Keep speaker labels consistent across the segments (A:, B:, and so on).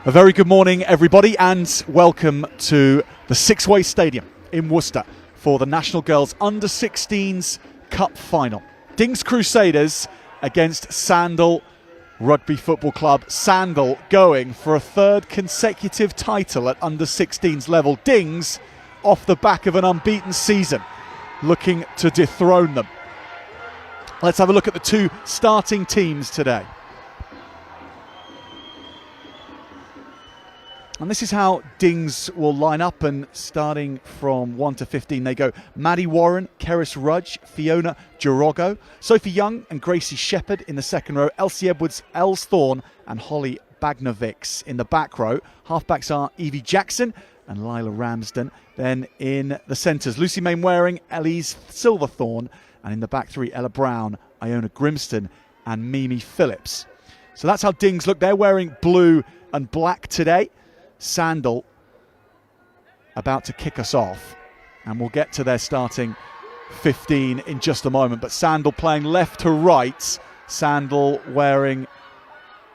A: A very good morning, everybody, and welcome to the Sixways Stadium in Worcester for the National Girls Under-16s Cup Final. Dings Crusaders against Sandal Rugby Football Club. Sandal going for a third consecutive title at Under-16s level. Dings off the back of an unbeaten season, looking to dethrone them. Let's have a look at the two starting teams today. And this is how Dings will line up, and starting from 1 to 15 they go Maddie Warren, Keris Rudge, Fiona Girogo, Sophie Young and Gracie Shepherd in the second row, Elsie Edwards, Els Thorne and Holly Bagnovics in the back row. Halfbacks are Evie Jackson and Lila Ramsden. Then in the centres, Lucy Mainwaring, Elise Silverthorne, and in the back three, Ella Brown, Iona Grimston and Mimi Phillips. So that's how Dings look. They're wearing blue and black today. Sandal about to kick us off, and we'll get to their starting 15 in just a moment. But Sandal playing left to right, Sandal wearing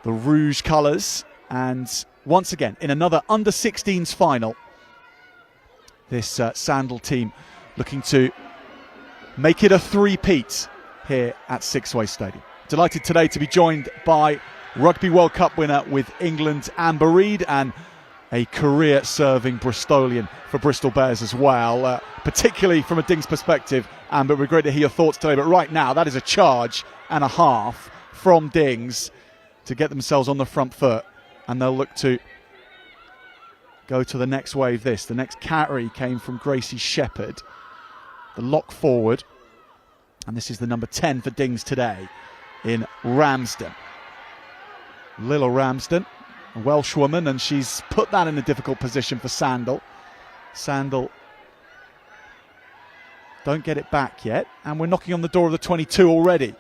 A: the rouge colours, and once again in another under-16s final, this Sandal team looking to make it a three-peat here at Sixways Stadium. Delighted today to be joined by Rugby World Cup winner with England, Amber Reid, and a career-serving Bristolian for Bristol Bears as well, particularly from a Dings perspective. Amber, we're great to hear your thoughts today, but right now that is a charge and a half from Dings to get themselves on the front foot, and they'll look to go to the next wave. The next carry came from Gracie Shepherd, the lock forward, and this is the number 10 for Dings today in Ramsden. Lila Ramsden, a Welsh woman, and she's put that in a difficult position for Sandal. Sandal don't get it back yet, and we're knocking on the door of the 22 already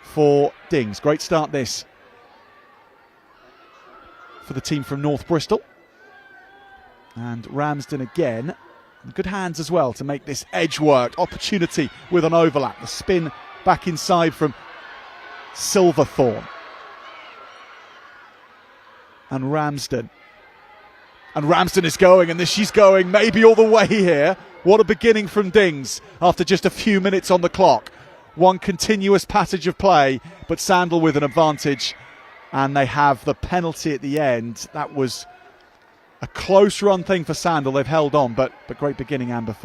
A: for Dings. Great start this for the team from North Bristol. And Ramsden again, in good hands as well to make this edge work. Opportunity with an overlap. The spin back inside from Silverthorne. And Ramsden is going, and she's going maybe all the way here. What a beginning from Dings after just a few minutes on the clock. One continuous passage of play, but Sandal with an advantage, and they have the penalty at the end. That was a close run thing for Sandal. They've held on, but great beginning, Amber,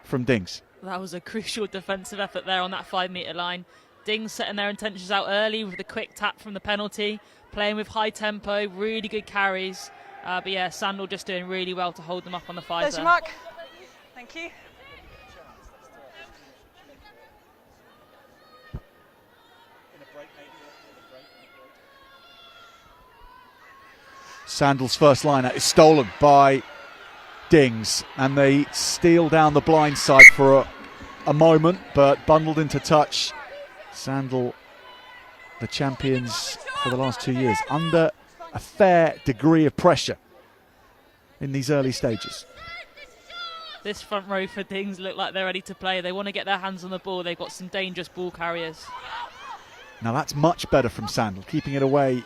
A: from Dings.
B: That was a crucial defensive effort there on that 5 metre line. Dings setting their intentions out early with a quick tap from the penalty, playing with high tempo, really good carries. But yeah, Sandal just doing really well to hold them up on the 5.
C: There's your mark. Thank you.
A: Sandal's first liner is stolen by Dings, and they steal down the blind side for a moment, but bundled into touch. Sandal, the champions for the last 2 years, under a fair degree of pressure in these early stages.
B: This front row for Dings look like they're ready to play. They want to get their hands on the ball. They've got some dangerous ball carriers.
A: Now that's much better from Sandal, keeping it away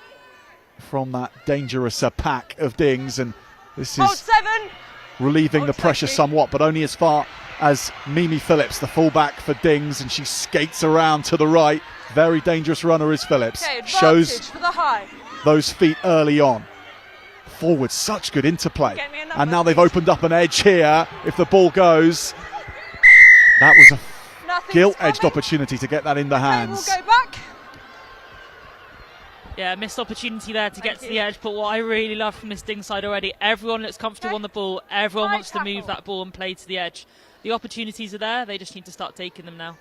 A: from that dangerous pack of Dings, and this is relieving the pressure somewhat, but only as far as Mimi Phillips, the fullback for Dings, and she skates around to the right. Very dangerous runner is Phillips. Shows
C: for the high.
A: Those feet early on. Forward, such good interplay. And now they've opened up an edge here. If the ball goes, that was a gilt-edged opportunity to get that in the hands.
C: We'll go back.
B: Yeah, missed opportunity there to get to the edge, but what I really love from this Dings side already, everyone looks comfortable on the ball, everyone wants to move that ball and play to the edge. The opportunities are there, they just need to start taking them now.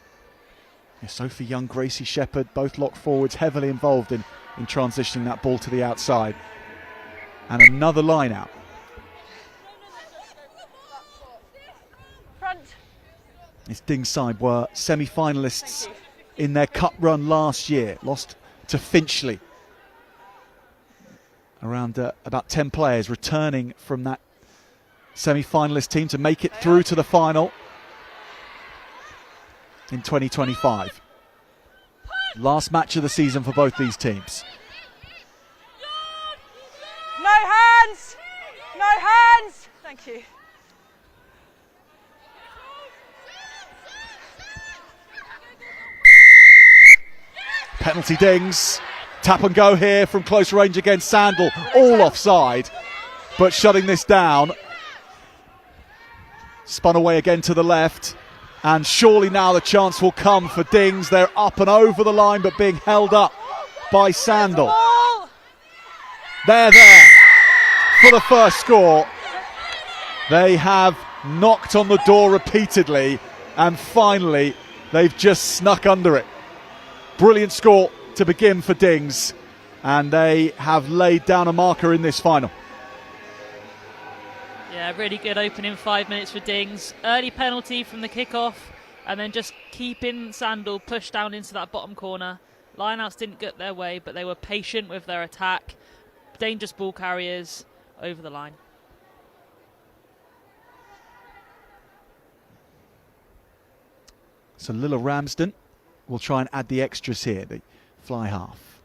A: Yeah, Sophie Young, Gracie Shepherd, both lock forwards, heavily involved in transitioning that ball to the outside. And another line out.
C: Front.
A: This Dings side were semi-finalists in their cup run last year, lost to Finchley. Around about 10 players returning from that semi-finalist team to make it through to the final in 2025. Last match of the season for both these teams.
C: No hands! hands! No hands! Thank you.
A: Penalty Dings. Tap and go here from close range against Sandal. All offside, but shutting this down. Spun away again to the left. And surely now the chance will come for Dings. They're up and over the line, but being held up by Sandal. They're there for the first score. They have knocked on the door repeatedly, and finally they've just snuck under it. Brilliant score to begin for Dings, and they have laid down a marker in this final.
B: Yeah, really good opening 5 minutes for Dings. Early penalty from the kickoff, and then just keeping Sandal pushed down into that bottom corner. Lineouts didn't get their way, but they were patient with their attack. Dangerous ball carriers over the line.
A: So Lilla Ramsden will try and add the extras here, the fly half.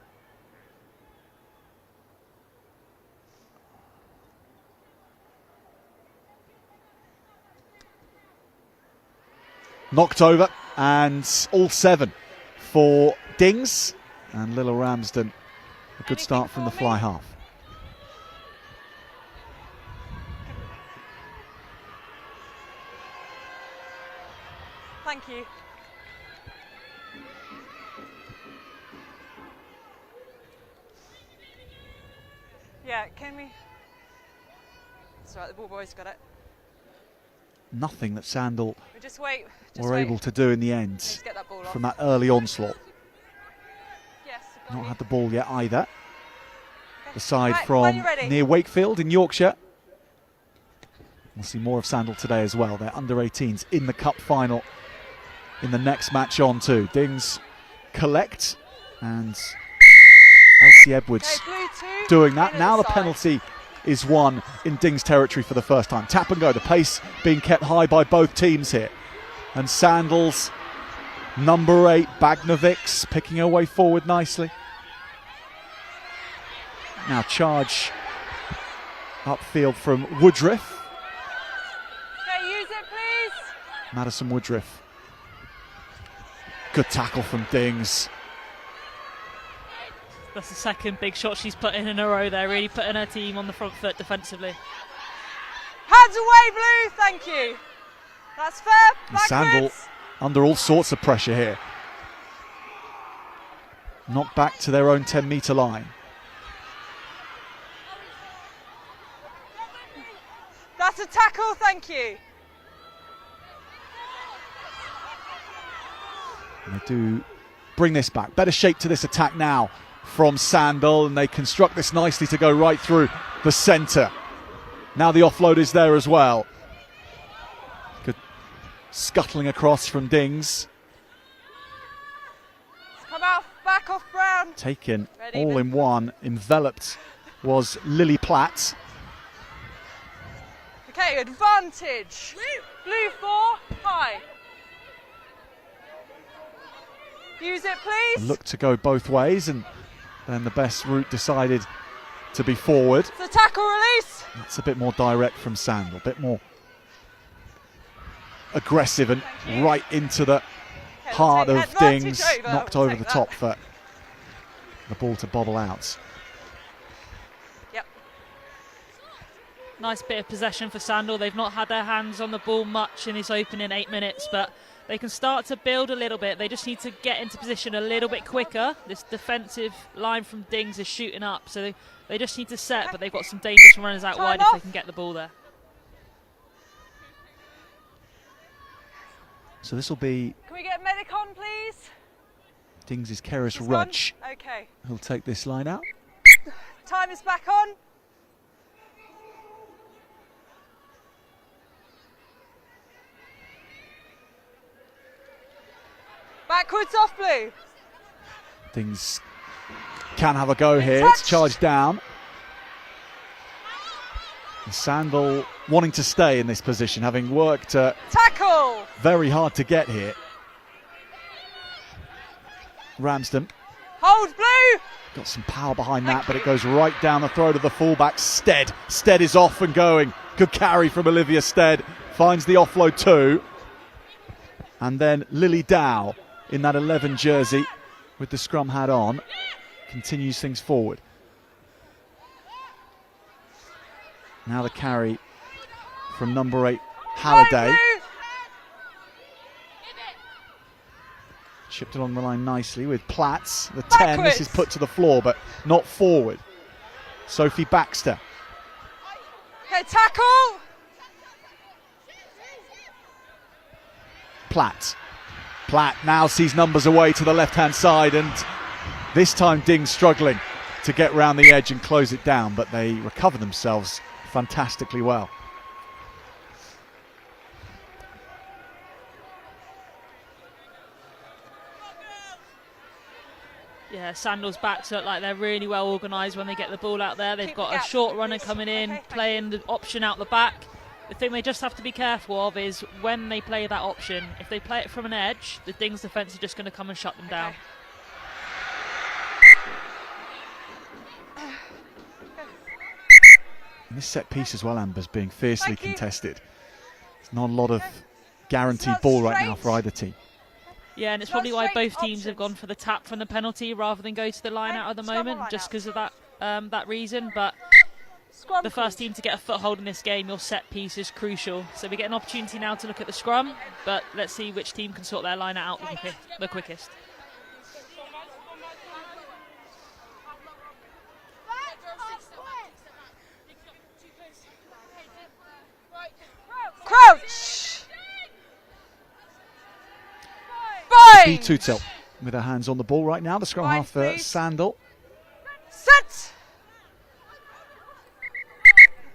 A: Knocked over, and all 7 for Dings, and Lilla Ramsden, a good start from the fly half.
C: Thank you. Yeah, can we? That's right, the ball boys got it.
A: Nothing that Sandal
C: Just wait.
A: were able to do in the end
C: Let's get that ball
A: from
C: off.
A: that early onslaught.
C: Yes.
A: Not had the ball yet either.
C: Okay.
A: The side
C: Right, when
A: from
C: you're ready.
A: near Wakefield in Yorkshire. We'll see more of Sandal today as well. They're under 18s in the cup final in the next match on too. Dings collect, and Elsie Edwards
C: Okay, blue 2.
A: doing that.
C: In at
A: Now the
C: side.
A: penalty is won in Dings territory for the first time. Tap and go, the pace being kept high by both teams here. And Sandal's number 8, Bagnovics, picking her way forward nicely. Now charge upfield from Woodruff.
C: Okay, use it, please.
A: Madison Woodruff. Good tackle from Dings.
B: That's the second big shot she's put in a row there, really putting her team on the front foot defensively.
C: Hands away, blue. Thank you. That's fair.
A: And Sandal
C: Backwards.
A: under all sorts of pressure here. Knocked back to their own 10-metre line.
C: That's a tackle. Thank you.
A: And they do bring this back. Better shape to this attack now from Sandal, and they construct this nicely to go right through the centre. Now the offload is there as well. Good scuttling across from Dings.
C: Come out, back off Brown.
A: Taken
C: Ready,
A: all
C: Ben?
A: in one. Enveloped was Lily Platt.
C: Okay, advantage. Blue 4, high. Use it, please.
A: Looked to go both ways, and then the best route decided to be forward.
C: It's a tackle release.
A: That's a bit more direct from Sandal, a bit more aggressive and
C: Thank you.
A: right into the
C: Okay,
A: heart
C: we'll
A: of
C: take advantage
A: Dings.
C: over.
A: Knocked
C: We'll
A: over
C: take
A: the
C: that.
A: top for the ball to bobble out.
C: Yep.
B: Nice bit of possession for Sandal. They've not had their hands on the ball much in this opening 8 minutes, but they can start to build a little bit. They just need to get into position a little bit quicker. This defensive line from Dings is shooting up, so they just need to set, but they've got some dangerous runners out
C: Time
B: wide if they
C: off.
B: can get the ball there.
A: So this will be
C: Can we get a medic on, please?
A: Dings' Keris
C: He's gone.
A: Rudge
C: Okay.
A: who'll take this line out.
C: Time is back on. Backwards off blue.
A: Dings can have a go here. It's charged down. And Sandal wanting to stay in this position, having worked
C: Tackle.
A: very hard to get here. Ramsden
C: Hold blue.
A: Got some power behind that, but it goes right down the throat of the fullback, Stead. Stead is off and going. Good carry from Olivia Stead. Finds the offload too. And then Lily Dow in that 11 jersey with the scrum hat on continues things forward. Now the carry from number 8, Halliday. Chipped along the line nicely with Platts, the 10. This is put to the floor, but not forward. Sophie Baxter.
C: Okay, tackle.
A: Platt now sees numbers away to the left-hand side, and this time Ding struggling to get round the edge and close it down, but they recover themselves fantastically well.
B: Yeah, Sandal's backs look like they're really well organised when they get the ball out there. They've got a short runner coming in, playing the option out the back. The thing they just have to be careful of is when they play that option, if they play it from an edge, the Ding's defence is just going to come and shut them down.
A: And this set piece as well, Amber's being fiercely contested. There's not a lot of guaranteed ball right now for either team.
B: Yeah, and it's probably why both teams have gone for the tap from the penalty rather than go to the line out at the moment, just because of that reason. But the first team to get a foothold in this game, your set piece is crucial. So we get an opportunity now to look at the scrum, but let's see which team can sort their line out the quickest.
C: Crouch.
A: B Tutel with her hands on the ball right now. The scrum half for Sandal.
C: Set.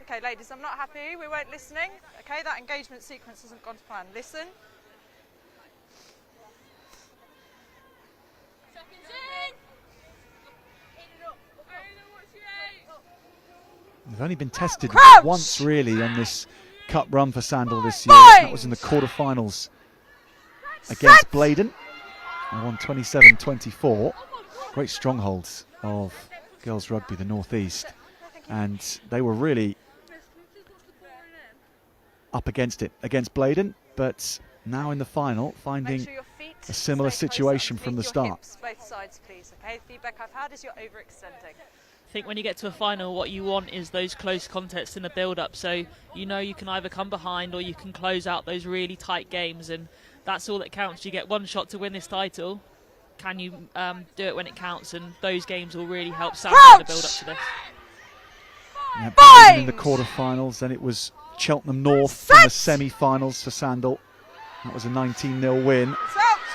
C: Okay, ladies, I'm not happy. We weren't listening. Okay, that engagement sequence hasn't gone to plan. Listen.
A: They've only been tested
C: Crouch.
A: once really on this cup run for Sandal this year. That was in the quarterfinals against Blaydon. They won 27-24. Great strongholds of girls rugby, the Northeast. And they were really up against it against Blaydon, but now in the final finding a similar situation from the start.
C: Both sides, please. Okay, the feedback I've had is you're overextending.
B: I think when you get to a final, what you want is those close contests in the build-up. So you know you can either come behind or you can close out those really tight games, and that's all that counts. You get one shot to win this title. Can you do it when it counts? And those games will really help Sandal in the build-up to this.
A: Yeah, in the quarterfinals, then it was Cheltenham North in the semi-finals for Sandal. That was a 19-0 win.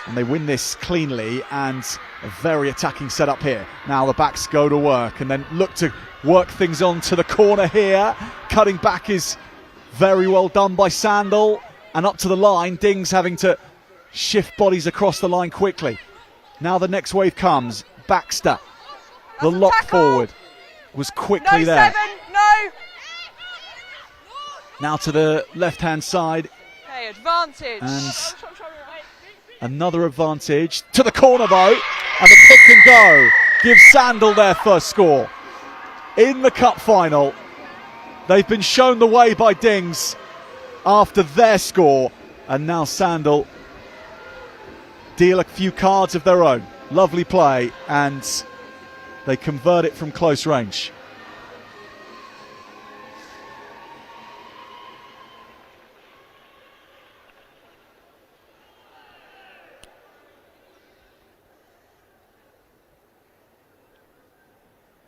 A: And they win this cleanly, and a very attacking setup here. Now the backs go to work and then look to work things on to the corner here. Cutting back is very well done by Sandal, and up to the line. Ding's having to shift bodies across the line quickly. Now the next wave comes. Baxter, the lock forward, was quickly there.
C: No.
A: Now to the left-hand side.
C: Okay, advantage.
A: And another advantage to the corner though, and the pick and go gives Sandal their first score in the cup final. They've been shown the way by Dings after their score, and now Sandal deal a few cards of their own. Lovely play, and they convert it from close range.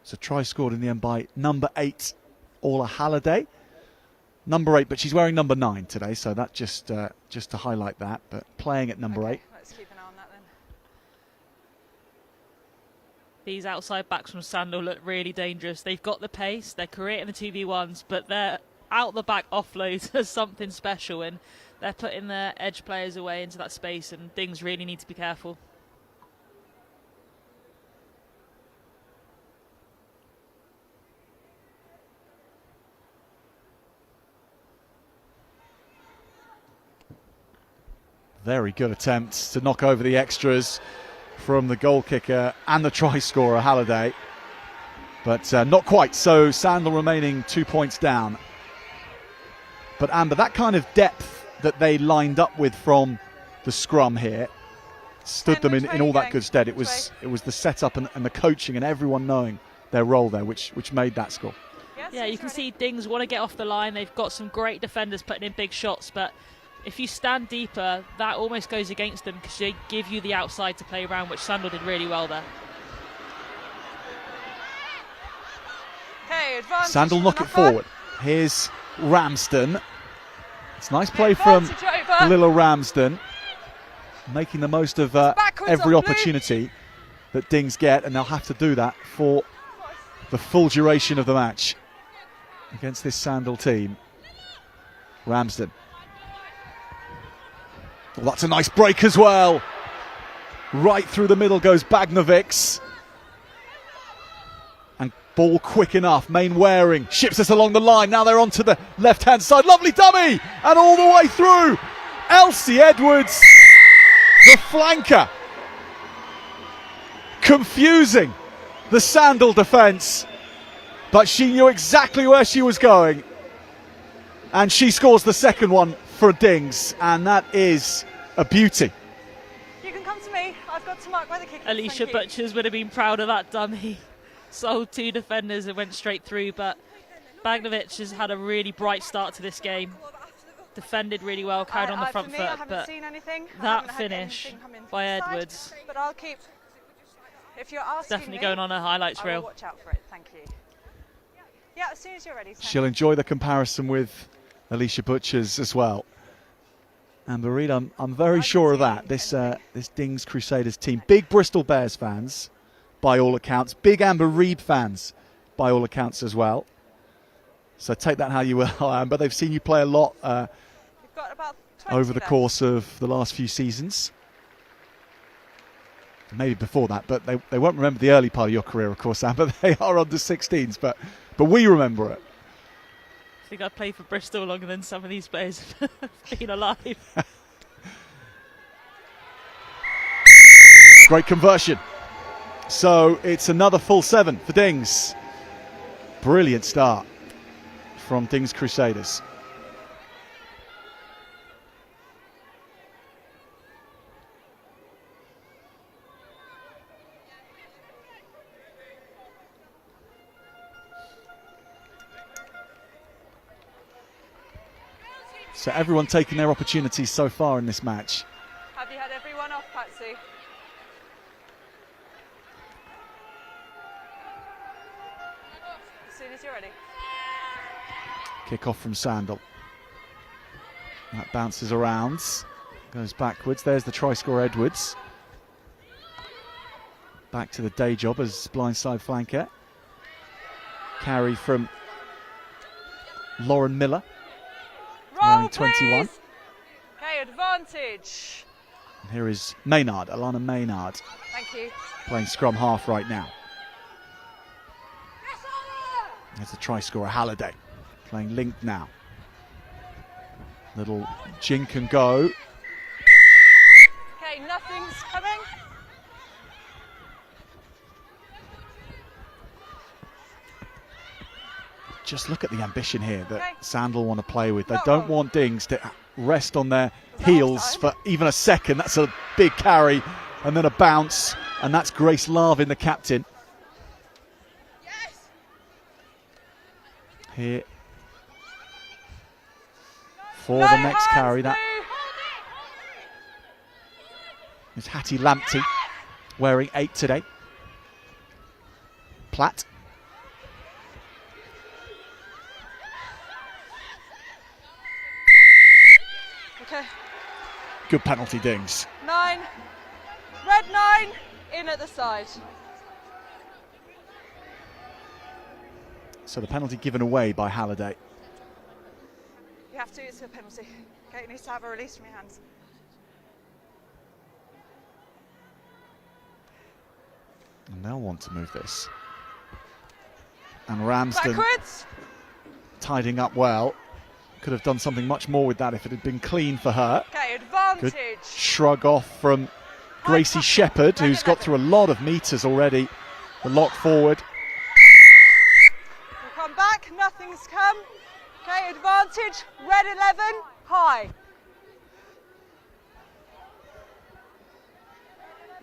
A: So try scored in the end by number 8, Orla Halliday. Number 8, but she's wearing number 9 today, so that just to highlight that. But playing at number 8.
C: Let's keep an eye on that then.
B: These outside backs from Sandal look really dangerous. They've got the pace, they're creating the 2v1s, but their out the back offloads are something special, and they're putting their edge players away into that space, and Dings really need to be careful.
A: Very good attempts to knock over the extras. from the goal kicker and the try scorer, Halliday. But not quite, so Sandal remaining 2 points down. But Amber, that kind of depth that they lined up with from the scrum here stood them in all that good stead. It was the setup and the coaching and everyone knowing their role there, which made that score.
B: Yeah, you can see Dings want to get off the line. They've got some great defenders putting in big shots, but if you stand deeper, that almost goes against them because they give you the outside to play around, which Sandal did really well there.
C: Okay,
A: Sandal knock it forward. Here's Ramsden. It's nice play from little Ramsden, making the most of every opportunity that Dings get, and they'll have to do that for the full duration of the match against this Sandal team. Ramsden. Well, that's a nice break as well. Right through the middle goes Bagnovics. And ball quick enough. Mainwaring ships us along the line. Now they're onto the left-hand side. Lovely dummy! And all the way through. Elsie Edwards, the flanker. Confusing the Sandal defence. But she knew exactly where she was going. And she scores the second one for Dings. And that is a beauty.
C: You can come to me. I've got to mark where the kick is.
B: Alicia Butchers would have been proud of that dummy. Sold two defenders and went straight through, but Bagnovic has had a really bright start to this game. Defended really well, carried on the front foot, but that finish by Edwards,
C: but I'll keep. If you're asking
B: definitely
C: me,
B: going on a highlights
C: I will
B: reel.
C: watch out for it. Thank you. Yeah, as soon as you're ready.
A: She'll enjoy the comparison with Alicia Butchers as well. Amber Reid, I'm very sure of that. This Dings Crusaders team, big Bristol Bears fans by all accounts, big Amber Reid fans by all accounts as well. So take that how you will, Amber. They've seen you play a lot
C: We've got about 20
A: over the
C: left.
A: course of the last few seasons. Maybe before that, but they won't remember the early part of your career, of course, Amber. They are under 16s, but we remember it.
B: I think I've played for Bristol longer than some of these players have been alive.
A: Great conversion. So it's another full 7 for Dings. Brilliant start from Dings Crusaders. So everyone taking their opportunities so far in this match.
C: Have you had everyone off, Patsy? As soon as you're ready.
A: Kick off from Sandal. That bounces around, goes backwards. There's the try scorer, Edwards. Back to the day job as blindside flanker. Carry from Lauren Miller.
C: Roll,
A: 21.
C: please. Okay, advantage.
A: And here is Maynard, Alana Maynard,
C: Thank you.
A: playing scrum half right now. There's the try scorer, Halliday, playing link now. Little jink and go.
C: Okay, nothing's coming.
A: Just look at the ambition here that
C: Okay.
A: Sandal want to play with. They
C: Not
A: don't
C: wrong.
A: want Dings to rest on their
C: that
A: heels
C: offside?
A: for even a second. That's a big carry and then a bounce, and that's Grace Larvin, the captain. Here for
C: No
A: the next
C: hands,
A: carry. That
C: no.
A: is Hattie Lamptey, wearing 8 today. Platt.
C: Okay,
A: Good penalty, Dings.
C: 9. Red 9, in at the side.
A: So the penalty given away by Halliday.
C: You have to, it's a penalty. Okay, it needs to have a release from your hands.
A: And they'll want to move this. And Ramsden
C: Backwards.
A: tidying up well. Could have done something much more with that if it had been clean for her.
C: Okay, advantage.
A: Good shrug off from Gracie Shepherd, who's got through a lot of metres already. The lock forward.
C: We'll come back, nothing's come. Okay, advantage, red 11, high.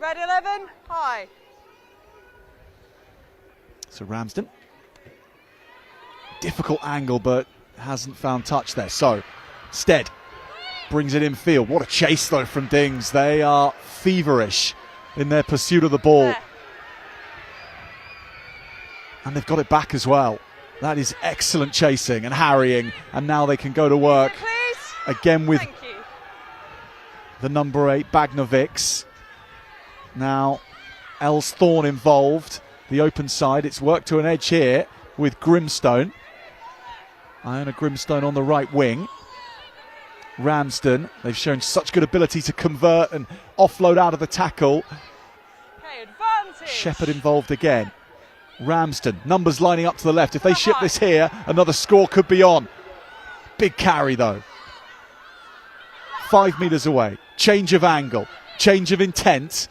C: Red 11, high.
A: So Ramsden. Difficult angle, but hasn't found touch there. So Stead brings it in field. What a chase though from Dings. They are feverish in their pursuit of the ball.
C: There.
A: And they've got it back as well. That is excellent chasing and harrying. And now they can go to work
C: Please.
A: again with
C: Thank you.
A: the number 8, Bagnovics. Now, Els Thorne involved. The open side. It's worked to an edge here with Grimstone. Iona Grimstone on the right wing. Ramsden, they've shown such good ability to convert and offload out of the tackle.
C: Okay, advantage.
A: Shepherd involved again. Ramsden, numbers lining up to the left. If they ship this here, another score could be on. Big carry though. 5 metres away. Change of angle, change of intent.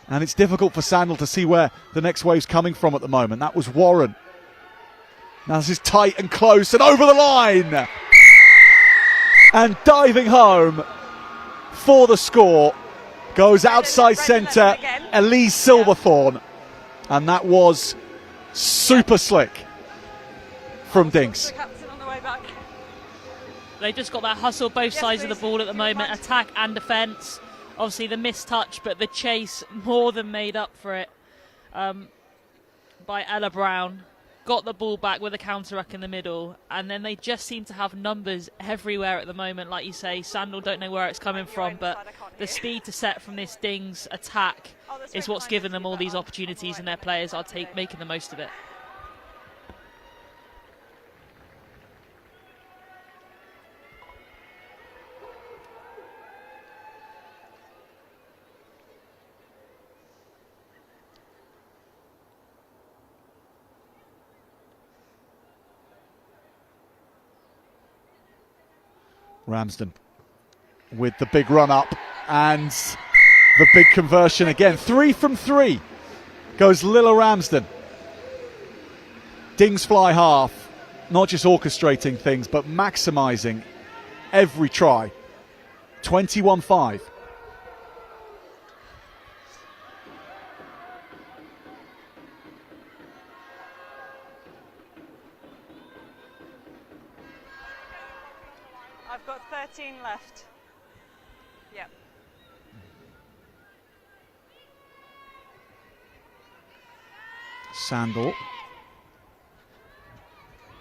A: And it's difficult for Sandal to see where the next wave's coming from at the moment. That was Warren. Now this is tight and close and over the line. And diving home for the score goes outside centre, Elise Silverthorne. And that was super slick from Dings.
C: The captain on the way back.
B: They just got that hustle both sides of the ball at the moment, attack and defence. Obviously the missed touch, but the chase more than made up for it by Ella Brown. Got the ball back with a counter-ruck in the middle, and then they just seem to have numbers everywhere at the moment. Like you say, Sandal don't know where it's coming from, but the speed to set from this Dings attack is what's given them all these opportunities, and their players are making the most of it.
A: Ramsden with the big run up and the big conversion again. 3 from 3 goes Lilla Ramsden. Dings fly half, not just orchestrating things, but maximising every try. 21-5.
C: I've got 13 left. Yep.
A: Sandal.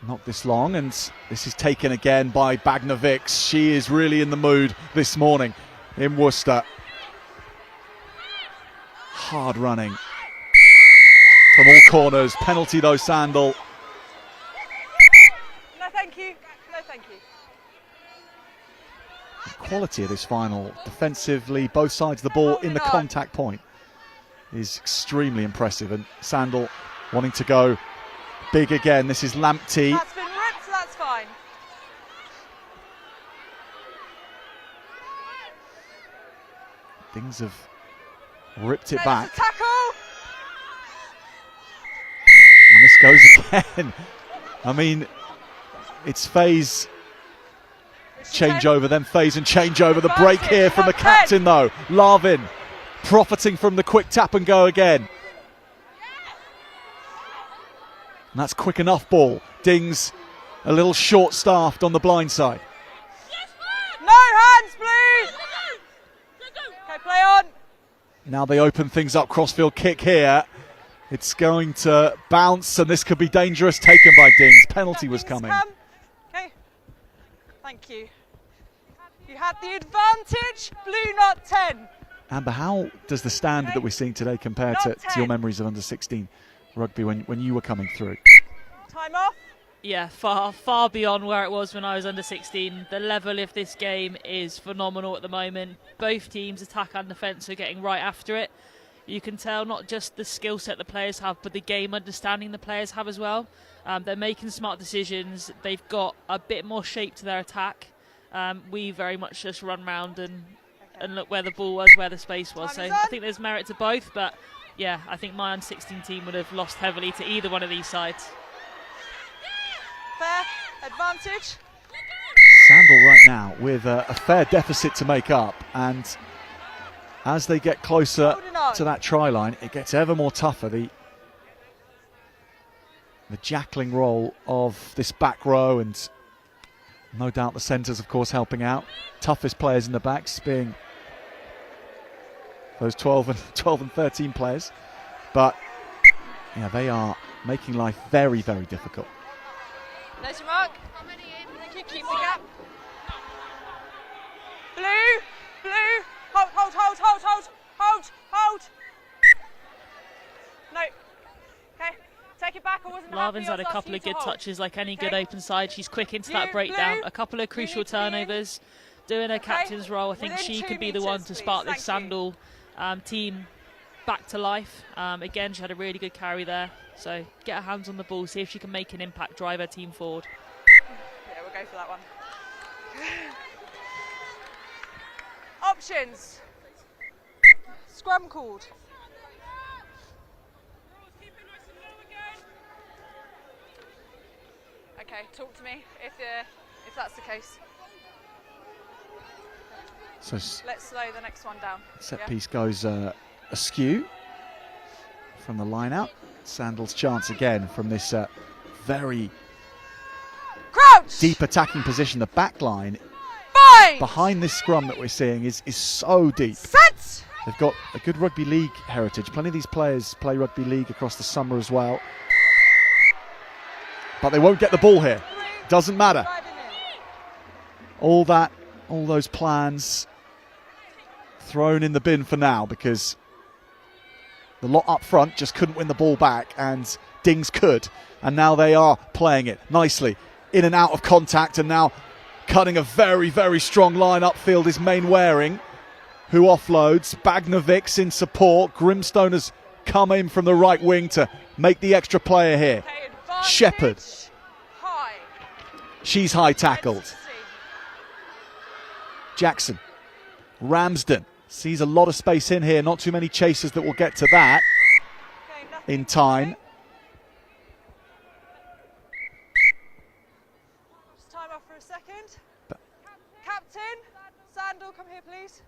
A: Not this long, and this is taken again by Bagnovics. She is really in the mood this morning in Worcester. Hard running from all corners. Penalty though, Sandal.
C: No, thank you. No, thank you.
A: Quality of this final, defensively, both sides of the ball in the contact point is extremely impressive. And Sandal wanting to go big again. This is Lamptey.
C: That's been ripped, so that's fine.
A: Things have ripped it
C: No,
A: back.
C: that's a tackle.
A: And this goes again. I mean, it's phase change over, then phase and change over. The break here from the captain though. Larvin profiting from the quick tap and go again. And that's quick enough ball. Dings a little short-staffed on the blind side.
C: No hands, please. Okay, play on.
A: Now they open things up. Crossfield kick here. It's going to bounce, and this could be dangerous. Taken by Dings. Penalty was coming.
C: Okay. Thank you. You had the advantage. Blue not 10.
A: Amber, how does the standard that we're seeing today compare to your memories of under-16 rugby when you were coming through?
C: Time off.
B: Yeah, far beyond where it was when I was under 16. The level of this game is phenomenal at the moment. Both teams, attack and defence, are getting right after it. You can tell not just the skill set the players have, but the game understanding the players have as well. They're making smart decisions. They've got a bit more shape to their attack. We very much just run round and and look where the ball was, where the space was. So I think there's merit to both, but yeah, I think my under-16 team would have lost heavily to either one of these sides.
C: Fair advantage.
A: Sandal right now with a fair deficit to make up, and as they get closer to that try line, it gets ever more tougher. The jackling role of this back row, and no doubt the centres, of course, helping out. Toughest players in the backs being those 12 and 13 players, but yeah, they are making life very, very difficult.
C: There's your mark. Thank you. Keep the gap. Blue. Hold. No. Okay. Take it back. I wasn't
B: Larvin's
C: happy.
B: had a couple of good touches, like any good open side. She's quick into that breakdown. A couple of crucial turnovers. Doing her captain's role. I think she could be the one to spark this Sandal team back to life. Again, she had a really good carry there. So get her hands on the ball, see if she can make an impact, drive her team forward.
C: Yeah, we'll go for that one. Options. Scrum called. Okay, talk to me if that's the case.
A: So
C: let's slow the next one down.
A: Set piece goes askew from the line out. Sandal's chance again from this very deep attacking position. The back line behind this scrum that we're seeing is so deep.
C: Set.
A: They've got a good rugby league heritage. Plenty of these players play rugby league across the summer as well. But they won't get the ball here. Doesn't matter. All those plans thrown in the bin for now, because the lot up front just couldn't win the ball back, and Dings could. And now they are playing it nicely in and out of contact, and now cutting a very, very strong line upfield is Main Waring, who offloads. Bagnovics in support. Grimstone has come in from the right wing to make the extra player here. Shepherd. She's high tackled. Jackson. Ramsden sees a lot of space in here. Not too many chasers that will get to that in time.
C: Just time off for a second. Captain, Sandal, come here, please.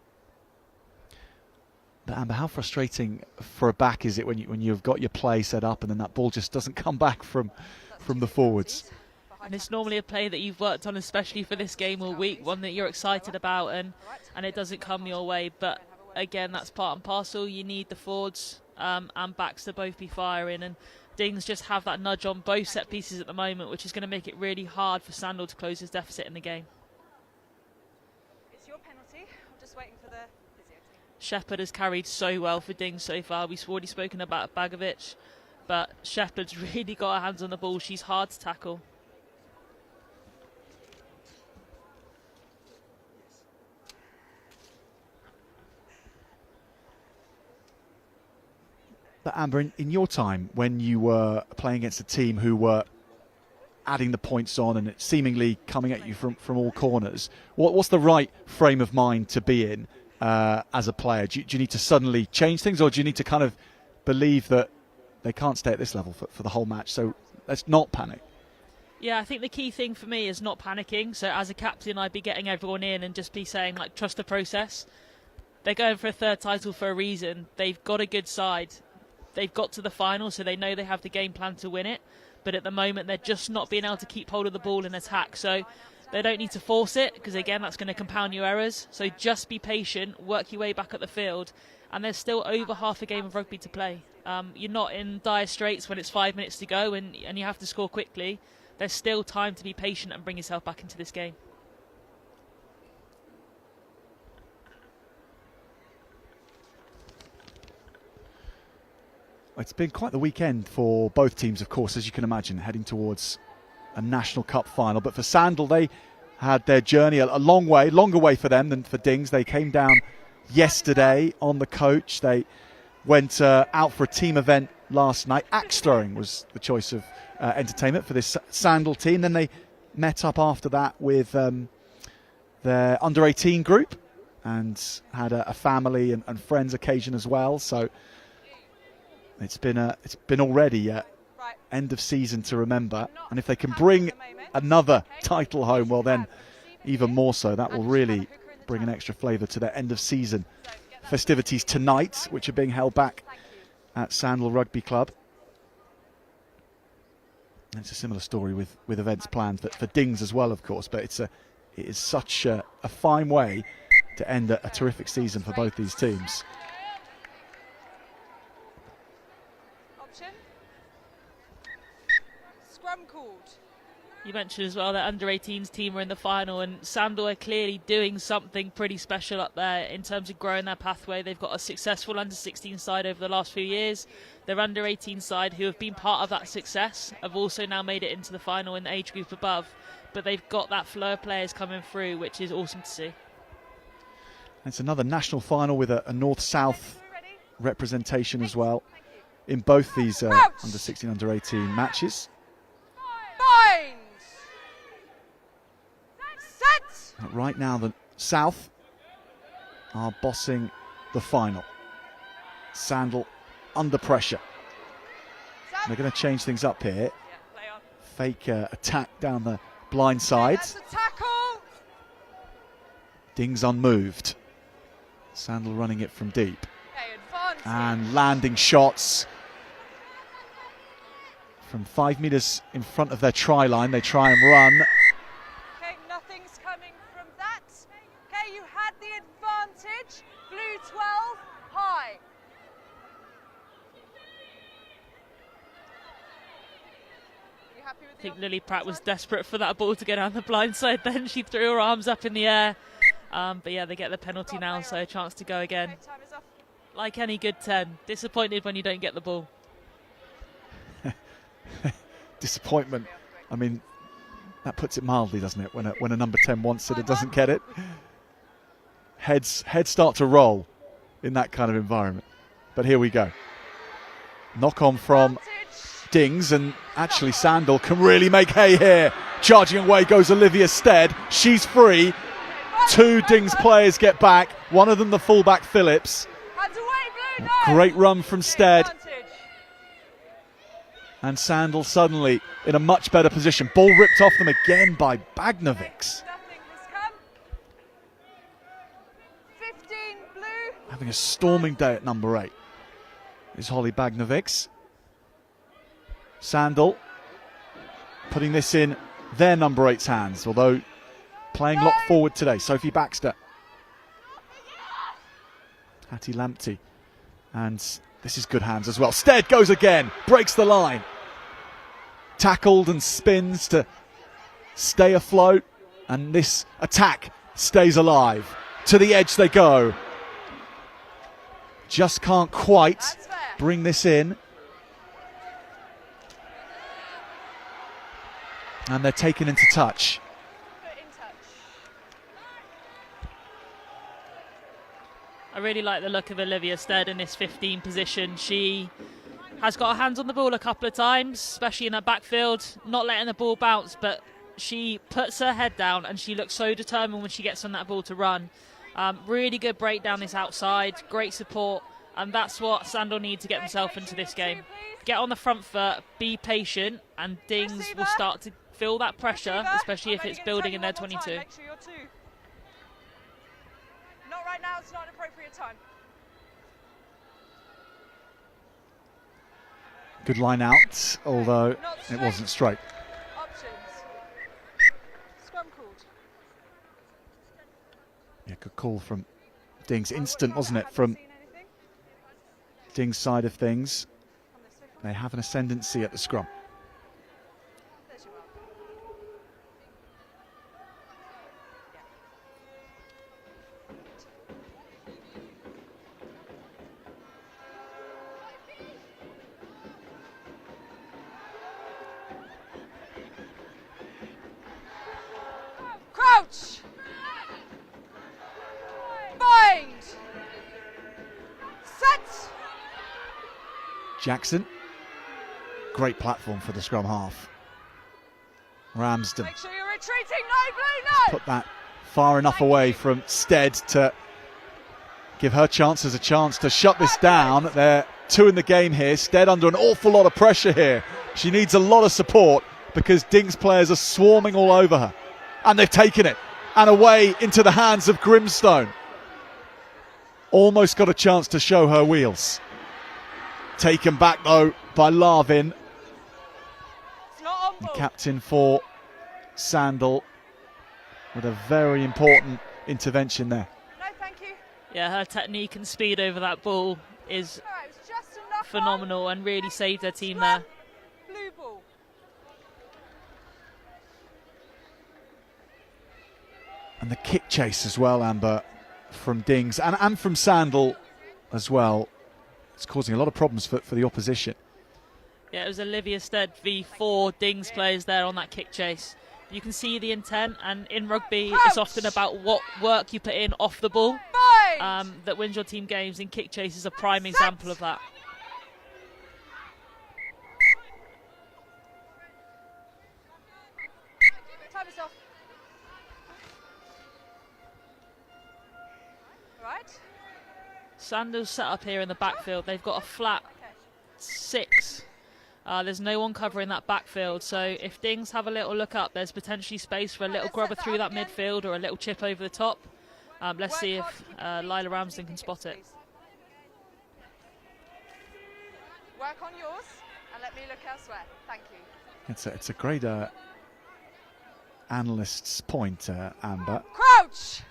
A: But Amber, how frustrating for a back is it when you've got your play set up and then that ball just doesn't come back from the forwards?
B: And it's normally a play that you've worked on, especially for this game all week, one that you're excited about, and it doesn't come your way. But again, that's part and parcel. You need the forwards and backs to both be firing, and Dings just have that nudge on both set pieces at the moment, which is going to make it really hard for Sandal to close his deficit in the game.
C: It's your penalty. I'm just waiting for the physio team.
B: Shepherd has carried so well for Dings so far. We've already spoken about Bagovic, but Shepherd's really got her hands on the ball. She's hard to tackle.
A: But Amber, in your time, when you were playing against a team who were adding the points on and seemingly coming at you from all corners, what's the right frame of mind to be in as a player? Do you need to suddenly change things, or do you need to kind of believe that they can't stay at this level for the whole match, so let's not panic?
B: Yeah, I think the key thing for me is not panicking. So as a captain, I'd be getting everyone in and just be saying, like, trust the process. They're going for a third title for a reason. They've got a good side. They've got to the final, so they know they have the game plan to win it. But at the moment, they're just not being able to keep hold of the ball and attack. So they don't need to force it, because, again, that's going to compound your errors. So just be patient, work your way back up the field. And there's still over half a game of rugby to play. You're not in dire straits when it's 5 minutes to go and you have to score quickly. There's still time to be patient and bring yourself back into this game.
A: It's been quite the weekend for both teams, of course, as you can imagine, heading towards a National Cup final. But for Sandal, they had their journey a longer way for them than for Dings. They came down yesterday on the coach. They went out for a team event last night. Axe throwing was the choice of entertainment for this Sandal team. Then they met up after that with their under-18 group and had a family and friends occasion as well. So it's been already a end of season to remember. And if they can bring another title home, well then even more so. That will really bring an extra flavour to their end of season festivities tonight, which are being held back at Sandal Rugby Club. And it's a similar story with events planned for Dings as well, of course, but it is such a fine way to end a terrific season for both these teams.
C: Option. Scrum called.
B: You mentioned as well that under-18s team are in the final, and Sandal are clearly doing something pretty special up there in terms of growing their pathway. They've got a successful under-16 side over the last few years. Their under-18 side, who have been part of that success, have also now made it into the final in the age group above. But they've got that flow of players coming through, which is awesome to see.
A: It's another national final with a north-south representation as well in both these under-16, under-18 matches.
C: Bind. Set.
A: But right now, the South are bossing the final. Sandal under pressure. They're going to change things up here. Fake attack down the blind side.
C: Tackle.
A: Dings unmoved. Sandal running it from deep. And landing shots from 5 metres in front of their try line. They try and run.
C: Okay, nothing's coming from that. Okay, you had the advantage. Blue 12, high. You happy with
B: I think Lily Pratt was desperate for that ball to go down the blind side then. She threw her arms up in the air. But yeah, they get the penalty now, so a chance to go again. Like any good 10, disappointed when you don't get the ball.
A: Disappointment. I mean, that puts it mildly, doesn't it? When a number 10 wants it, it doesn't get it. Heads start to roll in that kind of environment. But here we go. Knock on from Dings, and actually Sandal can really make hay here. Charging away goes Olivia Stead. She's free. 2 Dings players get back. One of them the fullback Phillips. Great run from Stead. And Sandal suddenly in a much better position. Ball ripped off them again by Bagnovics. Having a storming day at number 8 is Holly Bagnovics. Sandal putting this in their number 8's hands, although playing lock forward today. Sophie Baxter. Hattie Lamptey. And this is good hands as well. Stead goes again, breaks the line. Tackled and spins to stay afloat. And this attack stays alive. To the edge they go. Just can't quite bring this in. And they're taken into touch.
B: I really like the look of Olivia Stead in this 15 position. She has got her hands on the ball a couple of times, especially in that backfield, not letting the ball bounce, but she puts her head down and she looks so determined when she gets on that ball to run. Really good break down this outside, great support, and that's what Sandal need to get themselves into this game. Get on the front foot, be patient, and Dings will start to feel that pressure, especially if it's building in their 22.
C: Not right now, it's not an appropriate time.
A: Good line out, although it wasn't straight.
C: Options. Scrum called.
A: Yeah, good call from Dings. Instant, wasn't it, from Dings' side of things. They have an ascendancy at the scrum.
C: Crouch! Bind! Set!
A: Jackson. Great platform for the scrum half. Ramsden.
C: Make sure you're retreating. No, Blue, no!
A: Put that far enough away from Stead to give her chances a chance to shut this down. They're 2 in the game here. Stead under an awful lot of pressure here. She needs a lot of support because Dings players are swarming all over her. And they've taken it. And away into the hands of Grimstone. Almost got a chance to show her wheels. Taken back though by Larvin. The captain for Sandal with a very important intervention there.
C: No, thank you.
B: Yeah, her technique and speed over that ball is phenomenal and really saved her team there.
C: Blue ball.
A: And the kick chase as well, Amber, from Dings and from Sandal as well. It's causing a lot of problems for the opposition.
B: Yeah, it was Olivia Stead v 4 Dings players there on that kick chase. You can see the intent, and in rugby it's often about what work you put in off the ball that wins your team games, and kick chase is a prime example of that.
C: Time is off. Right.
B: Sandal's set up here in the backfield. They've got a flat 6. There's no one covering that backfield, so if Dings have a little look up, there's potentially space for a little grubber through that midfield or a little chip over the top. Let's see if Lila Ramsden can spot it.
C: Work on yours and let me look elsewhere. Thank you.
A: It's a great analyst's point, Amber.
C: Crouch!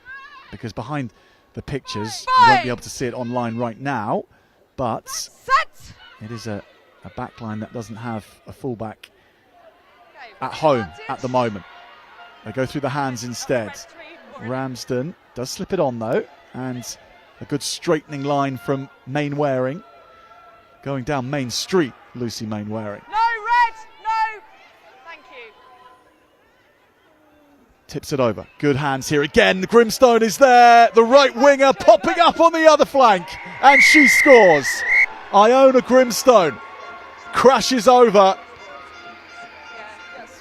A: Because behind the pictures, you won't be able to see it online right now, but
C: Set!
A: it is a backline that doesn't have a fullback at home at the moment. They go through the hands instead. Ramsden does slip it on though, and a good straightening line from Mainwaring. Going down Main Street, Lucy Mainwaring.
C: No red! No! Thank you.
A: Tips it over. Good hands here again. Grimstone is there. The right winger popping up on the other flank, and she scores. Iona Grimstone crashes over,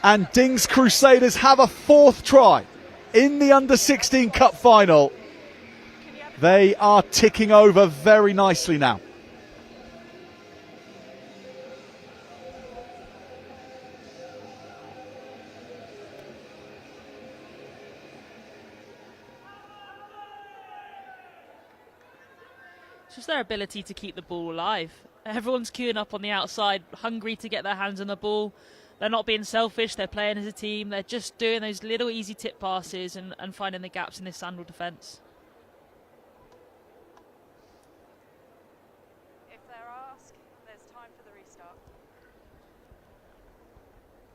A: and Dings Crusaders have a 4th try in the under-16 cup final. They are ticking over very nicely now.
B: It's just their ability to keep the ball alive. Everyone's queuing up on the outside, hungry to get their hands on the ball. They're not being selfish, they're playing as a team. They're just doing those little easy tip passes and finding the gaps in this Sandal defence.
C: If they're asked, there's time for the restart.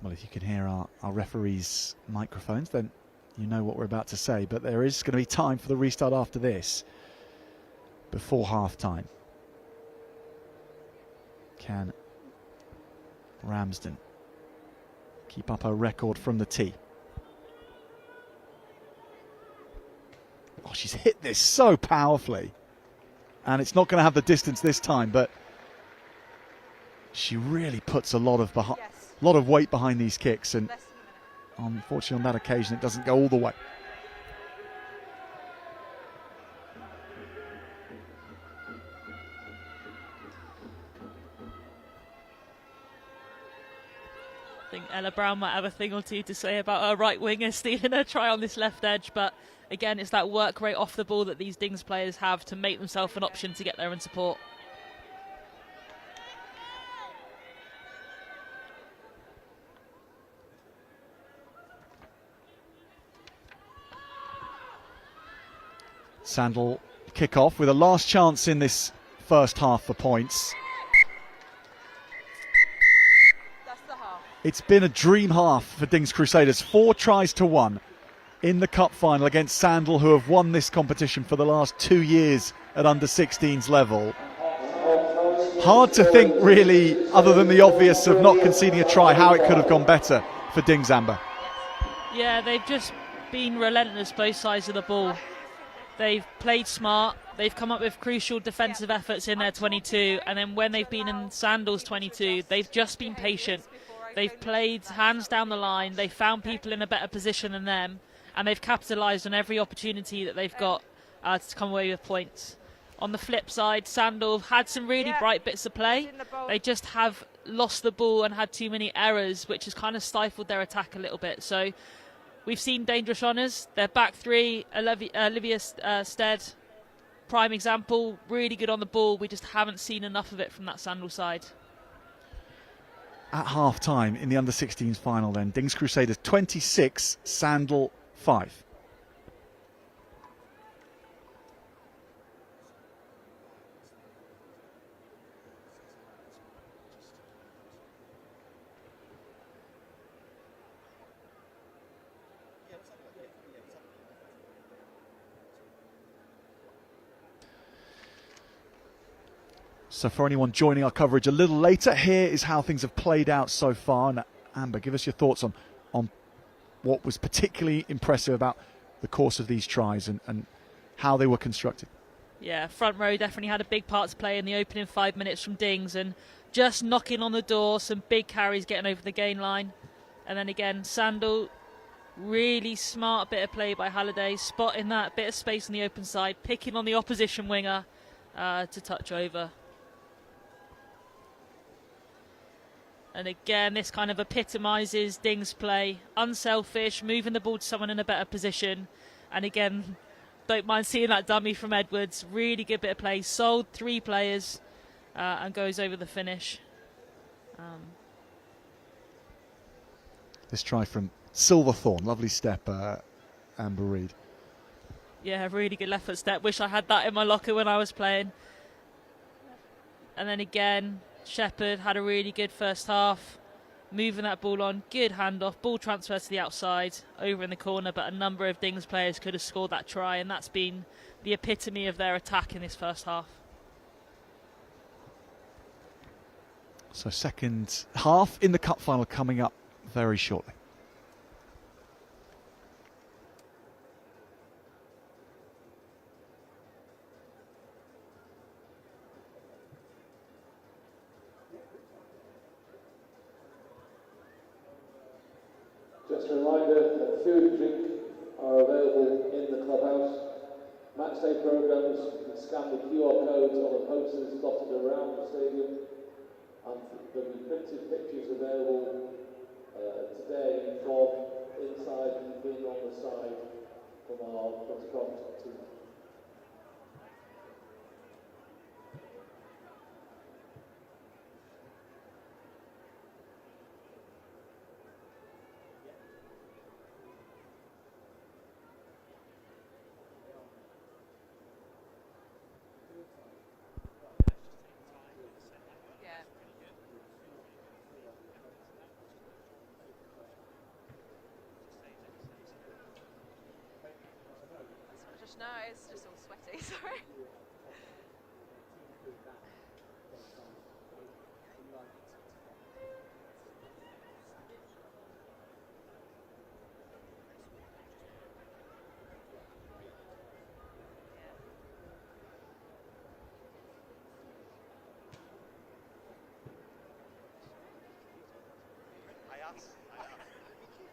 A: Well, if you can hear our referees' microphones, then you know what we're about to say. But there is going to be time for the restart after this, before half-time. Can Ramsden keep up her record from the tee? Oh, she's hit this so powerfully. And it's not going to have the distance this time, but she really puts a lot of weight behind these kicks, and unfortunately on that occasion it doesn't go all the way.
B: I think Ella Brown might have a thing or two to say about her right winger stealing her try on this left edge, but again, it's that work rate off the ball that these Dings players have to make themselves an option to get there and support.
A: Sandal kick off with a last chance in this first half for points. It's been a dream half for Dings Crusaders. 4 tries to 1 in the cup final against Sandal, who have won this competition for the last 2 years at under-16s level. Hard to think, really, other than the obvious of not conceding a try, how it could have gone better for Dings, Amber.
B: Yeah, they've just been relentless both sides of the ball. They've played smart. They've come up with crucial defensive efforts in their 22, and then when they've been in Sandal's 22, they've just been patient. They've played hands down the line. They've found people in a better position than them, and they've capitalised on every opportunity that they've got to come away with points. On the flip side, Sandal had some really bright bits of play. They just have lost the ball and had too many errors, which has kind of stifled their attack a little bit. So we've seen dangerous honours. Their back three, Olivia Stead, prime example, really good on the ball. We just haven't seen enough of it from that Sandal side.
A: At half-time in the under-16s final then, Dings Crusaders 26, Sandal 5. So for anyone joining our coverage a little later, here is how things have played out so far. And Amber, give us your thoughts on what was particularly impressive about the course of these tries and how they were constructed.
B: Yeah, front row definitely had a big part to play in the opening 5 minutes from Dings, and just knocking on the door, some big carries getting over the gain line. And then again, Sandal, really smart bit of play by Halliday, spotting that bit of space on the open side, picking on the opposition winger to touch over. And again, this kind of epitomises Dings' play. Unselfish, moving the ball to someone in a better position. And again, don't mind seeing that dummy from Edwards. Really good bit of play. Sold 3 players and goes over the finish.
A: This try from Silverthorne. Lovely step, Amber Reid.
B: Yeah, really good left foot step. Wish I had that in my locker when I was playing. And then again, Shepherd had a really good first half, moving that ball on, good handoff, ball transfer to the outside, over in the corner, but a number of Dings players could have scored that try, and that's been the epitome of their attack in this first half.
A: So second half in the cup final coming up very shortly.
D: Just a reminder that food and drink are available in the clubhouse. Match day programmes, you can scan the QR codes on the posters dotted around the stadium. And there'll be printed pictures available today from inside and in on the side from our photograph team.
C: No, it's just all sweaty, sorry.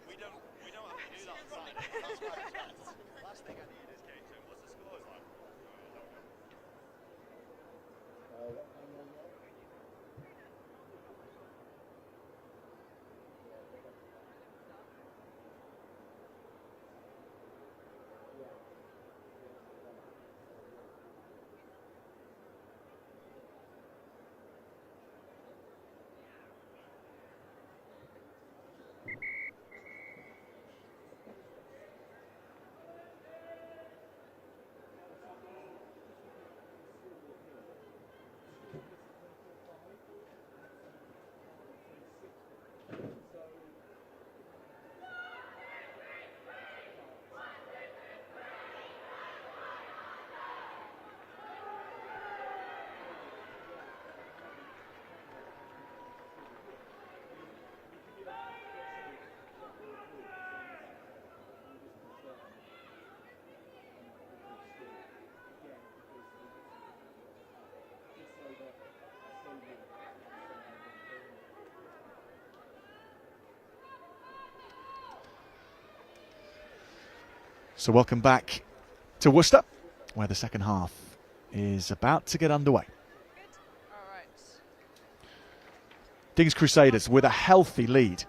E: We don't have to do that on Saturday. That's right. Last thing I need is Kate. What's the score like?
A: So welcome back to Worcester, where the second half is about to get underway.
C: Good. All right.
A: Dings Crusaders with a healthy lead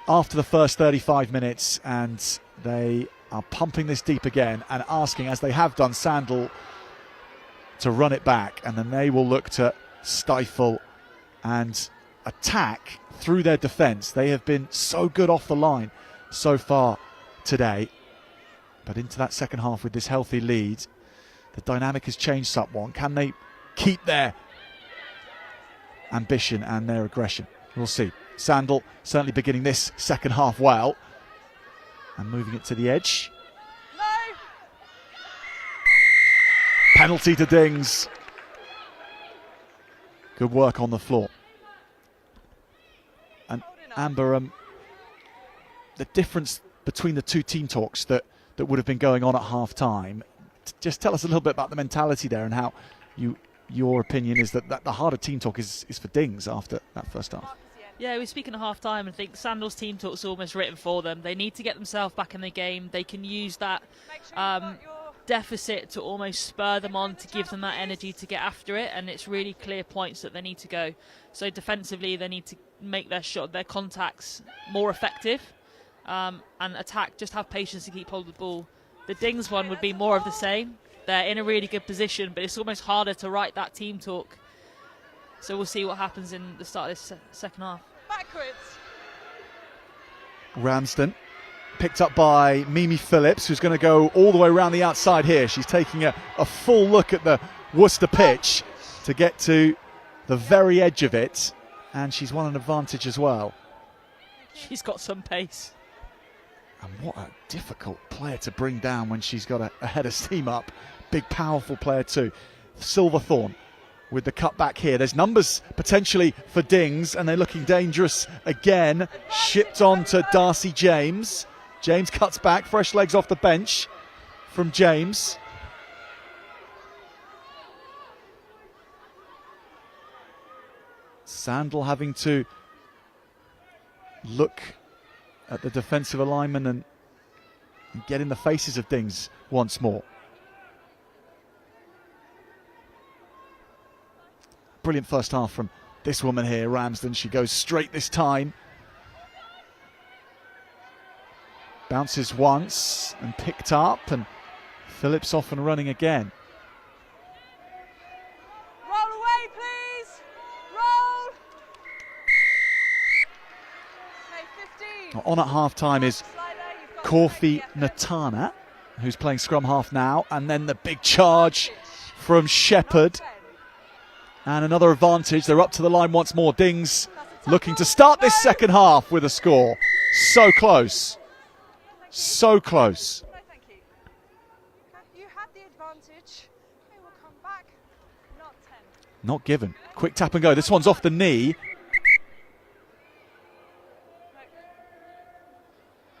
A: after the first 35 minutes, and they are pumping this deep again and asking, as they have done, Sandal to run it back, and then they will look to stifle and attack through their defence. They have been so good off the line so far today, but into that second half with this healthy lead, the dynamic has changed somewhat. Can they keep their ambition and their aggression? We'll see. Sandal certainly beginning this second half well and moving it to the edge.
C: No.
A: Penalty to Dings. Good work on the floor. And Amber, the difference between the two team talks that would have been going on at half time, just tell us a little bit about the mentality there and how your opinion is that the harder team talk is for Dings after that first half.
B: Yeah, we're speaking at half-time, and I think Sandal's team talk's almost written for them. They need to get themselves back in the game. They can use that deficit to almost spur them on, to give them that energy to get after it, and it's really clear points that they need to go. So defensively, they need to make their contacts more effective, and attack, just have patience to keep hold of the ball. The Dings one would be more of the same. They're in a really good position, but it's almost harder to write that team talk. So we'll see what happens in the start of this second half.
C: Backwards.
A: Ramsden picked up by Mimi Phillips, who's going to go all the way around the outside here. She's taking a full look at the Worcester pitch to get to the very edge of it, and she's won an advantage as well.
B: She's got some pace.
A: And what a difficult player to bring down when she's got a head of steam up. Big, powerful player too. Silverthorne with the cutback here. There's numbers potentially for Dings, and they're looking dangerous again. Shipped on to Darcy James. James cuts back, fresh legs off the bench from James. Sandal having to look at the defensive alignment and get in the faces of Dings once more. Brilliant first half from this woman here, Ramsden. She goes straight this time. Bounces once and picked up, and Phillips off and running again.
C: Roll away, please. Roll. Okay, 15.
A: On at half-time is Corfi Natana, who's playing scrum half now, and then the big charge from Shepherd. And another advantage. They're up to the line once more. Dings looking to start this second half with a score. So close. So close.
C: No, thank you. Okay, you had the advantage. They will come back. Not 10.
A: Not given. Quick tap and go. This one's off the knee.
C: No.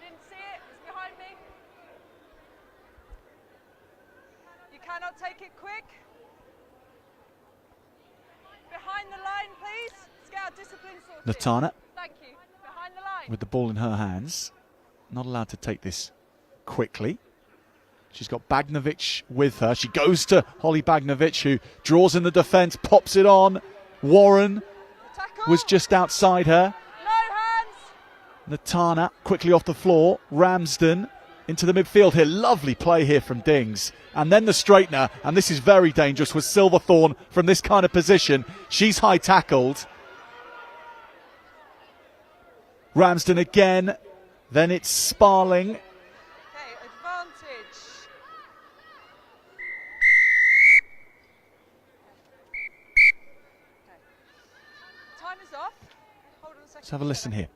C: Didn't see it. It's behind me. You cannot take it quick. Behind the line, please. Let's get our discipline sorted.
A: Natana
C: Thank you. Behind the line.
A: with the ball in her hands. Not allowed to take this quickly. She's got Bagnovic with her. She goes to Holly Bagnovic, who draws in the defence, pops it on. Warren
C: Tackle.
A: was just outside her.
C: No hands.
A: Natana quickly off the floor. Ramsden into the midfield here. Lovely play here from Dings. And then the straightener, and this is very dangerous, was Silverthorne from this kind of position. She's high tackled. Ramsden again. Then it's Sparling.
C: Okay, advantage. Okay. Time is off. Hold on a second.
A: Let's have a listen here.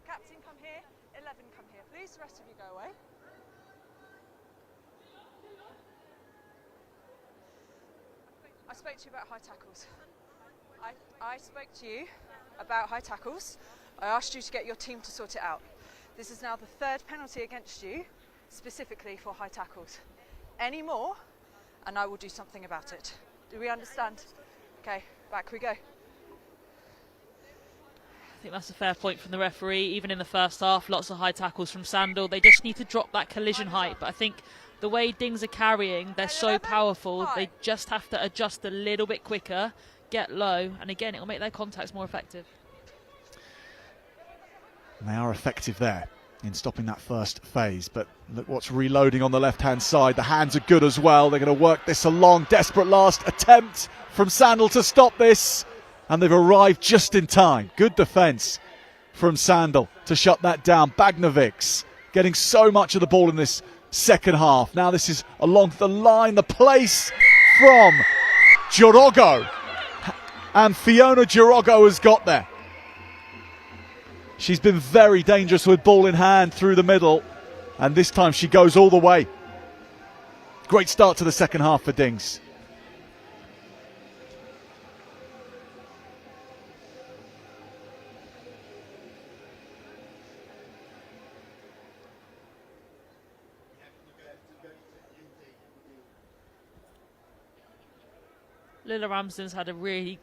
C: Captain, come here. 11, come here. Please, the rest of you go away. I spoke to you about high tackles. I spoke to you about high tackles. I asked you to get your team to sort it out. This is now the third penalty against you, specifically for high tackles. Any more, and I will do something about it. Do we understand? Okay, back we go.
B: I think that's a fair point from the referee. Even in the first half, lots of high tackles from Sandal. They just need to drop that collision height. But I think the way Dings are carrying, they're so powerful, they just have to adjust a little bit quicker, get low, and again, it'll make their contacts more effective.
A: And they are effective there in stopping that first phase, but look what's reloading on the left-hand side. The hands are good as well. They're going to work this along. Desperate last attempt from Sandal to stop this, and they've arrived just in time. Good defence from Sandal to shut that down. Bagnovics getting so much of the ball in this second half. Now this is along the line, the place from Jorogo, and Fiona Jorogo has got there. She's been very dangerous with ball in hand through the middle, and this time she goes all the way. Great start to the second half for Dings.
B: Lila Ramsden's had a really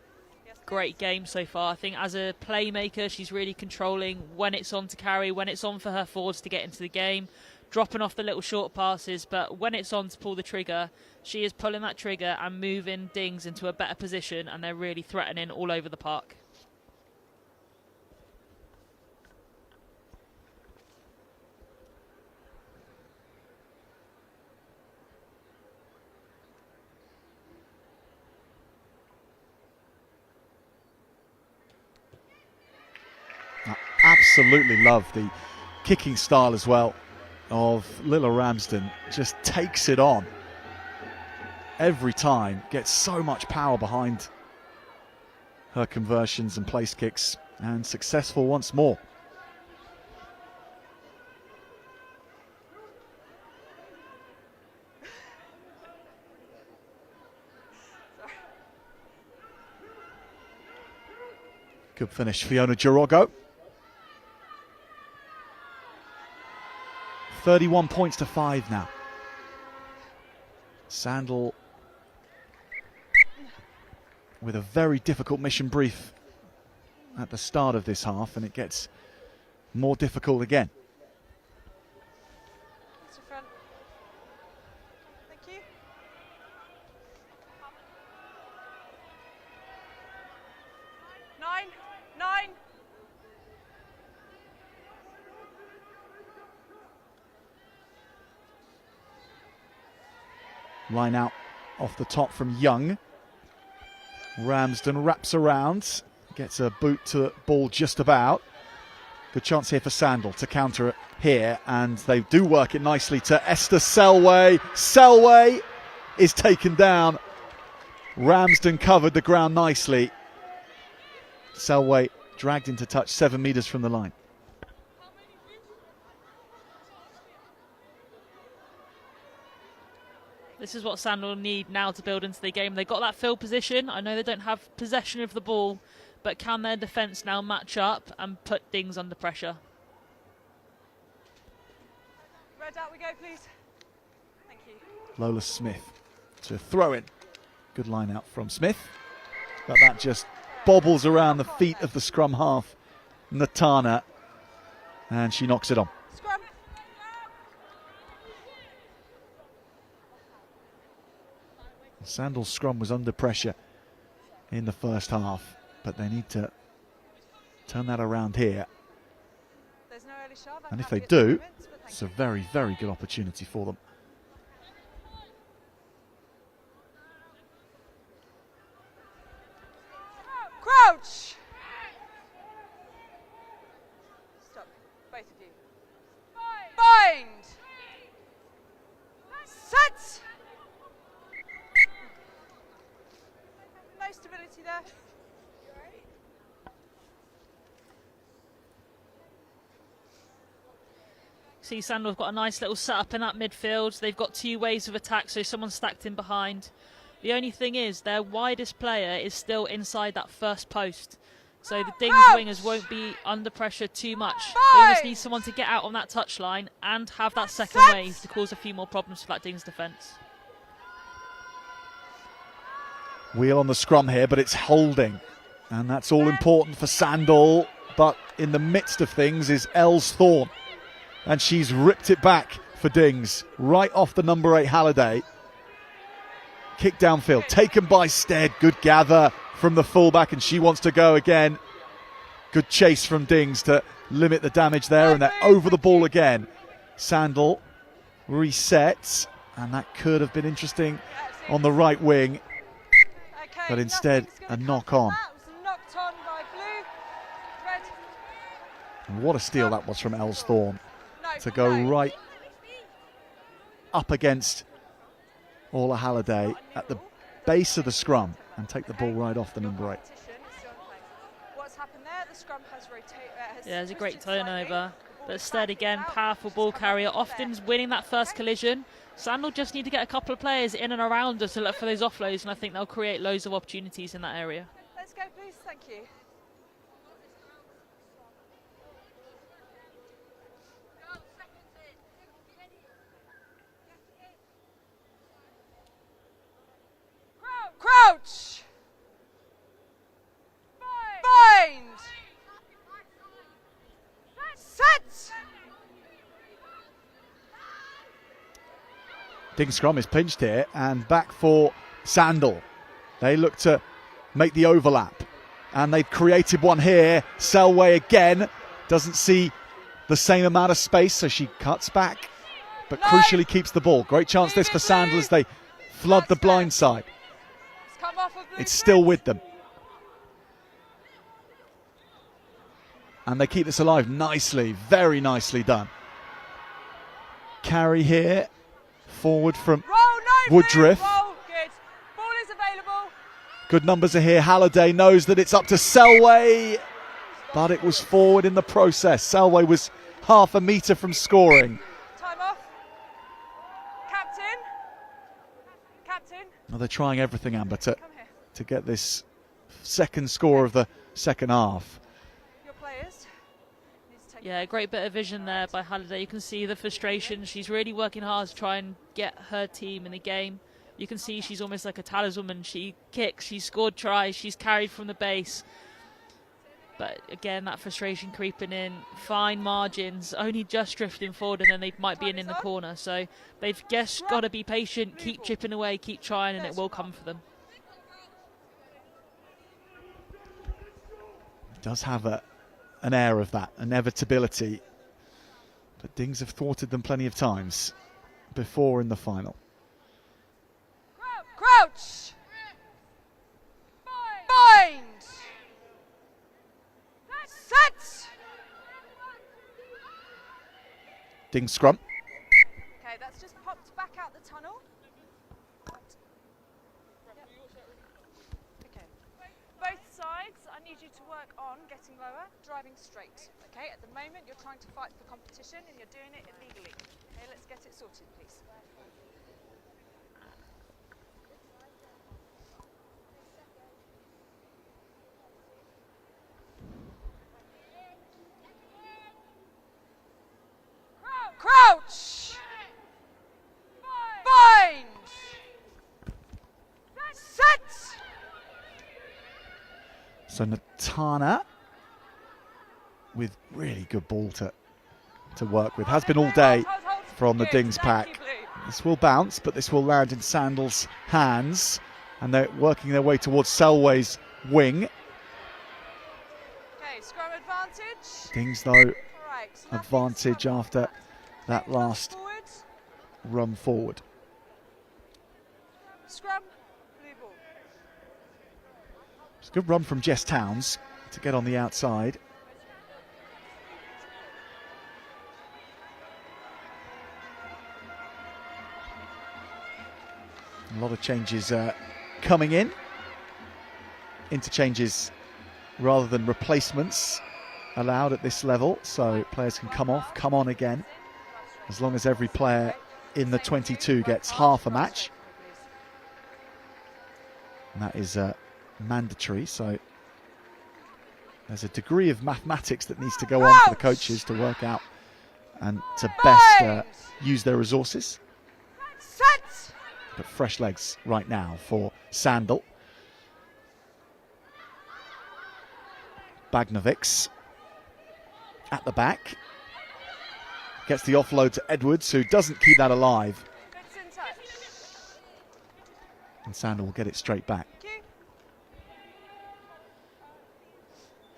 B: great game so far. I think as a playmaker, she's really controlling when it's on to carry, when it's on for her forwards to get into the game, dropping off the little short passes, but when it's on to pull the trigger, she is pulling that trigger and moving Dings into a better position, and they're really threatening all over the park.
A: Absolutely love the kicking style as well of Lila Ramsden. Just takes it on every time, gets so much power behind her conversions and place kicks, and successful once more. Good finish, Fiona Jorogo. 31 points to 5 now. Sandal with a very difficult mission brief at the start of this half, and it gets more difficult again.
C: That's your front. Thank you. Nine.
A: Line out off the top from Young. Ramsden wraps around, gets a boot to the ball just about. Good chance here for Sandal to counter it here, and they do work it nicely to Esther Selway. Selway is taken down. Ramsden covered the ground nicely. Selway dragged into touch 7 metres from the line.
B: This is what Sandal need now to build into the game. They've got that field position. I know they don't have possession of the ball, but can their defence now match up and put Dings under pressure?
C: Red out we go, please. Thank you.
A: Lola Smith to throw in. Good line out from Smith, but that just bobbles around the feet of the scrum half, Natana, and she knocks it on.
C: Scrum.
A: Sandal's scrum was under pressure in the first half, but they need to turn that around here.
C: There's no early shove.
A: And if they do, it's a very, very good opportunity for them.
C: Crouch. Stop, both of you. Bind. Set. No stability there.
B: See, Sandal's got a nice little setup in that midfield. They've got two waves of attack, so someone's stacked in behind. The only thing is, their widest player is still inside that first post. So the Dings wingers won't be under pressure too much. They almost need someone to get out on that touchline and have that second wave to cause a few more problems for that Dings defence.
A: Wheel on the scrum here, but it's holding. And that's all important for Sandal. But in the midst of things is Els Thorne. And she's ripped it back for Dings, right off the number 8 Halliday. Kick downfield, taken by Stead. Good gather from the fullback, and she wants to go again. Good chase from Dings to limit the damage there, and they're over the ball again. Sandal resets, and that could have been interesting on the right wing, but instead a knock on. And what a steal that was from Ellsthorne to go right up against Orla Halliday at the base of the scrum and take the ball right off the number 8.
C: What's happened there? The scrum has rotated.
B: Yeah, it's a great turnover. But Stead again, powerful ball carrier, often winning that first collision. Sandal just need to get a couple of players in and around us to look for those offloads, and I think they'll create loads of opportunities in that area.
C: Let's go, please. Thank you. Crouch! Bind! Set!
A: Ding scrum is pinched here, and back for Sandal. They look to make the overlap, and they've created one here. Selway again doesn't see the same amount of space, so she cuts back, but crucially keeps the ball. Great chance this for Sandal as they flood the blind side. It's still with them. And they keep this alive nicely, very nicely done. Carry here, forward from Woodruff.
C: Good. Ball is available.
A: Good numbers are here. Halliday knows that it's up to Selway, but it was forward in the process. Selway was half a metre from scoring.
C: Time off. Captain.
A: Well, they're trying everything, Amber, to get this second score of the second half.
C: Your players.
B: Yeah, great bit of vision there by Halliday. You can see the frustration. She's really working hard to try and get her team in the game. You can see she's almost like a talisman. She kicks, she's scored tries, she's carried from the base. But again, that frustration creeping in. Fine margins, only just drifting forward, and then they might be in the corner. So they've just got to be patient, keep chipping away, keep trying, and it will come for them.
A: Does have an air of that inevitability, but Dings have thwarted them plenty of times before in the final.
C: Crouch! Bind! Set!
A: Dings scrum.
C: Okay, that's just popped back out the tunnel. Okay. Both sides, I need you to work on getting lower, driving straight. Okay, at the moment you're trying to fight for competition and you're doing it illegally. Okay, let's get it sorted, please. Crouch! Bind! Set!
A: So Natana with really good ball to work with. Has been all day from the Dings pack. This will bounce, but this will land in Sandal's hands, and they're working their way towards Selway's wing.
C: Okay, scrum advantage.
A: Dings, though, advantage after that last run forward.
C: Scrum, blue ball.
A: It's a good run from Jess Towns to get on the outside. A lot of changes coming in. Interchanges rather than replacements allowed at this level, so players can come off, come on again, as long as every player in the 22 gets half a match. And that is mandatory, so there's a degree of mathematics that needs to go on for the coaches to work out and to best use their resources.
C: Set!
A: But fresh legs right now for Sandal. Bagnovics at the back. Gets the offload to Edwards, who doesn't keep that alive. And Sandal will get it straight back.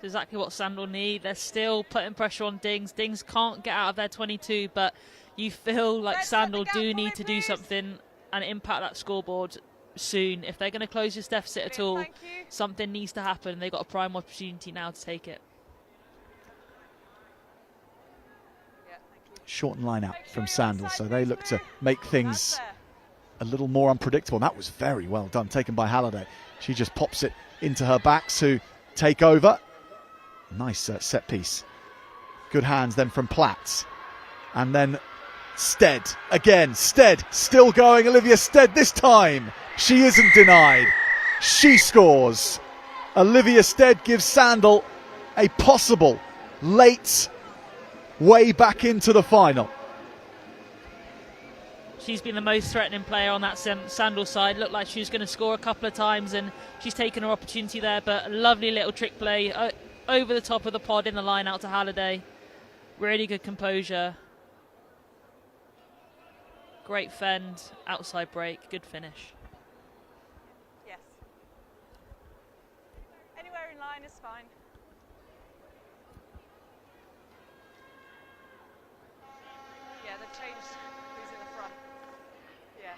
B: Exactly what Sandal need. They're still putting pressure on Dings. Dings can't get out of their 22, but you feel like Sandal do need to do something and impact that scoreboard soon. If they're going to close this deficit at all, something needs to happen. They've got a prime opportunity now to take it.
A: Shortened line out from Sandal, so they look to make things a little more unpredictable. And that was very well done, taken by Halliday. She just pops it into her backs, who take over. Nice set piece. Good hands then from Platts. And then Stead again. Stead still going. Olivia Stead this time. She isn't denied. She scores. Olivia Stead gives Sandal a possible late way back into the final.
B: She's been the most threatening player on that Sandal side. Looked like she was going to score a couple of times, and she's taken her opportunity there. But a lovely little trick play over the top of the pod in the line out to Halliday. Really good composure. Great fend, outside break, good finish.
C: Yes. Anywhere in line is fine. Yeah, they've changed who's in the front. Yeah.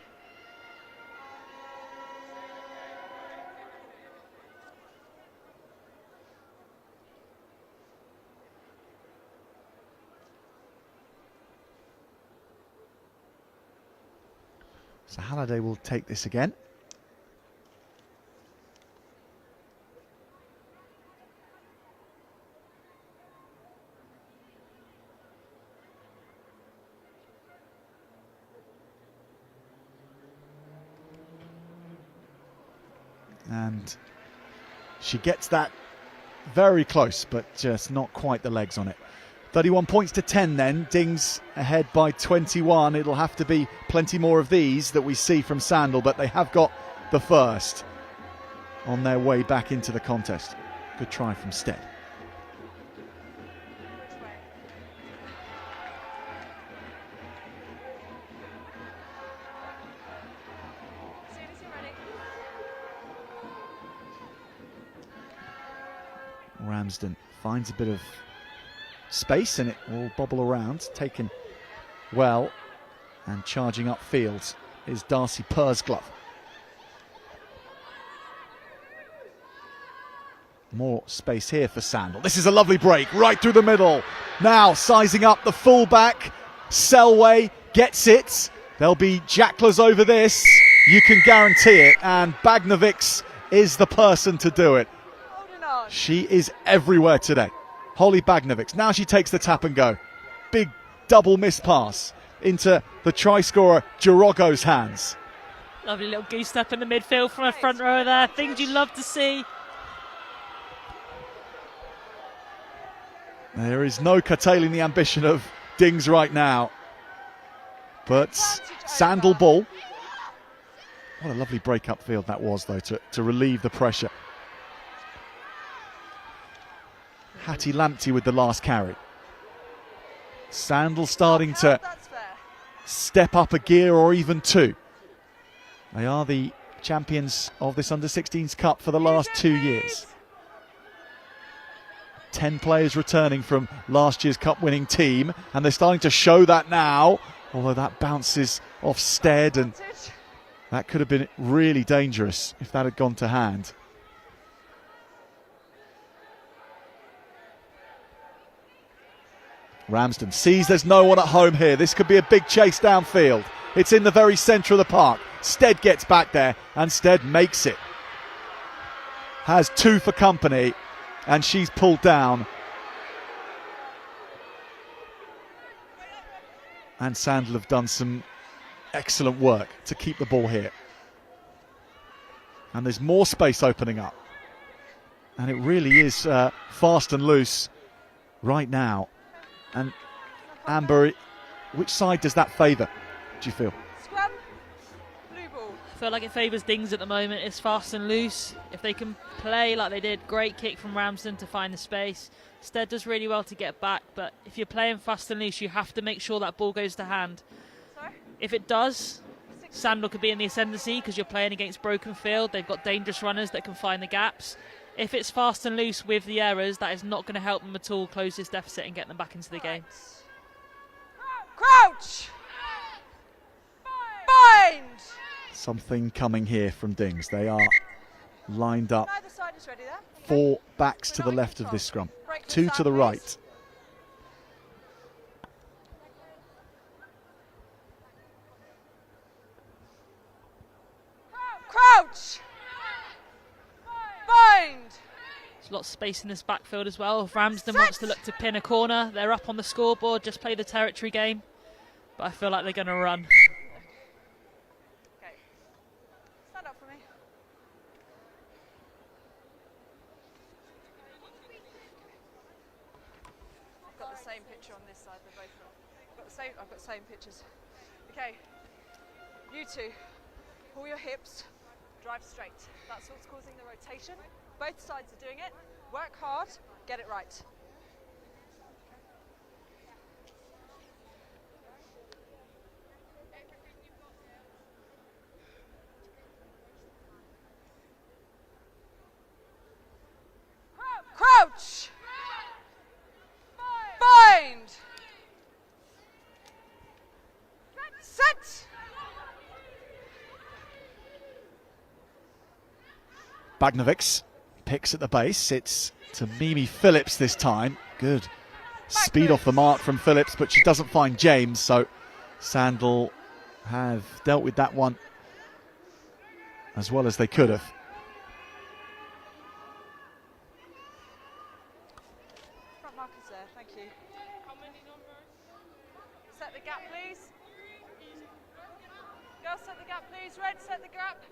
A: So Halliday will take this again. And she gets that very close, but just not quite the legs on it. 31 points to 10 then. Dings ahead by 21. It'll have to be plenty more of these that we see from Sandal, but they have got the first on their way back into the contest. Good try from Stead. Ramsden finds a bit of space and it will bobble around, taken well, and charging upfield is Darcy Pursglove. More space here for Sandal. This is a lovely break right through the middle. Now sizing up the fullback. Selway gets it. There'll be jacklers over this. You can guarantee it. And Bagnovics is the person to do it. She is everywhere today. Holly Bagnovics. Now she takes the tap and go. Big double miss pass into the try scorer Girogo's hands.
B: Lovely little goose step in the midfield from a front row there. Things you love to see.
A: There is no curtailing the ambition of Dings right now. But Sandal ball. What a lovely break upfield that was, though, to relieve the pressure. Hattie Lamptey with the last carry. Sandal starting to step up a gear or even two. They are the champions of this Under-16s Cup for the last 2 years. 10 players returning from last year's Cup winning team, and they're starting to show that now, although that bounces off Stead, and that could have been really dangerous if that had gone to hand. Ramsden sees there's no one at home here. This could be a big chase downfield. It's in the very centre of the park. Stead gets back there, and Stead makes it. Has two for company, and she's pulled down. And Sandal have done some excellent work to keep the ball here. And there's more space opening up. And it really is fast and loose right now. And Amber, which side does that favour, do you feel?
C: Scrum, blue ball.
B: I feel like it favours Dings at the moment. It's fast and loose. If they can play like they did, great kick from Ramsden to find the space. Stead does really well to get back, but if you're playing fast and loose, you have to make sure that ball goes to hand.
C: Sorry?
B: If it does, Sandal could be in the ascendancy because you're playing against broken field. They've got dangerous runners that can find the gaps. If it's fast and loose with the errors, that is not going to help them at all close this deficit and get them back into the game.
C: Crouch! Bind!
A: Something coming here from Dings. They are lined up.
C: Neither side is ready there.
A: 4 backs to the left of this scrum. 2 to the right.
C: Crouch! Bind!
B: There's lots of space in this backfield as well. If Ramsden wants to look to pin a corner, they're up on the scoreboard, just play the territory game. But I feel like they're going to run.
C: Okay. Stand up for me. I've got the same picture on this side. They're both I've got the same pictures. Okay. You two, pull your hips, drive straight. That's what's causing the rotation. Both sides are doing it. Work hard, get it right. Crouch! Bind! Set!
A: Bagnovics picks at the base. It's to Mimi Phillips this time. Good speed off the mark from Phillips, but she doesn't find James, so Sandal have dealt with that one as well as they could have.
C: Front markers there, thank you. How many numbers? Set the gap, please. Girls, set the gap, please. Red, set the gap.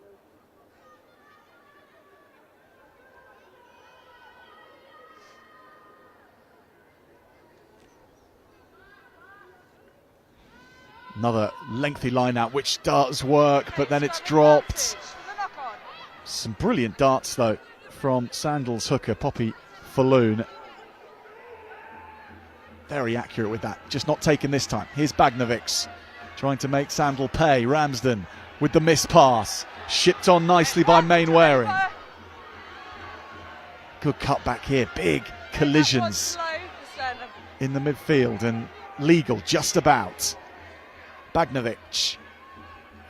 A: Another lengthy line out, which does work, but then it's dropped. Some brilliant darts, though, from Sandal's hooker, Poppy Falloon. Very accurate with that, just not taken this time. Here's Bagnovics trying to make Sandal pay. Ramsden with the miss pass. Shipped on nicely by Mainwaring. Good cut back here. Big collisions in the midfield and legal just about. Bagnovic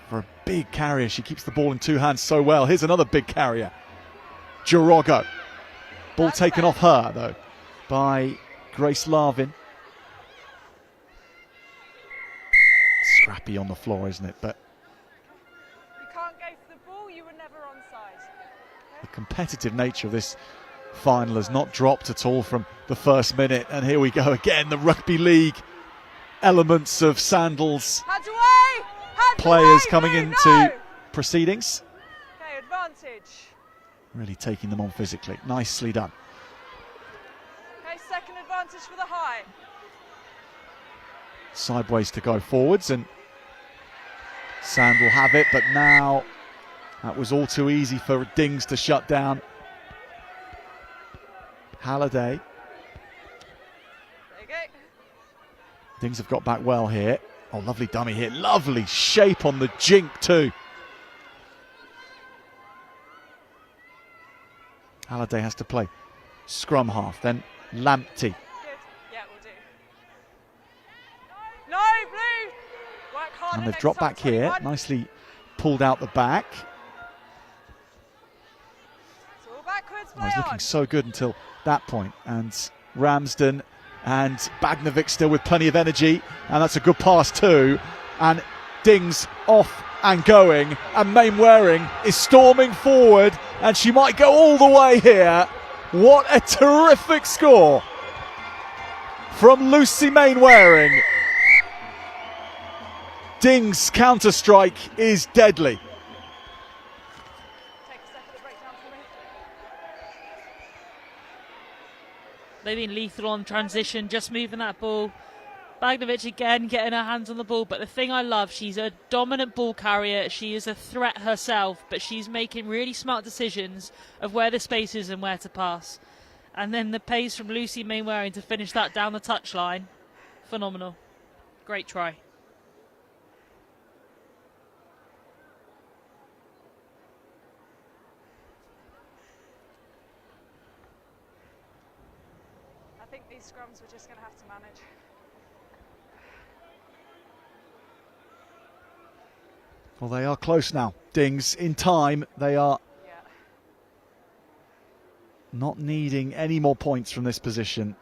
A: for a big carrier. She keeps the ball in 2 hands so well. Here's another big carrier. Jorogo. Ball taken off her, though, by Grace Larvin. Scrappy on the floor, isn't it? But
C: You can't go for the ball, you were never onside. Okay?
A: the competitive nature of this final has not dropped at all from the first minute. And here we go again, the rugby league elements of Sandal's
C: Hands away! Hands
A: players
C: away!
A: coming
C: No,
A: into
C: no!
A: proceedings.
C: Okay, advantage.
A: Really taking them on physically. Nicely done.
C: Okay, second advantage for the high.
A: Sideways to go forwards, and Sandal have it, but now that was all too easy for Dings to shut down. Halliday.
C: There you go.
A: Dings have got back well here. Oh, lovely dummy here. Lovely shape on the jink too. Halliday has to play scrum half, then Lamptey.
C: Good. Yeah, we'll do. No, blue! Work hard.
A: And they've dropped back here. Nicely pulled out the back.
C: It's all backwards,
A: Oh,
C: play
A: he's
C: on.
A: looking so good until that point. And Ramsden and Bagnovic still with plenty of energy. And that's a good pass too. And Dings off and going. And Mainwaring is storming forward. And she might go all the way here. What a terrific score from Lucy Mainwaring. Dings' counter-strike is deadly.
C: Take a second to break down for me.
B: They've been lethal on transition, just moving that ball Bagnovich again getting her hands on the ball, but the thing I love, she's a dominant ball carrier. She is a threat herself, but she's making really smart decisions of where the space is and where to pass. And then the pace from Lucy Mainwaring to finish that down the touchline, phenomenal. Great try.
C: I think these scrums we're just going to have to manage.
A: Well, they are close now. Dings in time. They are not needing any more points from this position.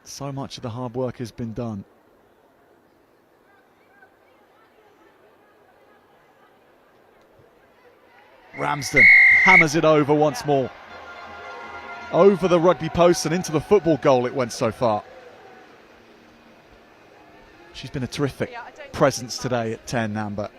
A: So much of the hard work has been done. Ramsden hammers it over once more. Over the rugby post and into the football goal it went so far. She's been a terrific presence today at 10, Amber.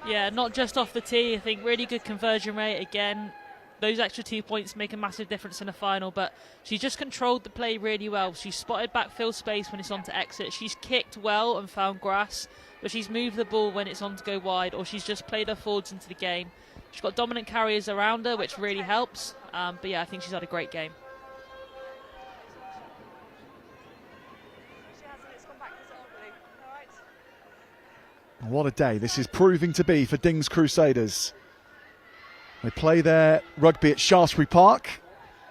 B: Yeah, not just off the tee. I think really good conversion rate. Again, those extra 2 points make a massive difference in the final, but she just controlled the play really well. She spotted backfield space when it's on to exit. She's kicked well and found grass, but she's moved the ball when it's on to go wide, or she's just played her forwards into the game. She's got dominant carriers around her, which really helps. But yeah, I think she's had a great game.
A: What a day this is proving to be for Dings Crusaders. They play their rugby at Shaftesbury Park.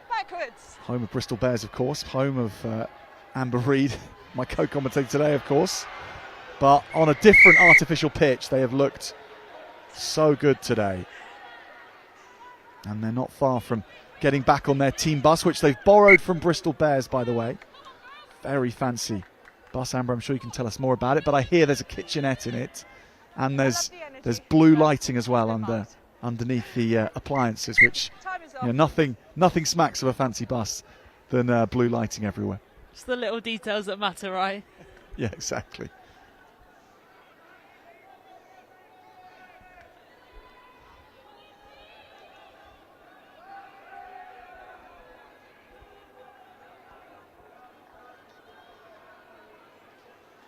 C: Backwards.
A: Home of Bristol Bears, of course. Home of Amber Reid, my co-commentator today, of course. But on a different artificial pitch, they have looked so good today. And they're not far from getting back on their team bus, which they've borrowed from Bristol Bears, by the way. Very fancy bus, Amber. I'm sure you can tell us more about it, but I hear there's a kitchenette in it, and there's blue lighting as well underneath the appliances, which nothing smacks of a fancy bus than blue lighting everywhere.
B: It's the little details that matter, right?
A: Yeah, exactly.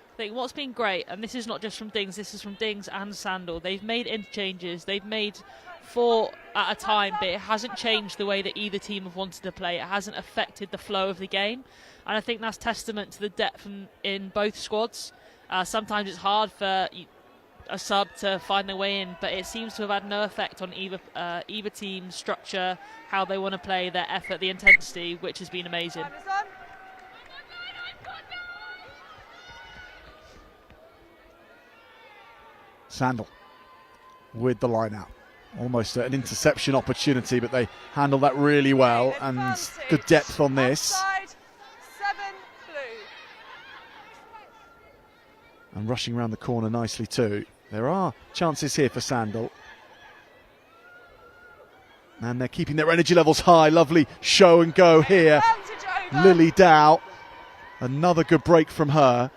B: I think what's been great, and this is not just from Dings, this is from Dings and Sandal, they've made interchanges, they've made 4 at a time, but it hasn't changed the way that either team have wanted to play. It hasn't affected the flow of the game, and I think that's testament to the depth in both squads. Sometimes it's hard for a sub to find their way in, but it seems to have had no effect on either team's structure, how they want to play, their effort, the intensity, which has been amazing.
A: Sandal with the line out. Almost an interception opportunity, but they handle that really well, and good depth on this.
C: Offside, 7 blue.
A: And rushing around the corner nicely too. There are chances here for Sandal. And they're keeping their energy levels high. Lovely show and go here. Lily Dow. Another good break from her.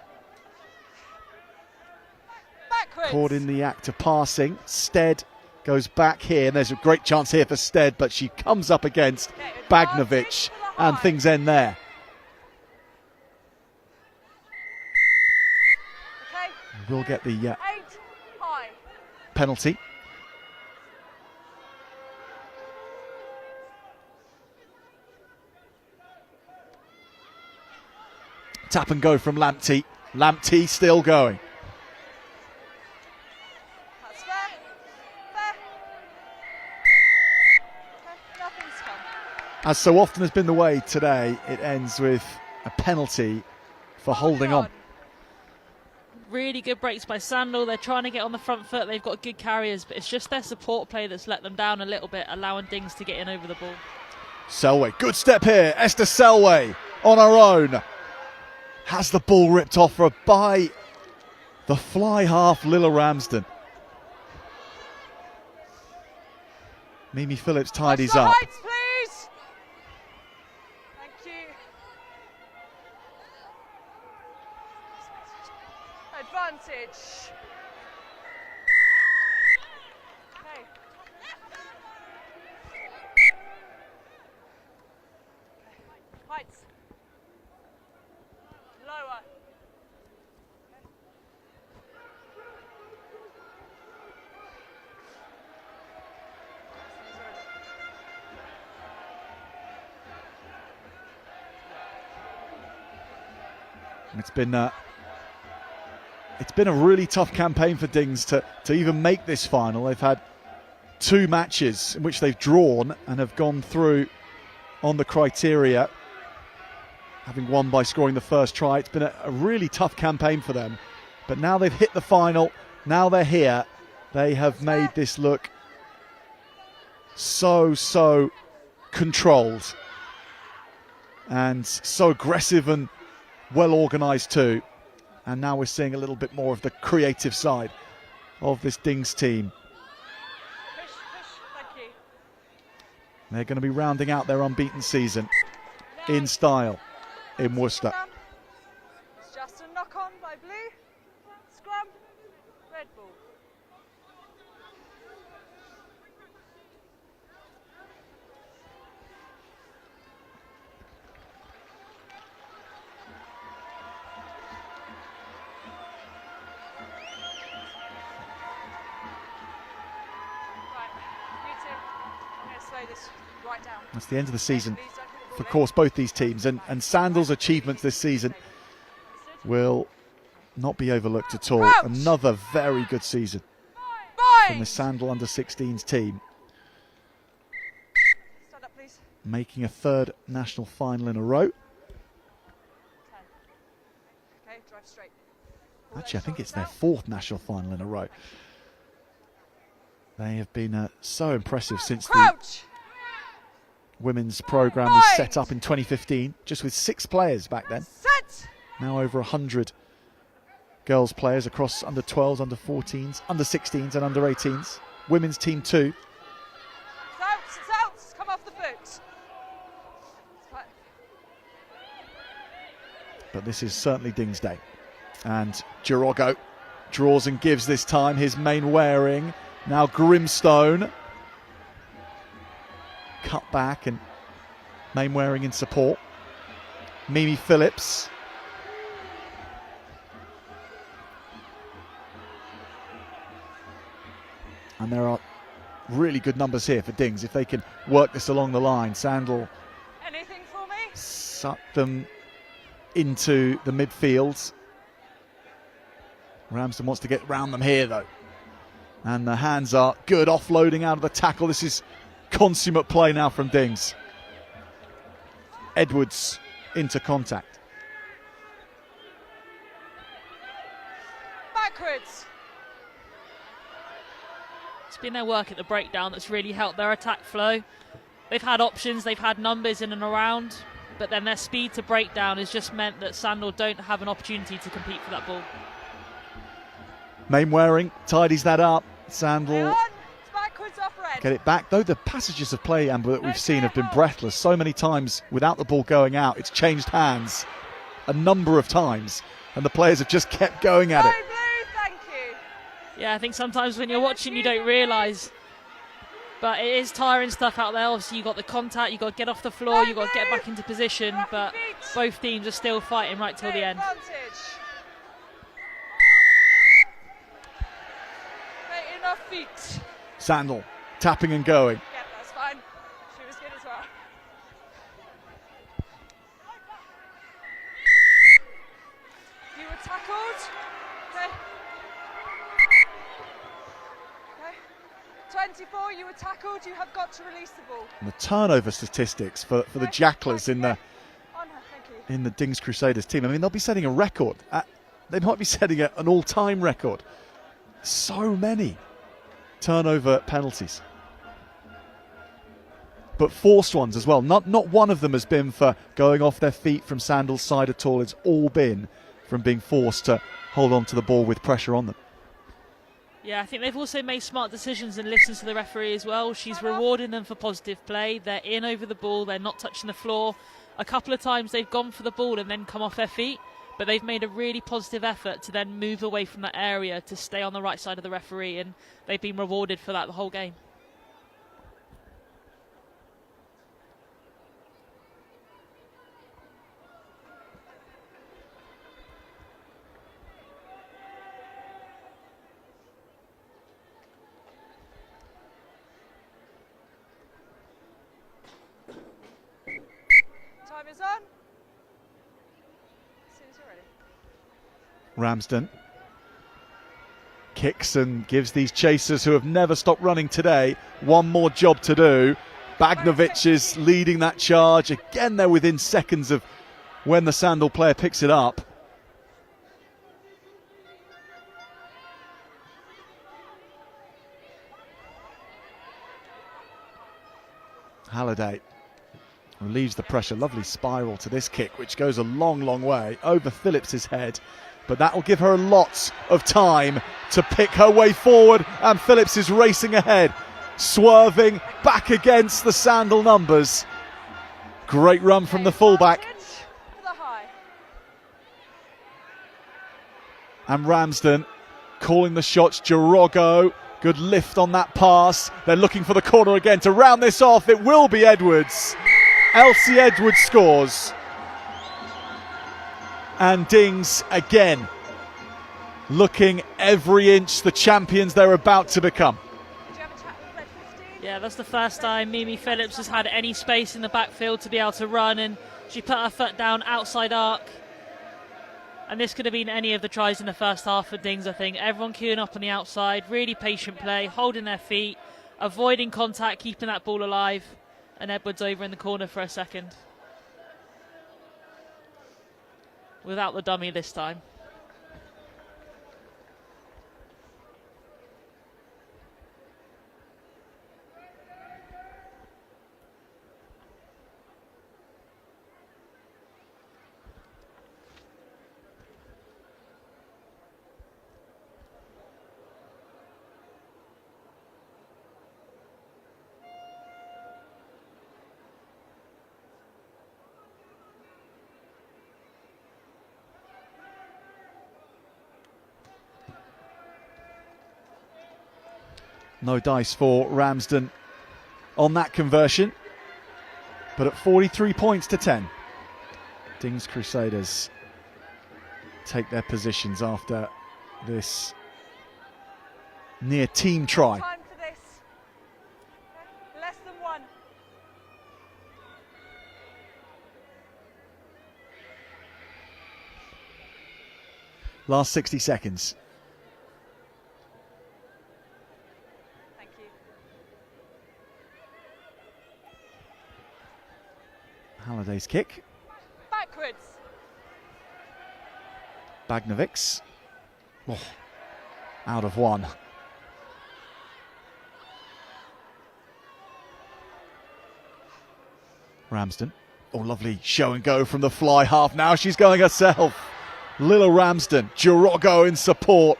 A: Caught in the act of passing. Stead goes back here, and there's a great chance here for Stead, but she comes up against Bagnovich, and things end there. We'll get the penalty. Tap and go from Lamptey. Lamptey still going. As so often has been the way today, it ends with a penalty for holding on.
B: Really good breaks by Sandal. They're trying to get on the front foot. They've got good carriers, but it's just their support play that's let them down a little bit, allowing Dings to get in over the ball.
A: Selway, good step here. Esther Selway on her own. Has the ball ripped off her by the fly half, Lilla Ramsden. Mimi Phillips tidies up.
C: Heights, please. Thank you. Advantage. Okay. Heights. Lower.
A: It's been a really tough campaign for Dings to even make this final. They've had 2 matches in which they've drawn and have gone through on the criteria, having won by scoring the first try. It's been a really tough campaign for them. But now they've hit the final, now they're here. They have made this look so controlled and so aggressive and well organised too. And now we're seeing a little bit more of the creative side of this Dings team.
C: Push, thank you.
A: They're going to be rounding out their unbeaten season in style in Worcester.
C: It's just a knock on by blue. Scrum, red ball. Right, you two, I'm going to slow this right down.
A: That's the end of the season for, of course, both these teams. And Sandal's achievements this season will not be overlooked at all.
C: Crouch.
A: Another very good season from the
C: Bind!
A: Sandal under-16s team,
C: Stand up, please.
A: making a 3rd national final in a row.
C: 10. Okay, drive straight. Pull
A: Actually, I
C: those
A: think it's their
C: shoulders
A: 4th national final in a row. They have been so impressive since the
C: Crouch!
A: women's programme was set up in 2015, just with 6 players back then.
C: Set!
A: Now over 100 girls players across under 12s, under 14s, under 16s and under 18s. Women's team 2.
C: It's out, it's out! Come off the foot. It's fine.
A: But this is certainly Dings Day. And Girogo draws and gives this time, his main wearing. Now Grimstone. Cut back and main wearing in support. Mimi Phillips. And there are really good numbers here for Dings if they can work this along the line. Sandal
C: Anything for me?
A: suck them into the midfield. Ramsden wants to get round them here though. And the hands are good, offloading out of the tackle. This is consummate play now from Dings. Edwards into contact.
C: Backwards.
B: It's been their work at the breakdown that's really helped their attack flow. They've had options, they've had numbers in and around, but then their speed to breakdown has just meant that Sandal don't have an opportunity to compete for that ball.
A: Main wearing tidies that up.
C: Stay
A: Sandal
C: on. It's backwards off red.
A: get it back. Though the passages of play, Amber, that we've seen have been breathless. So many times without the ball going out, it's changed hands a number of times, and the players have just kept going at
C: Go
A: it.
C: blue, thank you.
B: Yeah, I think sometimes when you're watching you don't realise, but it is tiring stuff out there. Obviously you've got the contact, you've got to get off the floor, you've got to get back into position, but both teams are still fighting right till the end.
C: Advantage. Straight enough feet.
A: Sandal tapping and going.
C: Yeah, that's fine. She was good as well. You were tackled. Okay. Okay. 24, you were tackled. You have got to release the ball.
A: And the turnover statistics for the Jacklers in the
C: On her, thank you.
A: in the Dings Crusaders team. I mean, they'll be setting a record. They might be setting an all-time record. So many turnover penalties, but forced ones as well. Not one of them has been for going off their feet from Sandal's side at all. It's all been from being forced to hold on to the ball with pressure on them.
B: Yeah, I think they've also made smart decisions and listened to the referee as well. She's rewarding them for positive play. They're in over the ball, they're not touching the floor. A couple of times they've gone for the ball and then come off their feet, but they've made a really positive effort to then move away from that area to stay on the right side of the referee, and they've been rewarded for that the whole game.
C: Time is on. As soon as you're ready.
A: Ramsden kicks and gives these chasers who have never stopped running today one more job to do. Bagnovic is leading that charge. Again, they're within seconds of when the Sandal player picks it up. Halliday relieves the pressure. Lovely spiral to this kick, which goes a long, long way over Phillips's head. But that will give her lots of time to pick her way forward. And Phillips is racing ahead, swerving back against the Sandal numbers. Great run from the fullback. And Ramsden calling the shots. Girogo, good lift on that pass. They're looking for the corner again to round this off. It will be Edwards. Elsie Edwards scores. And Dings again looking every inch the champions they're about to become.
B: Yeah, that's the first time Mimi Phillips has had any space in the backfield to be able to run, and she put her foot down outside arc. And this could have been any of the tries in the first half for Dings, I think. Everyone queuing up on the outside, really patient play, holding their feet, avoiding contact, keeping that ball alive. And Edwards over in the corner for a second. Without the dummy this time.
A: No dice for Ramsden on that conversion. But at 43 points to 10, Dings Crusaders take their positions after this near team try.
C: Time for this. Less than one.
A: Last 60 seconds. Halliday's kick.
C: Backwards.
A: Bagnovics. Oh, out of one. Ramsden. Oh, lovely show and go from the fly half. Now she's going herself. Little Ramsden. Girogo in support.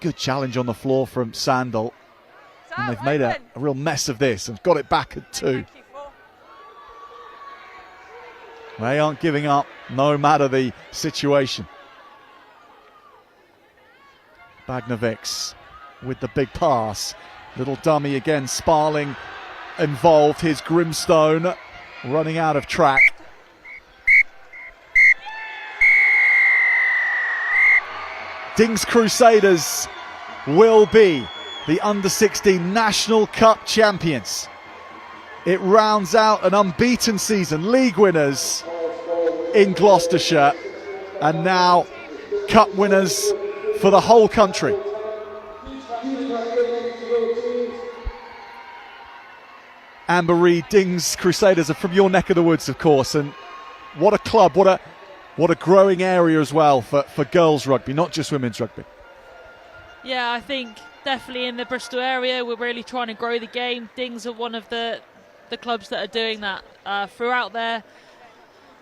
A: Good challenge on the floor from Sandal. And they've made a real mess of this and got it back at 2. They aren't giving up, no matter the situation. Bagnovics with the big pass. Little dummy again, Sparling involved. Here's Grimstone running out of track. Dings Crusaders will be the under-16 National Cup champions. It rounds out an unbeaten season, league winners in Gloucestershire, and now cup winners for the whole country. Amber Reid, Dings Crusaders are from your neck of the woods, of course, and what a club, what a growing area as well for girls rugby, not just women's rugby.
B: Yeah, I think definitely in the Bristol area we're really trying to grow the game. Dings are one of the clubs that are doing that throughout their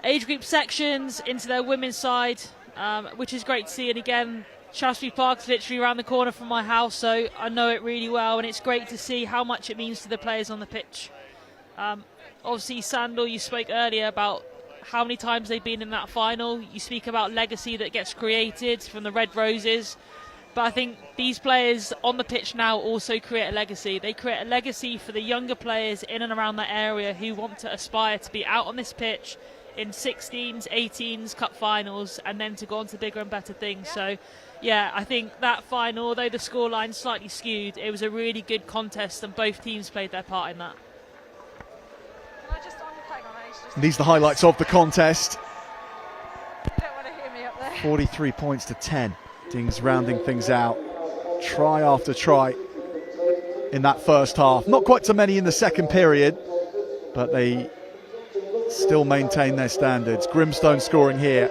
B: age group sections into their women's side, which is great to see. And again, Shaftesbury Park's literally around the corner from my house, so I know it really well, and it's great to see how much it means to the players on the pitch. Obviously Sandal, you spoke earlier about how many times they've been in that final. You speak about legacy that gets created from the Red Roses. But I think these players on the pitch now also create a legacy. They create a legacy for the younger players in and around that area who want to aspire to be out on this pitch in 16s, 18s, cup finals, and then to go on to bigger and better things. So, yeah, I think that final, although the scoreline slightly skewed, it was a really good contest and both teams played their part in that.
A: And these are the highlights of the contest.
C: me up there.
A: 43 points to 10. Dings rounding things out. Try after try in that first half. Not quite so many in the second period, but they still maintain their standards. Grimstone scoring here.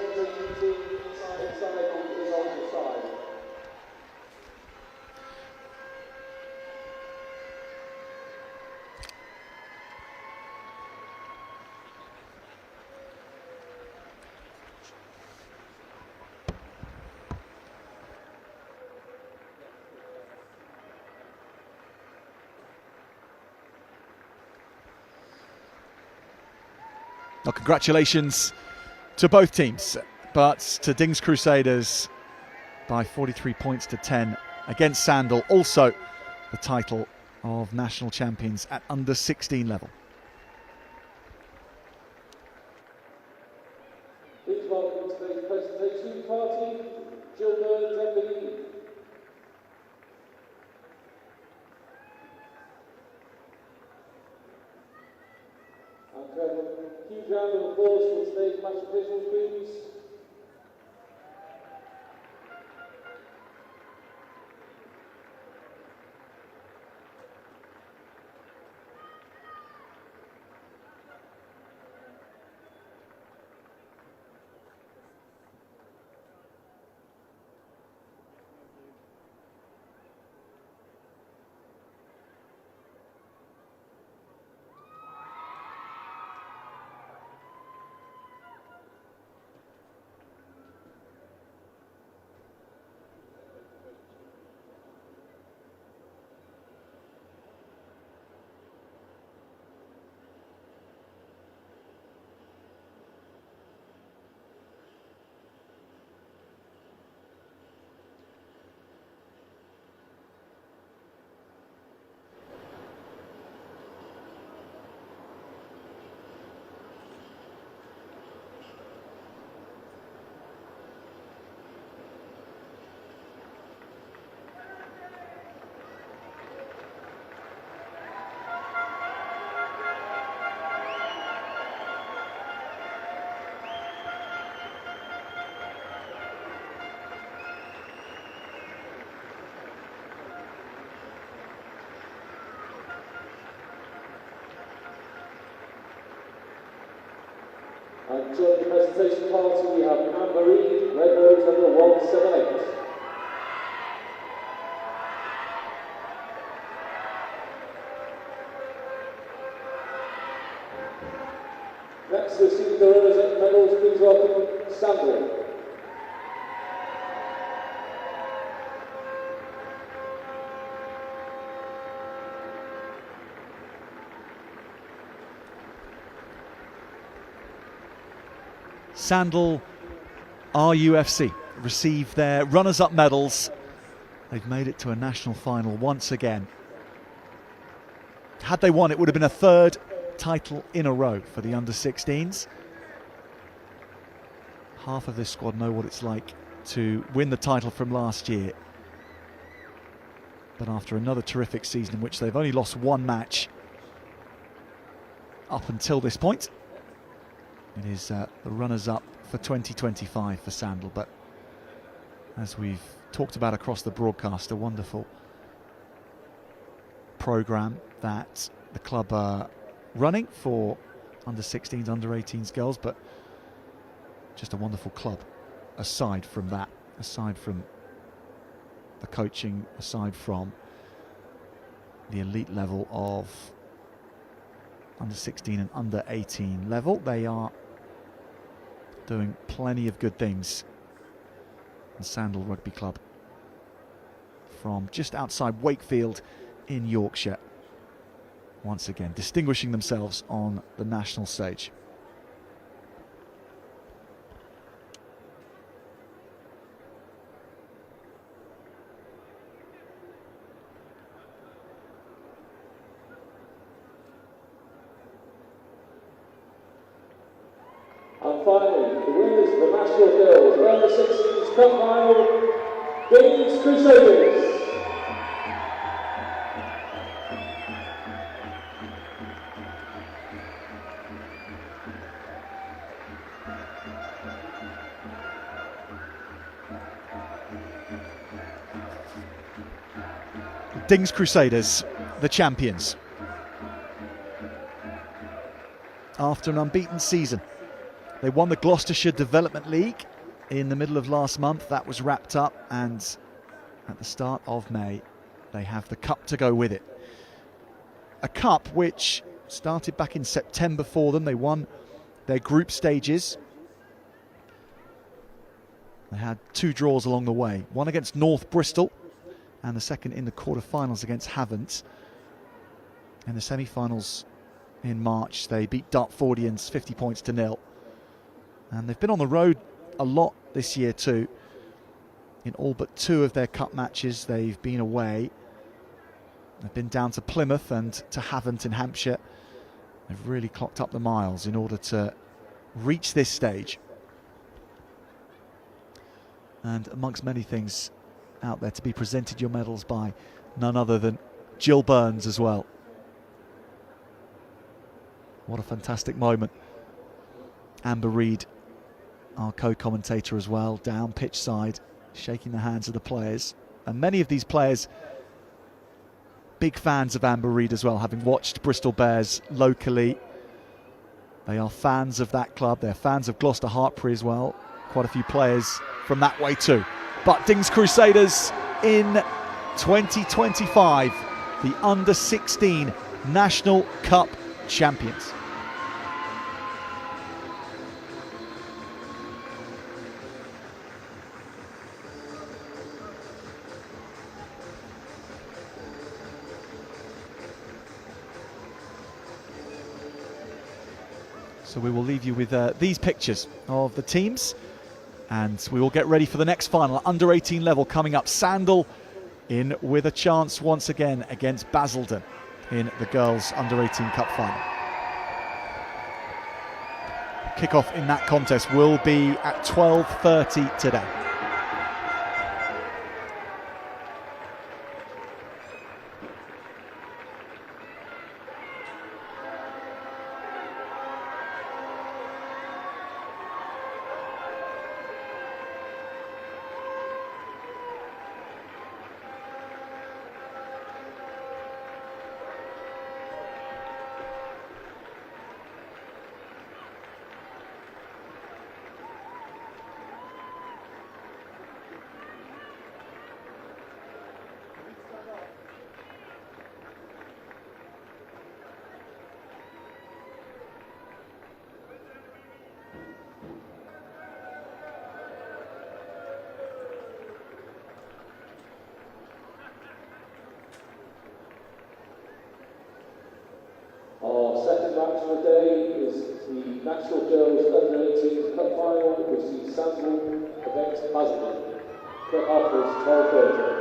A: Well, congratulations to both teams, but to Dings Crusaders by 43 points to 10 against Sandal, also the title of national champions at under 16 level.
D: Please welcome to today's presentation party, Gilbert Deputy. And a huge round of applause for today's match officials, please. And joining the presentation party, we have Anne-Marie, Red Rose number 178. Next to receive the representative medals, please welcome Sandal.
A: Sandal RUFC receive their runners-up medals. They've made it to a national final once again. Had they won, it would have been a third title in a row for the under-16s. Half of this squad know what it's like to win the title from last year. But after another terrific season in which they've only lost one match up until this point, it is the runners-up for 2025 for Sandal. But as we've talked about across the broadcast, a wonderful programme that the club are running for under-16s, under-18s girls, but just a wonderful club aside from that, aside from the coaching, aside from the elite level of under-16 and under-18 level. They are doing plenty of good things in Sandal Rugby Club from just outside Wakefield in Yorkshire, once again distinguishing themselves on the national stage.
D: And finally, the winners of the National Girls Under 16s Cup Final, Dings Crusaders.
A: Dings Crusaders, the champions. After an unbeaten season, they won the Gloucestershire Development League in the middle of last month. That was wrapped up, and at the start of May, they have the cup to go with it. A cup which started back in September for them. They won their group stages. They had 2 draws along the way, one against North Bristol and the second in the quarter-finals against Havant. In the semi-finals in March, they beat Dartfordians 50 points to 0. And they've been on the road a lot this year too. In all but 2 of their cup matches, they've been away. They've been down to Plymouth and to Havant in Hampshire. They've really clocked up the miles in order to reach this stage. And amongst many things out there to be presented your medals by none other than Jill Burns as well. What a fantastic moment. Amber Reid, our co-commentator as well, down pitch side, shaking the hands of the players. And many of these players, big fans of Amber Reid as well, having watched Bristol Bears locally. They are fans of that club. They're fans of Gloucester Hartpury as well. Quite a few players from that way too. But Dings Crusaders in 2025, the under-16 National Cup champions. So we will leave you with these pictures of the teams, and we will get ready for the next final, under 18 level coming up. Sandal in with a chance once again against Basildon in the girls under 18 cup final. Kickoff in that contest will be at 12:30 today.
D: Our second match of the day is the National Girls Under 18 Cup Final, which sees Sandal against Basildon. Kick-off is 12:30.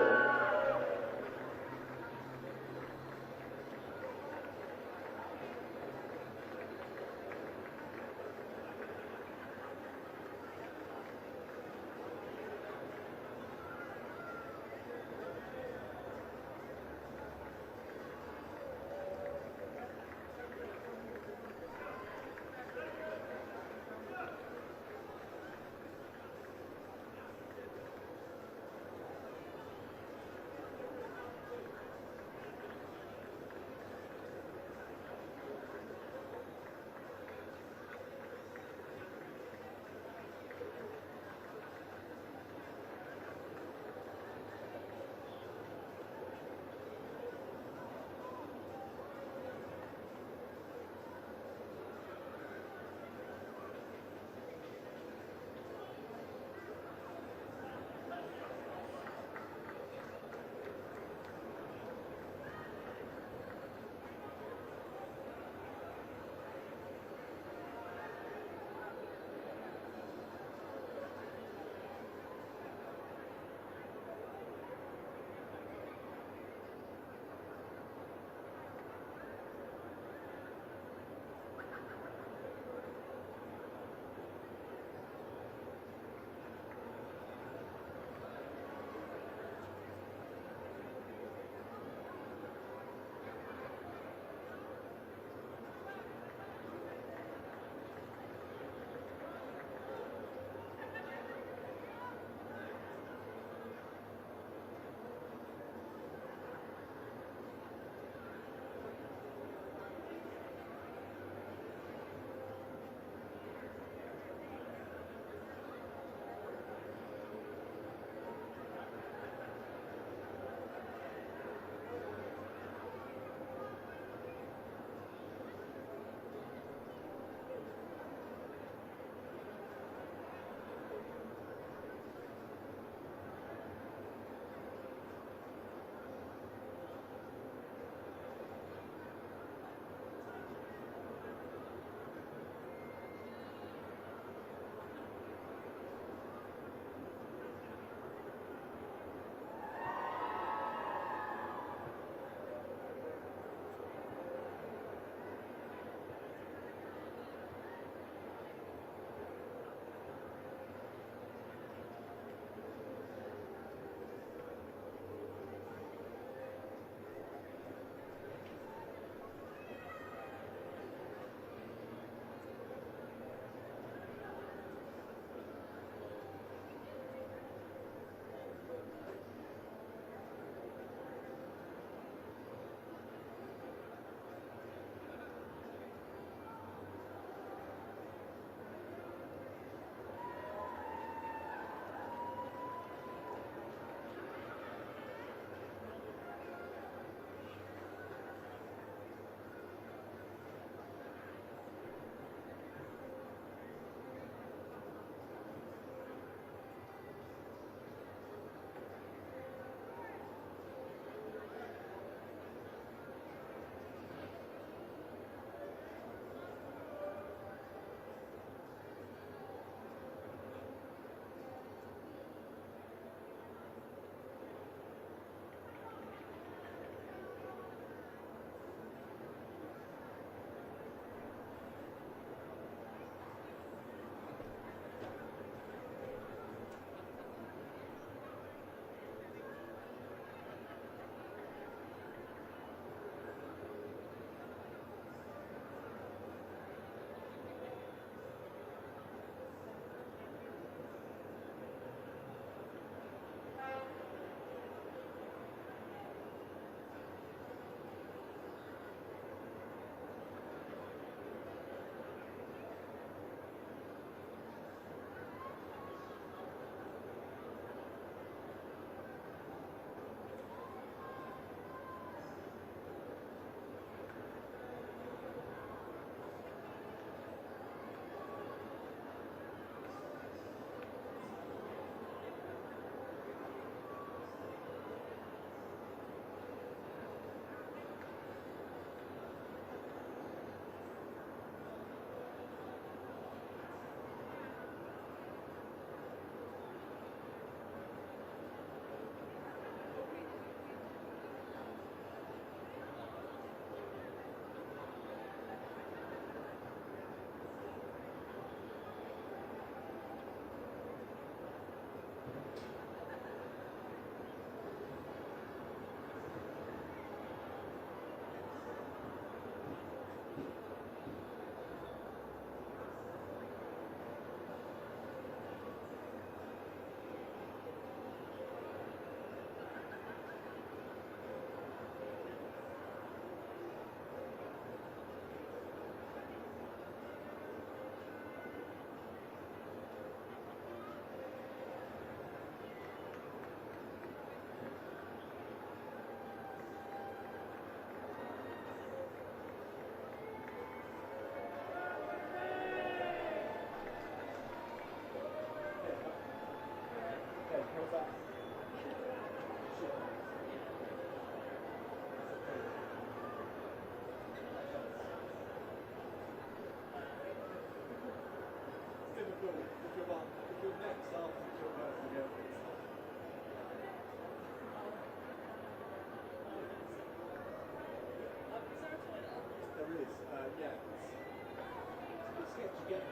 E: sketch you get,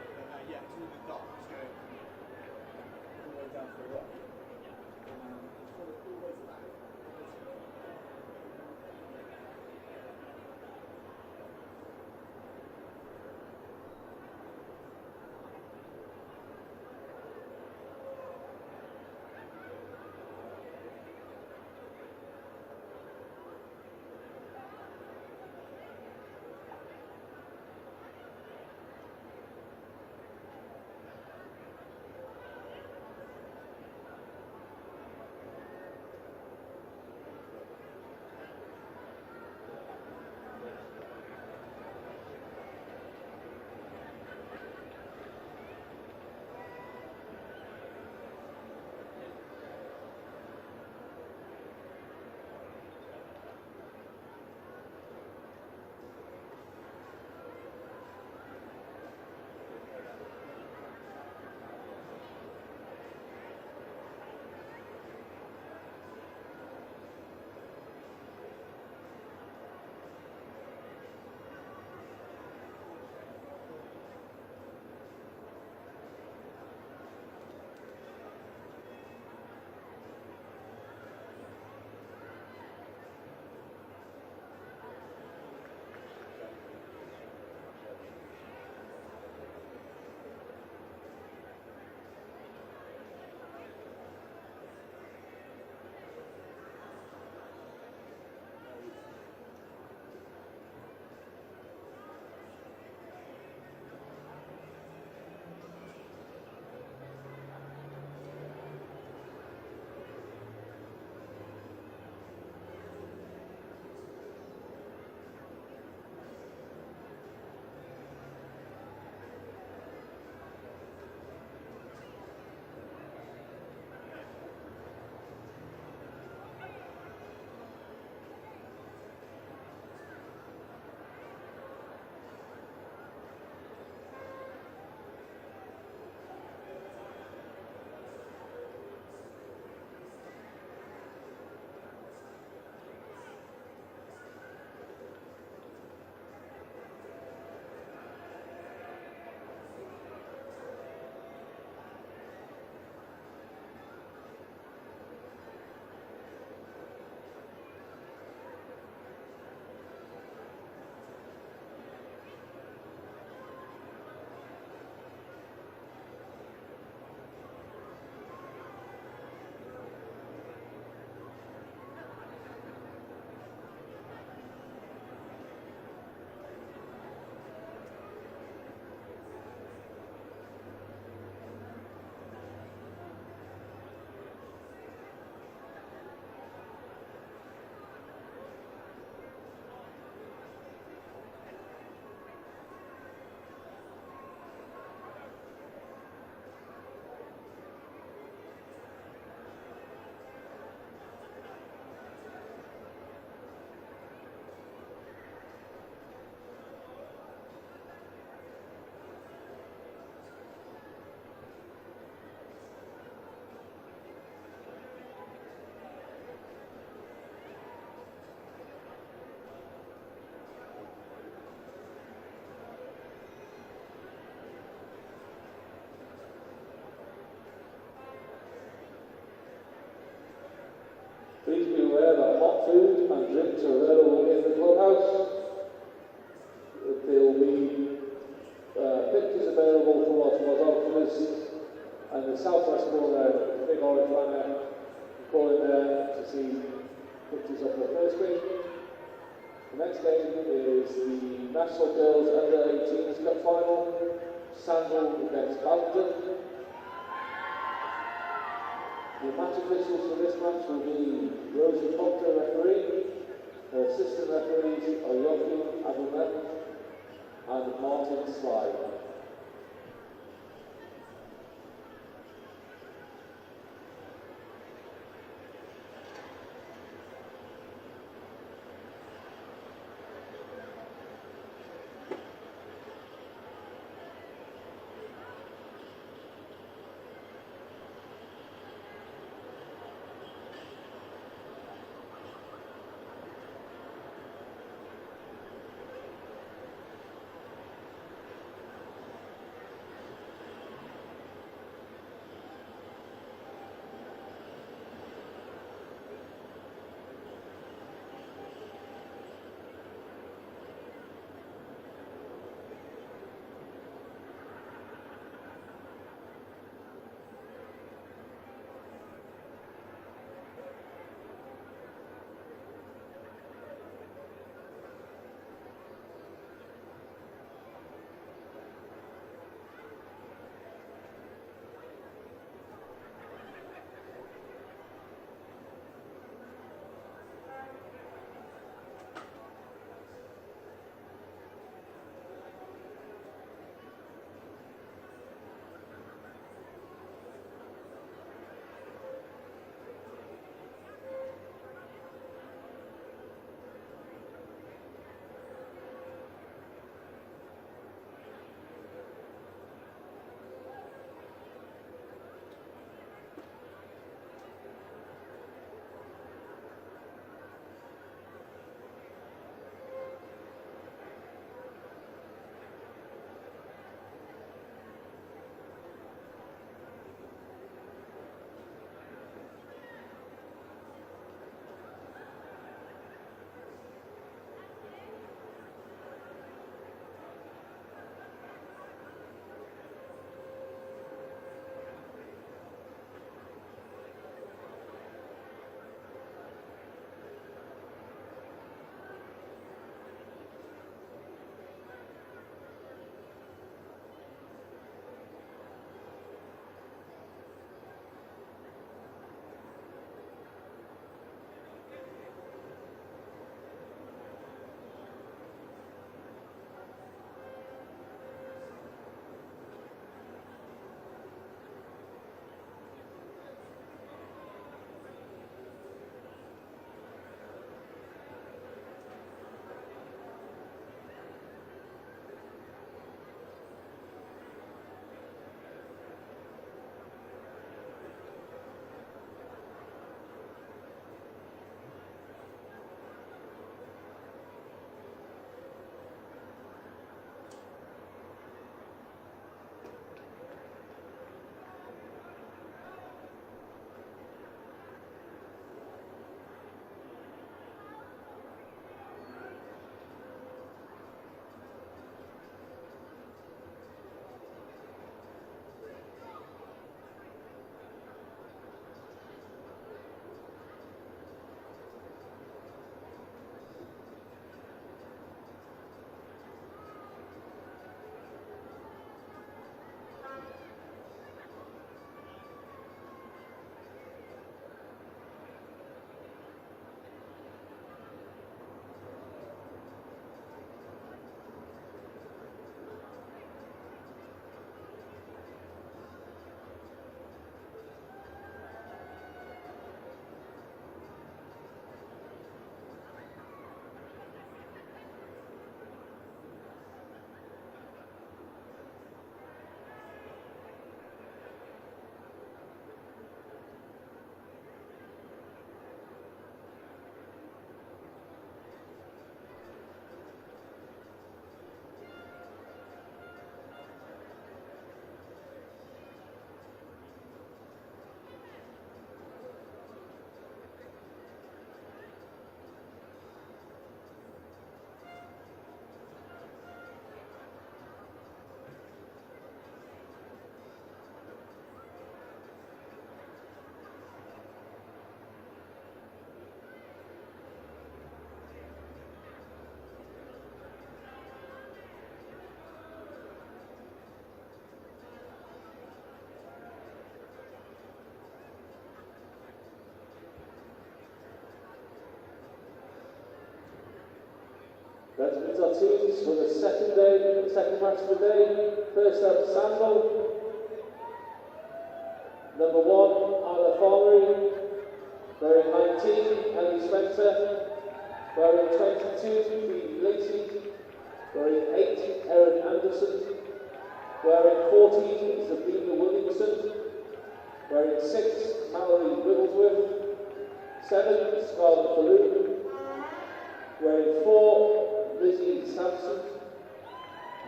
E: yeah, it's all the dots going all the way down to the right. It's all the way to that.
D: Please be aware that hot food and drinks are available in the clubhouse. There will be pictures available from our photographers, and the southwest corner, the big orange banner, go in there to see pictures of the first game. The next game is the National Girls Under-18s Cup Final, Sandal against Basildon. The match officials for this match will be Rosie Proctor, referee. Her assistant referees are Joachim Adelman and Martin Slide. Let's meet our teams for the second match of the day. First up, Sandal. Number 1, Isla Farmery. Wearing 19, Ellie Spencer. Wearing 22, Phoebe Lacey. Wearing 8, Erin Anderson. Wearing 14, Zabina Williamson. Wearing 6, Mallory Wigglesworth. 7, Scarlett Falloon. Wearing 4, Lizzie Sampson.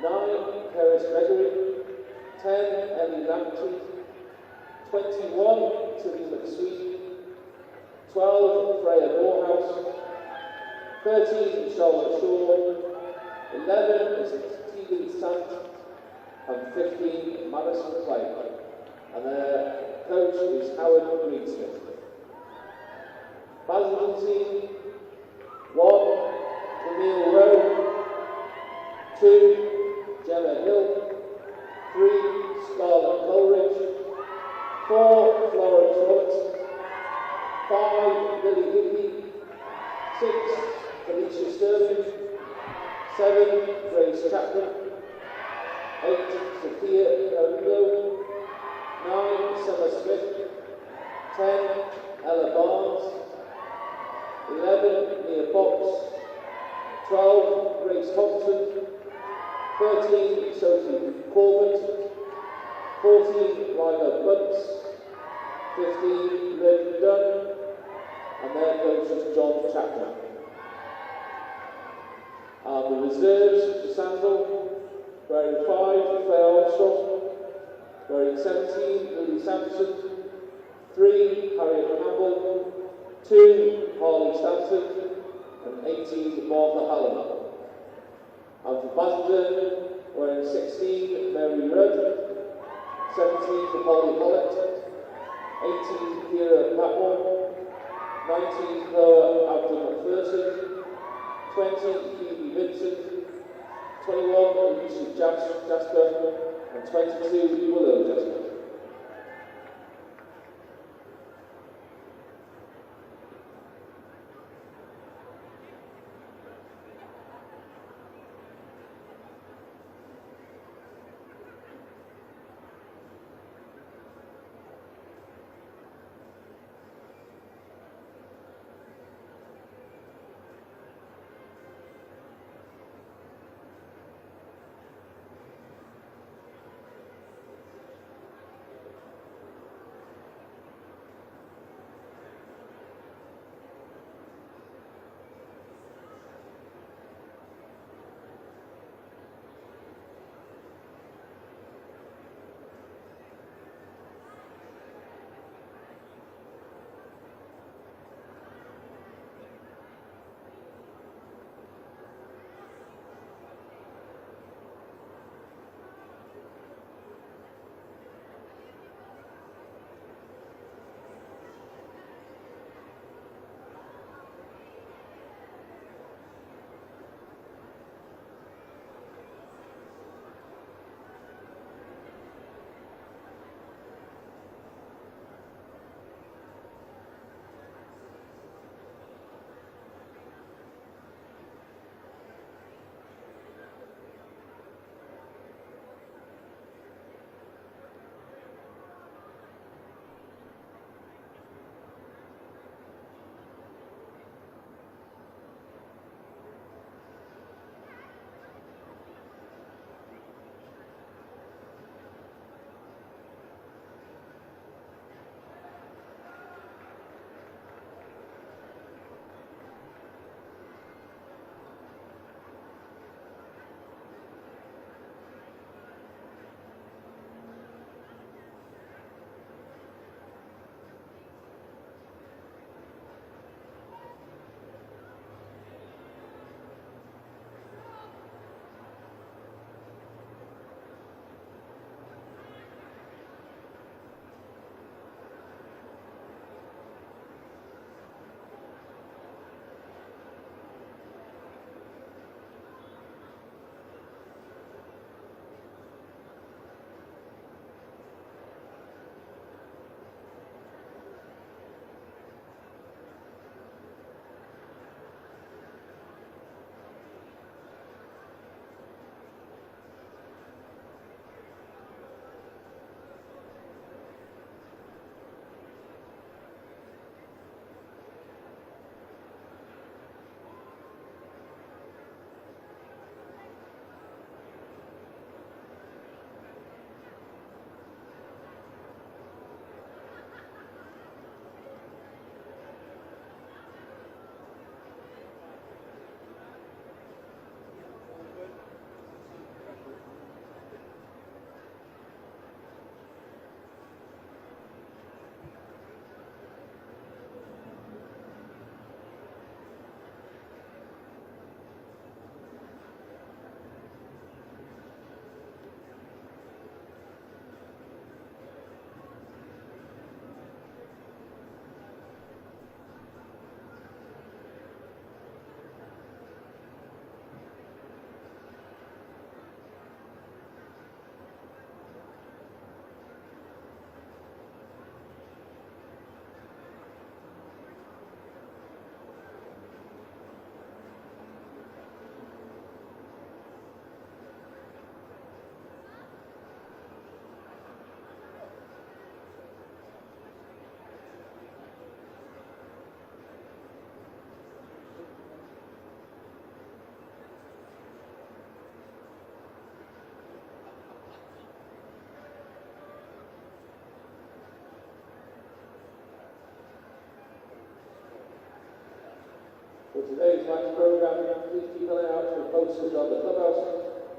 D: 9, Keris Gregory. 10, Ellie Lamptey. 21, Tilly McSween. 12, Freya Morehouse. 13, Charlotte Shaw. 11 is Tegan Sant. And 15, Madison Clay. And their coach is Howard Greensmith. Basildon team, 1, Camille Rowe. 2, Gemma Hill. 3, Scarlett Coleridge. 4, Florence Robertson. 5, Lily Hickey. 6, Felicia Sturridge. 7, Grace Chapman. 8, Sophia Carrillo. 9, Summer Smith. 10, Ella Barnes. 11, Mia Fox. 12, Grace Thompson. 13, Sophie Corbett. 14, Lila Bunce. 15, Lynn Dunn. And their coach is John Chapman. And the reserves for Sandal, wearing 5, Claire Armstrong. Wearing 17, Lily Sampson. 3, Harriet Campbell. 2, Harley Stanford. And 18, Martha Hallinan. And for Basildon, wearing 16, Mary Rudd. 17, Polly Hollett. 18, Kira Patmore. 19, Chloe Abdul McPherson. 20, Phoebe Vincent. 21, Yusuf Jasper. And 22, Willow Jasper. For today's match programme, please keep an eye out for posters on the clubhouse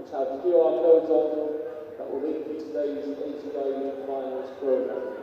D: which have QR codes on them that will link to today's Age Grade Finals programme.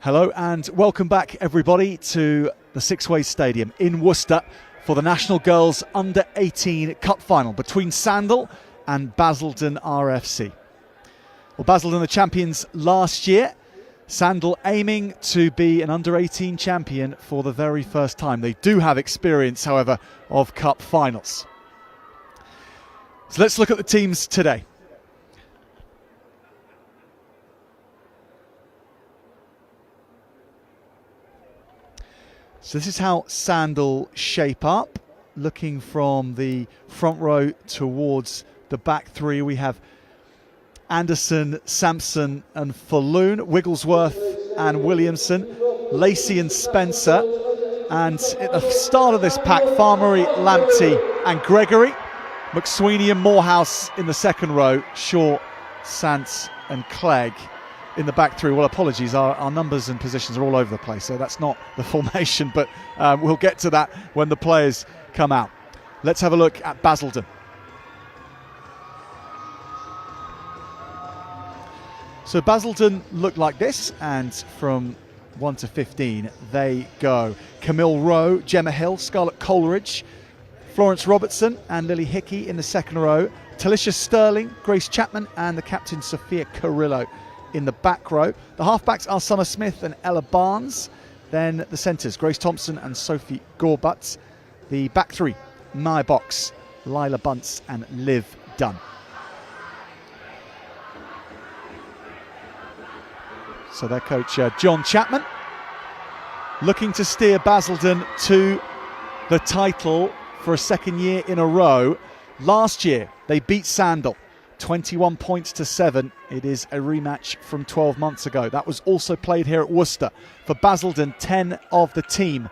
A: Hello and welcome back everybody to the Sixways Stadium in Worcester for the National Girls Under 18 Cup Final between Sandal and Basildon RFC. Well, Basildon the champions last year, Sandal aiming to be an Under 18 champion for the very first time. They do have experience, however, of Cup Finals. So let's look at the teams today. So this is how Sandal shape up. Looking from the front row towards the back three, we have Anderson, Sampson and Falloon, Wigglesworth and Williamson, Lacey and Spencer. And at the start of this pack, Farmery, Lamptey and Gregory. McSweeney and Morehouse in the second row. Shaw, Sant and Clegg in the back three. Well, apologies, our numbers and positions are all over the place, so that's not the formation, but we'll get to that when the players come out. Let's have a look at Basildon. So Basildon look like this, and from 1 to 15 they go. Camille Rowe, Gemma Hill, Scarlett Coleridge, Florence Robertson and Lily Hickey in the second row. Talisha Sterling, Grace Chapman and the captain Sophia Carrillo in the back row. The halfbacks are Summer Smith and Ella Barnes. Then the centres, Grace Thompson and Sophie Gorbutts. The back three, Maya Box, Lila Bunce and Liv Dunn. So their coach, John Chapman, looking to steer Basildon to the title for a second year in a row. Last year, they beat Sandal 21 points to 7. It is a rematch from 12 months ago. That was also played here at Worcester. For Basildon, 10 of the team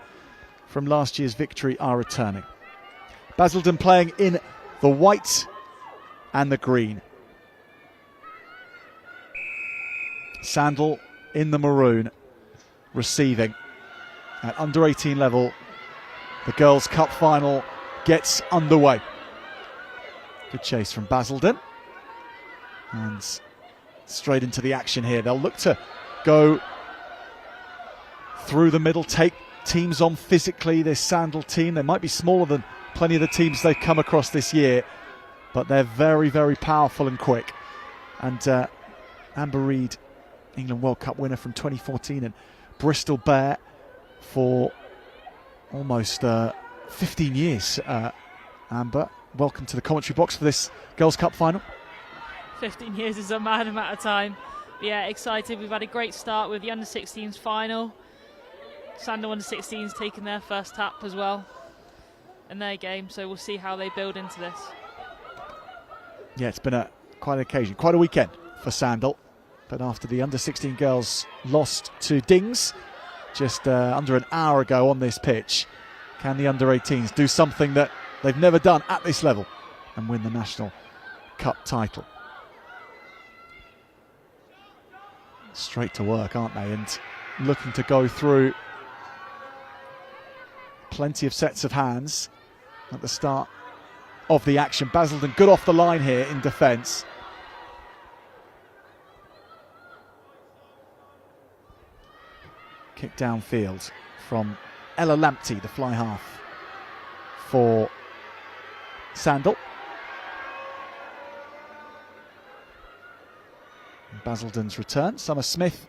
A: from last year's victory are returning. Basildon playing in the white and the green. Sandal in the maroon, receiving. At under 18 level, the Girls' Cup final gets underway. Good chase from Basildon. And straight into the action here. They'll look to go through the middle, take teams on physically. This Sandal team, they might be smaller than plenty of the teams they've come across this year, but they're very, very powerful and quick. And Amber Reid, England World Cup winner from 2014, and Bristol Bear for almost 15 years. Amber, welcome to the commentary box for this Girls' Cup final.
B: 15 years is a mad amount of time. But yeah, excited. We've had a great start with the under-16s final. Sandal under-16s taking their first tap as well in their game, so we'll see how they build into this.
A: Yeah, it's been quite an occasion, quite a weekend for Sandal. But after the under-16 girls lost to Dings just under an hour ago on this pitch, can the under-18s do something that they've never done at this level and win the National Cup title? Straight to work, aren't they? And looking to go through plenty of sets of hands at the start of the action. Basildon good off the line here in defence. Kick downfield from Ella Lamptey, the fly half for Sandal. Basildon's return. Summer Smith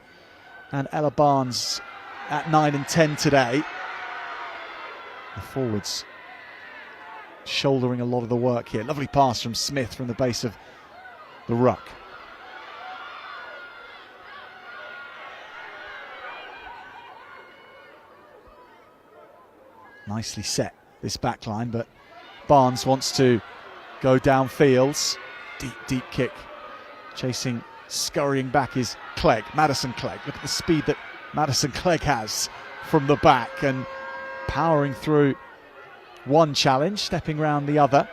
A: and Ella Barnes at 9 and 10 today. The forwards shouldering a lot of the work here. Lovely pass from Smith from the base of the ruck. Nicely set, this back line, but Barnes wants to go downfields. Deep, deep kick. Chasing, scurrying back is Clegg, Madison Clegg. Look at the speed that Madison Clegg has from the back and powering through one challenge, stepping round the other.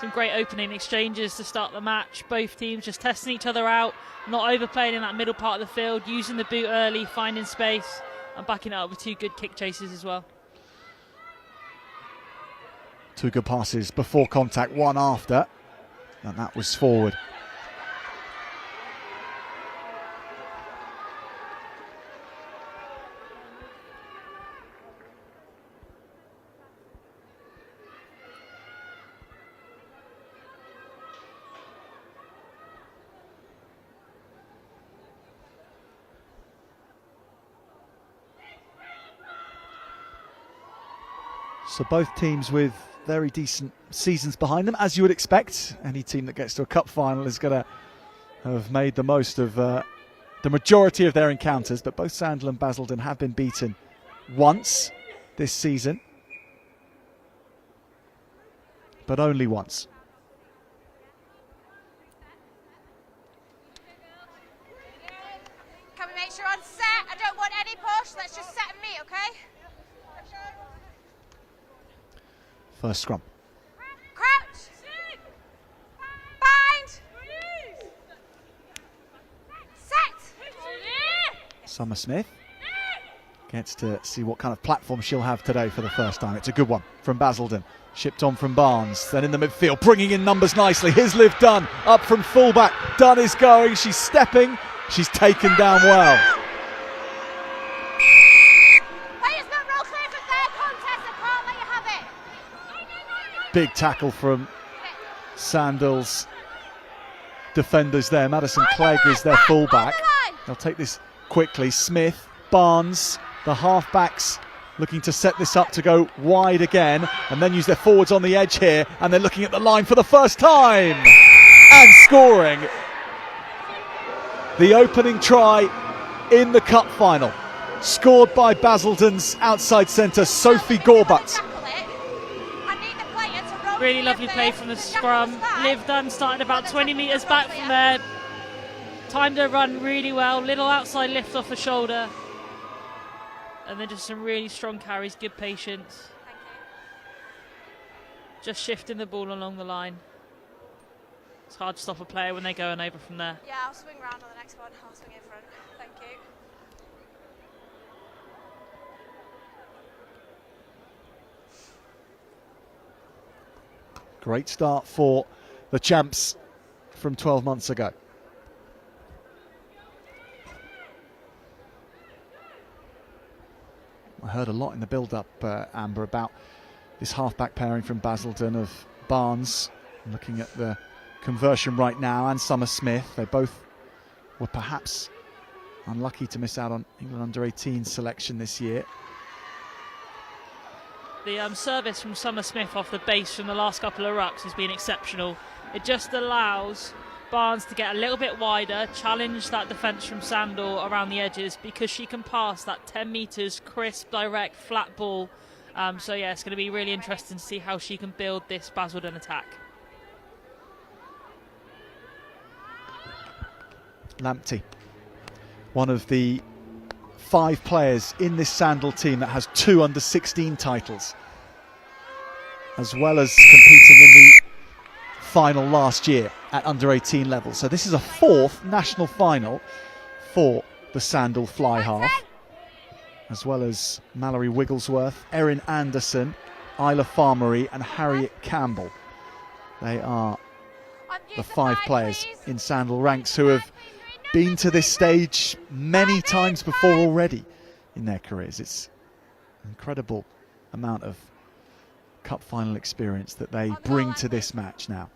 B: Some great opening exchanges to start the match. Both teams just testing each other out, not overplaying in that middle part of the field, using the boot early, finding space, and backing it up with two good kick chases as well.
A: Two good passes before contact, one after, and that was forward. So both teams with very decent seasons behind them, as you would expect. Any team that gets to a cup final is going to have made the most of the majority of their encounters, but both Sandal and Basildon have been beaten once this season, but only once.
F: Can we make sure on set? I don't want any push. Let's just set and meet, okay?
A: First scrum.
F: Crouch. Bind. Set.
A: Summer Smith gets to see what kind of platform she'll have today for the first time. It's a good one from Basildon. Shipped on from Barnes, then in the midfield, bringing in numbers nicely. Here's Liv Dunn, up from fullback. Dunn is going, she's stepping, she's taken down well.
F: Players not roll clear for their contest. I can't let you have it.
A: Big tackle from Sandal's defenders there. Madison Clegg is their fullback. They'll take this quickly. Smith, Barnes, the halfbacks looking to set this up to go wide again and then use their forwards on the edge here, and they're looking at the line for the first time and scoring the opening try in the cup final, scored by Basildon's outside centre Sophie Gorbutt.
B: Really lovely play from the scrum. Liv Dunn started about 20 metres back from there, timed her run really well, little outside lift off the shoulder. And then just some really strong carries, good patience. Just shifting the ball along the line. It's hard to stop a player when they're going over from there.
F: Yeah, I'll swing round on the next one. I'll swing in front. Thank you.
A: Great start for the champs from 12 months ago. I heard a lot in the build-up, Amber, about this half-back pairing from Basildon of Barnes. Looking at the conversion right now, and Summer Smith. They both were perhaps unlucky to miss out on England under-18 selection this year.
B: The service from Summer Smith off the base from the last couple of rucks has been exceptional. It just allows Barnes to get a little bit wider, challenge that defence from Sandal around the edges, because she can pass that 10 metres crisp, direct, flat ball. So yeah, it's going to be really interesting to see how she can build this Basildon attack.
A: Lamptey, one of the 5 players in this Sandal team that has 2 under-16 titles, as well as competing in the final last year at under-18 level. So this is a 4th national final for the Sandal fly half, as well as Mallory Wigglesworth, Erin Anderson, Isla Farmery and Harriet Campbell. They are the 5 players in Sandal ranks who have been to this stage many times before already in their careers. It's an incredible amount of cup final experience that they bring to this match now.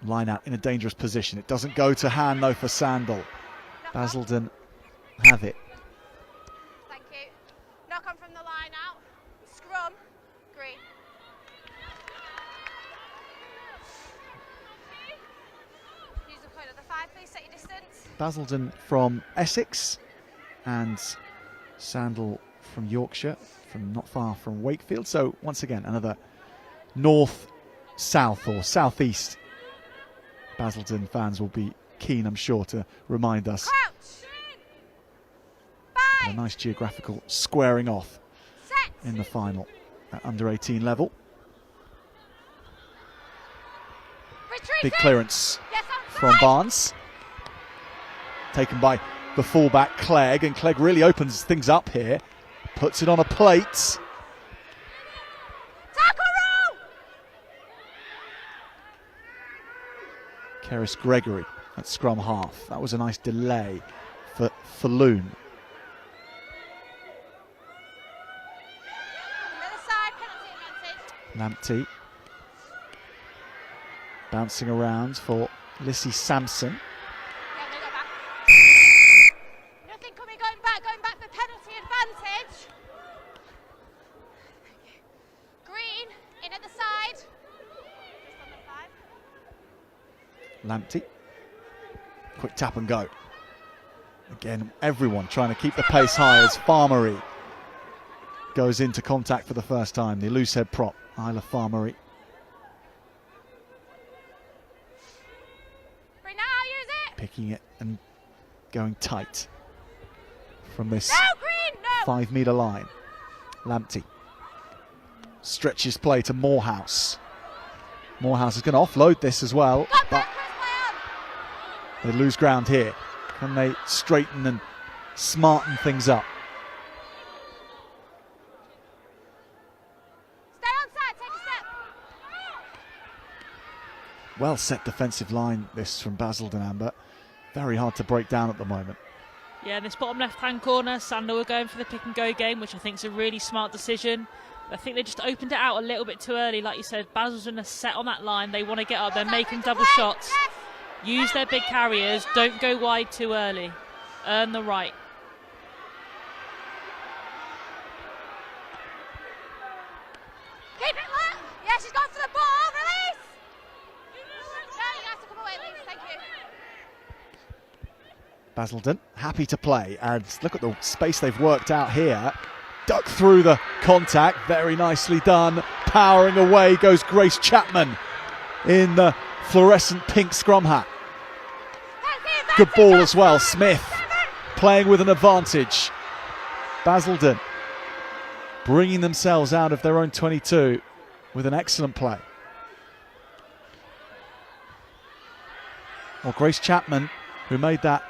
A: Line out in a dangerous position. It doesn't go to hand though for Sandal. Basildon have it.
F: Thank you. Knock on from the line out. Scrum. Green. Use the point of the 5, please. Set your distance.
A: Basildon from Essex and Sandal from Yorkshire, from not far from Wakefield. So once again, another north-south or southeast. Basildon fans will be keen, I'm sure, to remind us. A nice geographical squaring off in the final at under-18 level. Big clearance from Barnes. Taken by the fullback Clegg, and Clegg really opens things up here. Puts it on a plate. Keris Gregory at scrum half. That was a nice delay for Loon. Lamptey bouncing around for Lissy Sampson.
F: Nothing coming, going back for penalty advantage. Green in at the side.
A: Lamptey. Quick tap and go. Again, everyone trying to keep the pace high as Farmery goes into contact for the first time. The loose head prop, Isla Farmery. Picking it and going tight from this 5 metre line. Lamptey stretches play to Morehouse. Morehouse is going to offload this as well, but they lose ground here. Can they straighten and smarten things up?
F: Stay on side, take a step.
A: Well set defensive line, this from Basildon, Amber. Very hard to break down at the moment.
B: Yeah, in this bottom left-hand corner, Sandal were going for the pick-and-go game, which I think is a really smart decision. I think they just opened it out a little bit too early. Like you said, Basildon are set on that line. They want to get up. They're making double shots. Use their big carriers. Don't go wide too early. Earn the right.
F: Keep it low. Yeah, she's gone for the ball. Release. No, you have to come away, please. Thank you.
A: Basildon happy to play, and look at the space they've worked out here. Duck through the contact, very nicely done. Powering away goes Grace Chapman in the fluorescent pink scrum hat. Good ball as well. Smith playing with an advantage. Basildon bringing themselves out of their own 22 with an excellent play. Well, Grace Chapman, who made that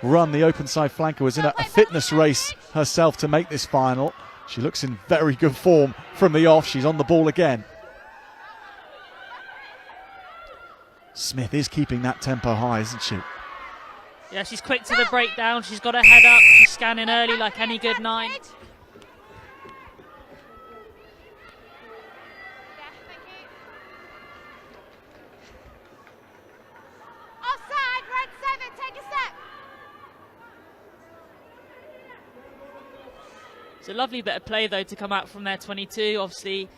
A: run, the open side flanker, was in a fitness race herself to make this final. She looks in very good form from the off. She's on the ball again. Smith is keeping that tempo high, isn't she?
B: Yeah, she's quick to the breakdown. She's got her head up. She's scanning early like any good 9.
F: Offside, red 7, take a step.
B: It's a lovely bit of play, though, to come out from their 22. Obviously,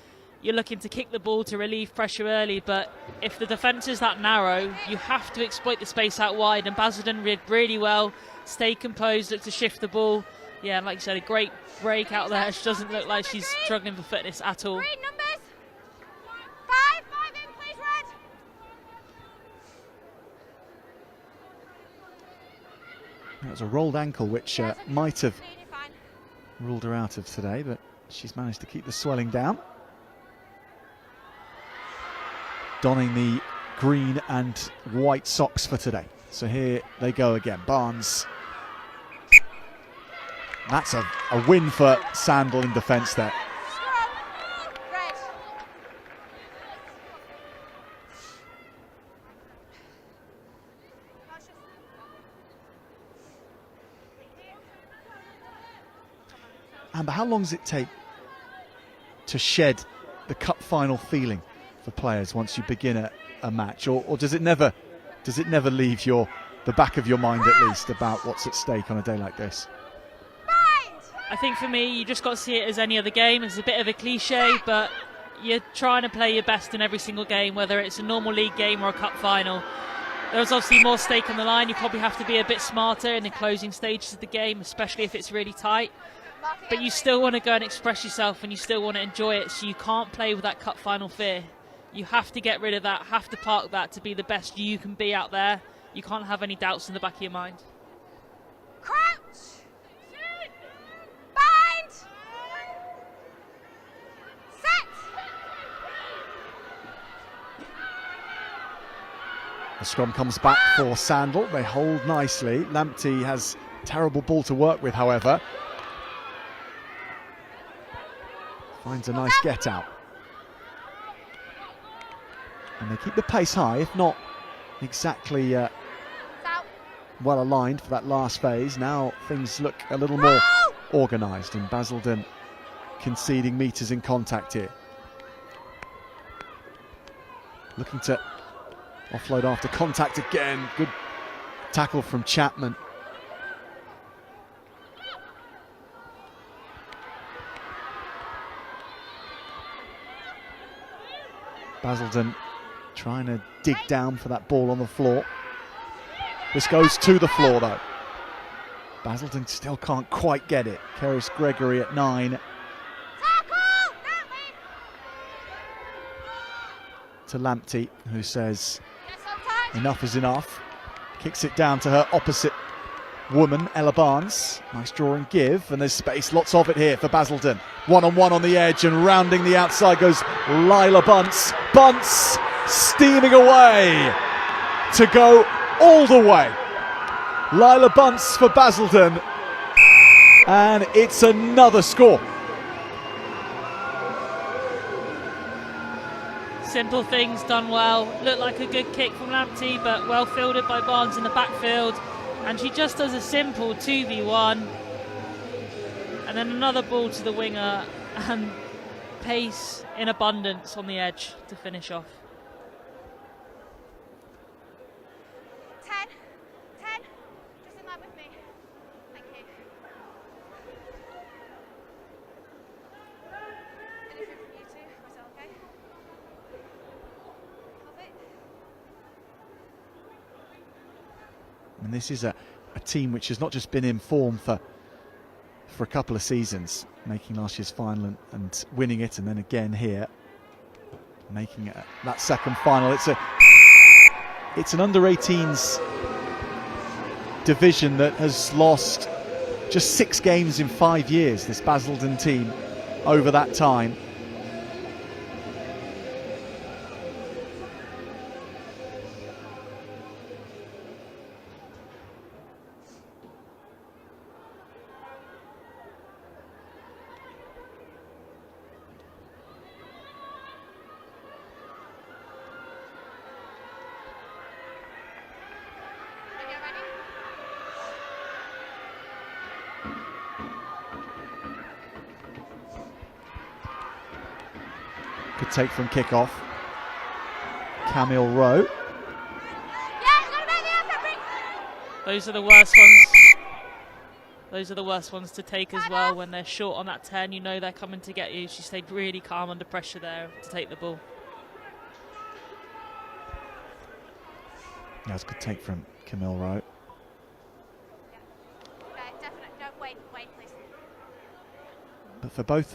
B: you're looking to kick the ball to relieve pressure early, but if the defence is that narrow, you have to exploit the space out wide, and Basildon did really well. Stay composed, look to shift the ball. Yeah, and like you said, a great break out there. She doesn't look like she's struggling for fitness at all.
F: Green numbers. 5 in, please, red.
A: That was a rolled ankle, which might have ruled her out of today, but she's managed to keep the swelling down. Donning the green and white socks for today. So here they go again. Barnes. That's a win for Sandal in defence there.
F: Red.
A: Amber, how long does it take to shed the cup final feeling for players once you begin a match, or does it never leave the back of your mind at least about what's at stake on a day like this?
B: I think for me, you just got to see it as any other game. It's a bit of a cliche, but you're trying to play your best in every single game, whether it's a normal league game or a cup final. There's obviously more stake on the line. You probably have to be a bit smarter in the closing stages of the game, especially if it's really tight. But you still want to go and express yourself, and you still want to enjoy it, so you can't play with that cup final fear. You have to get rid of that, have to park that to be the best you can be out there. You can't have any doubts in the back of your mind.
F: Crouch. Bind. Set.
A: The scrum comes back for Sandal. They hold nicely. Lamptey has terrible ball to work with, however. Finds a nice get out. And they keep the pace high, if not exactly well aligned for that last phase. Now things look a little more organised, and Basildon conceding metres in contact here. Looking to offload after contact again. Good tackle from Chapman. Basildon trying to dig down for that ball on the floor. This goes to the floor though. Basildon still can't quite get it. Keris Gregory at 9. To Lamptey, who says enough is enough. Kicks it down to her opposite woman, Ella Barnes. Nice draw and give, and there's space, lots of it here for Basildon. One-on-one on the edge, and rounding the outside goes Lila Bunce. Bunce steaming away to go all the way. Lila Bunce for Basildon, and it's another score.
B: Simple things done well. Looked like a good kick from Lamptey, but well fielded by Barnes in the backfield. And she just does a simple 2v1. And then another ball to the winger, and pace in abundance on the edge to finish off.
F: 10, just in line with me. Thank you. Anything from you two? Was that okay?
A: And this is a team which has not just been in form for a couple of seasons, making last year's final and winning it, and then again here, making it that second final. It's an under-18s division that has lost just 6 games in 5 years, this Basildon team, over that time. Good take from kickoff. Camille Rowe.
B: Those are the worst ones. Those are the worst ones to take as well. When they're short on that 10, you know they're coming to get you. She stayed really calm under pressure there to take the ball.
A: Yeah, it's a good take from Camille Rowe.
F: Definitely. No, wait, please.
A: But for both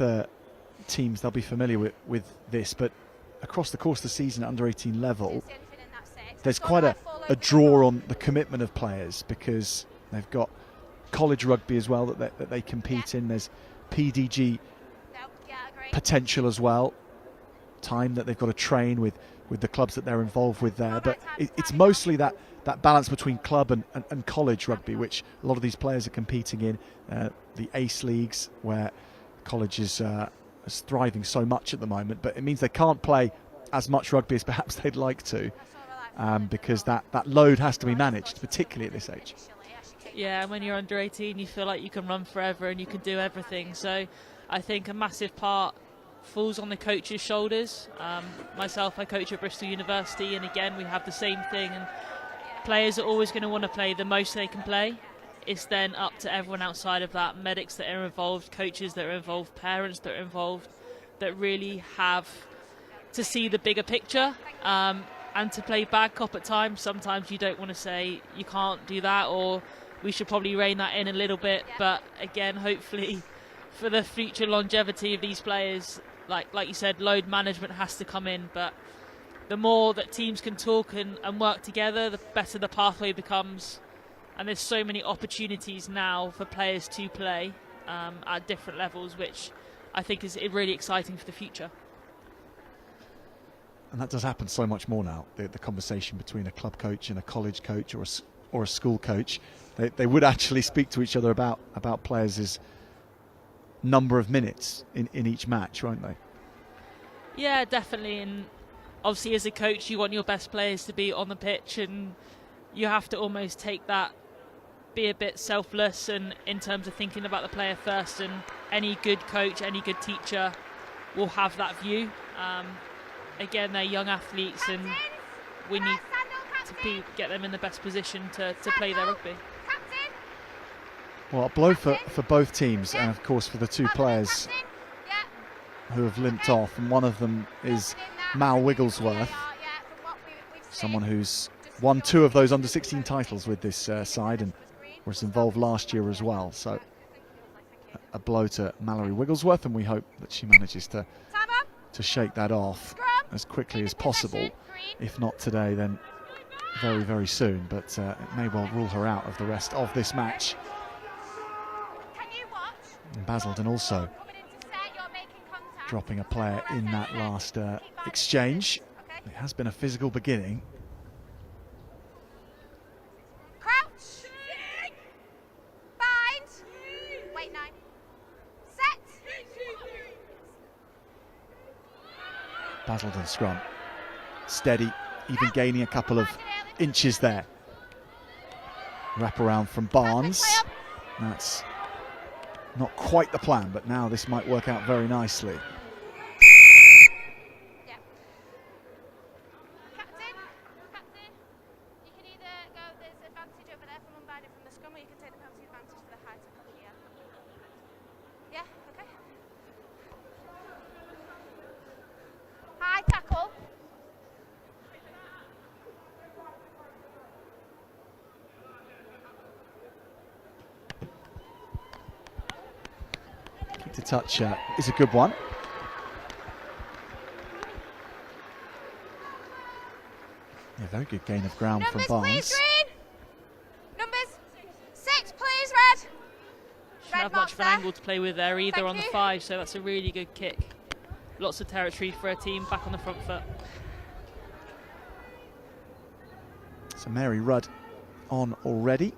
A: teams, they'll be familiar with this, but across the course of the season at under 18 level, there's quite a draw on the commitment of players, because they've got college rugby as well that they compete in. There's PDG potential as well, time that they've got to train with the clubs that they're involved with there. But it's mostly that balance between club and college rugby, which a lot of these players are competing in. The ACE leagues, where college is thriving so much at the moment, but it means they can't play as much rugby as perhaps they'd like to, because that load has to be managed, particularly at this age.
B: Yeah, when you're under 18, you feel like you can run forever and you can do everything. So I think a massive part falls on the coach's shoulders. Myself, I coach at Bristol University, and again, we have the same thing. And players are always going to want to play the most they can play. It's then up to everyone outside of that, medics that are involved, coaches that are involved, parents that are involved, that really have to see the bigger picture, and to play bad cop at times. Sometimes you don't want to say you can't do that, or we should probably rein that in a little bit. But again, hopefully for the future longevity of these players, like you said, load management has to come in. But the more that teams can talk and work together, the better the pathway becomes. And there's so many opportunities now for players to play at different levels, which I think is really exciting for the future.
A: And that does happen so much more now, the conversation between a club coach and a college coach or a school coach. They would actually speak to each other about players' number of minutes in each match, won't they?
B: Yeah, definitely. And obviously as a coach, you want your best players to be on the pitch, and you have to almost take that, be a bit selfless, and in terms of thinking about the player first. And any good coach, any good teacher will have that view. Again, they're young athletes, and we need to get them in the best position to play their rugby.
A: Well, a blow for both teams, and of course for the two players who have limped off, and one of them is Mal Wigglesworth. someone who's won 2 of those under-16 titles with this side and was involved last year as well. So a blow to Mallory Wigglesworth, and we hope that she manages to shake that off as quickly as possible. If not today, then very, very soon. But it may well rule her out of the rest of this match. And Basildon also dropping a player in that last exchange. It has been a physical beginning.
F: Crouch. Bind. Wait, 9. Set.
A: Basildon scrum. Steady, even gaining a couple of inches there. Wrap around from Barnes. That's not quite the plan, but now this might work out very nicely. To touch is a good one. Yeah, very good gain of ground
F: Numbers,
A: from Barnes.
F: Please, Green. Numbers 6, please, Red.
B: Shouldn't have much of an angle to play with there either on the 5, so that's a really good kick. Lots of territory for a team back on the front foot.
A: So Mary Rudd on already.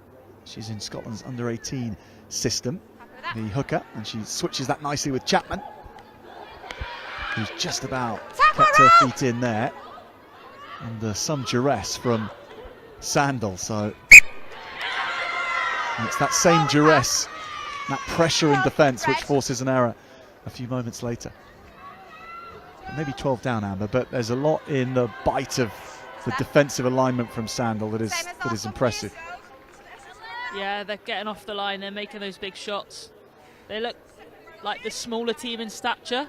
A: She's in Scotland's under-18 system. The hooker, and she switches that nicely with Chapman, who's just about kept her feet in there under some duress from Sandal. So it's that same duress, that pressure in defence, which forces an error a few moments later. Maybe 12 down, Amber, but there's a lot in the bite of the defensive alignment from Sandal that is impressive.
B: Yeah, they're getting off the line, they're making those big shots. They look like the smaller team in stature,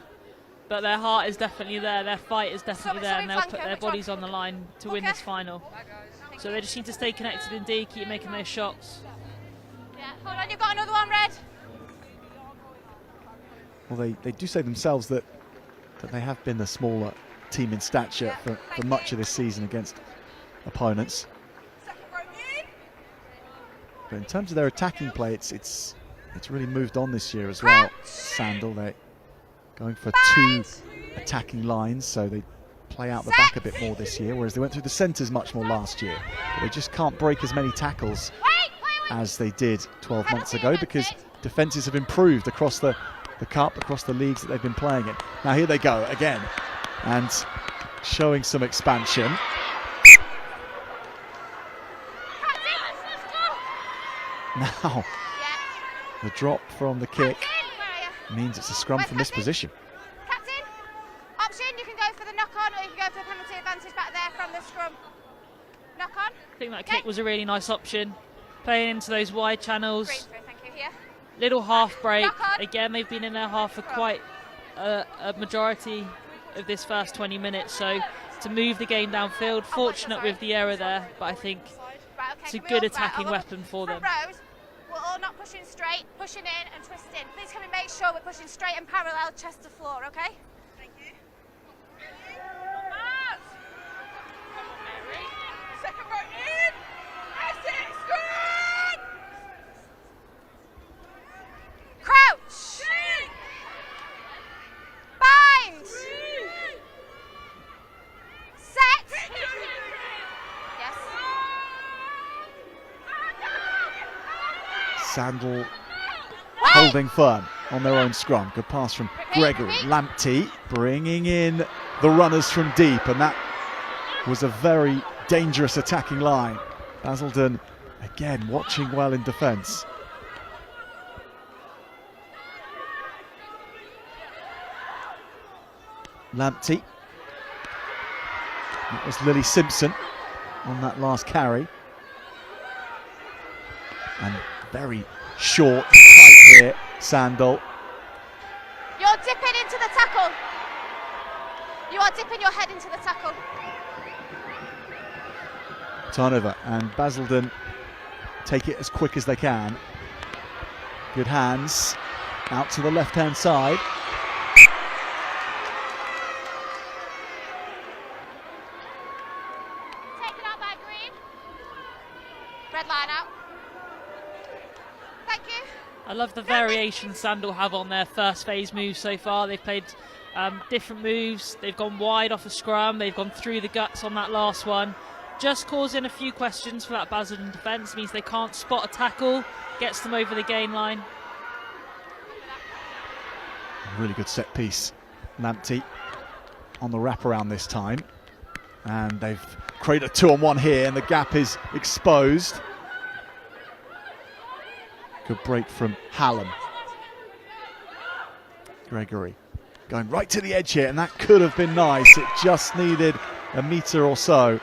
B: but their heart is definitely there, their fight is definitely there, and they'll put their bodies on the line to win this final. So they just need to stay connected and keep making those shots.
F: Yeah, hold on, you've got another one, Red.
A: Well, they do say themselves that they have been the smaller team in stature for much of this season against opponents. But in terms of their attacking play, it's really moved on this year as well. Sandal, they're going for 2 attacking lines, so they play out the back a bit more this year, whereas they went through the centres much more last year. But they just can't break as many tackles as they did 12 months ago, because defences have improved across the cup, across the leagues that they've been playing in. Now here they go again, and showing some expansion. Now, the drop from the kick means it's a scrum from this position.
F: Captain, option, you can go for the knock-on or you can go for the penalty advantage back there from the scrum. Knock-on.
B: I think that kick was a really nice option. Playing into those wide channels.
F: Green through, thank you, here.
B: Little half break. Again, they've been in their half for quite a majority of this first 20 minutes. So to move the game downfield, fortunate with the error there, but I think it's a good attacking weapon for them.
F: We're all not pushing straight, pushing in and twisting. Please can we make sure we're pushing straight and parallel chest to floor, okay? Thank you. Second row in. Essex, good. Crouch. Bind. Set. Yes.
A: Sandal holding firm on their own scrum. Good pass from Gregory. Lamptey bringing in the runners from deep, and that was a very dangerous attacking line. Basildon again watching well in defence. Lamptey. That was Lily Simpson on that last carry. And very short, tight here, Sandal.
F: You're dipping into the tackle. You are dipping your head into the tackle.
A: turnover, and Basildon take it as quick as they can. Good hands out to the left-hand side.
F: Taken out by Green. Red line out. Thank you.
B: I love the variation Sandal have on their first phase moves so far. They've played different moves. They've gone wide off a scrum. They've gone through the guts on that last one. Just causing a few questions for that Basildon defence. Means they can't spot a tackle. Gets them over the gain line.
A: Really good set piece. Lamptey on the wraparound this time. And they've created a 2-on-1 here, and the gap is exposed. Good break from Hallam. Gregory going right to the edge here, and that could have been nice. It just needed a metre or so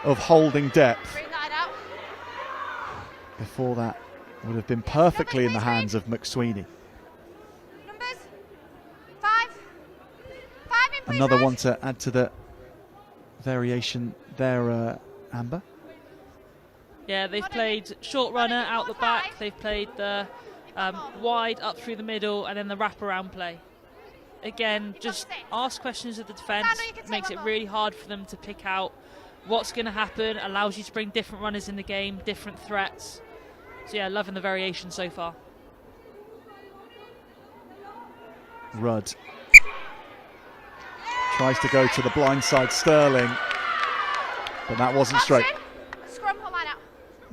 A: of holding depth.
F: Green line out.
A: Before that would have been perfectly in the hands of McSweeney.
F: Numbers. 5. 5 in, please,
A: Another
F: Raj.
A: one to add to the variation there, Amber.
B: Yeah, they've played short runner out the back. They've played the wide up through the middle, and then the wraparound play. Again, just ask questions of the defence. Makes it really hard for them to pick out what's going to happen. Allows you to bring different runners in the game, different threats. So yeah, loving the variation so far.
A: Rudd tries to go to the blind side, Sterling, but that wasn't straight.
F: Scrum, pull line out.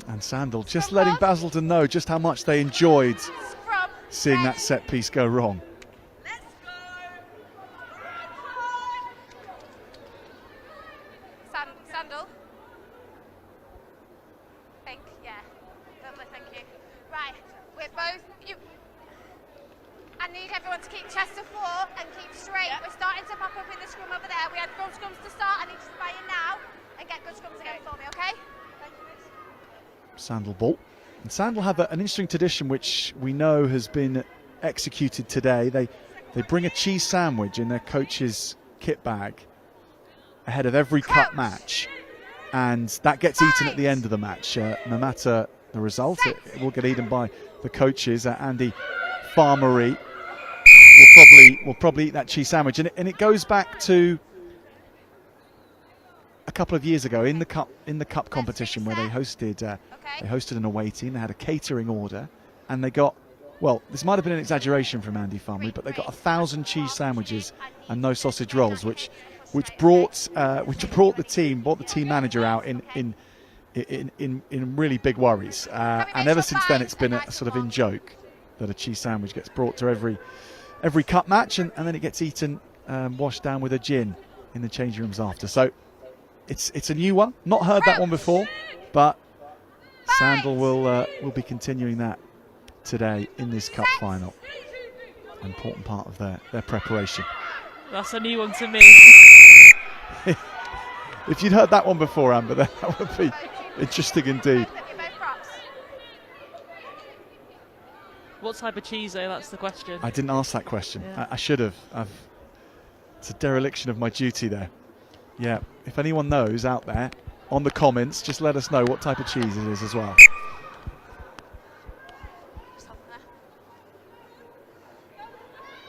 A: And Sandal just letting Basildon know just how much they enjoyed
F: Scrum.
A: seeing that set piece go wrong.
F: Sandal. Think, yeah. Lovely, thank you. Right, we're both. I need everyone to keep chest to floor and keep straight. We're starting to pop up in the scrum over there. We had good scrums to start. I need you to buy in now and get good scrums again for me, okay? Thank you, miss.
A: Sandal ball. And Sandal have an interesting tradition which we know has been executed today. They bring a cheese sandwich in their coach's kit bag ahead of every cup match, and that gets eaten at the end of the match. No matter the result, it will get eaten by the coaches. Andy Farmery will probably eat that cheese sandwich, and it goes back to a couple of years ago in the cup competition where they hosted an away team. They had a catering order, and they got, well, this might have been an exaggeration from Andy Farmery, but they got 1,000 cheese sandwiches and no sausage rolls, which brought the team manager out in really big worries. And ever since then, it's been a sort of in joke that a cheese sandwich gets brought to every cup match, and then it gets eaten, washed down with a gin in the changing rooms after. So it's a new one. Not heard that one before, but Sandal will be continuing that today in this cup final. An important part of their preparation.
B: That's a new one to me.
A: If you'd heard that one before, Amber, then that would be interesting indeed.
B: What type of cheese, though? That's the question.
A: I didn't ask that question.
B: Yeah.
A: I should have. It's a dereliction of my duty there. Yeah, if anyone knows out there on the comments, just let us know what type of cheese it is as well.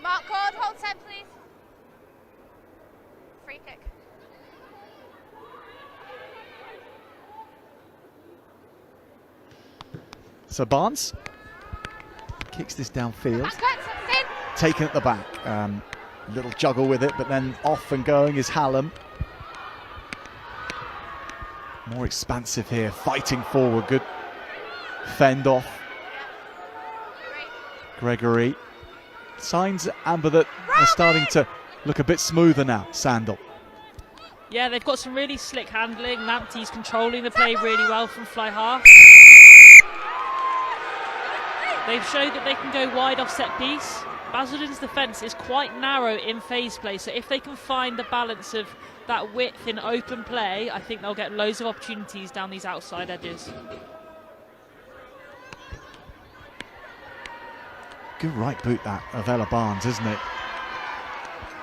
F: Mark Cord, hold 10, please. Free kick.
A: So Barnes kicks this downfield, taken at the back. Little juggle with it, but then off and going is Hallam. More expansive here, fighting forward. Good fend off. Gregory. Signs, Amber, that they're starting to look a bit smoother now, Sandal.
B: Yeah, they've got some really slick handling. Lamptey's controlling the play really well from fly half. They've showed that they can go wide off set piece. Basildon's defence is quite narrow in phase play, so if they can find the balance of that width in open play, I think they'll get loads of opportunities down these outside edges.
A: Good right boot that of Ella Barnes, isn't it?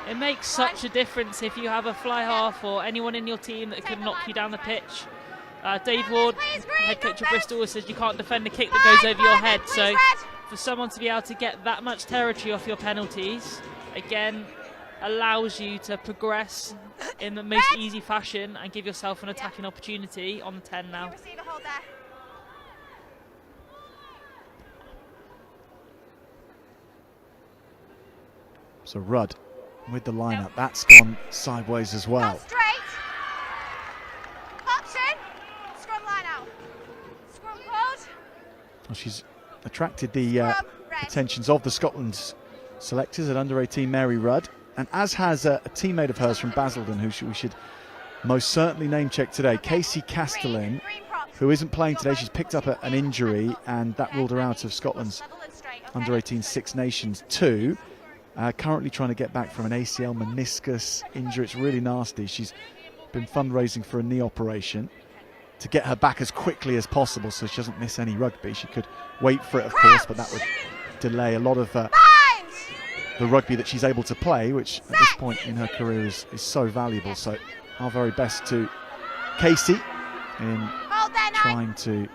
B: It makes such a difference if you have a fly half or anyone in your team that can knock you down the pitch. Dave Ward, head coach of Bristol, says you can't defend a kick that goes over your head. So for someone to be able to get that much territory off your penalties, again, allows you to progress in the most easy fashion and give yourself an attacking opportunity on the 10 now.
A: So Rudd with the lineup, that's gone sideways as well.
F: Straight. Option. Scrum line out. Scrum code.
A: Well, she's attracted the attentions of the Scotland selectors at under 18, Mary Rudd, and as has a teammate of hers from Basildon, who we should most certainly name check today, Casey Castellin, who isn't playing today. She's picked up an injury, and that ruled her out of Scotland's under 18 Six Nations 2. Currently trying to get back from an ACL meniscus injury. It's really nasty. She's been fundraising for a knee operation to get her back as quickly as possible so she doesn't miss any rugby. She could wait for it, of course, but that would delay a lot of the rugby that she's able to play, which at this point in her career is so valuable. So our very best to Casey in trying to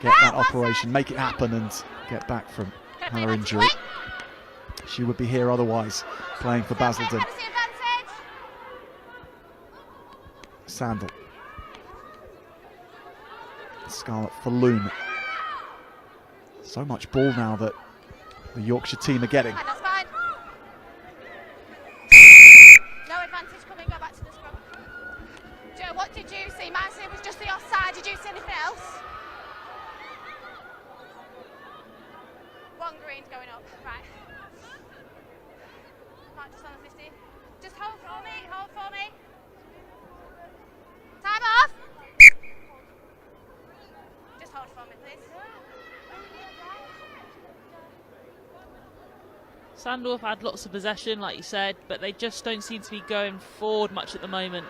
A: get that operation, make it happen and get back from her injury. She would be here otherwise, playing for Basildon. Sandal. Scarlett Falloon. So much ball now that the Yorkshire team are getting.
F: That's fine. No advantage coming, go back to the scrum. Joe, what did you see? Mine it was just the offside. Did you see anything else? One green's going up, right. Just on the 50. Just hold for me, hold for me. Time off. Just hold for me, please.
B: Sandal have had lots of possession, like you said, but they just don't seem to be going forward much at the moment,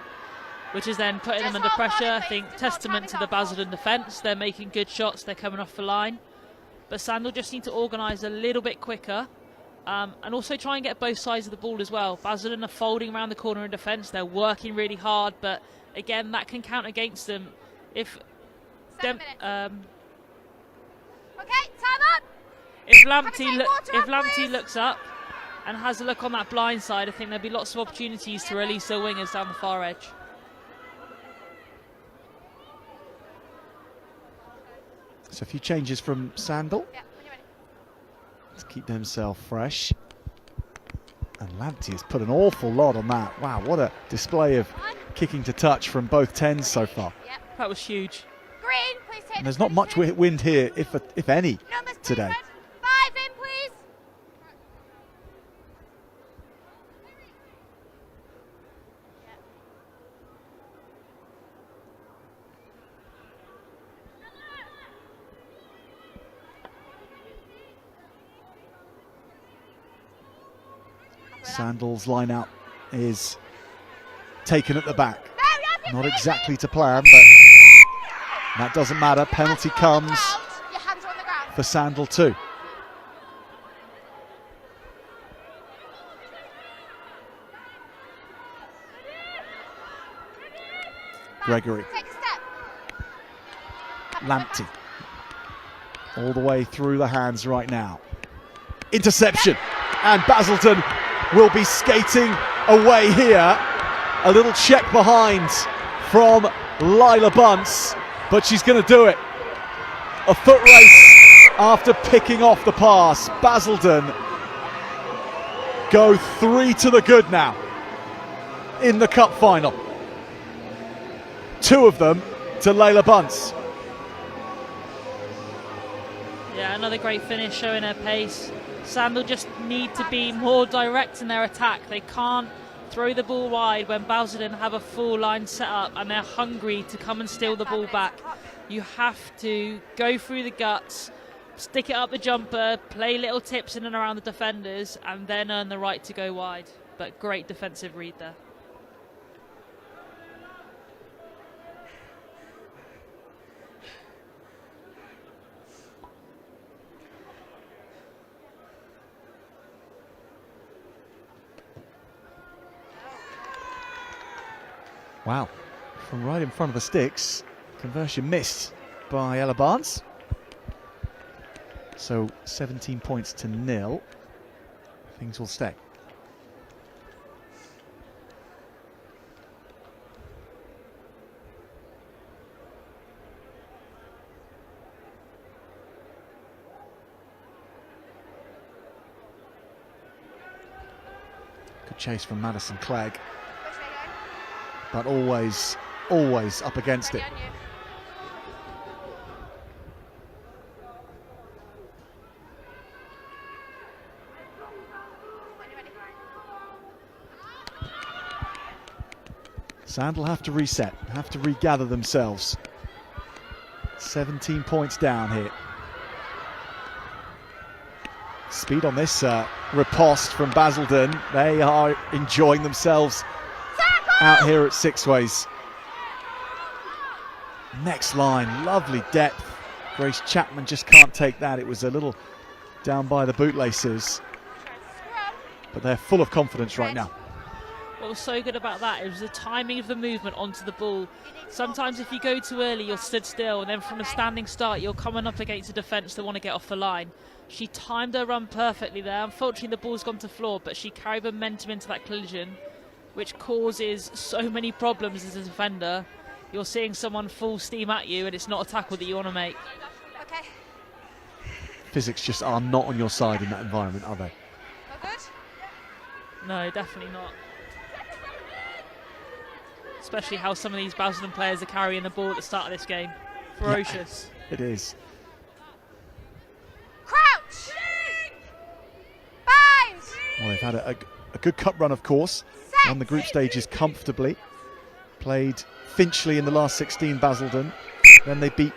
B: which is then putting them under pressure. I think testament to the Basildon defence. They're making good shots, they're coming off the line. But Sandal just need to organise a little bit quicker. And also try and get both sides of the ball as well. Basildon are folding around the corner in defence. They're working really hard, but again, that can count against them. If
F: okay, time up.
B: If Lamptey looks up and has a look on that blind side, I think there'll be lots of opportunities to release their wingers down the far edge.
A: So a few changes from Sandal.
F: Yeah.
A: To keep themselves fresh. And Lamptey has put an awful lot on that. Wow, what a display of kicking to touch from both 10s so far.
F: Yep.
B: That was huge.
F: Green, please take.
A: And there's not much wind here, if any, today.
F: 5 in, please.
A: Sandal's line-out is taken at the back. Not exactly to plan, but that doesn't matter. Penalty comes for Sandal too. Gregory. Lamptey. All the way through the hands right now. Interception. And Basildon will be skating away here. A little check behind from Lila Bunce, but she's going to do it. A foot race after picking off the pass. Basildon go 3 to the good now in the cup final. 2 of them to Lila Bunce.
B: Yeah, another great finish, showing her pace. Sandal just need to be more direct in their attack. They can't throw the ball wide when Basildon have a full line set up and they're hungry to come and steal the ball back. You have to go through the guts, stick it up the jumper, play little tips in and around the defenders, and then earn the right to go wide. But great defensive read there.
A: Wow, from right in front of the sticks, Conversion missed by Ella Barnes. So 17 points to 0. Things will stay. Good chase from Madison Clegg. But always up against it. Sandal have to reset, have to regather themselves. 17 points down here. Speed on this riposte from Basildon. They are enjoying themselves out here at Sixways. Next line, lovely depth. Grace Chapman just can't take that. It was a little down by the bootlaces. But they're full of confidence right now.
B: What was so good about that, it was the timing of the movement onto the ball. Sometimes if you go too early, you're stood still, and then from a standing start, you're coming up against a defence that want to get off the line. She timed her run perfectly there. Unfortunately, the ball's gone to floor, but she carried momentum into that collision, which causes so many problems as a defender. You're seeing someone full steam at you, and it's not a tackle that you want to make.
F: Okay.
A: Physics just are not on your side in that environment, are they?
F: All good?
B: No, definitely not. Especially how some of these Basildon players are carrying the ball at the start of this game. Ferocious.
A: Yeah, it is.
F: Crouch! Bind!
A: Well, they've had a good cup run, of course. Won the group stages comfortably. Played Finchley in the last 16, Basildon. Then they beat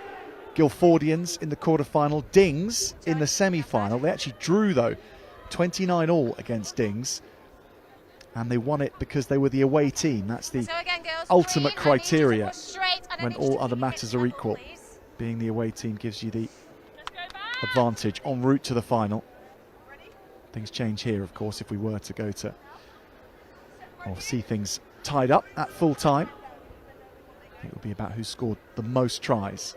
A: Guildfordians in the quarter-final. Dings in the semi-final. They actually drew, though, 29-all against Dings. And they won it because they were the away team. That's the ultimate criteria when all other matters are equal. Being the away team gives you the advantage en route to the final. Things change here, of course, if we were to go to or see things tied up at full time. It would be about who scored the most tries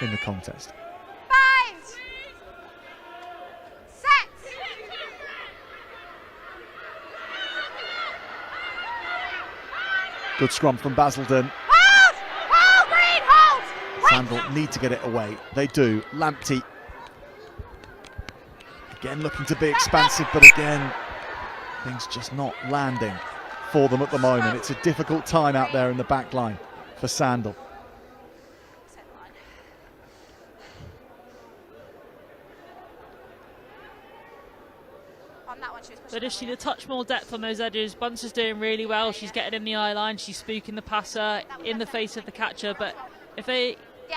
A: in the contest.
F: Bind! Set!
A: Good scrum from Basildon.
F: Hold! Hold, Green, hold!
A: Sandal need to get it away. They do. Lamptey again looking to be expansive, but again, things just not landing for them at the moment. It's a difficult time out there in the back line for Sandal.
B: They just need a touch more depth on those edges. Bunce is doing really well. She's getting in the eye line. She's spooking the passer in the face of the catcher. But if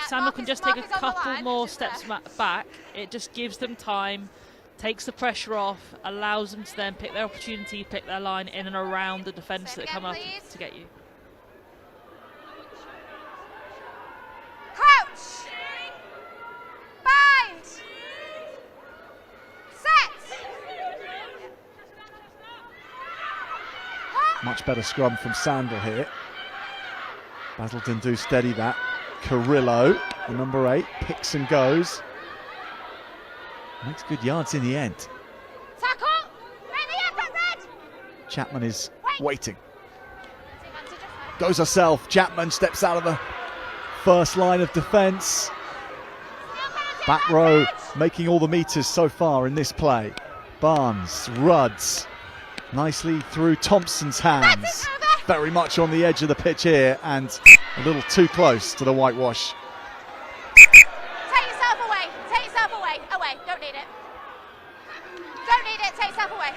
B: Sandal can just take a couple more steps back, it just gives them time, takes the pressure off, allows them to then pick their opportunity, pick their line in and around the defence that come up to get you.
F: Crouch! Bind! Set!
A: Much better scrum from Sandal here. Basildon do steady that. Carrillo, the number 8, picks and goes. Makes good yards in the end.
F: Tackle! Make the effort, Red!
A: Chapman is waiting. Goes herself. Chapman steps out of the first line of defence. Back row making all the meters so far in this play. Barnes, Rudds, nicely through Thompson's hands. Very much on the edge of the pitch here and a little too close to the whitewash.
F: Take yourself away. Take yourself away. Away. Don't need it. Don't need it. Take yourself away.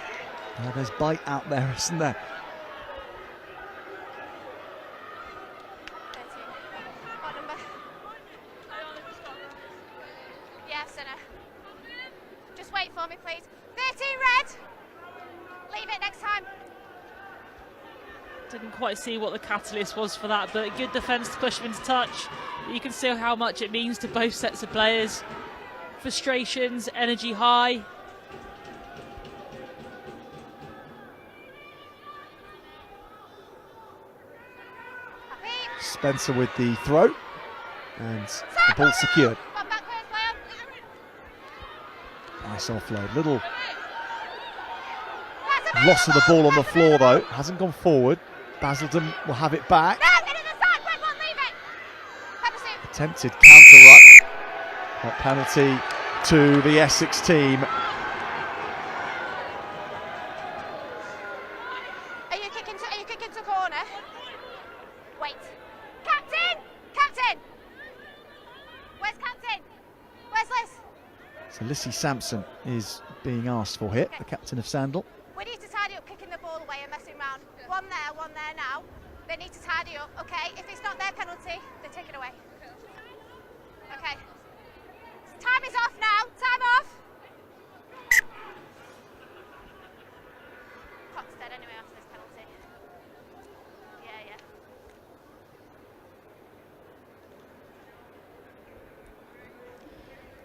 A: Oh, there's bite out there, isn't there?
F: 13. What number? Yeah, centre. Just wait for me, please. 13, Red. Leave it next time.
B: Didn't quite see what the catalyst was for that, but good defence to push them into touch. You can see how much it means to both sets of players. Frustrations, energy high.
A: Spencer with the throw. And the ball secured.
F: Come back, Wales.
A: Nice offload. Little loss of the ball on the floor though. Hasn't gone forward. Basildon will have it back.
F: No, get in the side, quick one, leave it. Peppersuit.
A: Attempted counter ruck. That penalty to the Essex team.
F: Are you kicking to corner? Wait. Captain! Captain! Where's Captain? Where's Liz?
A: So Lissy Sampson is being asked for here, the captain of Sandal.
F: We need to tidy up kicking the ball away and messing around. One there now. They need to tidy up, okay? If it's not their penalty, they take it away. Okay. Time is off now. Time off. Clock's dead anyway after this penalty. Yeah.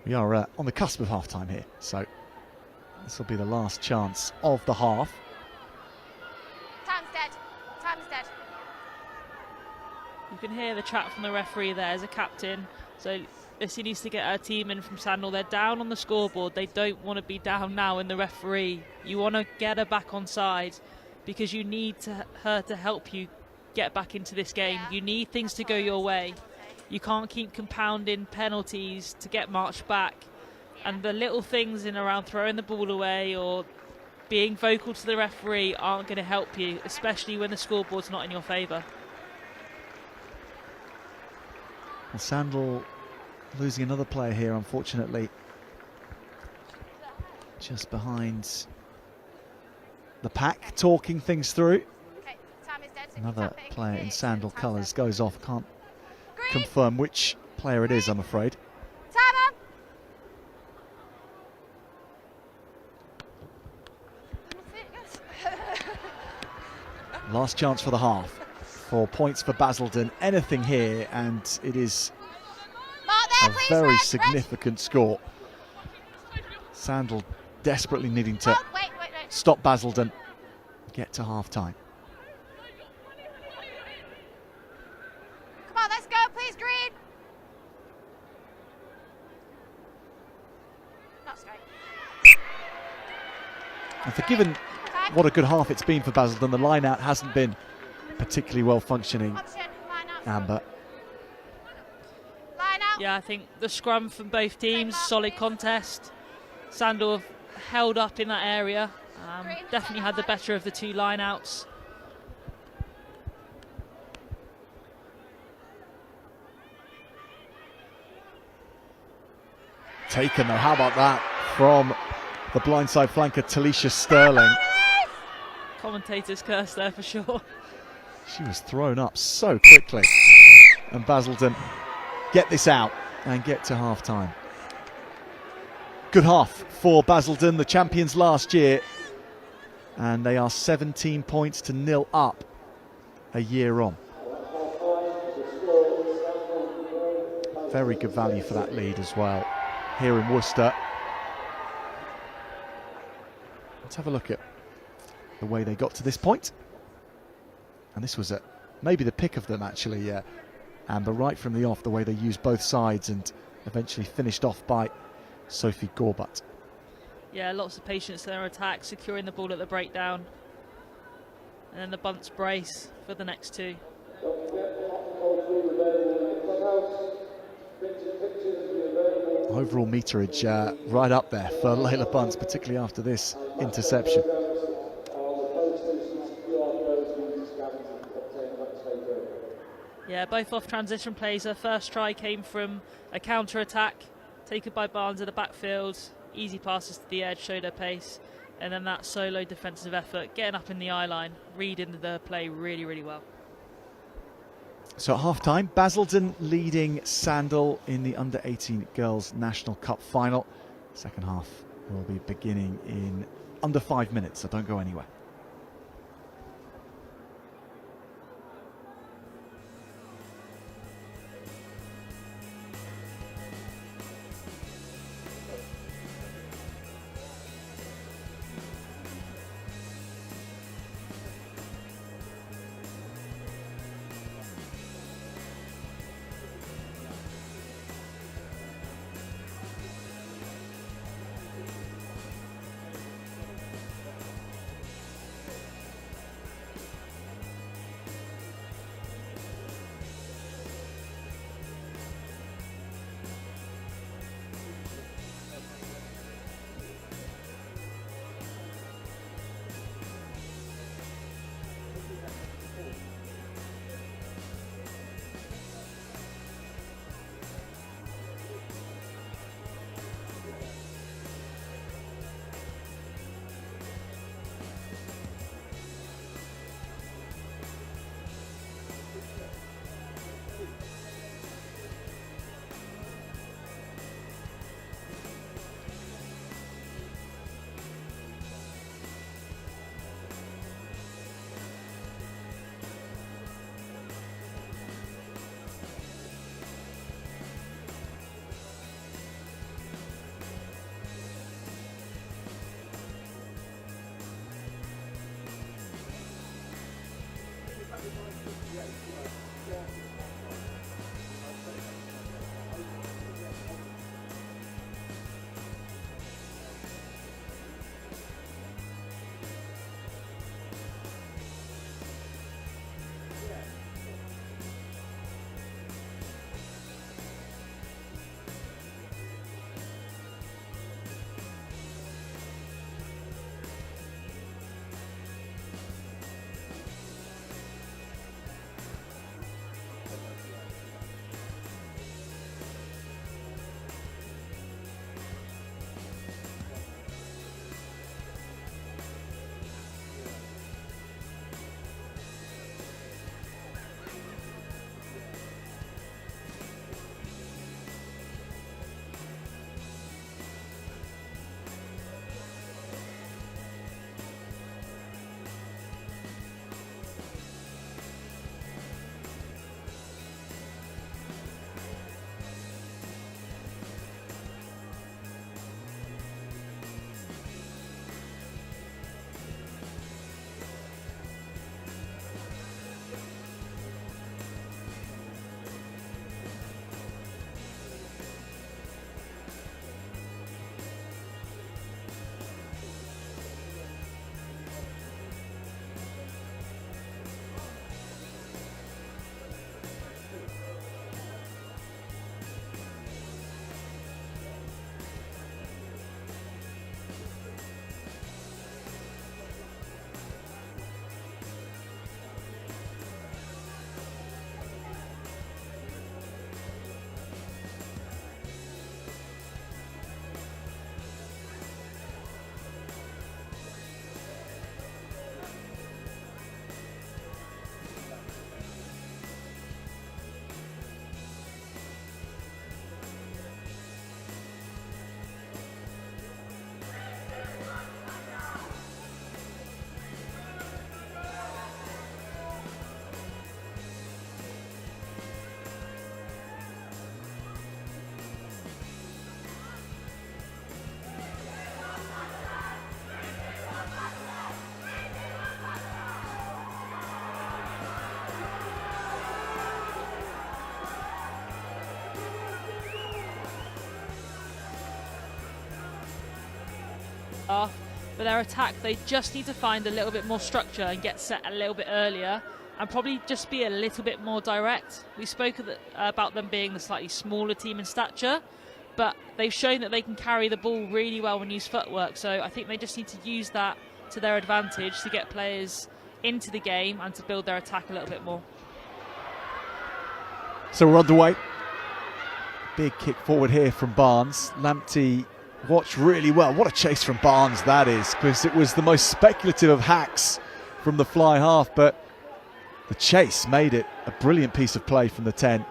A: We are on the cusp of half-time here, so this will be the last chance of the half.
F: Time's dead. Time's dead.
B: You can hear the chat from the referee there as a captain. So Lissy needs to get her team in from Sandal. They're down on the scoreboard. They don't want to be down now in the referee. You want to get her back on side because you need her to help you get back into this game.
F: Yeah.
B: You need things to go your way. You can't keep compounding penalties to get marched back. And the little things in around throwing the ball away or being vocal to the referee aren't going to help you, especially when the scoreboard's not in your favour.
A: Well, Sandal losing another player here, unfortunately. Just behind the pack, talking things through.
F: Okay, time is dead. So
A: Another
F: keep tapping.
A: player in Sandal
F: Time's
A: colours
F: dead.
A: goes off. Can't
F: Green.
A: confirm which player it is, I'm afraid.
F: Time on.
A: Last chance for the half. 4 points for Basildon. Anything here, and it is
F: Mark
A: a
F: there, please.
A: very
F: Red.
A: significant score. Sandal desperately needing to
F: Oh, wait.
A: stop Basildon, get to half-time.
F: Come on, let's go, please, Green. Not straight.
A: And for given what a good half it's been for Basildon, the line-out hasn't been particularly well functioning,
F: Option, line out.
A: Amber.
F: Line out.
B: Yeah, I think the scrum from both teams, solid contest. Sandal have held up in that area. Definitely had the better of the two line-outs.
A: Taken though, how about that from the blindside flanker Talisha Sterling.
B: Commentator's curse there for sure.
A: She was thrown up so quickly. And Basildon get this out and get to half-time. Good half for Basildon, the champions last year. And they are 17 points to 0 up a year on. Very good value for that lead as well here in Worcester. Let's have a look at the way they got to this point. And this was maybe the pick of them actually, Amber, right from the off, the way they used both sides and eventually finished off by Sophie Gorbutt.
B: Yeah, lots of patience in their attack, securing the ball at the breakdown. And then the bunts brace for the next two.
A: Overall meterage right up there for Layla Bunce, particularly after this interception.
B: Yeah, both off transition plays. Her first try came from a counter-attack, taken by Barnes in the backfield. Easy passes to the edge, showed her pace. And then that solo defensive effort, getting up in the eye-line, reading the play really, really well.
A: So at half-time, Basildon leading Sandal in the Under-18 Girls National Cup Final. Second half will be beginning in under 5 minutes, so don't go anywhere.
B: half. But their attack, they just need to find a little bit more structure and get set a little bit earlier, and probably just be a little bit more direct. We spoke about them being the slightly smaller team in stature, but they've shown that they can carry the ball really well and use footwork. So I think they just need to use that to their advantage to get players into the game and to build their attack a little bit more.
A: So we're underway. Big kick forward here from Barnes. Lamptey watched really well. What a chase from Barnes that is, because it was the most speculative of hacks from the fly half, but the chase made it a brilliant piece of play from the 10.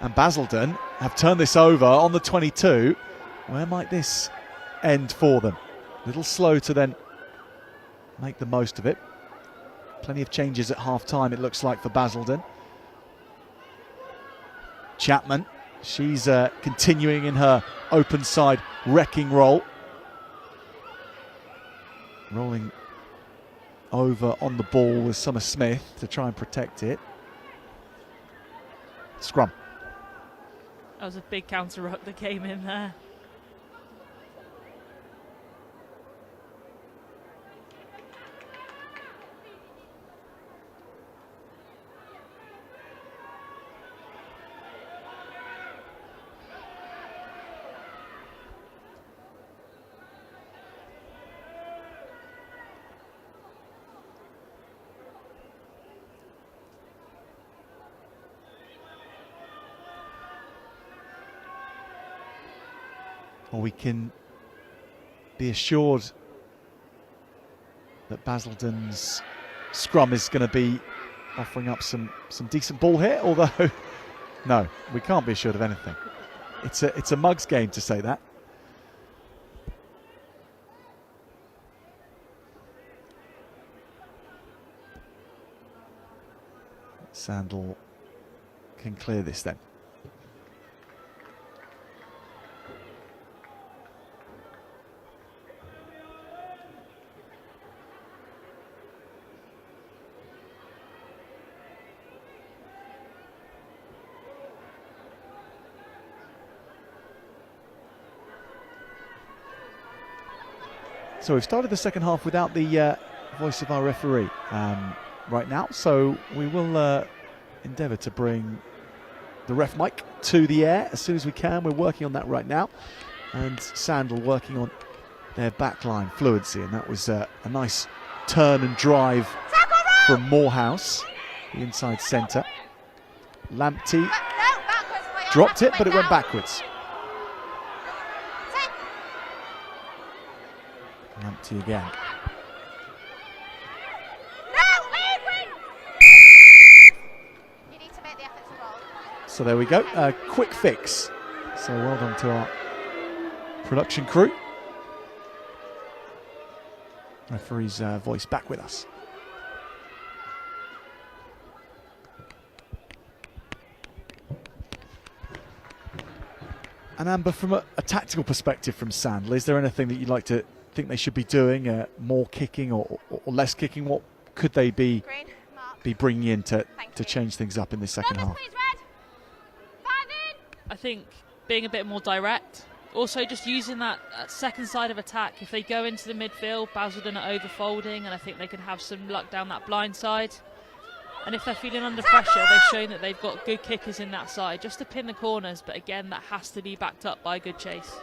A: And Basildon have turned this over on the 22. Where might this end for them? A little slow to then make the most of it. Plenty of changes at half-time, it looks like, for Basildon. Chapman, she's continuing in her open side wrecking roll. Rolling over on the ball with Summer Smith to try and protect it. Scrum.
B: That was a big counter ruck that came in there.
A: Or we can be assured that Basildon's scrum is going to be offering up some decent ball here, although no, we can't be assured of anything. It's a mug's game to say that. Sandal can clear this then. So we've started the second half without the voice of our referee right now, so we will endeavour to bring the ref mic to the air as soon as we can. We're working on that right now, and Sandal working on their backline fluency, and that was a nice turn and drive from Morehouse, the inside centre. Lamptey dropped it, but it went backwards. Lamptey again.
F: You need to make the effort to roll.
A: So there we go, a quick fix. So well done to our production crew. Referee's voice back with us. And Amber, from a tactical perspective from Sandal, is there anything that you'd like to think they should be doing? More kicking or less kicking? What could they be bringing in to change things up in this second half?
B: I think being a bit more direct. Also just using that second side of attack. If they go into the midfield, Basildon are overfolding, and I think they can have some luck down that blind side. And if they're feeling under pressure, they've shown that they've got good kickers in that side, just to pin the corners, but again, that has to be backed up by a good chase.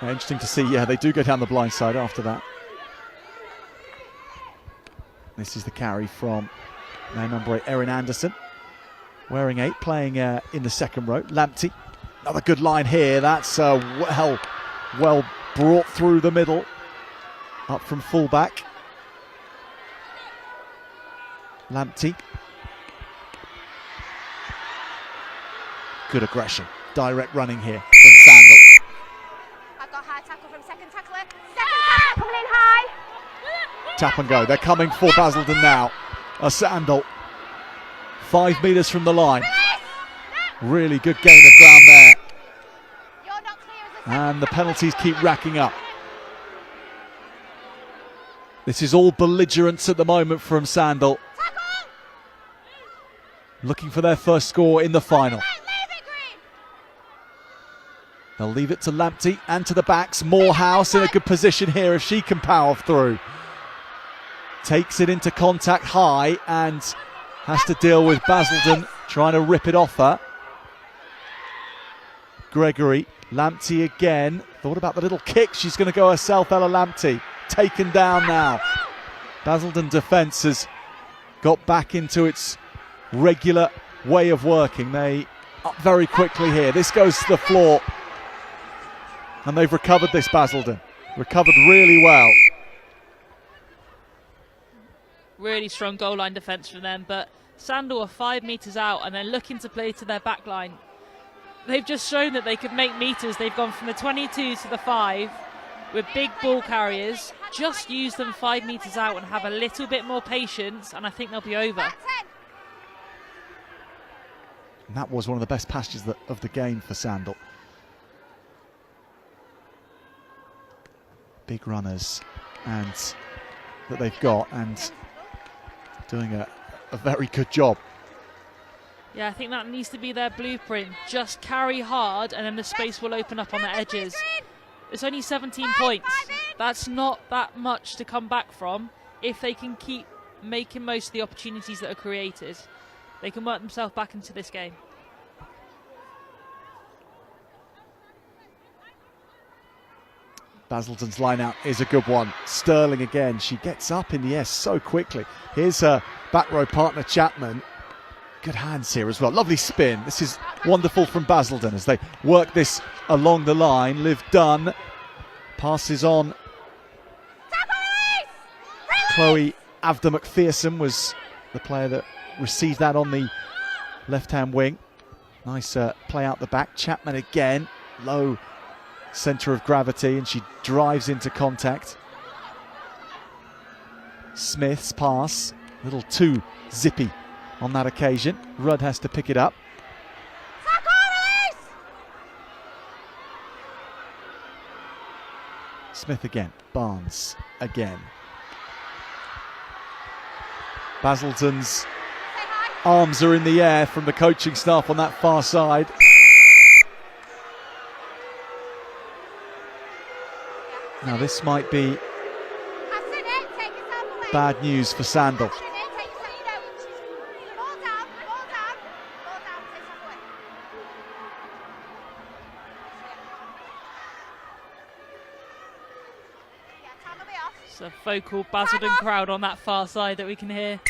A: Yeah, interesting to see, yeah, they do go down the blind side after that. This is the carry from number 8, Erin Anderson. Wearing 8, playing in the second row. Lamptey, another good line here. That's well brought through the middle. Up from fullback. Lamptey. Good aggression. Direct running here from Sandal.
F: I've got high tackle from second tackler. Second tackle coming in high.
A: Tap and go. They're coming for Basildon now. A Sandal. 5 metres from the line. Really good gain of ground there.
F: You're not clear as a
A: And the penalties keep racking up. This is all belligerence at the moment from Sandal. Looking for their first score in the final. They'll leave it to Lamptey and to the backs. Morehouse in a good position here if she can power through. Takes it into contact high and has to deal with Basildon trying to rip it off her. Gregory, Lamptey again. Thought about the little kick. She's going to go herself, Ella Lamptey. Taken down now. Basildon defence has got back into its regular way of working. They up very quickly here. This goes to the floor. And they've recovered this, Basildon. Recovered really well.
B: Really strong goal line defence from them, but Sandal are 5 metres out and they're looking to play to their back line. They've just shown that they could make metres. They've gone from the 22 to the 5 with big ball carriers. Just use them 5 metres out and have a little bit more patience, and I think they'll be over.
A: And that was one of the best passages of the game for Sandal. Big runners and that they've got, and doing a very good job.
B: Yeah, I think that needs to be their blueprint. Just carry hard and then the space will open up on the edges. It's only 17 points. That's not that much to come back from. If they can keep making most of the opportunities that are created, they can work themselves back into this game.
A: Basildon's line out is a good one. Sterling again. She gets up in the air so quickly. Here's her back row partner Chapman. Good hands here as well. Lovely spin. This is wonderful from Basildon as they work this along the line. Liv Dunn passes on. Chloe Avda McPherson was the player that received that on the left-hand wing. Nice play out the back. Chapman again. Low centre of gravity, and she drives into contact. Smith's pass, a little too zippy on that occasion. Rudd has to pick it up. Smith again, Barnes again. Basildon's arms are in the air from the coaching staff on that far side. Now this might be bad news for Sandal.
B: It's a vocal Basildon crowd on that far side that we can hear.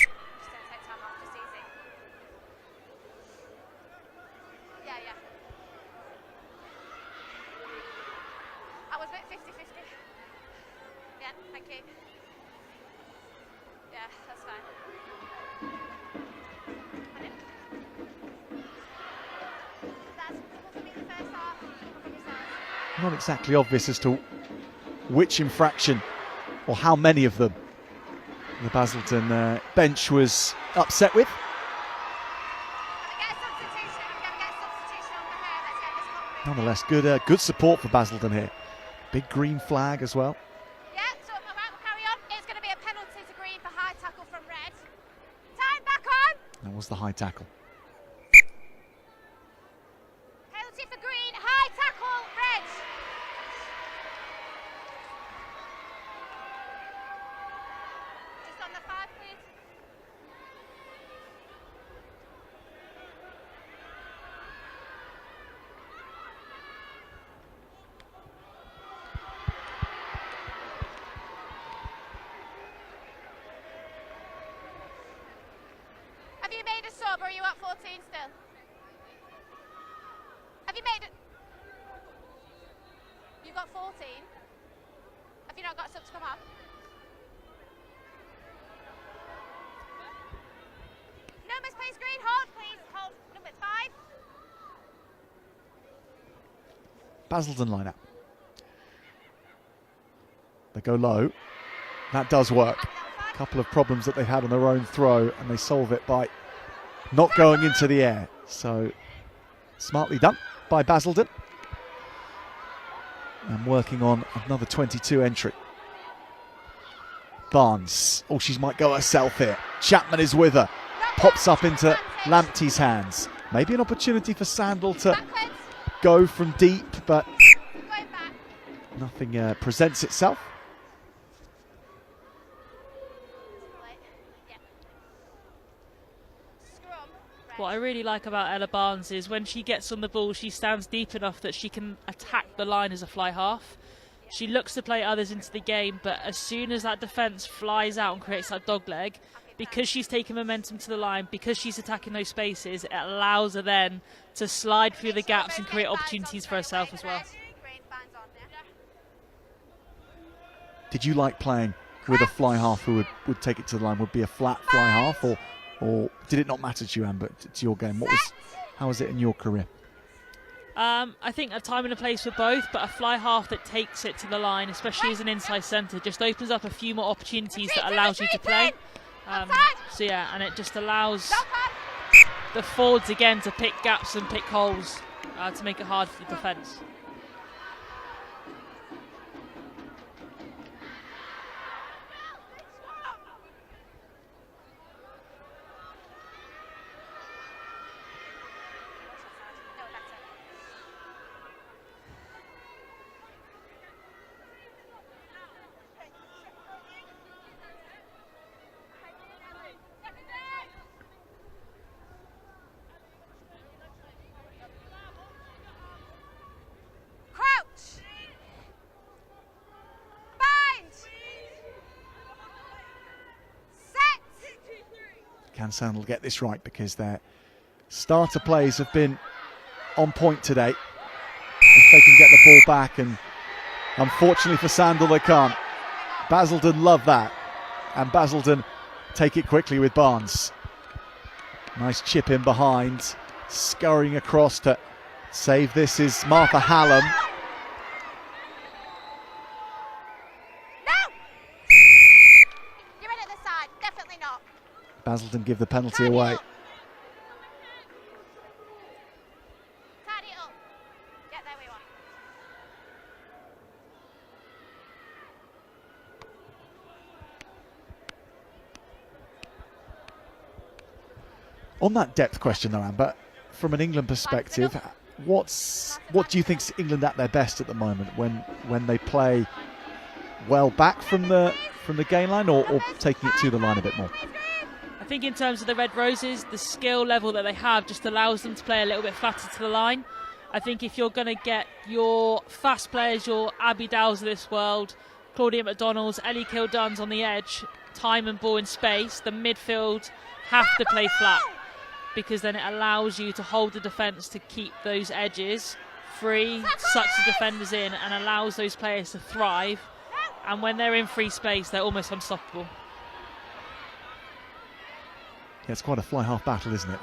A: Not exactly obvious as to which infraction or how many of them the Basildon bench was upset with. Nonetheless, good support for Basildon here. Big green flag as well.
F: Yeah, so we'll carry on. It's going to be a penalty to green for high tackle from red. Time back on.
A: That was the high tackle.
F: Penalty for green, high tackle, red. Just on the 5, please. Have you made a sub, or are you at 14 still? Have you made it? You got 14? Have you not got a sub to come on? Numbers, please, green. Hold, please. Hold. Numbers 5.
A: Basildon line up. They go low. That does work. A couple of problems that they had on their own throw, and they solve it by not going into the air. So smartly done by Basildon. And working on another 22 entry. Barnes. Oh, she might go herself here. Chapman is with her. Pops up into Lamptey's hands. Maybe an opportunity for Sandal to go from deep, but Nothing presents itself.
B: What I really like about Ella Barnes is when she gets on the ball, she stands deep enough that she can attack the line as a fly half. She looks to play others into the game, but as soon as that defence flies out and creates that dog leg, because she's taking momentum to the line, because she's attacking those spaces, it allows her then to slide through the gaps and create opportunities for herself as well.
A: Did you like playing with a fly half who would take it to the line, would be a flat fly half, or did it not matter to you, Amber, to your game? How was it in your career?
B: I think a time and a place for both, but a fly half that takes it to the line, especially as an inside centre, just opens up a few more opportunities that allows you to play. So yeah, and it just allows the forwards again to pick gaps and pick holes to make it hard for the defence.
A: Can Sandal get this right, because their starter plays have been on point today? If they can get the ball back, and unfortunately for Sandal they can't. Basildon love that, and Basildon take it quickly with Barnes. Nice chip in behind, scurrying across to save this is Martha Hallam. Basildon give the penalty away. On that depth question though, Amber, from an England perspective, what do you think's England at their best at the moment, when they play well back from the gain line, or taking it to the line a bit more?
B: I think in terms of the Red Roses, the skill level that they have just allows them to play a little bit flatter to the line. I think if you're going to get your fast players, your Abby Dowes of this world, Claudia McDonald's, Ellie Kildunn's on the edge, time and ball in space, the midfield have to play flat, because then it allows you to hold the defence to keep those edges free, sucks the defenders in, and allows those players to thrive. And when they're in free space, they're almost unstoppable.
A: Yeah, it's quite a fly half battle, isn't it?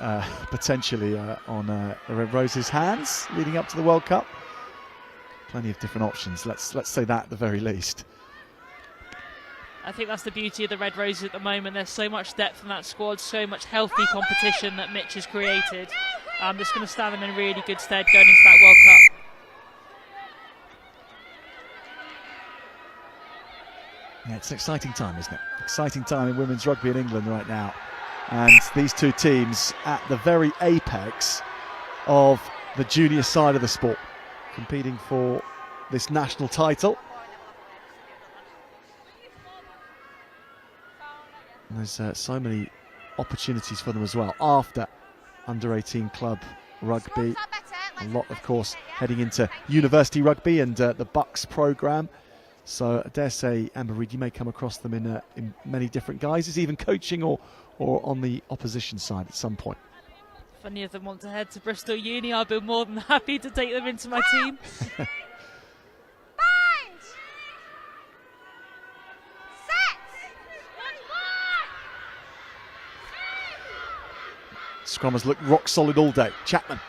A: Potentially on the Red Roses' hands leading up to the World Cup. Plenty of different options. Let's say that at the very least.
B: I think that's the beauty of the Red Roses at the moment. There's so much depth in that squad, so much healthy competition that Mitch has created. That's going to stand them in really good stead going into that World Cup.
A: Yeah, it's an exciting time, isn't it? Exciting time in women's rugby in England right now. And these two teams at the very apex of the junior side of the sport, competing for this national title. And there's so many opportunities for them as well after under-18 club rugby. A lot, of course, heading into university rugby and the Bucks programme. So I dare say, Amber Reid, you may come across them in many different guises, even coaching or on the opposition side at some point.
B: If any of them want to head to Bristol Uni, I'd be more than happy to take them into my team.
A: Scrummers look rock solid all day. Chapman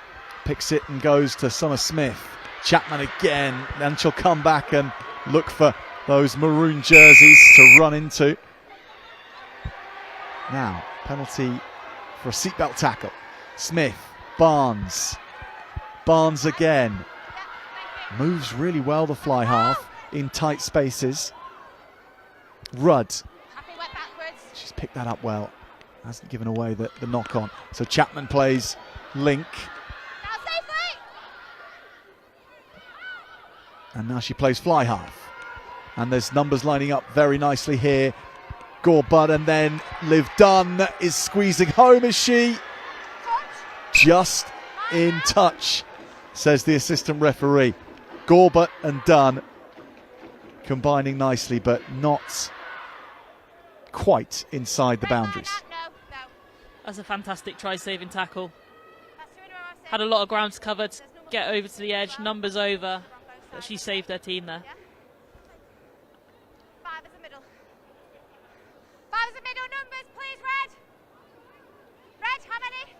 A: picks it and goes to Summer Smith. Chapman again, and she'll come back and look for those maroon jerseys to run into. Now, penalty for a seatbelt tackle. Smith, Barnes again. Moves really well, the fly half, in tight spaces. Rudd. She's picked that up well. Hasn't given away the knock on. So Chapman plays link. And now she plays fly half. And there's numbers lining up very nicely here. Gorbud, and then Liv Dunn is squeezing home, is she? Just in touch, says the assistant referee. Gorbut and Dunn combining nicely, but not quite inside the boundaries.
B: That's a fantastic try-saving tackle. Had a lot of ground covered, get over to the edge, numbers over, but she saved her team there.
F: 5 is the middle. 5 is the middle, numbers, please, Red. Red, how many?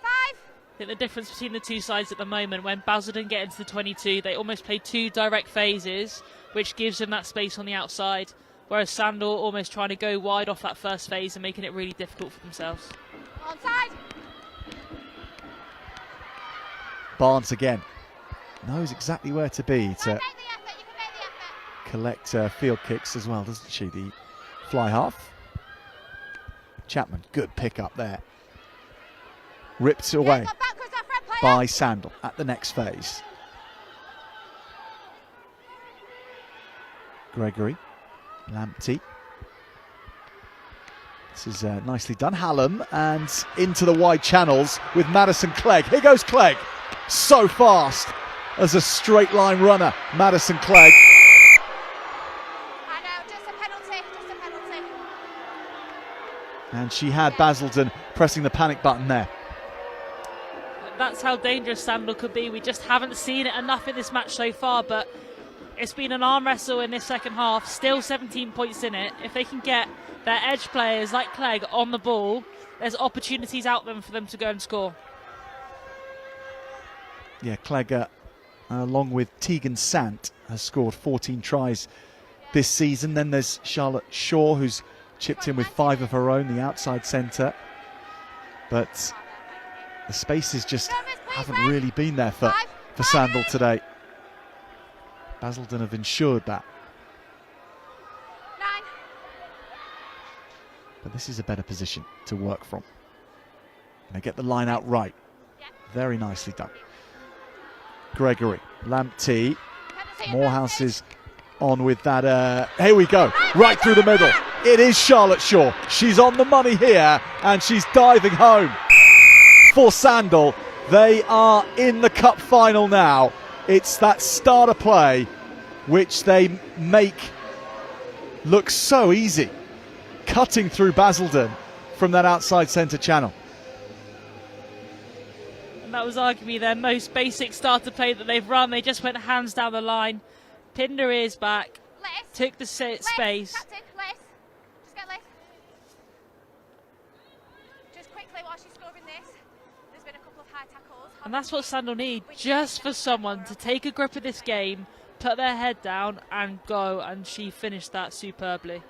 F: 5.
B: I think the difference between the two sides at the moment, when Basildon get into the 22, they almost play 2 direct phases, which gives them that space on the outside, whereas Sandal almost trying to go wide off that first phase and making it really difficult for themselves.
F: Onside.
A: Barnes again knows exactly where to be to
F: Make the effort, you can make the effort.
A: collect field kicks as well, doesn't she? The fly half. Chapman, good pick up there. Ripped away
F: Go backwards, our friend player.
A: by Sandal at the next phase. Gregory, Lamptey. This is nicely done. Hallam, and into the wide channels with Madison Clegg. Here goes Clegg. So fast as a straight line runner, Madison Clegg.
F: I know, just a penalty, just a penalty.
A: And she had Basildon pressing the panic button there.
B: That's how dangerous Sandal could be. We just haven't seen it enough in this match so far, but it's been an arm wrestle in this second half. Still 17 points in it. If they can get their edge players like Clegg on the ball, there's opportunities out them for them to go and score.
A: Yeah, Clegg, along with Tegan Sant, has scored 14 tries this season. Then there's Charlotte Shaw, who's chipped in with 5 of her own, the outside centre. But the spaces just haven't really been there for Sandal today. Basildon have ensured that.
F: 9.
A: But this is a better position to work from. And they get the line out right. Very nicely done. Gregory, Lamptey, Morehouse is on with that. Here we go, right through the middle. It is Charlotte Shaw. She's on the money here, and she's diving home for Sandal. They are in the cup final now. It's that starter play which they make look so easy, cutting through Basildon from that outside centre channel.
B: And that was arguably their most basic starter play that they've run. They just went hands down the line, pinned her ears back, took the space.
F: Captain, Liz. Just get Liz. Just quickly while she's scoring this, there's been a couple of high tackles.
B: And that's what Sandal need, just for someone to take a grip of this game, put their head down and go, and she finished that superbly.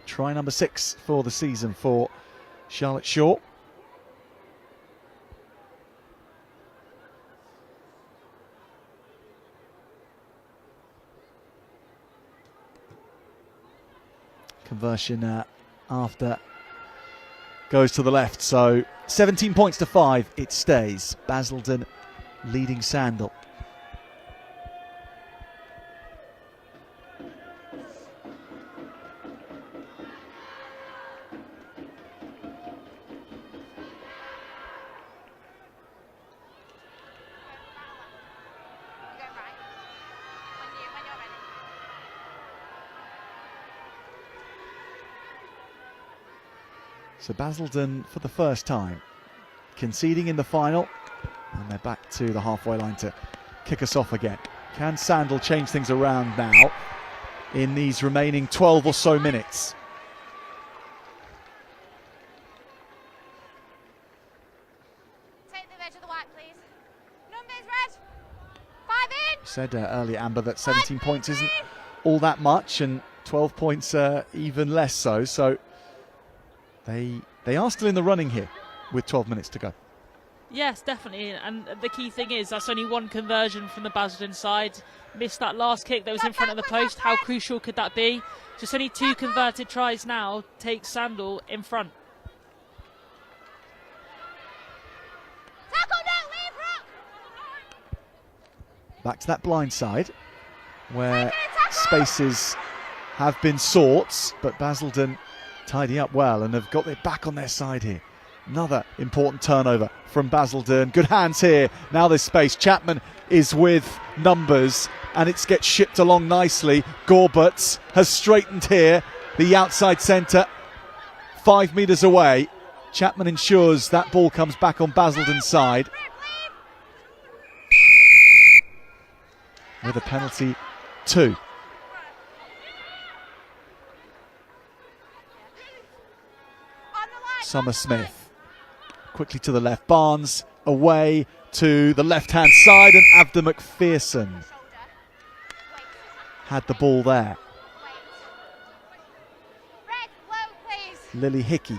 A: Try number 6 for the season for Charlotte Shaw. Conversion after goes to the left, so 17 points to 5 it stays. Basildon leading Sandal.
F: You're going right. When you're ready.
A: So Basildon, for the first time, conceding in the final, and they're back to the halfway line to kick us off again. Can Sandal change things around now in these remaining 12 or so minutes?
F: Take the edge of the white, please. Numbers, Red. 5 in.
A: You said earlier, Amber, that 17 points isn't all that much, and 12 points even less so. So they are still in the running here with 12 minutes to go.
B: Yes, definitely. And the key thing is that's only one conversion from the Basildon side. Missed that last kick that was in front of the post. How crucial could that be? Just only 2 converted tries now take Sandal in front.
A: Back to that blind side where spaces have been sought, but Basildon tidy up well and have got it back on their side here. Another important turnover from Basildon. Good hands here. Now there's space. Chapman is with numbers and it gets shipped along nicely. Gorbut has straightened here. The outside centre, 5 metres away. Chapman ensures that ball comes back on Basildon's side. With a penalty 2. Summer Smith quickly to the left. Barnes away to the left-hand side, and Avda McPherson had the ball there. Lily Hickey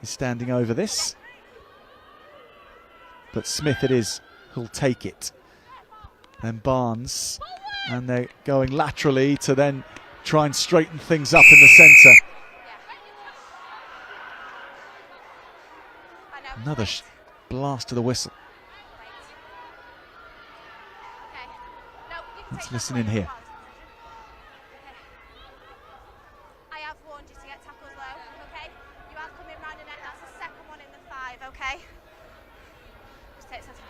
A: is standing over this, but Smith it is who'll take it. Then Barnes, and they're going laterally to then try and straighten things up in the centre. Another blast to the whistle. Let's listen in here.
F: I have warned you to get tackles low, okay? You are coming round the net, that's the second one in the 5, okay? Just take some time.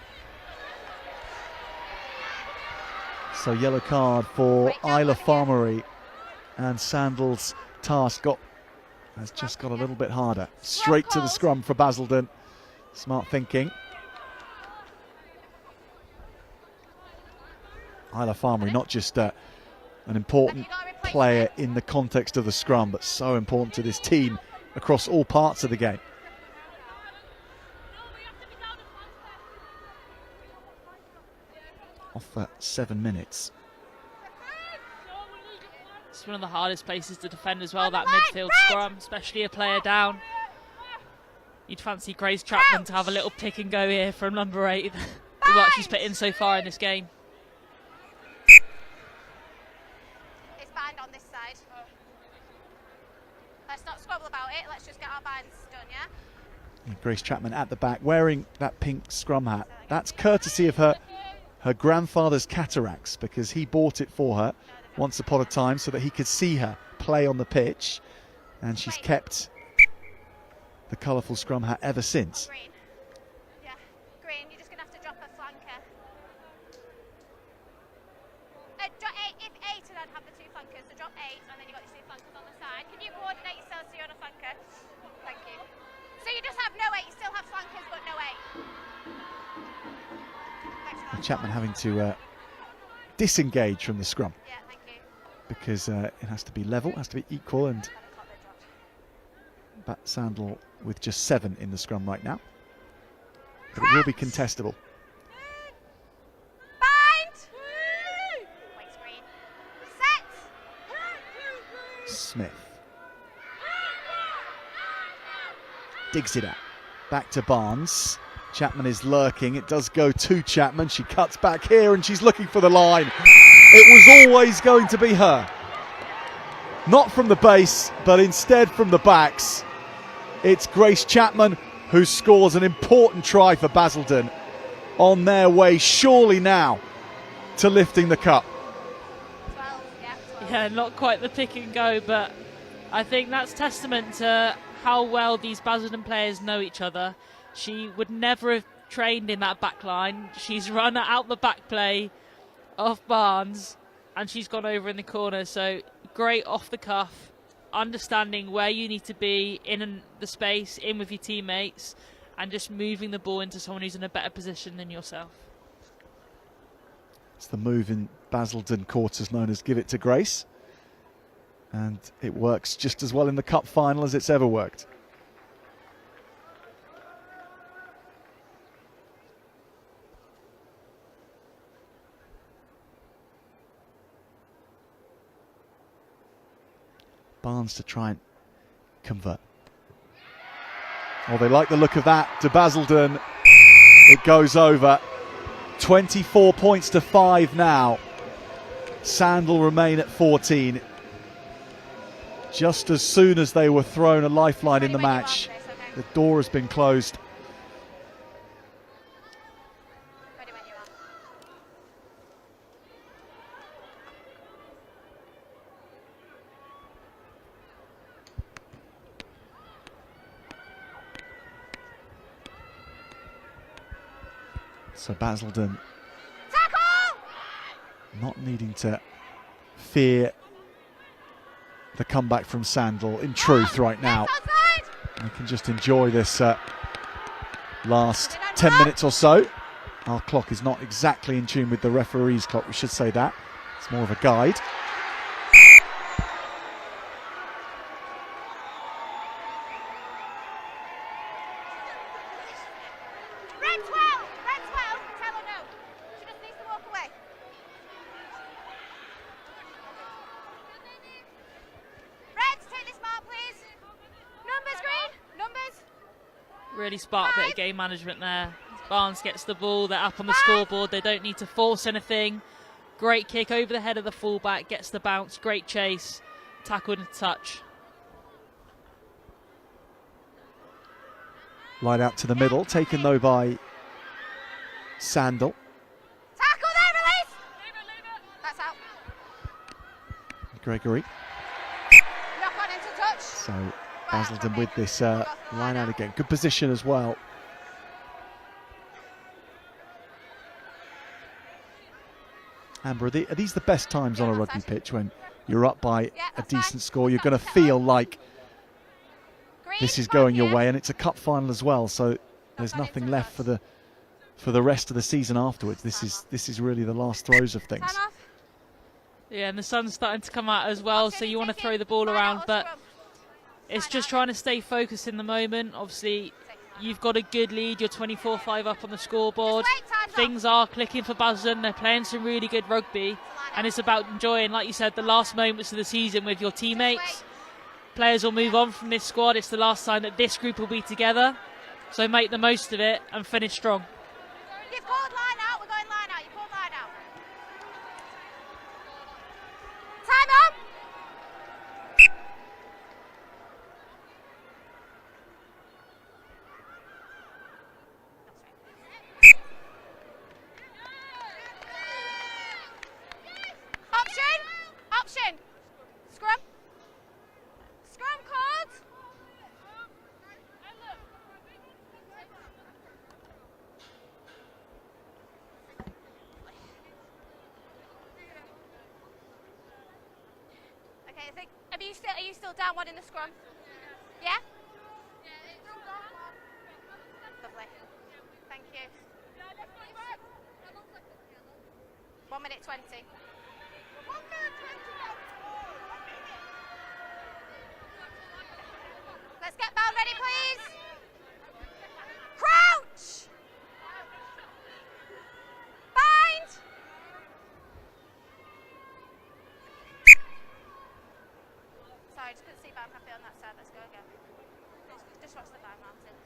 A: So yellow card for Isla Farmery, and Sandal's task has just got a little bit harder. Straight to the scrum for Basildon. Smart thinking. Isla Farmery, not just an important player in the context of the scrum, but so important to this team across all parts of the game. Off for 7 minutes.
B: It's one of the hardest places to defend as well, that midfield scrum, especially a player down. You'd fancy Grace Chapman to have a little pick and go here from number 8. The work she's put in so far in this game.
F: It's bind on this side. Let's not squabble about it, let's just get our binds done, yeah?
A: And Grace Chapman at the back wearing that pink scrum hat. That's courtesy of her grandfather's cataracts, because he bought it for her once upon a time so that he could see her play on the pitch, and she's kept the colourful scrum hat ever since.
F: Green. Yeah, Green, you're just going to have to drop a flanker. If 8 and then have the 2 flankers, so drop 8 and then you've got your 2 flankers on the side. Can you coordinate yourself so you're on a flanker? Thank you. So you just have no 8, you still have flankers but no 8.
A: And Chapman having to disengage from the scrum.
F: Yeah, thank you.
A: Because it has to be level, has to be equal, and Sandal with just 7 in the scrum right now. But it will be contestable.
F: Bind! Wait, screen. Set!
A: Smith digs it out. Back to Barnes. Chapman is lurking. It does go to Chapman. She cuts back here and she's looking for the line. It was always going to be her. Not from the base, but instead from the backs. It's Grace Chapman who scores an important try for Basildon, on their way surely now to lifting the cup.
F: 12, yeah, 12.
B: Yeah, not quite the pick and go, but I think that's testament to how well these Basildon players know each other. She would never have trained in that back line. She's run out the back play off Barnes and she's gone over in the corner. So great off the cuff, understanding where you need to be in the space, in with your teammates, and just moving the ball into someone who's in a better position than yourself.
A: It's the move in Basildon quarters known as give it to Grace. And it works just as well in the cup final as it's ever worked. Barnes to try and convert. Oh, they like the look of that to Basildon. It goes over. 24 points to 5 now. Sandal remain at 14. Just as soon as they were thrown a lifeline in the match, the door has been closed. So Basildon
F: Tackle!
A: not needing to fear the comeback from Sandal in truth right now. We can just enjoy this last 10 minutes or so. Our clock is not exactly in tune with the referee's clock, we should say that. It's more of a guide.
F: Red 12, tell her no. She just needs to walk away. Red, take this mark, please. Numbers, green, numbers.
B: Really smart bit of game management there. Barnes gets the ball, they're up on the scoreboard, they don't need to force anything. Great kick over the head of the fullback, gets the bounce, great chase, tackled and touch.
A: Line out to the middle, taken though by Sandal.
F: Tackle there, release. That's out.
A: Gregory.
F: Knock on into touch.
A: So Basildon with this line out again. Good position as well. Amber, are these the best times on a rugby pitch when you're up by a decent score? You're going to feel like this is going your way, and it's a cup final as well, so there's nothing left for the rest of the season afterwards. This is really the last throws of things.
B: Yeah, and the sun's starting to come out as well, so you want to throw the ball around, but it's just trying to stay focused in the moment. Obviously, you've got a good lead, you're 24-5 up on the scoreboard. Things are clicking for Basildon, they're playing some really good rugby, and it's about enjoying, like you said, the last moments of the season with your teammates. Players will move on from this squad, it's the last time that this group will be together, so make the most of it and finish strong.
F: You've called line out, we're going line out, you called line out. Time up! Option! Scrum! Scrum called! Okay, I think, are you still down one in the scrum? Yeah? Lovely. Thank you. 1 minute 20. 1 minute 20. Let's get Bell ready, please. Crouch. Bind. Sorry, just couldn't see Bell happy on that side. Let's go again. Just watch the line, Martin.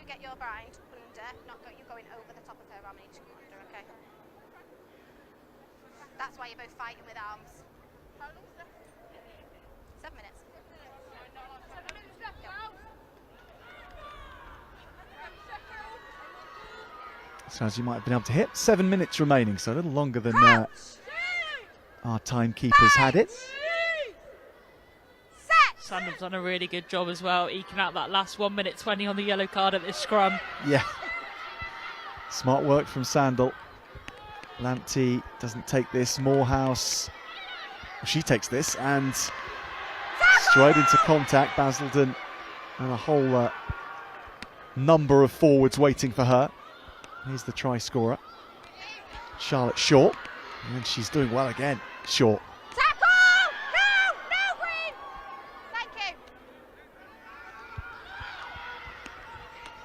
F: Get your bind under, not you going over the top of her arm, and you just go under, okay? That's why you're both fighting with arms. How long is that? 7 minutes. 7 minutes left now.
A: So as you might have been able to hit, 7 minutes remaining, so a little longer than our timekeepers had it.
B: Sandal's done a really good job as well, eking out that last 1 minute 20 on the yellow card at this scrum.
A: Yeah. Smart work from Sandal. Lamptey doesn't take this. Morehouse, she takes this and straight into contact. Basildon and a whole number of forwards waiting for her. Here's the try scorer, Charlotte Short, and she's doing well again. Short.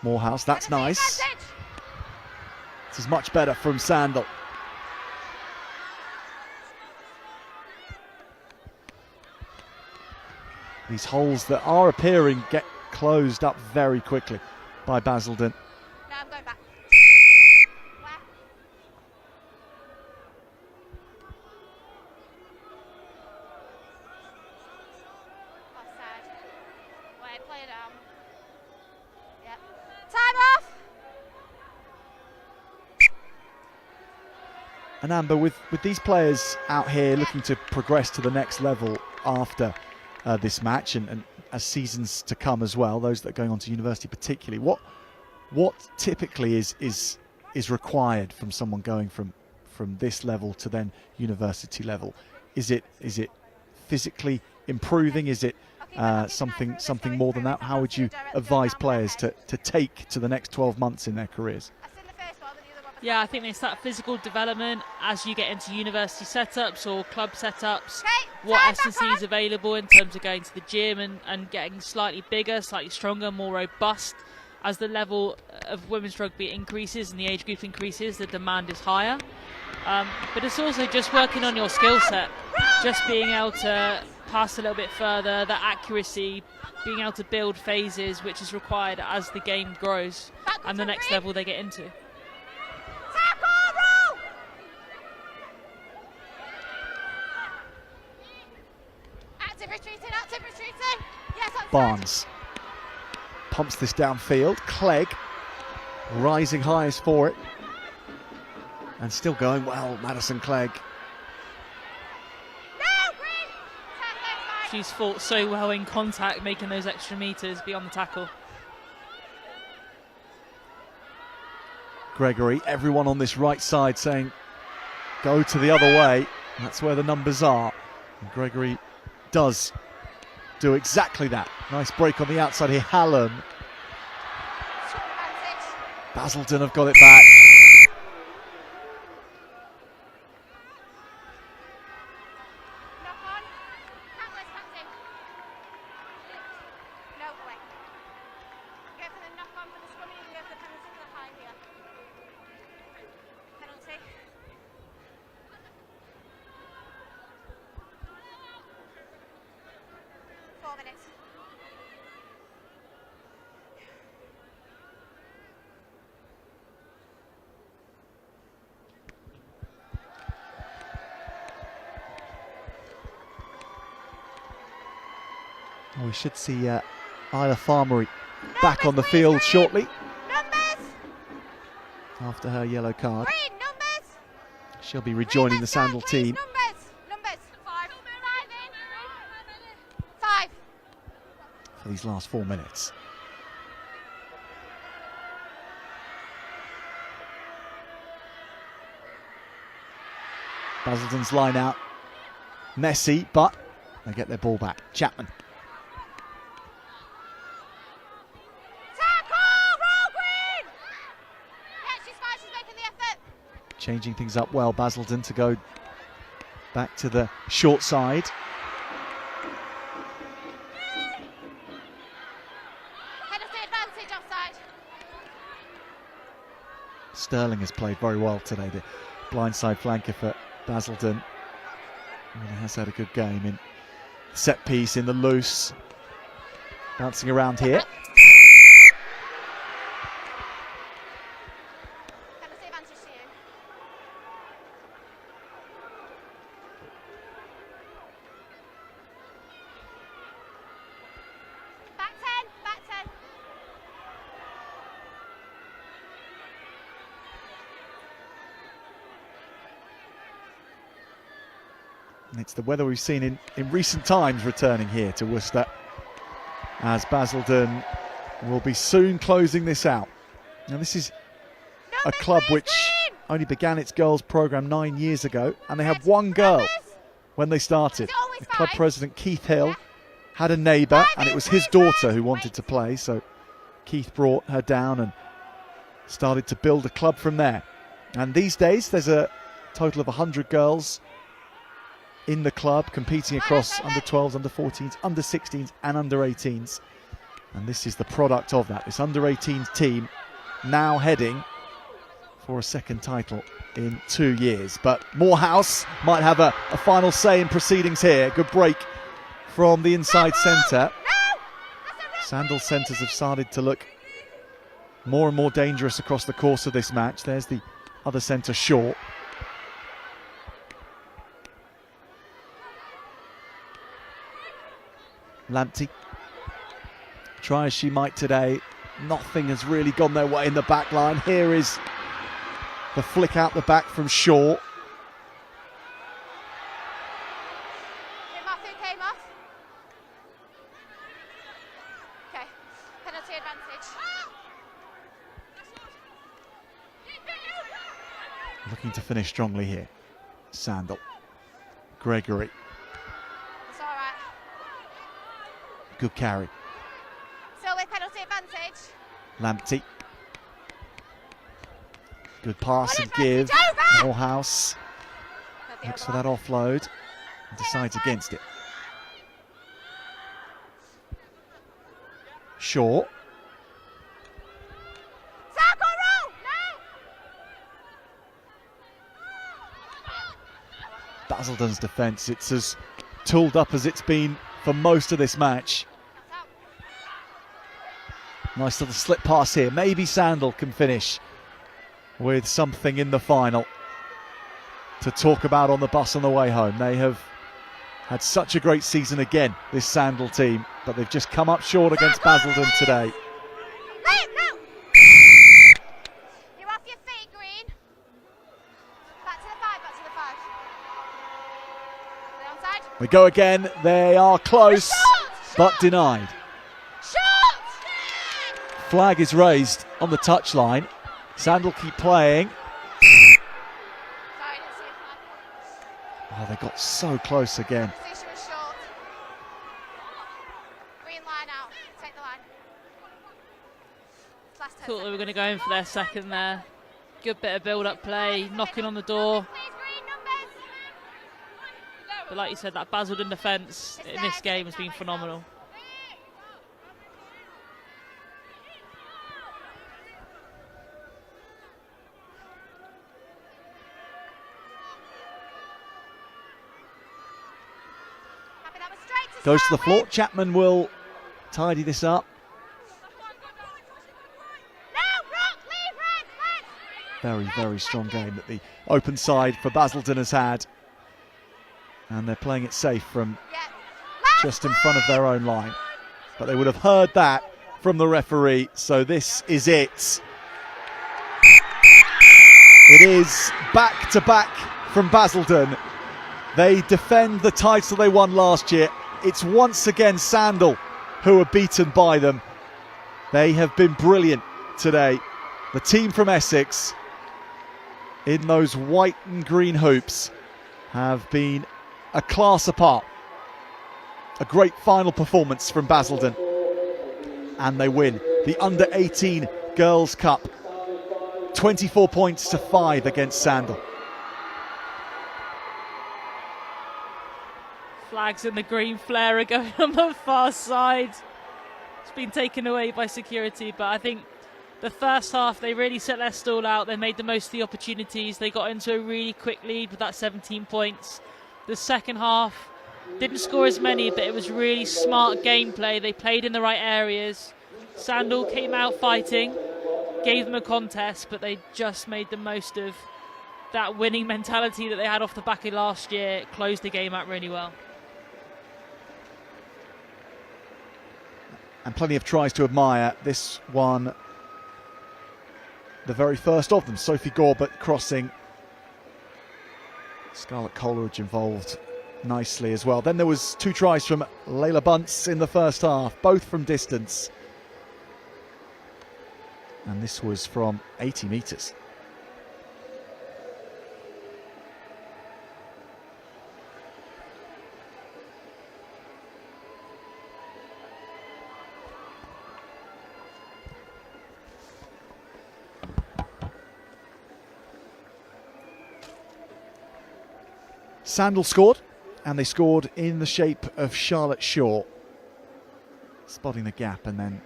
A: Morehouse, that's nice. This is much better from Sandal. These holes that are appearing get closed up very quickly by Basildon.
F: No, I'm going back. Where? way down. Yep. Time off!
A: And Amber, with these players out here looking to progress to the next level after this match and as seasons to come as well, those that are going on to university particularly, what typically is required from someone going from this level to then university level? Is it physically improving? Is it something more than that? How would you advise players to take to the next 12 months in their careers?
B: Yeah, I think it's that physical development as you get into university setups or club setups. What S&C is available in terms of going to the gym and getting slightly bigger, slightly stronger, more robust. As the level of women's rugby increases and the age group increases, the demand is higher. But it's also just working on your skill set, just being able to pass a little bit further, that accuracy, being able to build phases, which is required as the game grows and the next level they get into.
F: Active retreating. Yes,
A: Barnes pumps this downfield. Clegg rising highest for it. And still going well, Madison Clegg.
B: She's fought so well in contact, making those extra metres beyond the tackle.
A: Gregory, everyone on this right side saying go to the other way. That's where the numbers are. And Gregory does do exactly that. Nice break on the outside here. Hallam. Basildon have got it back. We should see Isla Farmery back on the field shortly. After her yellow card. She'll be rejoining the Sandal team.
F: Numbers. Five.
A: For these last 4 minutes. Basildon's line out. Messy, but they get their ball back. Chapman. Changing things up well, Basildon to go back to the short side.
F: Penalty advantage offside.
A: Sterling has played very well today, the blindside flanker for Basildon. And he has had a good game in set piece, in the loose. Bouncing around here. It's the weather we've seen in recent times returning here to Worcester, as Basildon will be soon closing this out. Now this is a club which only began its girls programme 9 years ago, and they had one girl when they started. The club president, Keith Hill, had a neighbour, and it was his daughter who wanted to play, so Keith brought her down and started to build a club from there. And these days there's a total of 100 girls in the club, competing across under 12s, under 14s, under 16s and under 18s. And this is the product of that. This under 18s team now heading for a second title in 2 years. But Morehouse might have a final say in proceedings here. Good break from the inside centre. Sandal centres have started to look more and more dangerous across the course of this match. There's the other centre short. Lamptey Try as she might today, nothing has really gone their way in the back line. Here is the flick out the back from Shaw.
F: Came off. Okay, penalty advantage.
A: Looking to finish strongly here. Sandal. Gregory.
F: It's all right.
A: Good carry.
F: Still with penalty advantage.
A: Lamptey. Good pass and
F: advantage
A: give.
F: over!
A: Morehouse looks for that offload and decides against it. Shaw.
F: Circle roll! No!
A: Basildon's defence, it's as tooled up as it's been for most of this match. Nice little slip pass here. Maybe Sandal can finish with something in the final to talk about on the bus on the way home. They have had such a great season again, this Sandal team, but they've just come up short against Basildon today.
F: No! You're off your feet, Green. Back to the 5, back to the 5. Are they onside?
A: We go again. They are close, but denied. Flag is raised on the touchline. Sandal keep playing.
F: Sorry, I didn't see a flag.
A: Oh, they got so close again.
F: See, she was short. Green line out. Take the line. Last 10
B: Thought they were
F: seconds.
B: going to go in for their second there. Good bit of build-up play, knocking on the door.
F: Please, Green, numbers.
B: But like you said, that Basildon defence in this game has been phenomenal.
F: Happy that was straight to
A: Goes to the
F: start
A: floor.
F: with.
A: Chapman will tidy this up.
F: No, Rock, leave, red.
A: Very, very strong game that the open side for Basildon has had. And they're playing it safe from
F: Yeah.
A: just in front of their own line. But they would have heard that from the referee, so this is it. It is back to back from Basildon. They defend the title they won last year. It's once again Sandal who are beaten by them. They have been brilliant today. The team from Essex in those white and green hoops have been a class apart. A great final performance from Basildon. And they win the Under-18 Girls' Cup. 24 points to 5 against Sandal.
B: Flags in the green flare are going on the far side. It's been taken away by security, but I think the first half they really set their stall out. They made the most of the opportunities. They got into a really quick lead with that 17 points. The second half didn't score as many, but it was really smart gameplay. They played in the right areas. Sandal came out fighting, gave them a contest, but they just made the most of that winning mentality that they had off the back of last year. Closed the game out really well.
A: And plenty of tries to admire. This one, the very first of them, Sophie Gorbett crossing. Scarlett Coleridge involved nicely as well. Then there was 2 tries from Layla Bunce in the first half, both from distance. And this was from 80 metres. Sandal scored, and they scored in the shape of Charlotte Shaw, spotting the gap and then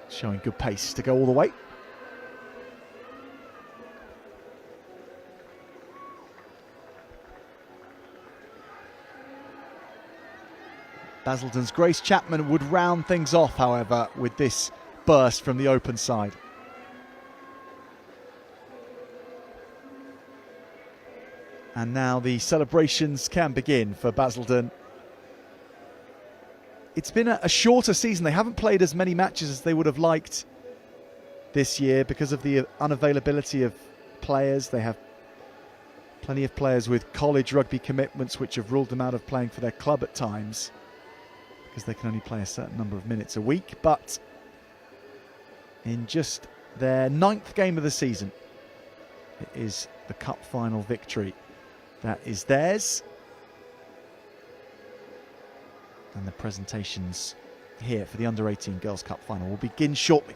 A: showing good pace to go all the way. Basildon's Grace Chapman would round things off, however, with this burst from the open side. And now the celebrations can begin for Basildon. it's been a shorter season. They haven't played as many matches as they would have liked this year because of the unavailability of players. They have plenty of players with college rugby commitments which have ruled them out of playing for their club at times because they can only play a certain number of minutes a week. But in just their 9th game of the season, it is the cup final victory that is theirs. And the presentations here for the Under-18 Girls' Cup final will begin shortly.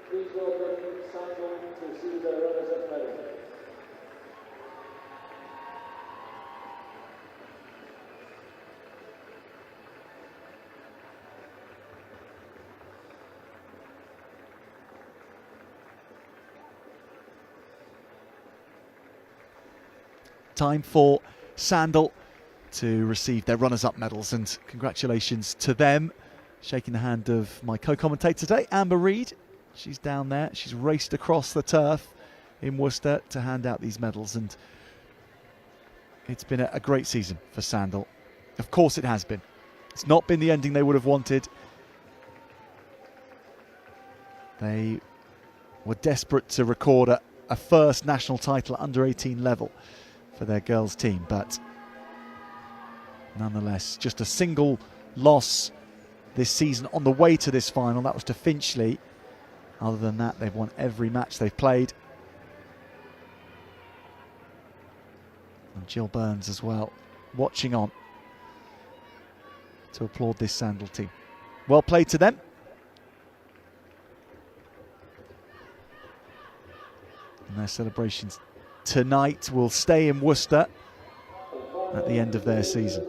D: Please welcome Sandal to receive their runners-up medal.
A: Time for Sandal to receive their runners-up medals, and congratulations to them. Shaking the hand of my co-commentator today, Amber Reid. She's down there. She's raced across the turf in Worcester to hand out these medals, and it's been a great season for Sandal. Of course it has been. It's not been the ending they would have wanted. They were desperate to record a first national title at under-18 level for their girls team, but nonetheless, just a single loss this season on the way to this final. That was to Finchley. Other than that, they've won every match they've played. And Jill Burns as well, watching on to applaud this Sandal team. Well played to them. And their celebrations tonight will stay in Worcester at the end of their season.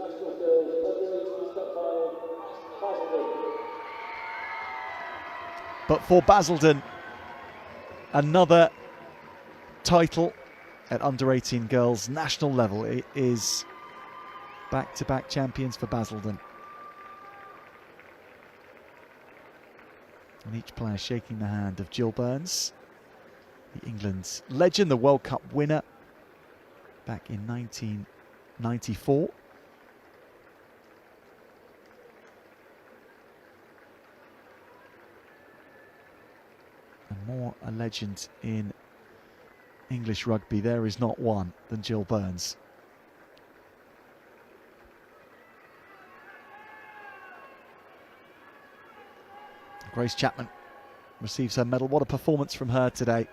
A: But for Basildon, another title at under-18 girls national level. It is back-to-back champions for Basildon. And each player shaking the hand of Jill Burns, the England's legend, the World Cup winner back in 1994. And more a legend in English rugby, there is not one, than Jill Burns. Grace Chapman receives her medal. What a performance from her today.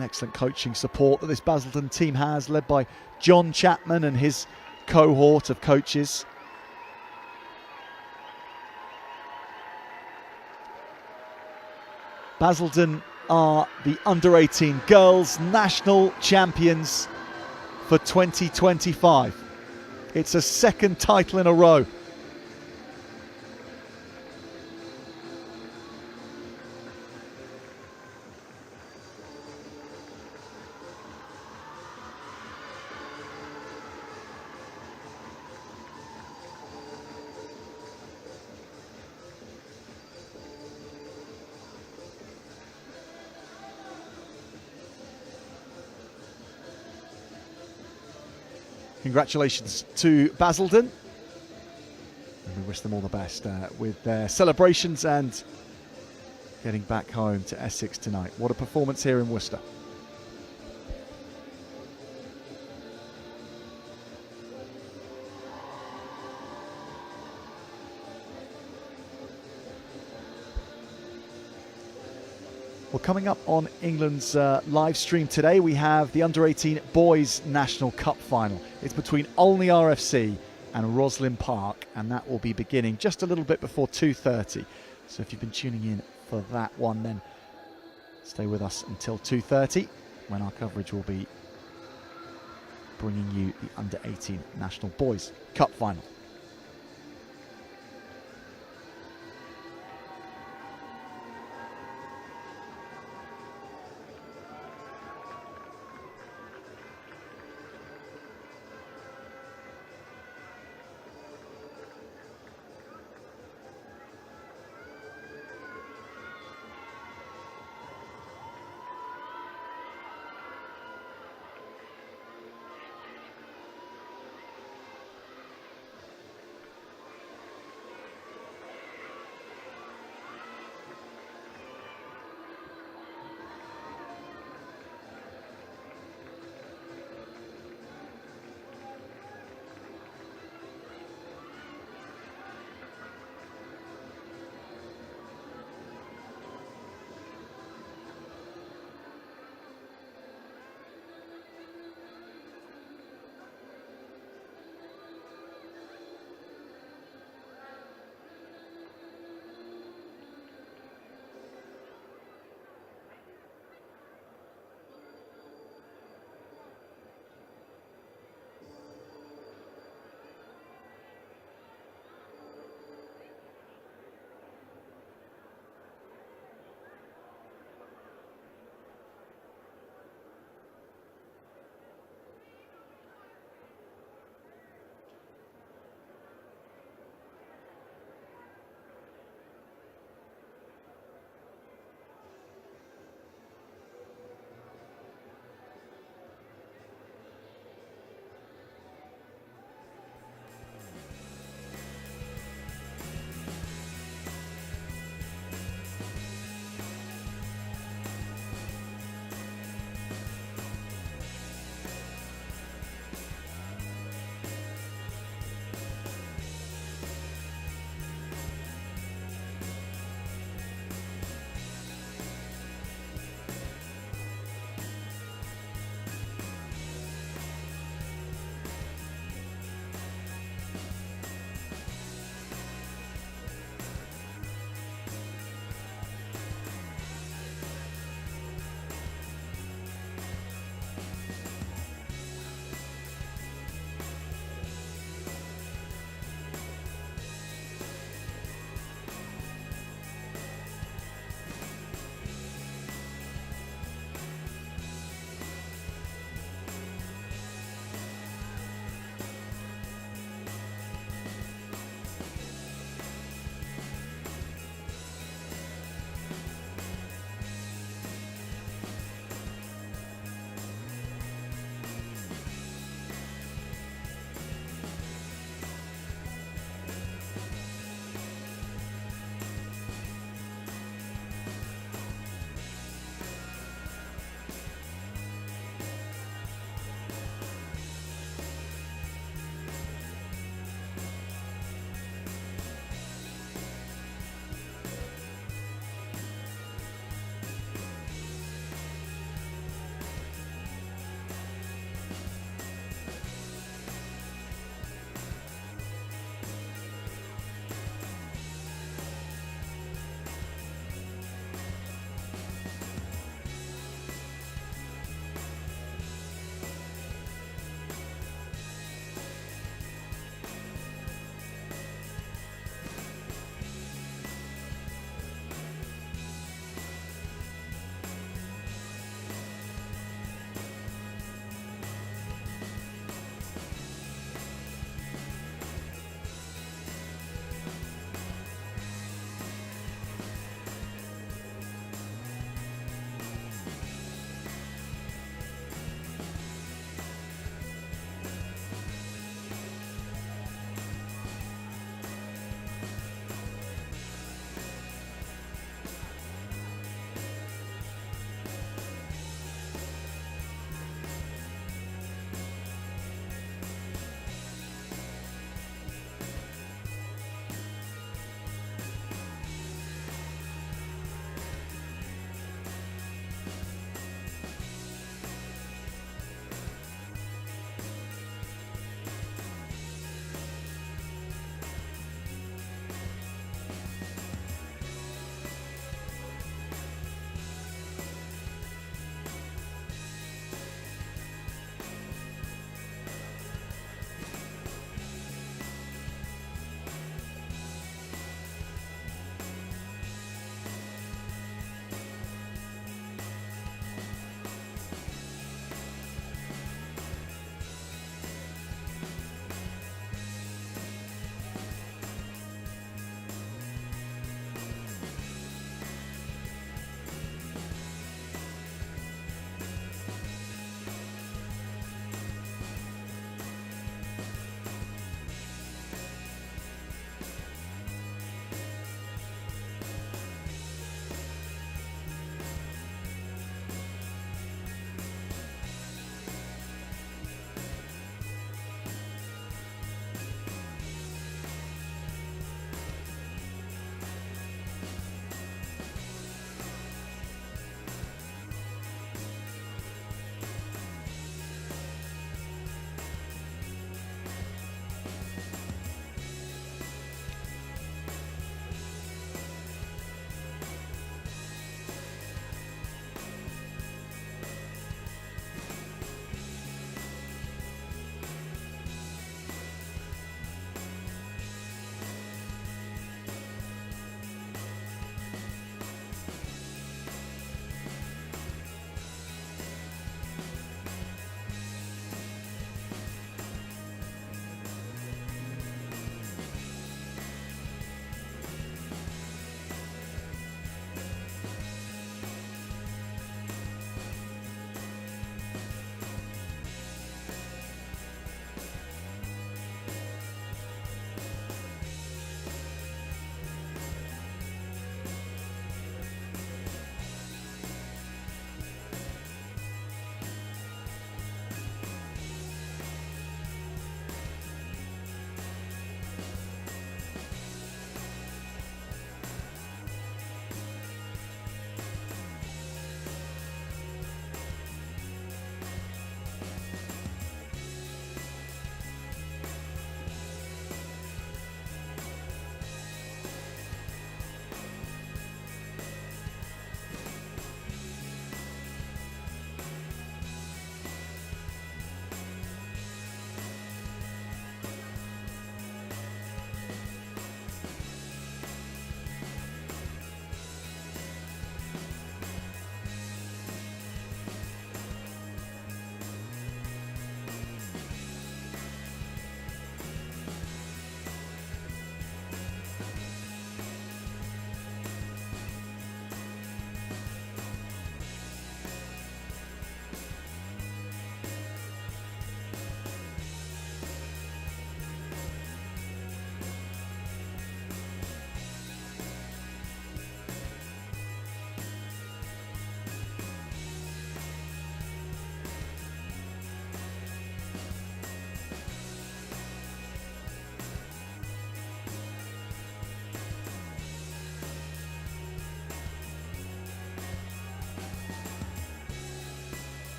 A: Excellent coaching support that this Basildon team has, led by John Chapman and his cohort of coaches. Basildon are the under-18 girls national champions for 2025. It's a second title in a row. Congratulations to Basildon, and we wish them all the best with their celebrations and getting back home to Essex tonight. What a performance here in Worcester. Well, coming up on England's live stream today, we have the Under-18 Boys National Cup Final. It's between Olney RFC and Rosslyn Park, and that will be beginning just a little bit before 2:30. So if you've been tuning in for that one, then stay with us until 2:30, when our coverage will be bringing you the Under-18 National Boys Cup Final.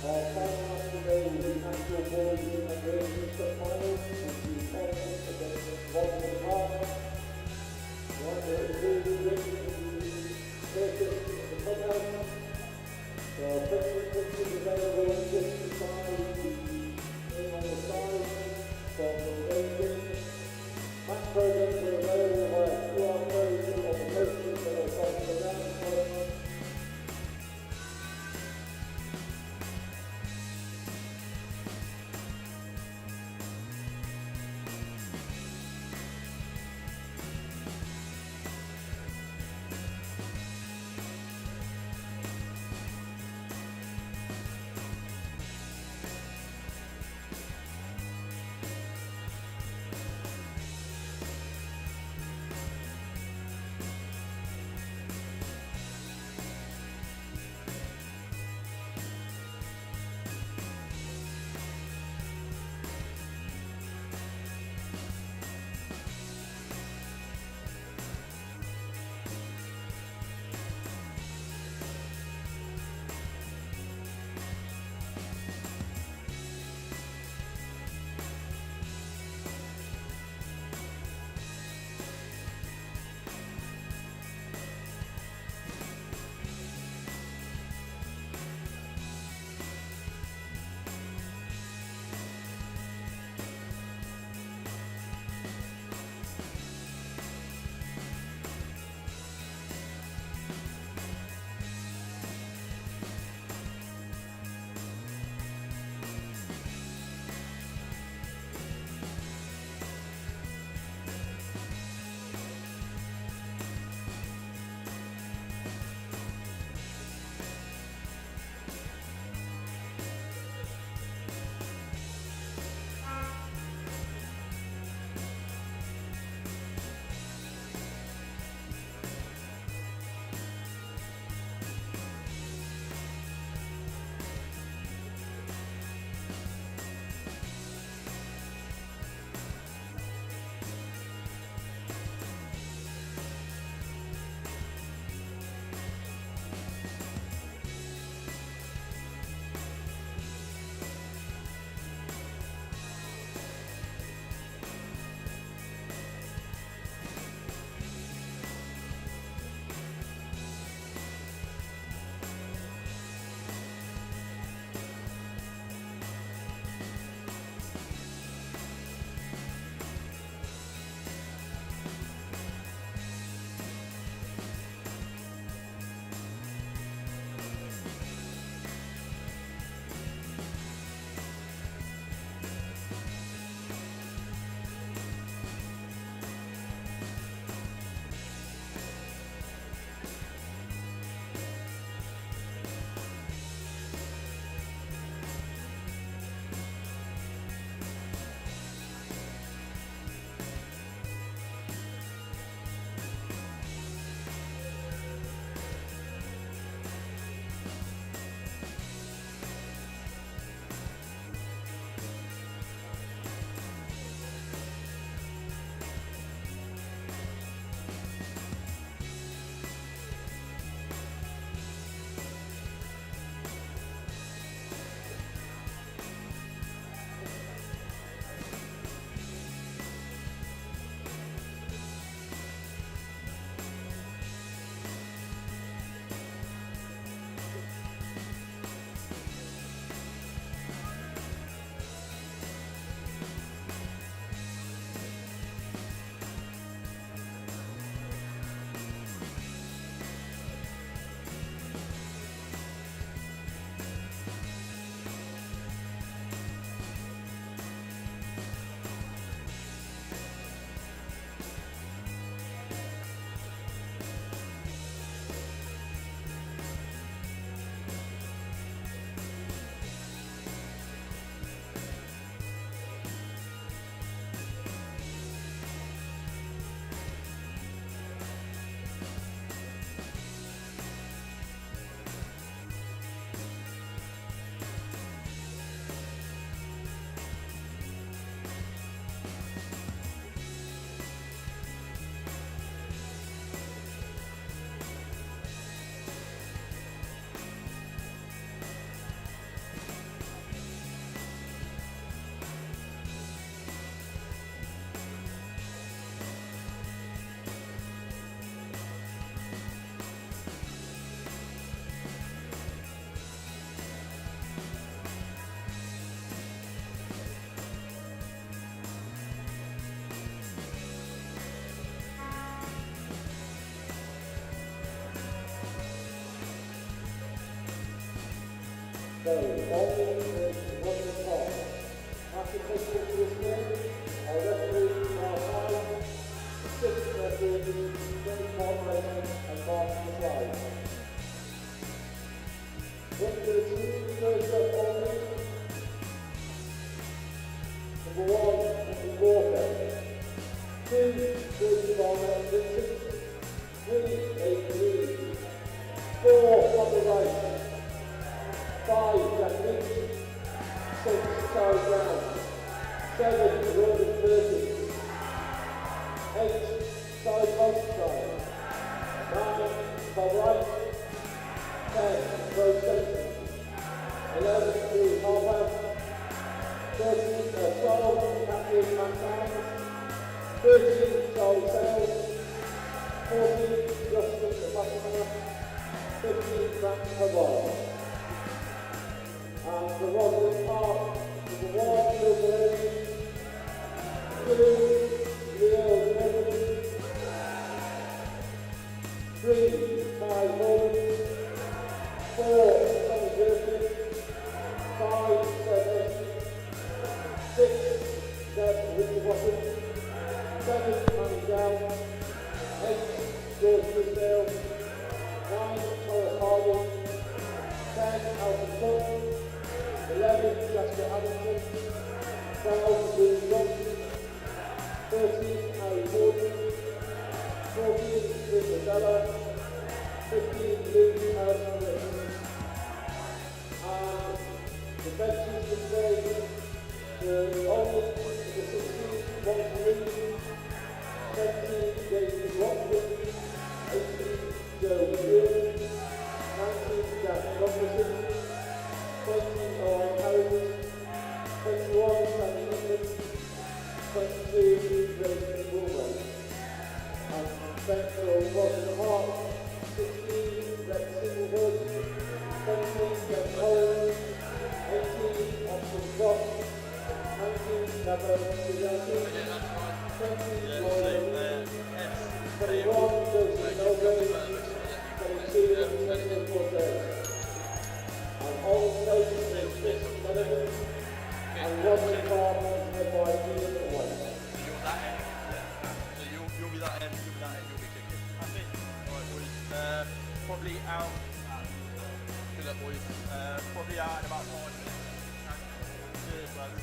D: Our final match today will be National Boys and Girls Cup Finals, which will be Olney against Rosslyn Park. Right there at the circus in the clubhouse. There are plenty of pictures available just beside the name on the side from the stadium. Match programs are available via QR codes on the posters that are across the ground floor. So, Olney is Rosslyn Park. After taking to this game, our referees are High, assistant referees, James Martin and Mark Try. Number 2, first up Olney. Number 1, Walker. 2, George Barnett Vincent. 3, 8 Green. 4, on the right. 5, Jack Lynch. 6, Charlie Brown. 7, Ronan Burton. 8, Charlie Constantine. 9, Bob Wright. 10, Rose Simpson. 11, Louis Harper. 13, Charles Captain Max 13, Charlie Sales. 14, Justin Fatima. 15, Matt Hobart. And the Rosslyn Park, number 1, Bill Delaney. 2, Leo Evans. 3, Kai Morgan. 4, Tommy Durkin. 5, Seth 6, Deb Winterbottom. 7, Manny Down. 8, George Tisdale. 9, Thomas Hardy. 10, Alfred Cook. 11, Jasper Hamilton. 12, Louis Johnson. 13, Harry Gordon. 14, Chris Adela. 15, Luke Harrison Richards. And the benches today, the oldest, the 16, Ron Green. 17, David Watson. 18, Joe Wood. 19, Jack Robinson. 20, Owen Harris. 21, Sammy Nicholas. 22, Grayson Woolman. And Central Rosslyn Park. 16, Rex Singlewood. 17, Jeff Collins. 18, Austin Fox. 19, Nabo Suzanne. 20, Laura. 21, Joseph Melbourne. 22, Central Crusaders. And all stations in Chris Sullivan. And Rosslyn Park is led by Ian White.
E: You're that end. So you'll be that end, you'll be that end, you'll be kicking. That's it. Alright boys, probably out. Good luck boys. Probably out in about 5 minutes. Cheers lads.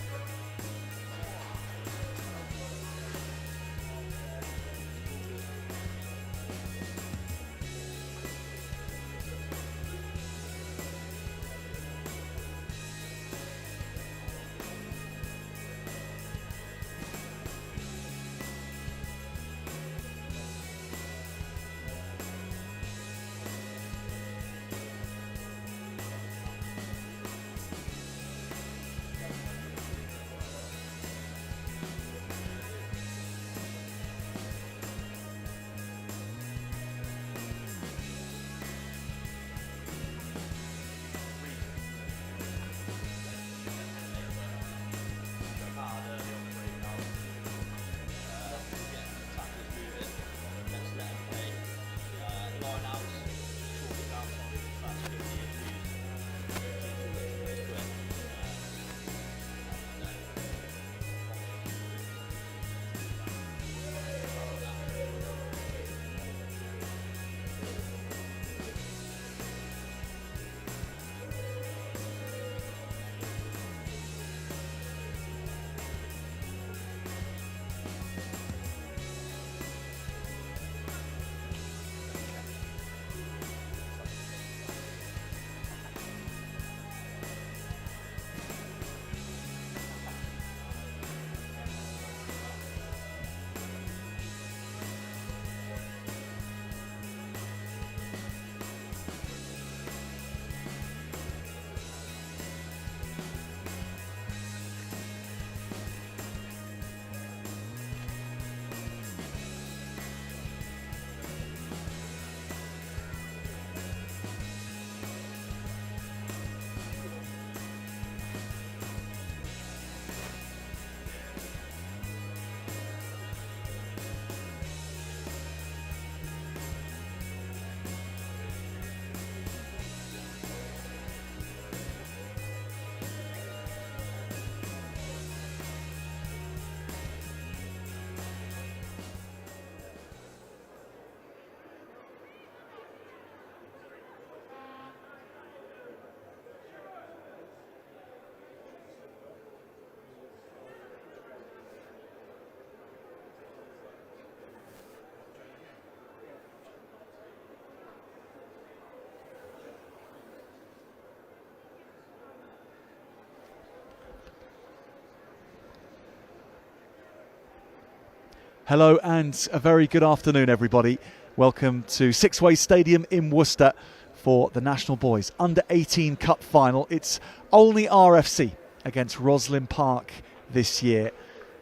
A: Hello and a very good afternoon, everybody. Welcome to Sixways Stadium in Worcester for the National Boys Under-18 Cup Final. It's Olney RFC against Rosslyn Park this year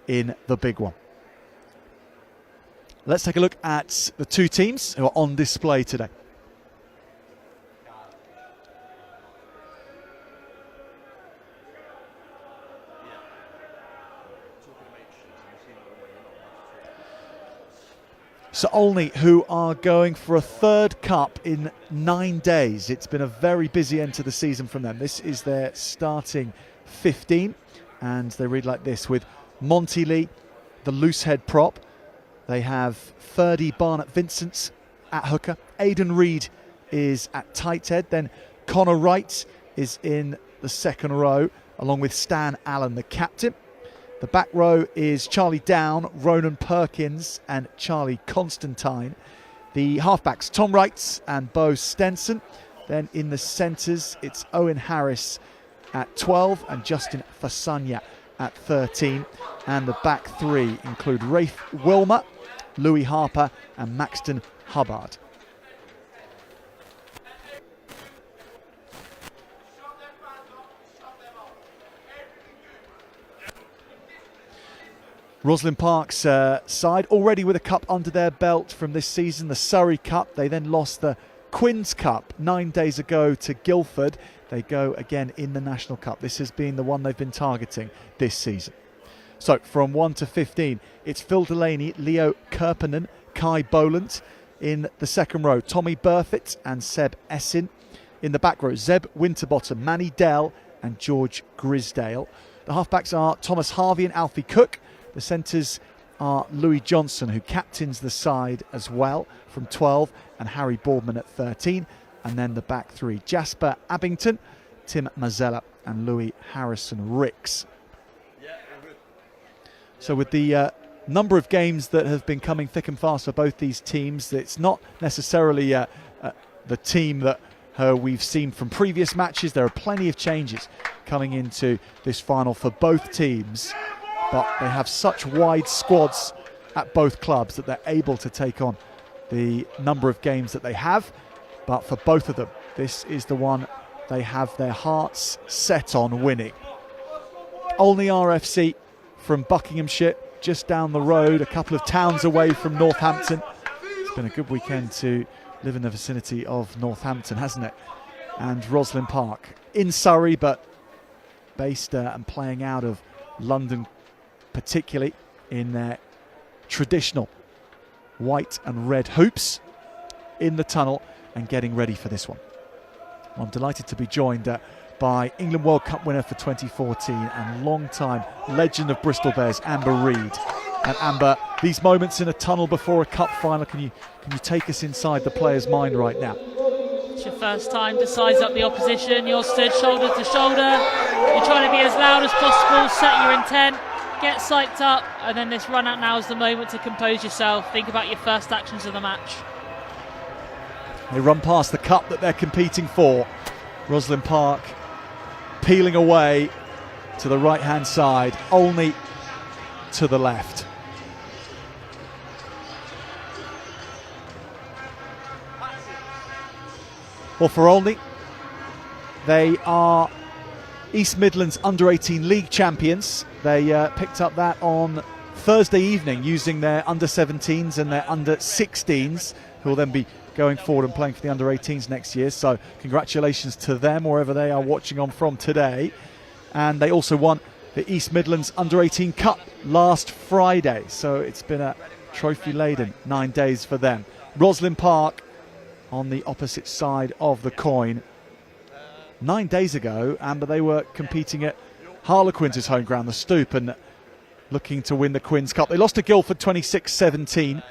A: in the big one. Let's take a look at the two teams who are on display today. So Olney, who are going for a third cup in 9 days. It's been a very busy end to the season from them. This is their starting 15, and they read like this with Monty Lee, the loose head prop. They have Ferdy Barnett Vincent at hooker. Aidan Reid is at tight head. Then Connor Wright is in the second row, along with Stan Allen, the captain. The back row is Charlie Down, Ronan Perkins and Charlie Constantine. The halfbacks, Tom Wright and Bo Stenson. Then in the centres, it's Owen Harris at 12 and Justin Fasanya at 13. And the back three include Rafe Wilmer, Louis Harper and Maxton Hubbard. Rosslyn Park's side already with a cup under their belt from this season, the Surrey Cup. They then lost the Quins Cup 9 days ago to Guildford. They go again in the National Cup. This has been the one they've been targeting this season. So from 1 to 15, it's Phil Delaney, Leo Kerpenen, Kai Boland. In the second row, Tommy Burfitt and Seb Essin. In the back row, Zeb Winterbottom, Manny Dell and George Grisdale. The halfbacks are Thomas Harvey and Alfie Cook. The centres are Louis Johnson, who captains the side as well, from 12, and Harry Boardman at 13. And then the back three, Jasper Abington, Tim Mazzella and Louis Harrison-Ricks. So with the number of games that have been coming thick and fast for both these teams, it's not necessarily the team that we've seen from previous matches. There are plenty of changes coming into this final for both teams. But they have such wide squads at both clubs that they're able to take on the number of games that they have. But for both of them, this is the one they have their hearts set on winning. Olney RFC from Buckinghamshire, just down the road, a couple of towns away from Northampton. It's been a good weekend to live in the vicinity of Northampton, hasn't it? And Rosslyn Park in Surrey, but based and playing out of London, particularly in their traditional white and red hoops in the tunnel and getting ready for this one. I'm delighted to be joined by England World Cup winner for 2014 and long-time legend of Bristol Bears, Amber Reid. And Amber, these moments in a tunnel before a cup final, can you take us inside the player's mind right now?
B: It's your first time to size up the opposition. You're stood shoulder to shoulder. You're trying to be as loud as possible, set your intent, get psyched up, and then this run out now is the moment to compose yourself. Think about your first actions of the match.
A: They run past the cup that they're competing for. Rosslyn Park peeling away to the right-hand side. Olney to the left. Well, for Olney, they are East Midlands Under-18 League champions. They picked up that on Thursday evening using their Under-17s and their Under-16s, who will then be going forward and playing for the Under-18s next year. So congratulations to them, wherever they are watching on from today. And they also won the East Midlands Under-18 Cup last Friday. So it's been a trophy-laden 9 days for them. Rosslyn Park on the opposite side of the coin. 9 days ago, Amber, they were competing at Harlequins' home ground, the Stoop, and looking to win the Quins Cup. They lost to Guildford 26-17,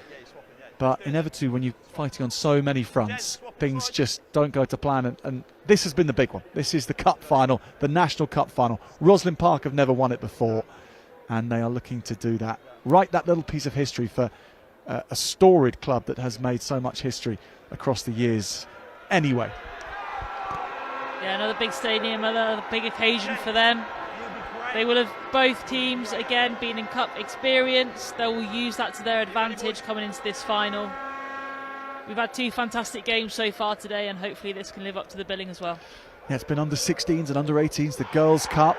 A: but inevitably when you're fighting on so many fronts, things just don't go to plan, and this has been the big one. This is the cup final, the National Cup final. Rosslyn Park have never won it before, and they are looking to do that. Write that little piece of history for a storied club that has made so much history across the years anyway.
B: Yeah, another big stadium, another big occasion for them. They will have both teams again been in cup experience. They will use that to their advantage coming into this final. We've had 2 fantastic games so far today, and hopefully this can live up to the billing as well.
A: Yeah, it's been under 16s and under 18s, the Girls' Cup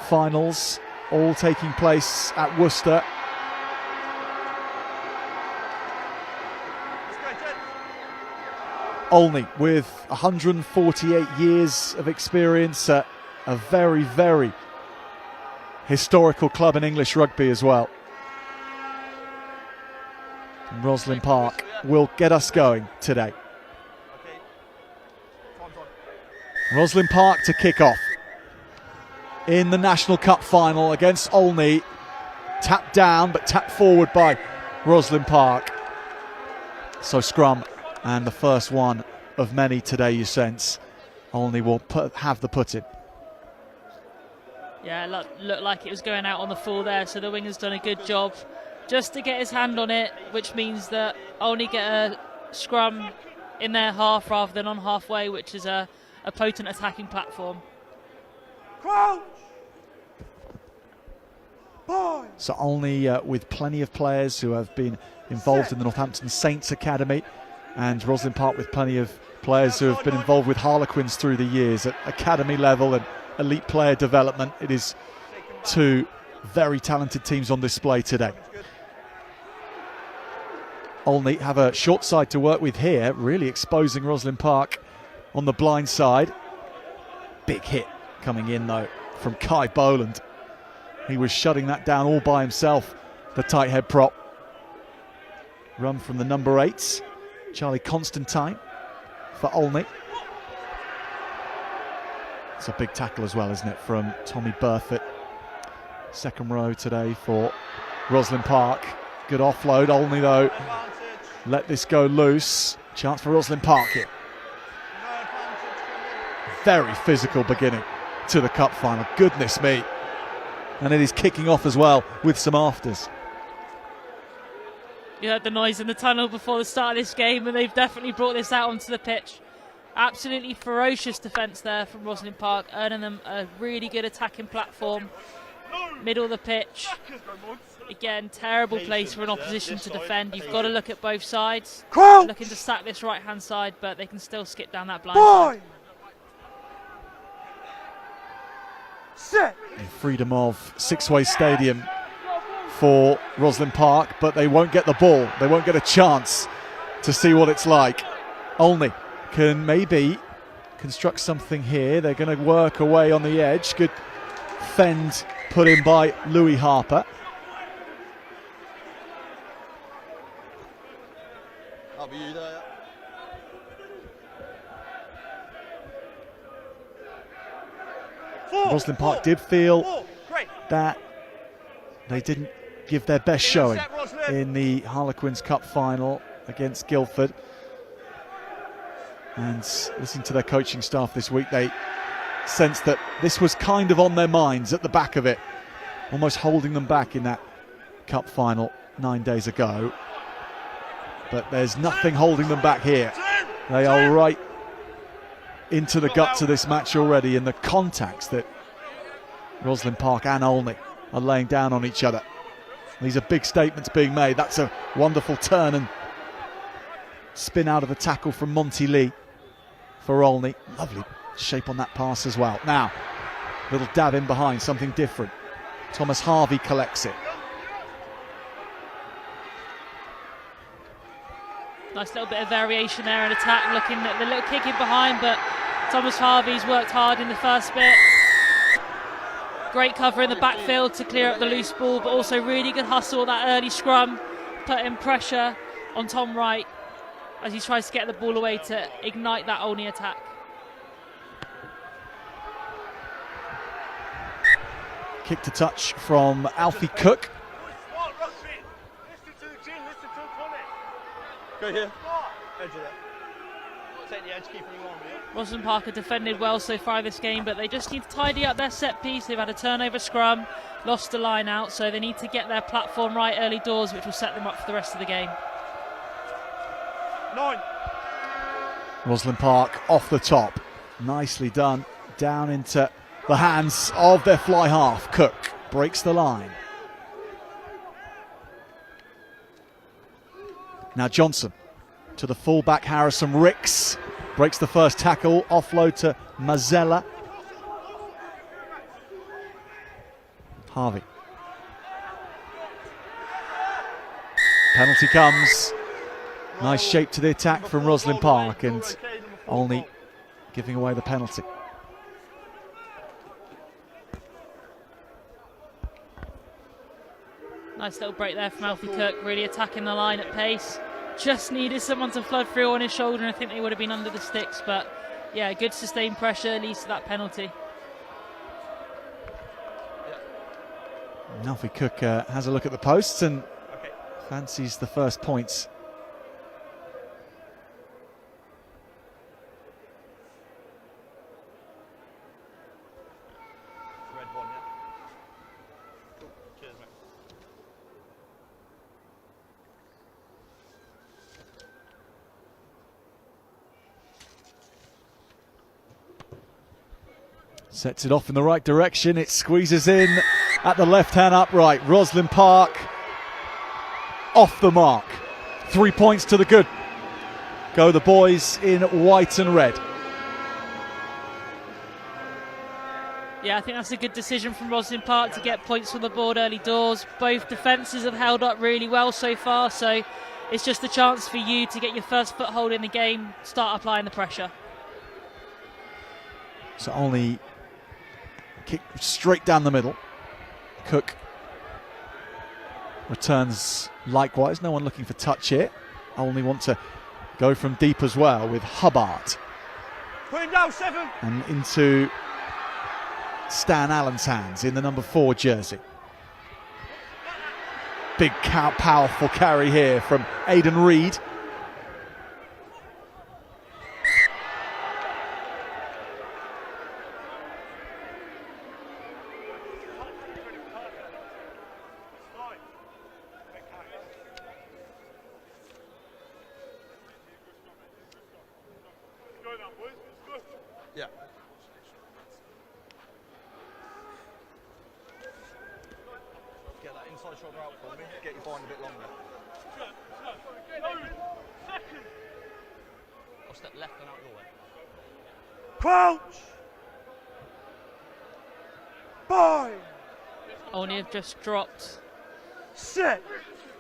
A: finals, all taking place at Worcester. Olney with 148 years of experience at a very, very historical club in English rugby as well. And Rosslyn Park will get us going today. Rosslyn Park to kick off in the National Cup final against Olney. Tapped down but tapped forward by Rosslyn Park. So scrum, and the first one of many today, you sense. Olney will have the put in.
B: Yeah, looked like it was going out on the full there, so the winger's done a good job just to get his hand on it, which means that Olney get a scrum in their half rather than on halfway, which is a potent attacking platform.
A: So Olney with plenty of players who have been involved in the Northampton Saints Academy, and Rosslyn Park with plenty of players who have been involved with Harlequins through the years at academy level and elite player development. It is 2 very talented teams on display today. Olney have a short side to work with here, really exposing Rosslyn Park on the blind side. Big hit coming in though from Kai Boland. He was shutting that down all by himself, the tight head prop. Run from the number 8s, Charlie Constantine for Olney. It's a big tackle as well, isn't it, from Tommy Burfitt. Second row today for Rosslyn Park. Good offload. Olney though let this go loose. Chance for Rosslyn Park here. Very physical beginning to the cup final. Goodness me. And it is kicking off as well with some afters.
B: You heard the noise in the tunnel before the start of this game, and they've definitely brought this out onto the pitch. Absolutely ferocious defence there from Rosslyn Park, earning them a really good attacking platform. Middle of the pitch. Again, terrible place for an opposition to defend. You've got to look at both sides. Looking to stack this right-hand side, but they can still skip down that blind side.
A: In freedom of Sixways Stadium for Rosslyn Park, but they won't get the ball. They won't get a chance to see what it's like. Olney can maybe construct something here. They're going to work away on the edge. Good fend put in by Louis Harper.
E: That'll be you there, yeah.
A: Rosslyn Park did feel that they didn't give their best showing in the Harlequins Cup final against Guildford. And listening to their coaching staff this week, they sensed that this was kind of on their minds at the back of it, almost holding them back in that cup final 9 days ago. But there's nothing holding them back here. They are right into the guts of this match already, and the contacts that Rosslyn Park and Olney are laying down on each other. These are big statements being made. That's a wonderful turn and spin out of the tackle from Monty Lee for Olney. Lovely shape on that pass as well. Now, little dab in behind, something different. Thomas Harvey collects it.
B: Nice little bit of variation there in attack, looking at the little kick in behind, but Thomas Harvey's worked hard in the first bit. Great cover in the backfield to clear up the loose ball, but also really good hustle, that early scrum, putting pressure on Tom Wright as he tries to get the ball away to ignite that Olney attack.
A: Kick to touch from Alfie Cook.
E: Go here. Edge of that. Take the edge, keeping you on, yeah?
B: Rosslyn Park have defended well so far this game, but they just need to tidy up their set piece. They've had a turnover scrum, lost the line out, so they need to get their platform right early doors, which will set them up for the rest of the game.
E: 9.
A: Rosslyn Park off the top. Nicely done. Down into the hands of their fly half. Cook breaks the line. Now Johnson to the fullback Harrison Ricks. Breaks the first tackle, offload to Mazzella. Harvey. Penalty comes. Nice shape to the attack from Rosslyn Park, and Olney giving away the penalty.
B: Nice little break there from Alfie Cook, really attacking the line at pace. Just needed someone to flood through on his shoulder, and I think they would have been under the sticks, but yeah, good sustained pressure leads to that penalty.
A: Alfie Cook has a look at the posts and fancies the first points.
E: Red one, yeah? Cool. Cheers, mate.
A: Sets it off in the right direction. It squeezes in at the left-hand upright. Rosslyn Park off the mark. 3 points to the good. Go the boys in white and red.
B: Yeah, I think that's a good decision from Rosslyn Park to get points from the board early doors. Both defences have held up really well so far, so it's just a chance for you to get your first foothold in the game, start applying the pressure.
A: So only kick straight down the middle. Cook returns likewise. No one looking for touch here. Only want to go from deep as well with Hubbard.
E: Put him down, 7.
A: And into Stan Allen's hands in the number 4 jersey. Big, powerful carry here from Aidan Reid.
E: Yeah. Get that inside shoulder out for me. Get your bind a bit longer. I'll step left and out your way. Crouch! Bind!
B: Olney have just dropped
E: Sit!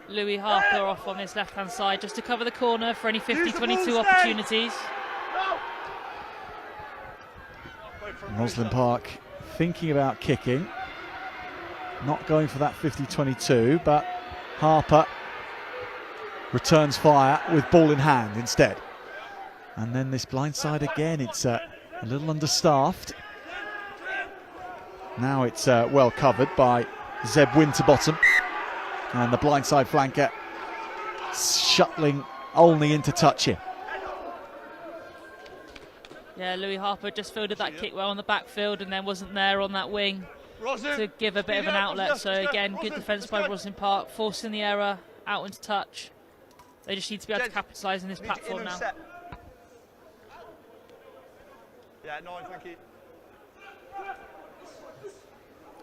B: Louis Harper off on this left-hand side just to cover the corner for any 50-22 opportunities.
A: Rosslyn Park thinking about kicking. Not going for that 50-22, but Harper returns fire with ball in hand instead. And then this blindside again, it's a little understaffed. Now it's well covered by Zeb Winterbottom. And the blindside flanker shuttling Olney into touch here.
B: Yeah, Louis Harper just fielded that kick well on the backfield and then wasn't there on that wing to give a bit of an outlet. So again, good defence by Rosslyn Park, forcing the error out into touch. They just need to be able to capitalise on this platform now.
E: Yeah, 9, thank you.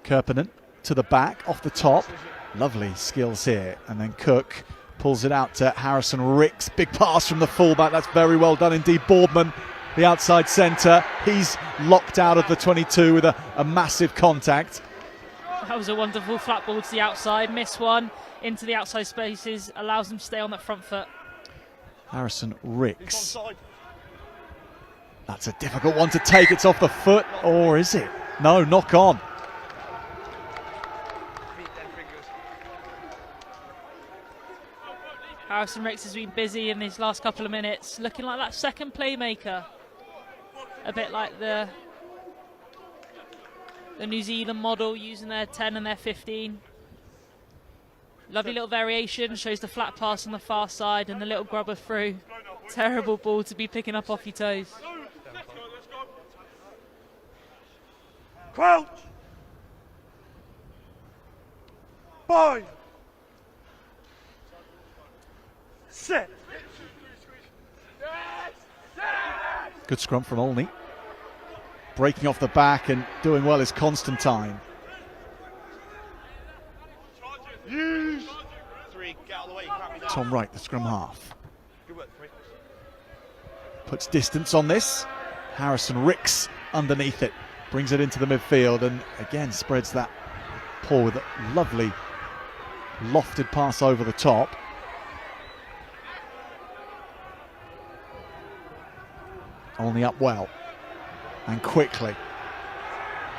A: Kirpinen to the back, off the top. Lovely skills here. And then Cook pulls it out to Harrison Ricks. Big pass from the fullback. That's very well done indeed. Boardman, the outside centre. He's locked out of the 22 with a massive contact.
B: That was a wonderful flat ball to the outside. Miss one into the outside spaces. Allows them to stay on that front foot.
A: Harrison Ricks. That's a difficult one to take. It's off the foot. Or is it? No, knock on.
B: Harrison Ricks has been busy in these last couple of minutes, looking like that second playmaker. A bit like the New Zealand model, using their 10 and their 15. Lovely little variation, shows the flat pass on the far side and the little grubber through. Terrible ball to be picking up off your toes.
E: Crouch! Bind! Sit!
A: Good scrum from Olney. Breaking off the back and doing well is Constantine. Tom Wright, the scrum half. Puts distance on this. Harrison Ricks underneath it. Brings it into the midfield and again spreads that paw with a lovely lofted pass over the top. Olney up well and quickly.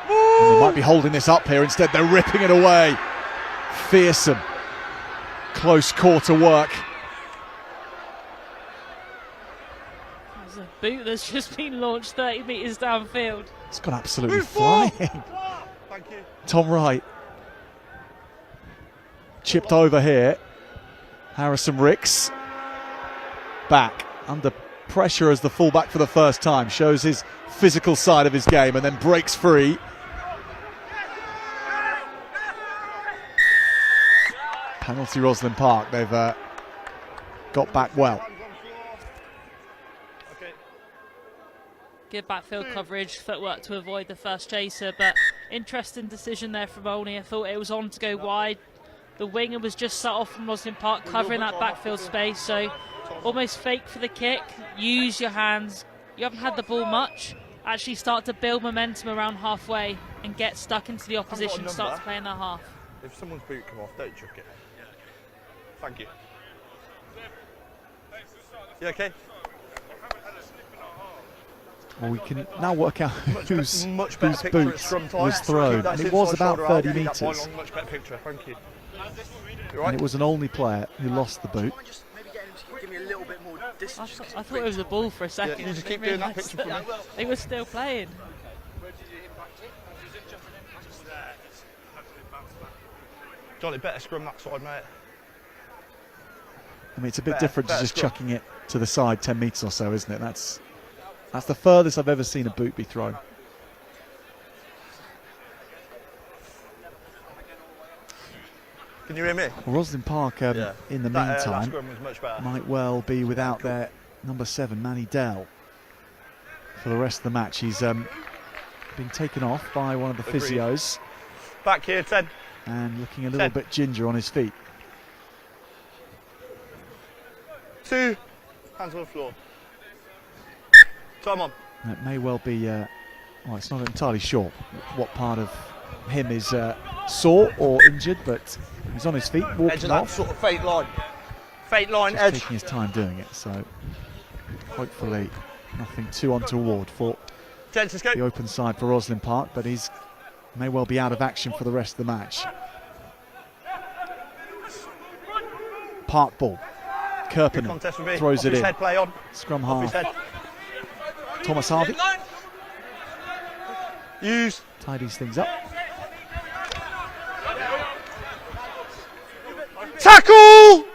A: And they might be holding this up here. Instead, they're ripping it away. Fearsome, close quarter work.
B: There's a boot that's just been launched 30 metres downfield.
A: It's gone absolutely flying.
E: Thank you.
A: Tom Wright chipped over here. Harrison Ricks back under pressure as the fullback for the first time, shows his physical side of his game and then breaks free. Penalty Rosslyn Park. They've got back well.
B: Good backfield coverage, footwork to avoid the first chaser, but interesting decision there from Olney. I thought it was on to go wide. The winger was just set off from Rosslyn Park, covering that backfield space, so almost fake for the kick. Use your hands. You haven't had the ball much. Actually start to build momentum around halfway and get stuck into the opposition, start to play in their half.
E: If someone's boot come off, don't chuck it. Thank you. You okay?
A: Well, we can now work out whose
E: much
A: boot
E: scrum time.
A: was thrown, and it was about 30 metres.
E: Much better picture, thank you.
A: And it was an Olney player who lost the boot.
G: Give me a little bit more distance.
B: I thought it was a ball for a second.
E: Yeah, you just keep doing that picture for me.
B: They were still playing.
E: Johnny, better scrum that side, mate.
A: I mean, it's a bit different to just chucking it to the side 10 metres or so, isn't it? That's the furthest I've ever seen a boot be thrown.
E: Can you hear me?
A: Well, Rosslyn Park, in the
E: that
A: meantime,
E: scrum was much better.
A: might well be without their number 7, Manny Dell, for the rest of the match. He's been taken off by one of the physios.
E: Back here, Ted.
A: And looking a little bit ginger on his feet.
E: 2 hands on the floor. Time on.
A: It may well be, well, it's not entirely sure what part of him is sore or injured, but he's on his feet, walking
E: Edge of that
A: off.
E: sort of fake line. Fake line,
A: Just
E: edge.
A: taking his time doing it, so hopefully nothing too untoward for
E: Gents, let's go.
A: the open side for Rosslyn Park, but he's may well be out of action for the rest of the match. Park ball. Kirpinen throws it in.
E: Head play on.
A: Scrum half. Thomas Harvey tidies things up.
E: Tackle!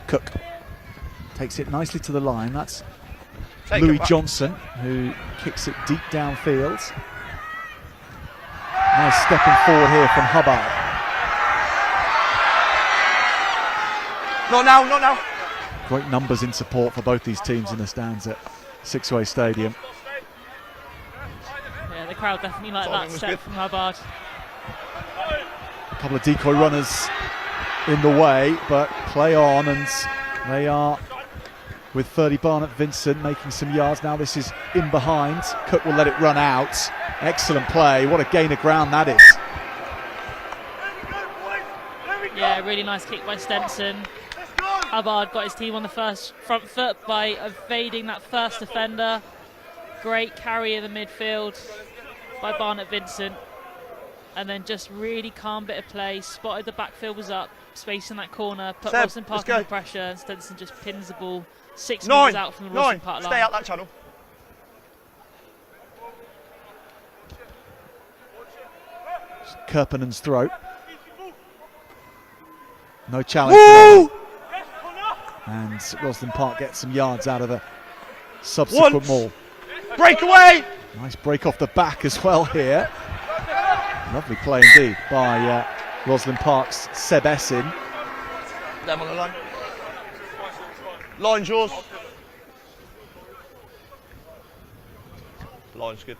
A: Cook takes it nicely to the line. That's
E: Take
A: Louis
E: it back.
A: Johnson, who kicks it deep downfield. Nice stepping forward here from Hubbard.
E: Not now, not now.
A: Great numbers in support for both these teams in the stands at Sixways Stadium.
B: Yeah, the crowd definitely like
E: Timing
B: that
E: was
B: step
E: good.
B: from Hubbard.
A: A couple of decoy runners in the way, but play on, and they are with 30 Barnett Vincent making some yards. Now this is in behind. Cook will let it run out. Excellent play. What a gain of ground that is.
B: Yeah, really nice kick by Stenson. Hubbard got his team on the first front foot by evading that first defender. Great carry in the midfield by Barnett Vincent. And then just really calm bit of play. Spotted the backfield was up, space in that corner, put
E: Seb,
B: Rosslyn Park
E: let's
B: under
E: go.
B: pressure, and Stenson just pins the ball 6
E: 9,
B: metres out from the Rosslyn Park line.
E: Stay out that channel.
A: Kirpinen's throw. No challenge. Woo! And Rosslyn Park gets some yards out of the subsequent maul.
E: Break away!
A: Nice break off the back as well here. Lovely play indeed by Rosslyn Park's Seb Essin.
E: Them on the line. Line's yours. Line's good.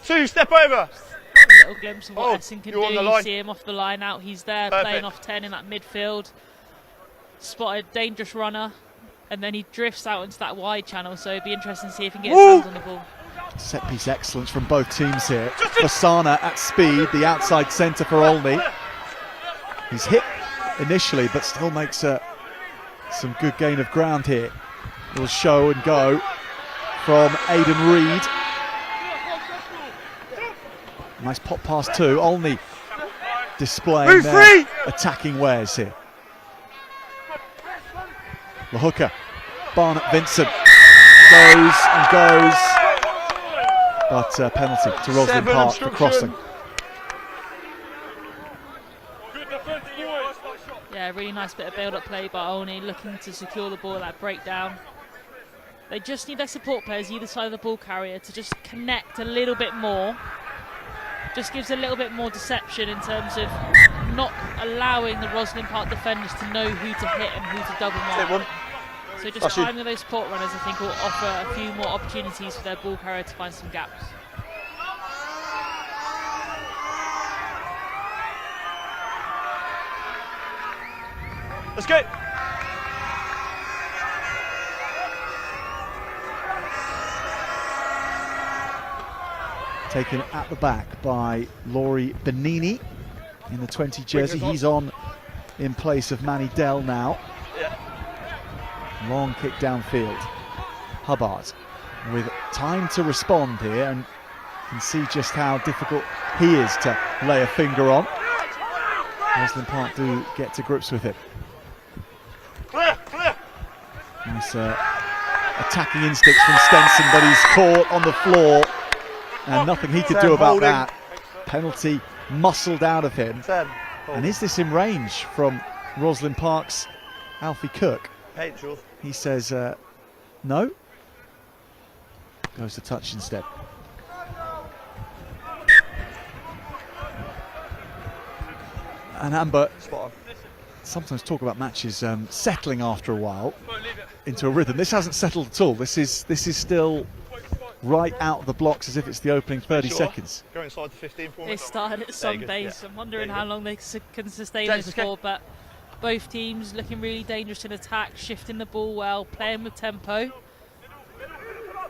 E: 2, step over.
B: A little glimpse of what Essen can do.
E: you're on the
B: You
E: line.
B: see him off the line out. He's there playing off 10 in that midfield. Spotted dangerous runner, and then he drifts out into that wide channel. So it'd be interesting to see if he can get his hands on the ball.
A: Set piece excellence from both teams here. Fasana at speed, the outside centre for Olney. He's hit initially, but still makes some good gain of ground here. Will show and go from Aidan Reid. Nice pop pass too. Olney displaying their attacking wares here. The hooker, Barnett Vincent, goes and goes, but penalty to Rosslyn Park for crossing.
B: Yeah, really nice bit of build-up play by Olney, looking to secure the ball at that breakdown. They just need their support players either side of the ball carrier to just connect a little bit more. Just gives a little bit more deception in terms of not allowing the Rosslyn Park defenders to know who to hit and who to double mark. So just timing those support runners, I think, will offer a few more opportunities for their ball carrier to find some gaps.
E: Let's go.
A: Taken at the back by Laurie Benini in the 20 jersey. He's on in place of Manny Dell now.
E: Yeah.
A: Long kick downfield. Hubbard with time to respond here, and can see just how difficult he is to lay a finger on. Rosslyn Park do get to grips with it. Nice attacking instincts from Stenson, but he's caught on the floor and nothing he could do about that. Penalty muscled out of him. And is this in range from Rosslyn Park's Alfie Cook? He says no. Goes to touch instead. And Amber, sometimes talk about matches settling after a while into a rhythm. This hasn't settled at all. This is still right out of the blocks as if it's the opening 30 seconds.
E: Go inside the 15 for me.
B: They started at some base. I'm wondering how long they can sustain this for, but both teams looking really dangerous in attack, shifting the ball well, playing with tempo.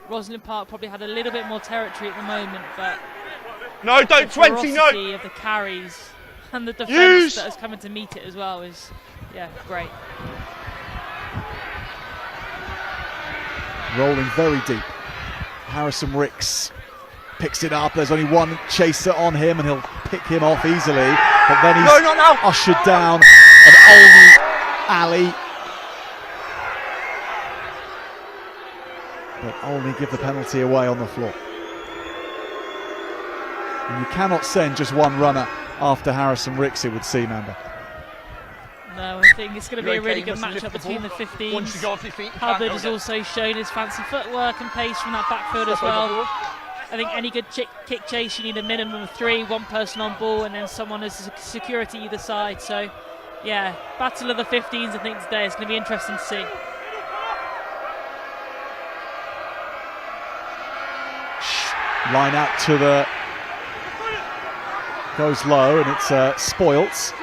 B: Rosslyn Park probably had a little bit more territory at the moment, but
E: no, don't
B: the
E: 20, no.
B: ferocity of the carries and the defence that is coming to meet it as well is, yeah, great.
A: Rolling very deep. Harrison Ricks picks it up. There's only one chaser on him, and he'll pick him off easily. But then he's ushered down an Olney alley. But Olney give the penalty away on the floor. And you cannot send just one runner after Harrison Ricks, it would seem, Amber.
B: No, I think it's going to be a really good matchup between the 15s. Hubbard has also shown his fancy footwork and pace from that backfield as well. I think any good kick chase, you need a minimum of 3, one person on ball, and then someone as security either side. So, yeah, battle of the 15s, I think, today is going to be interesting to see.
A: Line out to the... goes low, and it's Spoilts.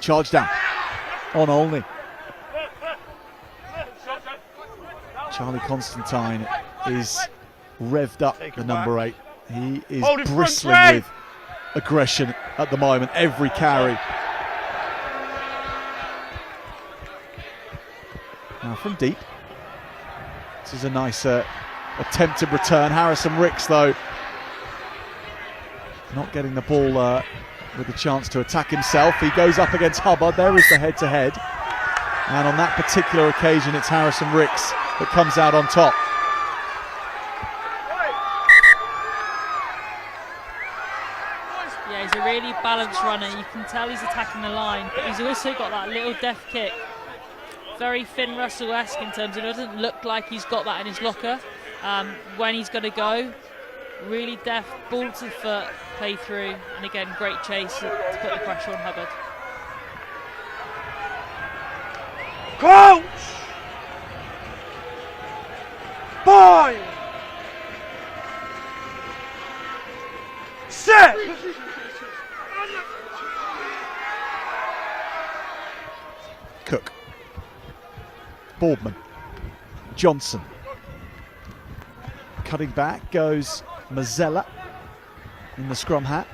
A: Charge down on Olney. Charlie Constantine is revved up, the number 8. He is bristling with aggression at the moment, every carry. Now from deep. This is a nice attempted return. Harrison Ricks, though, not getting the ball with the chance to attack himself. He goes up against Hubbard. There is the head-to-head. And on that particular occasion, it's Harrison Ricks that comes out on top.
B: Yeah, he's a really balanced runner. You can tell he's attacking the line, but he's also got that little deft kick. Very Finn Russell-esque in terms of it doesn't look like he's got that in his locker. When he's going to go, really deft, ball to the foot, play through, and again, great chase to put the pressure on Hubbard.
E: Crouch! Bind! Set!
A: Cook. Boardman. Johnson. Cutting back goes Mazzella in the scrum hat.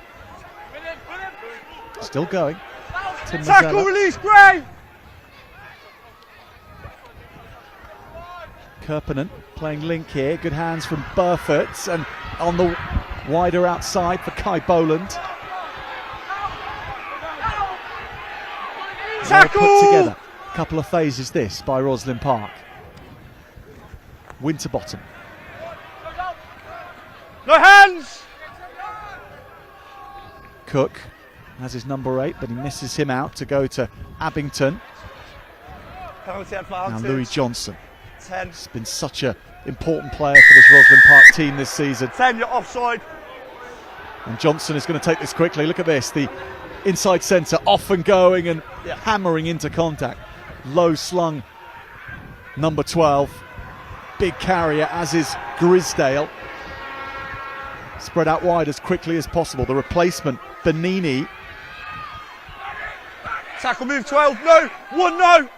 A: Still going. To
E: Tackle
A: Mazzella.
E: release, Gray!
A: Kirpinen playing link here. Good hands from Burford, and on the wider outside for Kai Boland.
E: Tackle!
A: Well put together. Couple of phases this by Rosslyn Park. Winterbottom.
E: No hands!
A: Cook has his number 8, but he misses him out to go to Abington.
E: Penalty
A: Now
E: advantage.
A: Louis Johnson.
E: 10.
A: He's been such an important player for this Rosslyn Park team this season.
E: 10, you're offside.
A: And Johnson is going to take this quickly. Look at this. The inside centre off and going and hammering into contact. Low slung number 12. Big carrier, as is Grisdale. Spread out wide as quickly as possible. The replacement, Benini.
E: Tackle move 12, no! 1, no!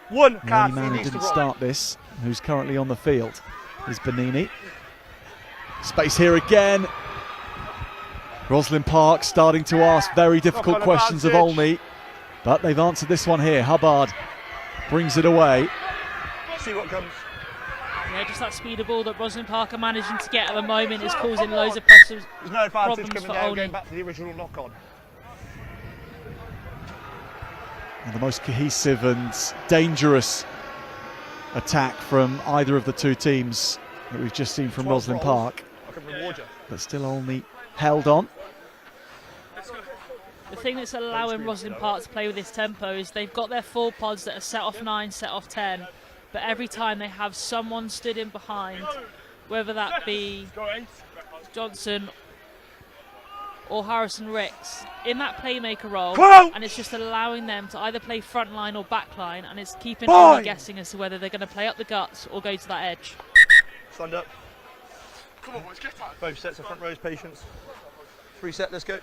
E: 1,
A: The only
E: can't, he
A: man who
E: needs to
A: didn't
E: rock.
A: start this, who's currently on the field, is Benini. Space here again. Rosslyn Park starting to ask very difficult
E: Knock-on
A: questions of
E: advantage.
A: Olney, but they've answered this one here. Hubbard brings it away.
E: See what comes.
B: Yeah, just that speed of ball that Rosslyn Park are managing to get at the moment is causing loads of pressure.
E: There's no advantage
B: Problems
E: coming
B: for
E: down,
B: Olney.
E: going back to the original knock-on.
A: And the most cohesive and dangerous attack from either of the two teams that we've just seen from
E: 12
A: Rosslyn
E: rolls.
A: Park,
E: I can reward you.
A: but still Olney held on.
B: The thing that's allowing Rosslyn Park to play with this tempo is they've got their 4 pods that are set off 9, set off 10, but every time they have someone stood in behind, whether that be Johnson or Harrison Ricks, in that playmaker role,
E: Crouch!
B: and it's just allowing them to either play front line or back line, and it's keeping
E: Bind!
B: Olney guessing as to whether they're going to play up the guts or go to that edge.
E: Stand up. Come on, boys, get out. Both sets of front rows, patience. 3 set, let's go.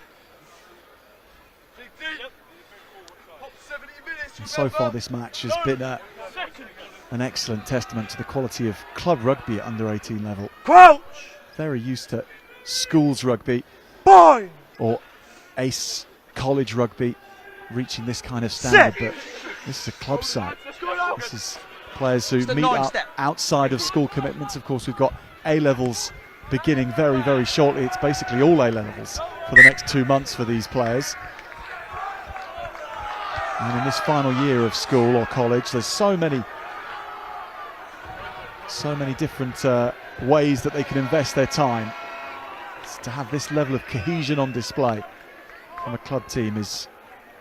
A: And so far this match has been an excellent testament to the quality of club rugby at under 18 level.
E: Crouch!
A: Very used to schools rugby
E: Bind!
A: or ace college rugby reaching this kind of standard, but this is a club side. This is players who
E: It's the
A: meet up
E: nine-step.
A: outside of school commitments. Of course, we've got A-levels beginning very, very shortly. It's basically all A-levels for the next 2 months for these players. And in this final year of school or college, there's so many different ways that they can invest their time. To have this level of cohesion on display from a club team is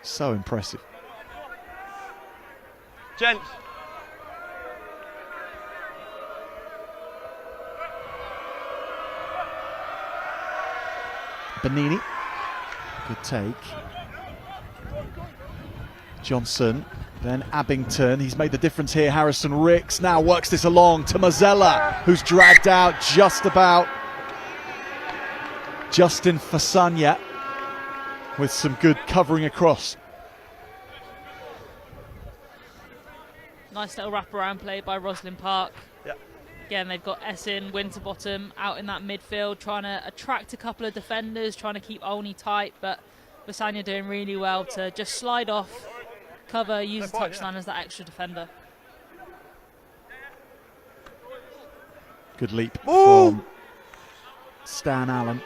A: so impressive.
E: Gents.
A: Benini, good take. Johnson, then Abington. He's made the difference here. Harrison Ricks now works this along to Mazzella, who's dragged out just about. Justin Fasanya with some good covering across.
B: Nice little wraparound play by Rosslyn Park.
E: Yeah.
B: Again, they've got Essin, Winterbottom out in that midfield, trying to attract a couple of defenders, trying to keep Olney tight, but Fasanya doing really well to just slide off, cover, use the touchline as that extra defender.
A: Good leap from Stan Allen.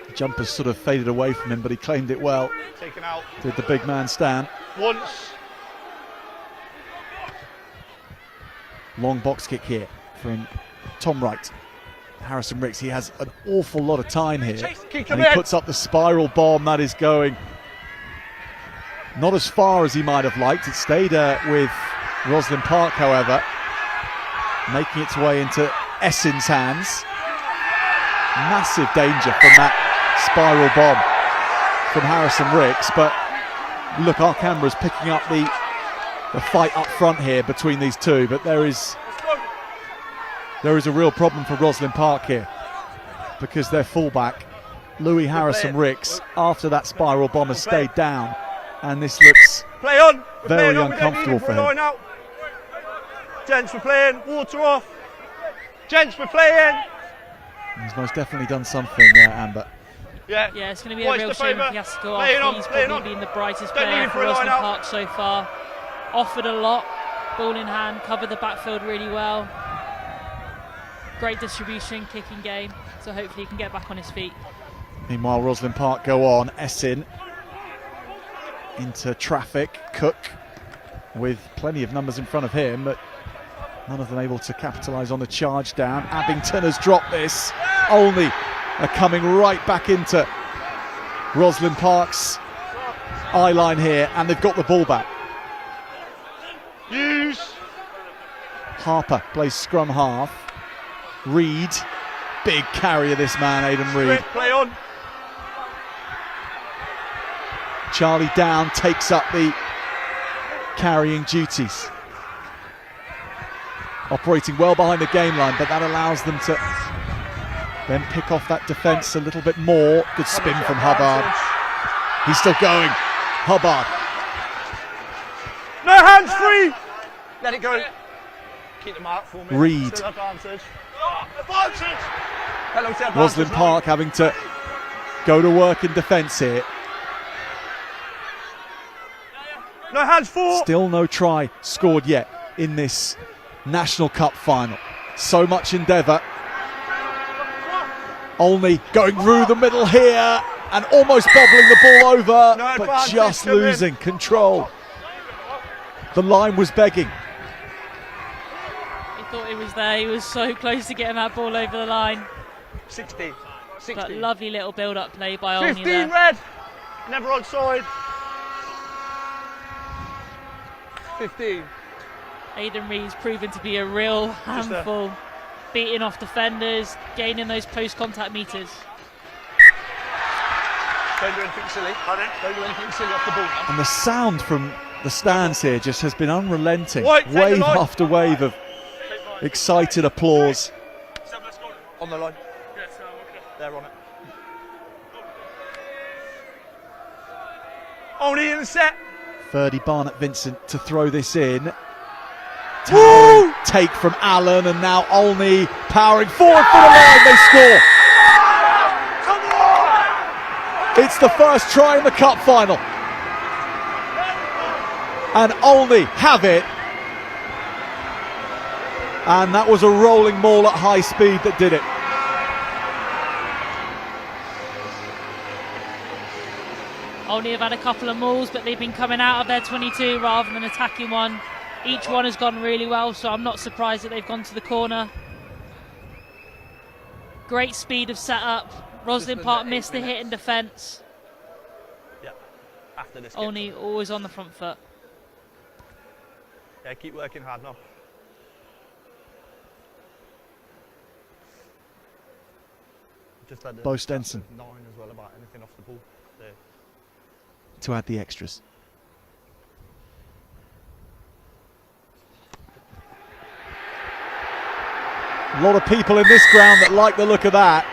A: The jumpers sort of faded away from him, but he claimed it well.
E: Taken out.
A: Did the big man Stan.
E: Once.
A: Long box kick here from Tom Wright. Harrison Ricks, he has an awful lot of time here. And he puts up the spiral bomb that is going not as far as he might have liked. It stayed with Rosslyn Park, however, making its way into Essin's hands. Massive danger from that spiral bomb from Harrison Ricks, but look, our camera's picking up the the fight up front here between these two, but there is a real problem for Rosslyn Park here, because their fullback, Louis Harrison-Ricks, after that spiral bomb has stayed down, and this looks very uncomfortable for him.
E: Gents, we're playing, water off. Gents, we're playing.
A: He's most definitely done something, Amber.
B: Yeah, it's going to be a real shame if he has to go off. He's probably been the brightest player for Rosslyn Park so far. Offered a lot, ball in hand, covered the backfield really well. Great distribution, kicking game, so hopefully he can get back on his feet.
A: Meanwhile, Rosslyn Park go on. Essin into traffic. Cook with plenty of numbers in front of him, but none of them able to capitalise on the charge down. Abington has dropped this. Olney are coming right back into Rosslyn Park's eye line here, and they've got the ball back. Harper plays scrum half. Reed, big carry of this man, Aidan Reed.
E: Play on.
A: Charlie Down takes up the carrying duties. Operating well behind the game line, but that allows them to then pick off that defence a little bit more. Good spin from Hubbard. He's still going. Hubbard.
E: No hands free. Let it go. Keep the mark for me.
A: Reed.
E: Still advantage.
A: Rosslyn Park having to go to work in defence here.
E: No hands for.
A: Still no try scored yet in this National Cup final. So much endeavour. Olney going through the middle here and almost bobbling the ball over, but just losing control. The line was begging.
B: He thought he was there. He was so close to getting that ball over the line.
E: 16.
B: But lovely little build-up play by Olney
E: 15
B: there.
E: red. Never onside. 15.
B: Aidan Reed's proven to be a real handful, beating off defenders, gaining those post-contact meters.
E: Don't do anything silly. Don't do anything silly off the ball.
A: And the sound from the stands here just has been unrelenting.
E: Wave
A: after wave of excited applause.
E: On the line. They're on it. Only in the set.
A: Ferdy Barnett Vincent to throw this in. Take from Allen, and now Olney powering forward for the line. They score. It's the first try in the cup final, and Olney have it. And that was a rolling maul at high speed that did it.
B: Olney have had a couple of mauls, but they've been coming out of their 22 rather than attacking one. Each one has gone really well, so I'm not surprised that they've gone to the corner. Great speed of setup. Rosslyn Park missed the hit in defence.
E: Yeah, after this.
B: Olney always on the front foot.
E: Yeah, keep working hard now. Just had
A: Bo Stenson
E: 9 as well about anything off the ball there.
A: To add the extras. A lot of people in this ground that like the look of that.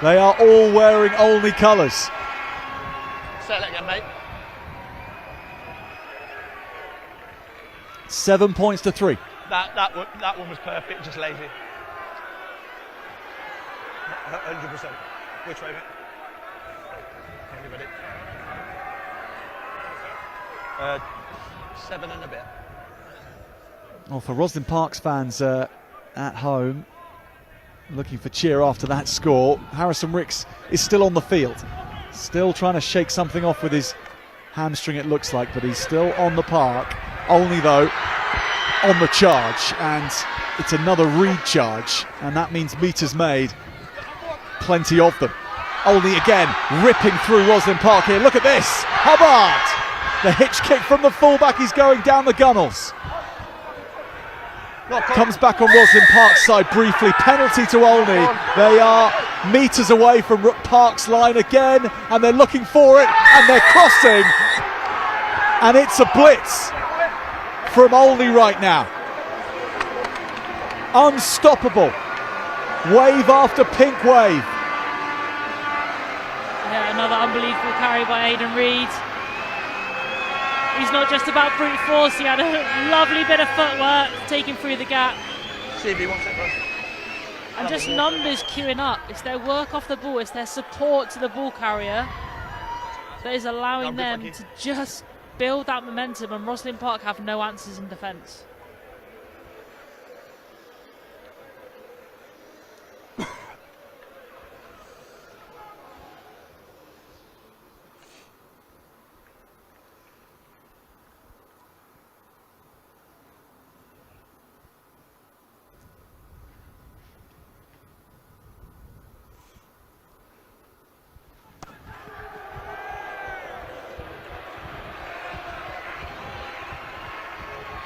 A: They are all wearing Olney colours.
E: Say that again, mate.
A: 7 points to 3.
E: That one was perfect, just lazy. 100%. Which way, mate? Anybody? 7 and a bit.
A: Well, for Rosslyn Park's fans at home, looking for cheer after that score, Harrison-Ricks is still on the field. Still trying to shake something off with his hamstring, it looks like, but he's still on the park. Olney, though, on the charge, and it's another Reed charge, and that means meters made. Plenty of them. Olney again, ripping through Rosslyn Park here. Look at this, Hubbard! The hitch kick from the fullback, he's going down the gunnels. Comes back on Rosslyn Park's side briefly. Penalty to Olney. They are meters away from Park's line again, and they're looking for it, and they're crossing, and it's a blitz. from Olney right now. Unstoppable. Wave after pink wave.
B: Yeah, another unbelievable carry by Aidan Reid. He's not just about brute force, he had a lovely bit of footwork taking through the gap.
G: CB, one second.
B: And just numbers queuing up. It's their work off the ball, it's their support to the ball carrier that is allowing them to just build that momentum, and Rosslyn Park have no answers in defence.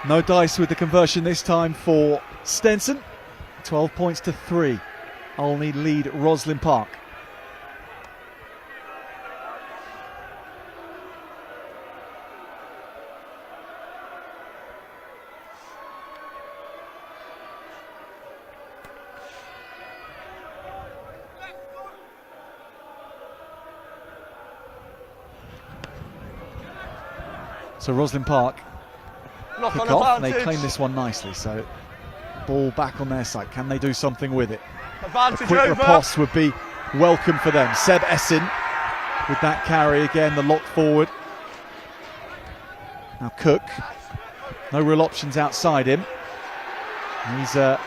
A: No dice with the conversion this time for Stenson. 12 points to 3. Olney lead Rosslyn Park. So Rosslyn Park kick off, and they claim this one nicely, so ball back on their side. Can they do something with it? A quick riposte would be welcome for them. Seb Essin with that carry again, the lock forward. Now Cook, no real options outside him. He's up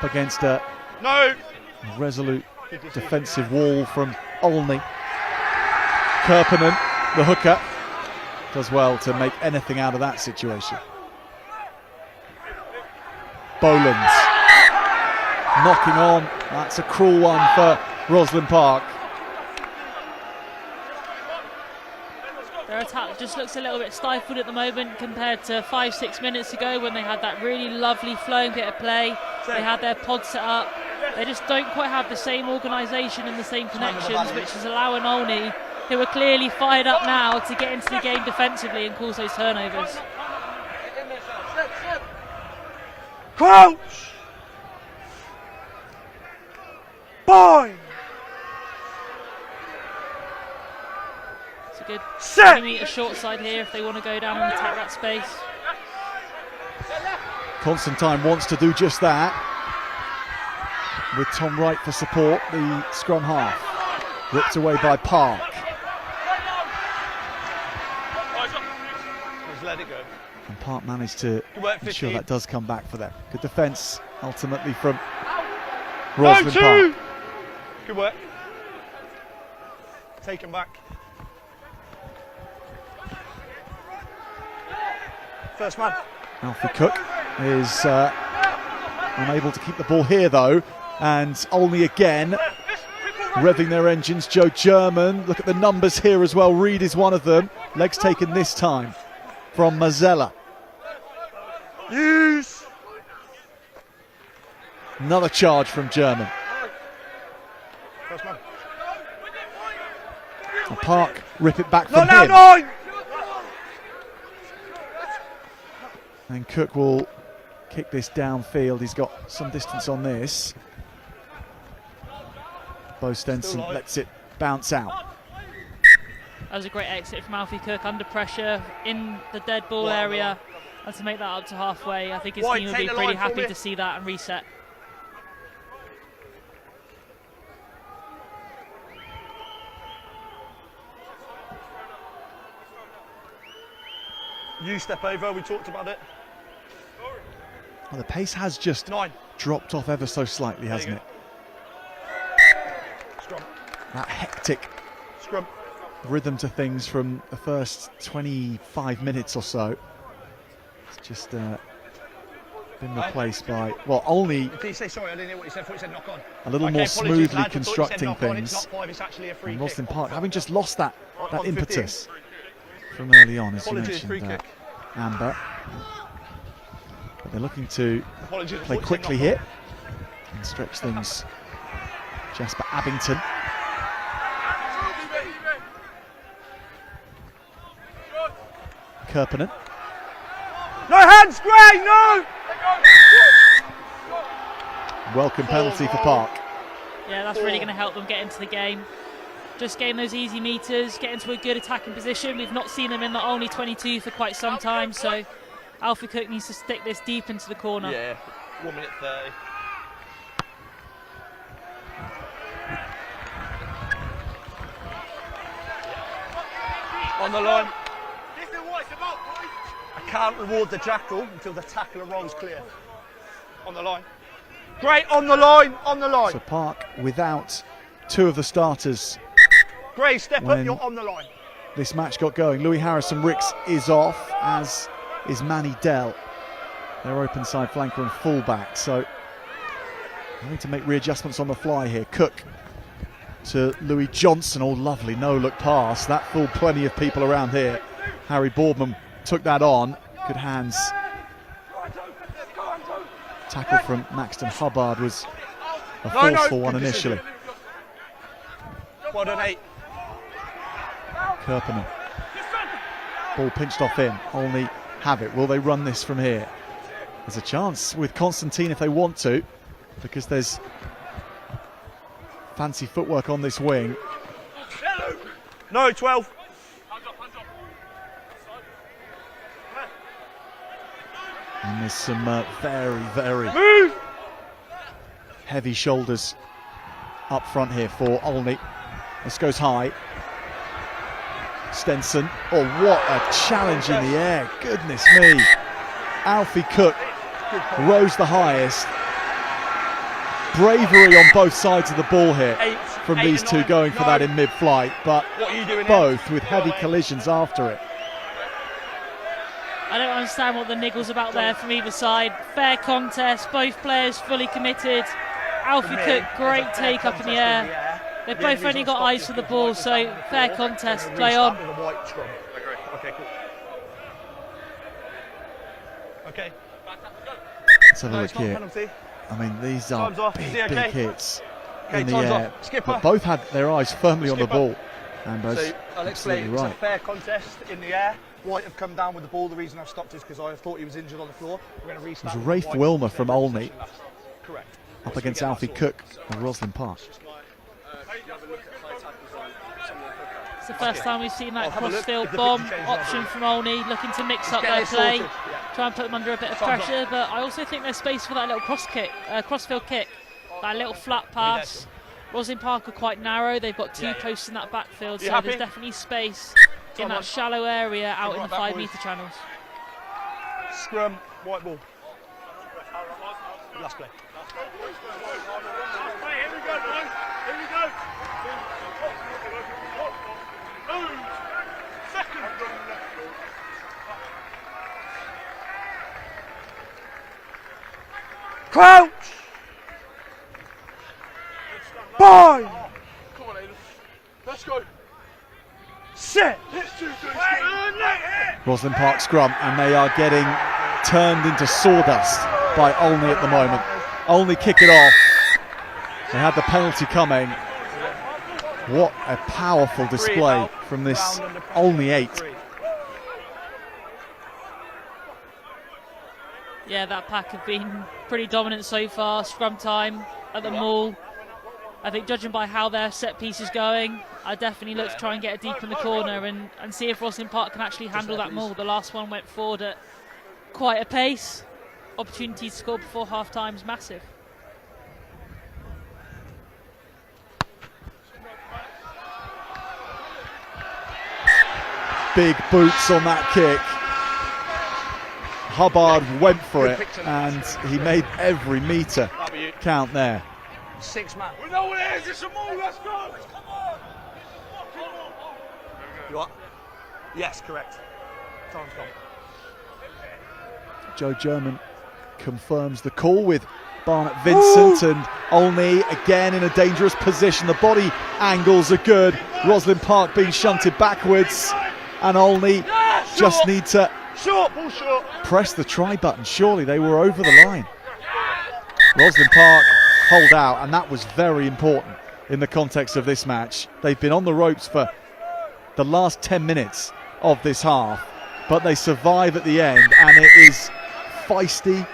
A: against a resolute defensive wall from Olney. Kirpinen, the hooker, does well to make anything out of that situation. Bolands knocking on. That's a cruel one for Rosslyn Park.
B: Their attack just looks a little bit stifled at the moment compared to 5-6 minutes ago when they had that really lovely flowing bit of play. They had their pod set up. They just don't quite have the same organisation and the same connections, which is allowing Olney, who are clearly fired up now, to get into the game defensively and cause those turnovers.
G: Crouch! Bind!
B: It's a good 20-metre short side here if they want to go down and attack that space.
A: Constantine wants to do just that, with Tom Wright for support, the scrum half. Ripped away by Park.
G: Let it go.
A: And Park managed to ensure that does come back for them. Good defence ultimately from Rosslyn Park.
G: Good work. Take him back. First man.
A: Alfie Cook is unable to keep the ball here though, and Olney again revving their engines. Joe German, look at the numbers here as well. Reid is one of them. Legs taken this time from Mazzella.
G: Use.
A: Another charge from German.
G: First man.
A: And Park rip it back from him.
G: 9!
A: And Cook will kick this downfield. He's got some distance on this. Bo Stenson lets it bounce out.
B: That was a great exit from Alfie Cook under pressure in the dead ball area, and to make that up to halfway, I think his team will be pretty happy to see that and reset.
G: You step over, we talked about it.
A: Well, the pace has just dropped off ever so slightly, hasn't it?
G: Scrum.
A: That hectic
G: Scrum.
A: rhythm to things from the first 25 minutes or so. It's just been replaced by, well, Olney
G: Please say sorry, I didn't hear what you said. I thought you said knock on.
A: a little more smoothly constructing things. And Rosslyn Park having just lost that impetus from early on, as you mentioned, Amber. But they're looking to play quickly here and stretch things. Jasper Abington. Kirpinen.
G: No hands, Gray, no!
A: Welcome penalty for Park.
B: Yeah, that's really going to help them get into the game. Just getting those easy meters, get into a good attacking position. We've not seen them in the Olney 22 for quite some time, so Alfie Cook needs to stick this deep into the corner.
E: Yeah, 1 minute 30. On the line. I can't reward the jackal until the tackler rolls clear. On the line. Great, on the line, on the line.
A: So Park without two of the starters.
G: Gray, step
A: When
G: up, you're on the line.
A: This match got going. Louis Harrison-Ricks is off, as is Manny Dell, their open side flanker and fullback. So I need to make readjustments on the fly here. Cook to Louis Johnson. Oh, lovely no-look pass. That fooled plenty of people around here. Harry Boardman took that on. Good hands. Tackle from Maxton Hubbard was a forceful one initially.
E: Well done, 8.
A: Kirpinen. Ball pinched off in. Olney have it. Will they run this from here? There's a chance with Constantine if they want to, because there's fancy footwork on this wing.
G: No, 12.
A: And there's some very, very heavy shoulders up front here for Olney. This goes high. Stenson. Oh, what a challenge in the air. Goodness me. Alfie Cook rose the highest. Bravery on both sides of the ball here from these two going for that in mid-flight, but both with heavy collisions after it.
B: I don't understand what the niggle's about there from either side. Fair contest, both players fully committed. Alfie Cook, great take up in the air. They've both only got eyes for the ball, so fair contest, play on.
G: Okay, cool. Okay.
A: Let's have a look here.
G: Penalty.
A: I mean, these are big, big hits in the
G: time's
A: air.
G: off. Skipper.
A: But both had their eyes firmly on the ball. And
G: So I'll explain.
A: absolutely right.
G: It's a fair contest in the air. White have come down with the ball. The reason I've stopped is because I thought he was injured on the floor. We're going to restart.
A: It was Rafe
G: White.
A: Wilmer from Olney
G: Correct.
A: up against Alfie Cook of Rosslyn Park.
B: It's the first time we've seen that
G: I'll have a look
B: crossfield
G: if the
B: bomb
G: 50 changes
B: option
G: over.
B: from Olney, looking to mix up
G: get
B: their
G: it
B: play,
G: sorted.
B: try and put them under a bit of
G: Time's
B: pressure, but I also think there's space for that little crossfield kick, that little flat pass. Rosslyn Park are quite narrow, they've got two posts in that backfield, so
G: happy?
B: there's definitely space in that shallow area out in the 5 metre channels.
G: Scrum, white ball. Last play.
H: Here we go, boys. Here we go. Second.
G: Crouch! Bind!
H: Come on, Aiden. Let's go.
G: Sit!
A: Rosslyn Park scrum, and they are getting turned into sawdust by Olney at the moment. Olney kick it off. They had the penalty coming. What a powerful display from this Olney 8.
B: Yeah, that pack have been pretty dominant so far. Scrum time at the Mall. I think judging by how their set piece is going, I definitely look to try and get it deep in the corner and see if Rosslyn Park can actually handle that Mall. The last one went forward at quite a pace. Opportunity to score before half-time is massive.
A: Big boots on that kick. Hubbard went for it, and he made every metre count there.
G: 6 man.
H: We know what it is. It's a move. Let's go. Come on.
G: You what? Yes, correct. Time's gone.
A: Joe German confirms the call with Barnett Vincent. And Olney again in a dangerous position. The body angles are good. Rosslyn Park being shunted backwards, and Olney just need to press the try button. Surely they were over the line. Rosslyn Park hold out, and that was very important in the context of this match. They've been on the ropes for the last 10 minutes of this half, but they survive at the end, and it is feisty.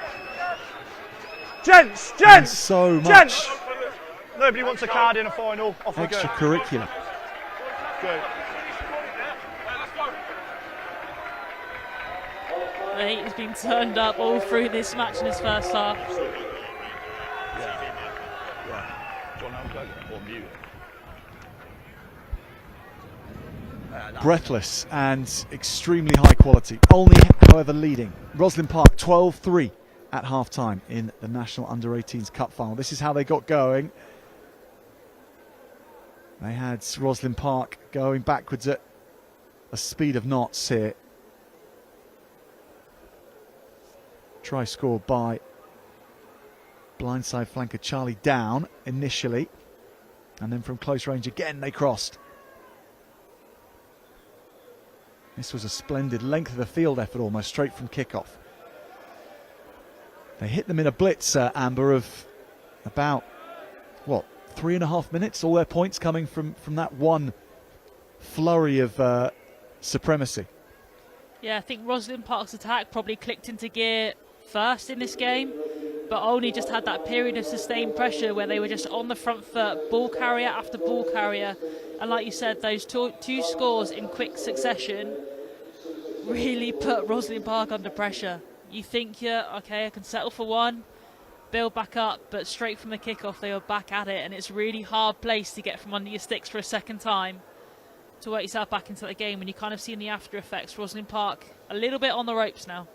G: Gents,
A: And so much
G: Nobody wants a card in a final. Off we go.
A: extracurricular.
G: Go.
B: The heat has been turned up all through this match in this first half.
A: Breathless and extremely high quality. Olney, however, leading. Rosslyn Park 12-3 at half-time in the National Under-18s Cup final. This is how they got going. They had Rosslyn Park going backwards at a speed of knots here. Try scored by blindside flanker Charlie Down initially, and then from close range again they crossed. This was a splendid length of the field effort, almost straight from kickoff. They hit them in a blitz, Amber, of about, what, 3.5 minutes? All their points coming from that one flurry of supremacy.
B: Yeah, I think Rosslyn Park's attack probably clicked into gear first in this game, but Olney just had that period of sustained pressure where they were just on the front foot, ball carrier after ball carrier, and like you said, those two scores in quick succession really put Rosslyn Park under pressure. You think, yeah, okay, I can settle for one, build back up, but straight from the kickoff they were back at it, and it's a really hard place to get from under your sticks for a second time to work yourself back into the game when you kind of see the after effects. Rosslyn Park a little bit on the ropes now.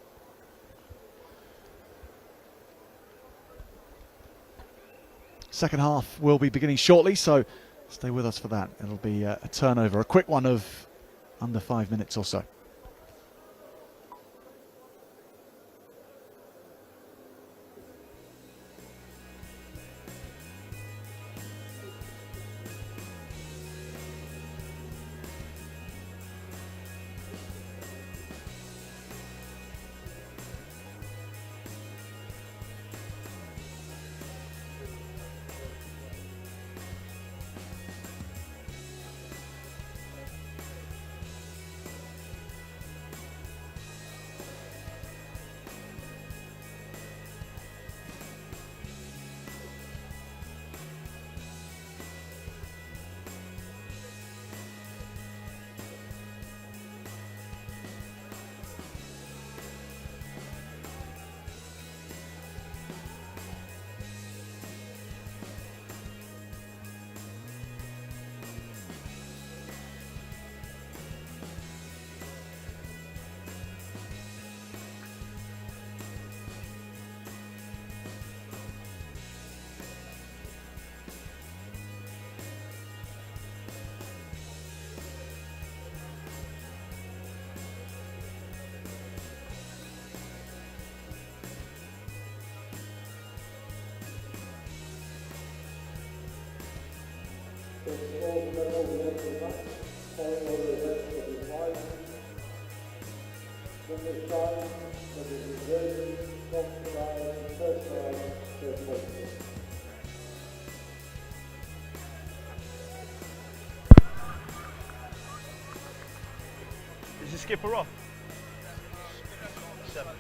A: Second half will be beginning shortly, so stay with us for that. It'll be a turnover, a quick one of under 5 minutes or so.
G: Is the skipper off? 7.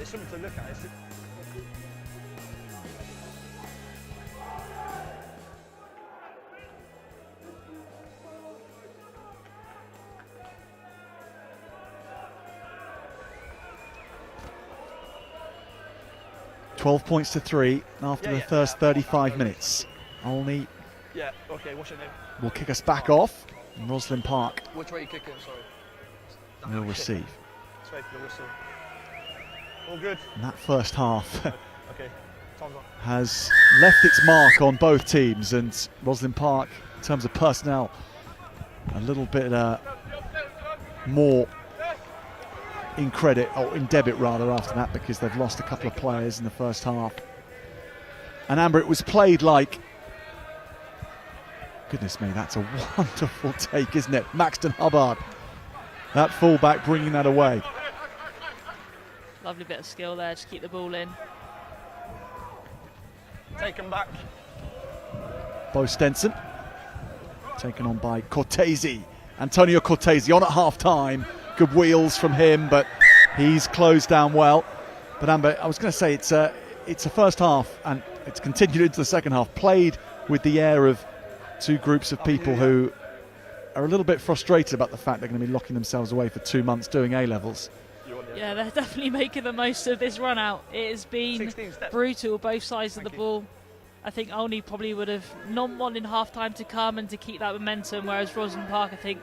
G: It's something to look at. It's
A: 12 points to 3 after the first 35 minutes. Olney
G: okay, what's your name?
A: will kick us back off. And Rosslyn Park
E: Which way are you kicking, sorry?
A: will receive.
G: Let's wait for the whistle. All good.
A: And that first half
G: Okay, time's on.
A: has left its mark on both teams, and Rosslyn Park, in terms of personnel, a little bit more in credit, or in debit rather, after that, because they've lost a couple of players in the first half. And Amber, it was played like, goodness me, that's a wonderful take, isn't it? Maxton Hubbard, that fullback, bringing that away.
B: Lovely bit of skill there, just keep the ball in.
G: Taken back.
A: Bo Stenson taken on by Cortese. Antonio Cortese on at half-time. Good wheels from him, but he's closed down well. But Amber, I was going to say it's a first half, and it's continued into the second half, played with the air of two groups of people who are a little bit frustrated about the fact they're going to be locking themselves away for 2 months doing A-levels.
B: Yeah, they're definitely making the most of this run out. It has been brutal, both sides of the ball. I think Olney probably would have not wanted half-time to come and to keep that momentum, whereas Rosslyn Park, I think,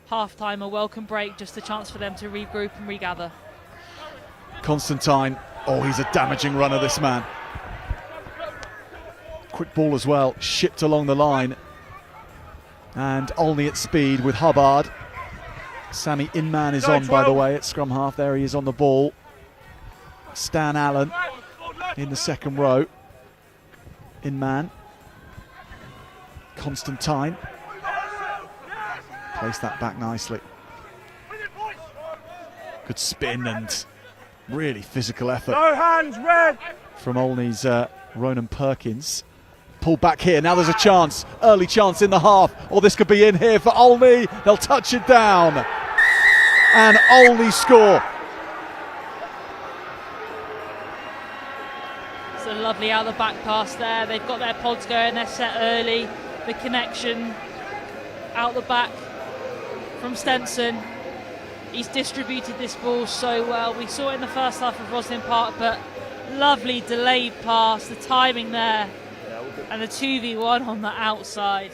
B: half-time, a welcome break, just a chance for them to regroup and regather.
A: Constantine, oh, he's a damaging runner, this man. Quick ball as well, shipped along the line. And Olney at speed with Hubbard. Sammy Inman is on, by the way, at scrum half. There he is on the ball. Stan Allen in the second row. Inman. Constantine. Place that back nicely. Good spin and really physical effort.
H: No hands, red!
A: From Olney's Ronan Perkins. Pull back here, now there's a chance, early chance in the half, or this could be in here for Olney. They'll touch it down. And Olney score.
B: It's a lovely out the back pass there. They've got their pods going, they're set early. The connection out the back from Stenson. He's distributed this ball so well. We saw it in the first half of Rosslyn Park, but lovely delayed pass, the timing there, and the 2v1 on the outside.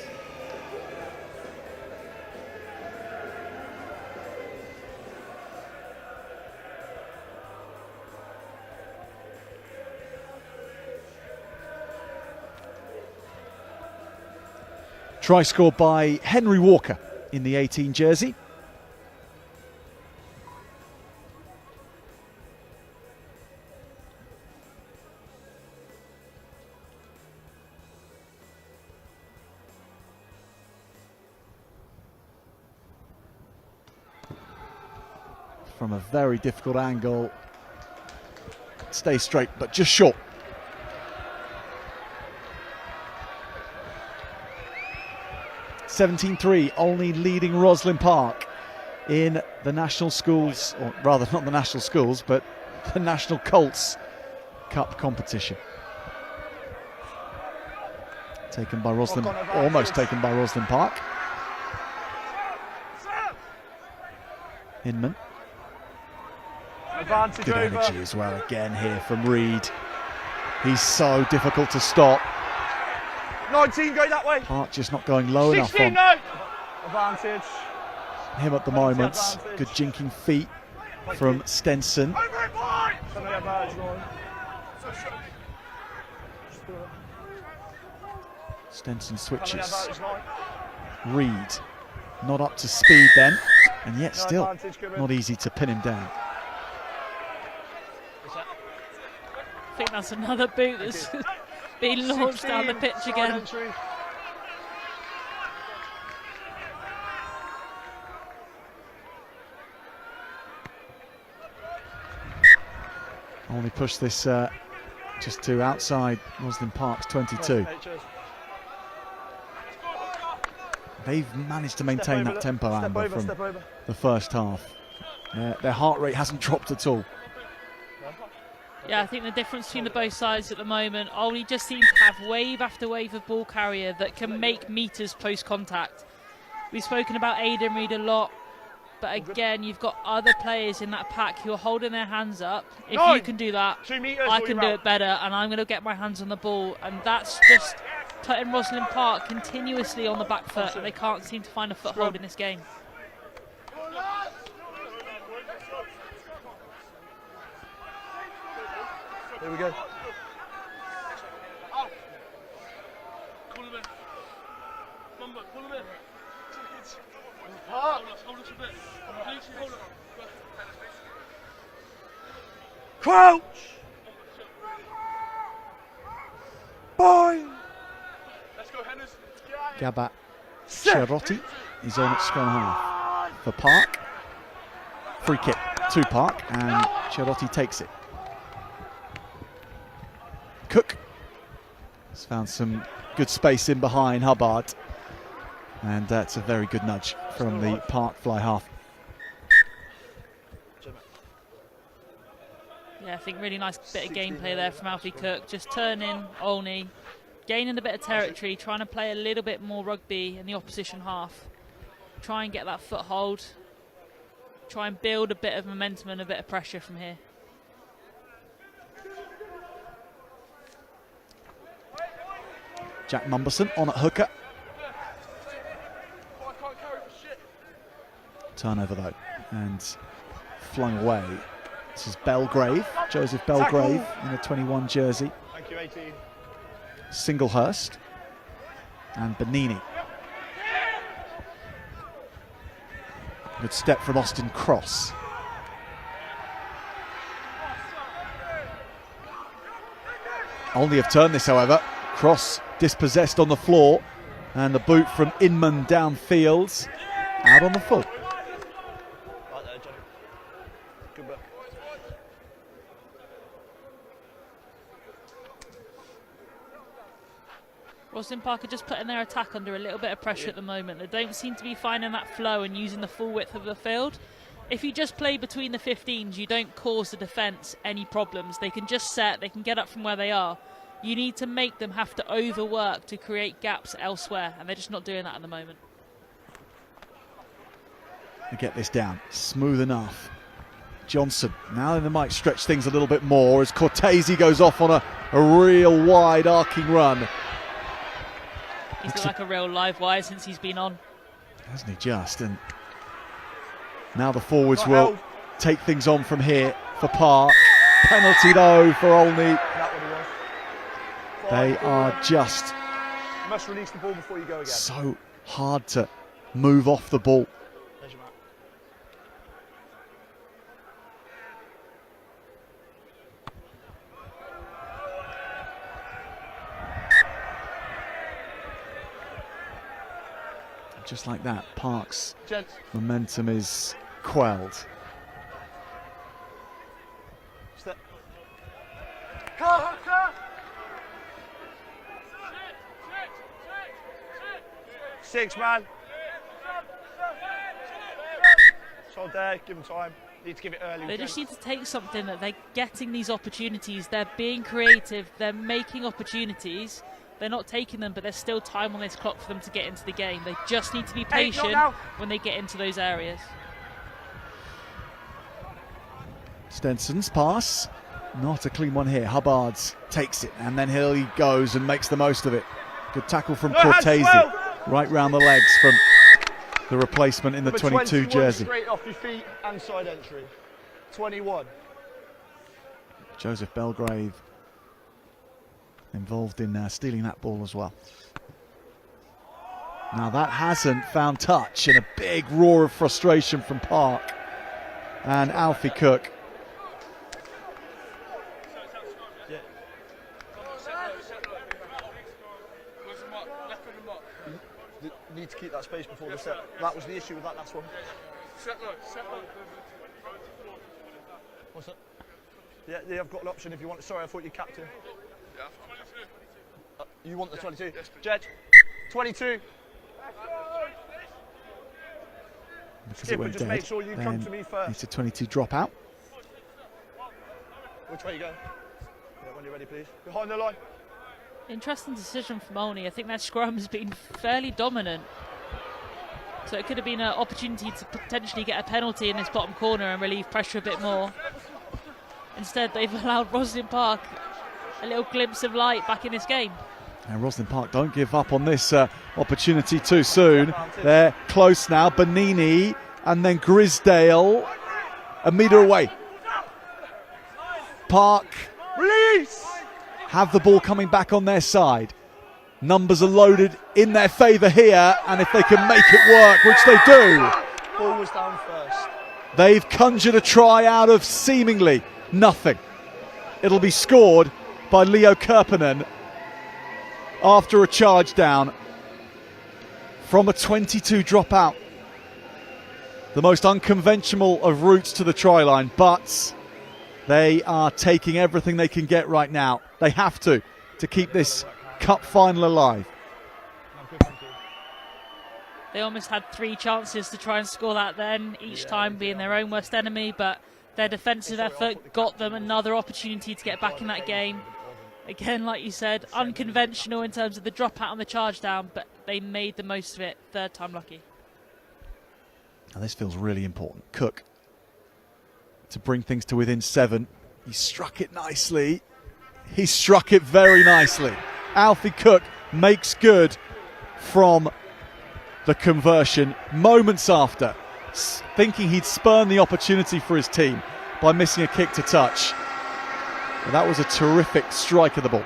A: Try scored by Henry Walker in the 18 jersey. From a very difficult angle. Stay straight, but just short. (17-3), Olney leading Rosslyn Park in the National Schools, or rather not the National Schools, but the National Colts Cup competition. Taken by Rosslyn, almost taken by Rosslyn Park. Inman.
H: Advantage
A: Good
H: over.
A: energy as well again here from Reed. He's so difficult to stop.
H: 19, go that way.
A: Park just not going low enough
H: 16,
A: on
H: no. Advantage.
A: him at the moment.
G: Advantage.
A: Good jinking feet from Stenson.
H: Over it, boy.
A: Stenson switches. Reed not up to speed then, and yet still not easy to pin him down.
B: I think that's another boot that's been launched down the pitch again.
A: Only push this just to outside Rosslyn Park's 22. They've managed to maintain that tempo, Amber, from the first half. Their heart rate hasn't dropped at all.
B: Yeah, I think the difference between the both sides at the moment, Olney just seems to have wave after wave of ball carrier that can make meters post contact. We've spoken about Aidan Reed a lot, but again, you've got other players in that pack who are holding their hands up. If you can do that,
H: 2 meters,
B: I can do it better, and I'm going to get my hands on the ball. And that's just putting Rosslyn Park continuously on the back foot, and they can't seem to find a foothold in this game.
G: Here we go.
H: Pull him in. Mumbo, pull him in. Hold us a bit. Hold us.
G: Crouch! Boy!
H: Let's go, Hennes.
A: Gabat Cherotti is on at scrum half for Park. Free kick to Park, and Cerotti takes it. Cook has found some good space in behind Hubbard, and that's a very good nudge from the Park fly half.
B: Yeah, I think really nice bit of gameplay there from Alfie Cook. Just turning Olney, gaining a bit of territory, trying to play a little bit more rugby in the opposition half. Try and get that foothold. Try and build a bit of momentum and a bit of pressure from here.
A: Jack Mumberson on at hooker. Turnover though, and flung away. This is Belgrave, Joseph Belgrave in a 21 jersey.
G: Thank you, 18.
A: Singlehurst and Benini. Good step from Austin Cross. Olney have turned this, however. Cross dispossessed on the floor, and the boot from Inman downfield, out on the full.
G: Right there, Johnny. Good work.
B: Rosslyn Park are just putting their attack under a little bit of pressure at the moment. They don't seem to be finding that flow and using the full width of the field. If you just play between the 15s, you don't cause the defence any problems. They can just set, they can get up from where they are. You need to make them have to overwork to create gaps elsewhere, and they're just not doing that at the moment.
A: To get this down, smooth enough. Johnson, now they might stretch things a little bit more as Cortese goes off on a real wide arcing run.
B: He's looked like a real live wire since he's been on.
A: Hasn't he just? And now the forwards will take things on from here for Park. Penalty though for Olney. They are just
G: You must release the ball before you go again.
A: so hard to move off the ball.
G: There's your mark.
A: Just like that, Park's
G: Gents.
A: momentum is quelled.
G: Step. 6 man. So there, give him time. Need to give it early.
B: They just need to take something that they're getting these opportunities. They're being creative. They're making opportunities. They're not taking them, but there's still time on this clock for them to get into the game. They just need to be patient when they get into those areas.
A: Stenson's pass, not a clean one here. Hubbards takes it, and then here he goes and makes the most of it. Good tackle from Cortese, right round the legs from the replacement in the 22 jersey.
G: Straight off your feet and side entry. 21.
A: Joseph Belgrave involved in stealing that ball as well. Now that hasn't found touch, and a big roar of frustration from Park and Alfie Cook.
G: Need to keep that space before the set. That was the issue with that last one. What's that? Yeah, I've got an option if you want. Sorry, I thought you captain. You want the 22? Jed, 22. Skipper, just make sure you come to me first.
A: It's a 22 drop out.
G: Which way you going? Yeah, when you're ready, please. Behind the line.
B: Interesting decision from Olney. I think their scrum has been fairly dominant. So it could have been an opportunity to potentially get a penalty in this bottom corner and relieve pressure a bit more. Instead, they've allowed Rosslyn Park a little glimpse of light back in this game.
A: And Rosslyn Park don't give up on this opportunity too soon. They're close now. Benini and then Grisdale a metre away. Park
G: Release!
A: have the ball coming back on their side. Numbers are loaded in their favour here, and if they can make it work, which they do.
G: Ball was down first.
A: They've conjured a try out of seemingly nothing. It'll be scored by Leo Kirpinen after a charge down from a 22 dropout. the most unconventional of routes to the try line, but they are taking everything they can get right now. They have to keep this cup final alive.
B: They almost had 3 chances to try and score that then, each time being their own worst enemy, but their defensive effort got them another opportunity to get back in that game. Again, like you said, unconventional in terms of the dropout on the charge down, but they made the most of it. 3rd time lucky.
A: Now this feels really important. Cook to bring things to within 7. He struck it nicely. He struck it very nicely. Alfie Cook makes good from the conversion moments after, thinking he'd spurn the opportunity for his team by missing a kick to touch. But that was a terrific strike of the ball.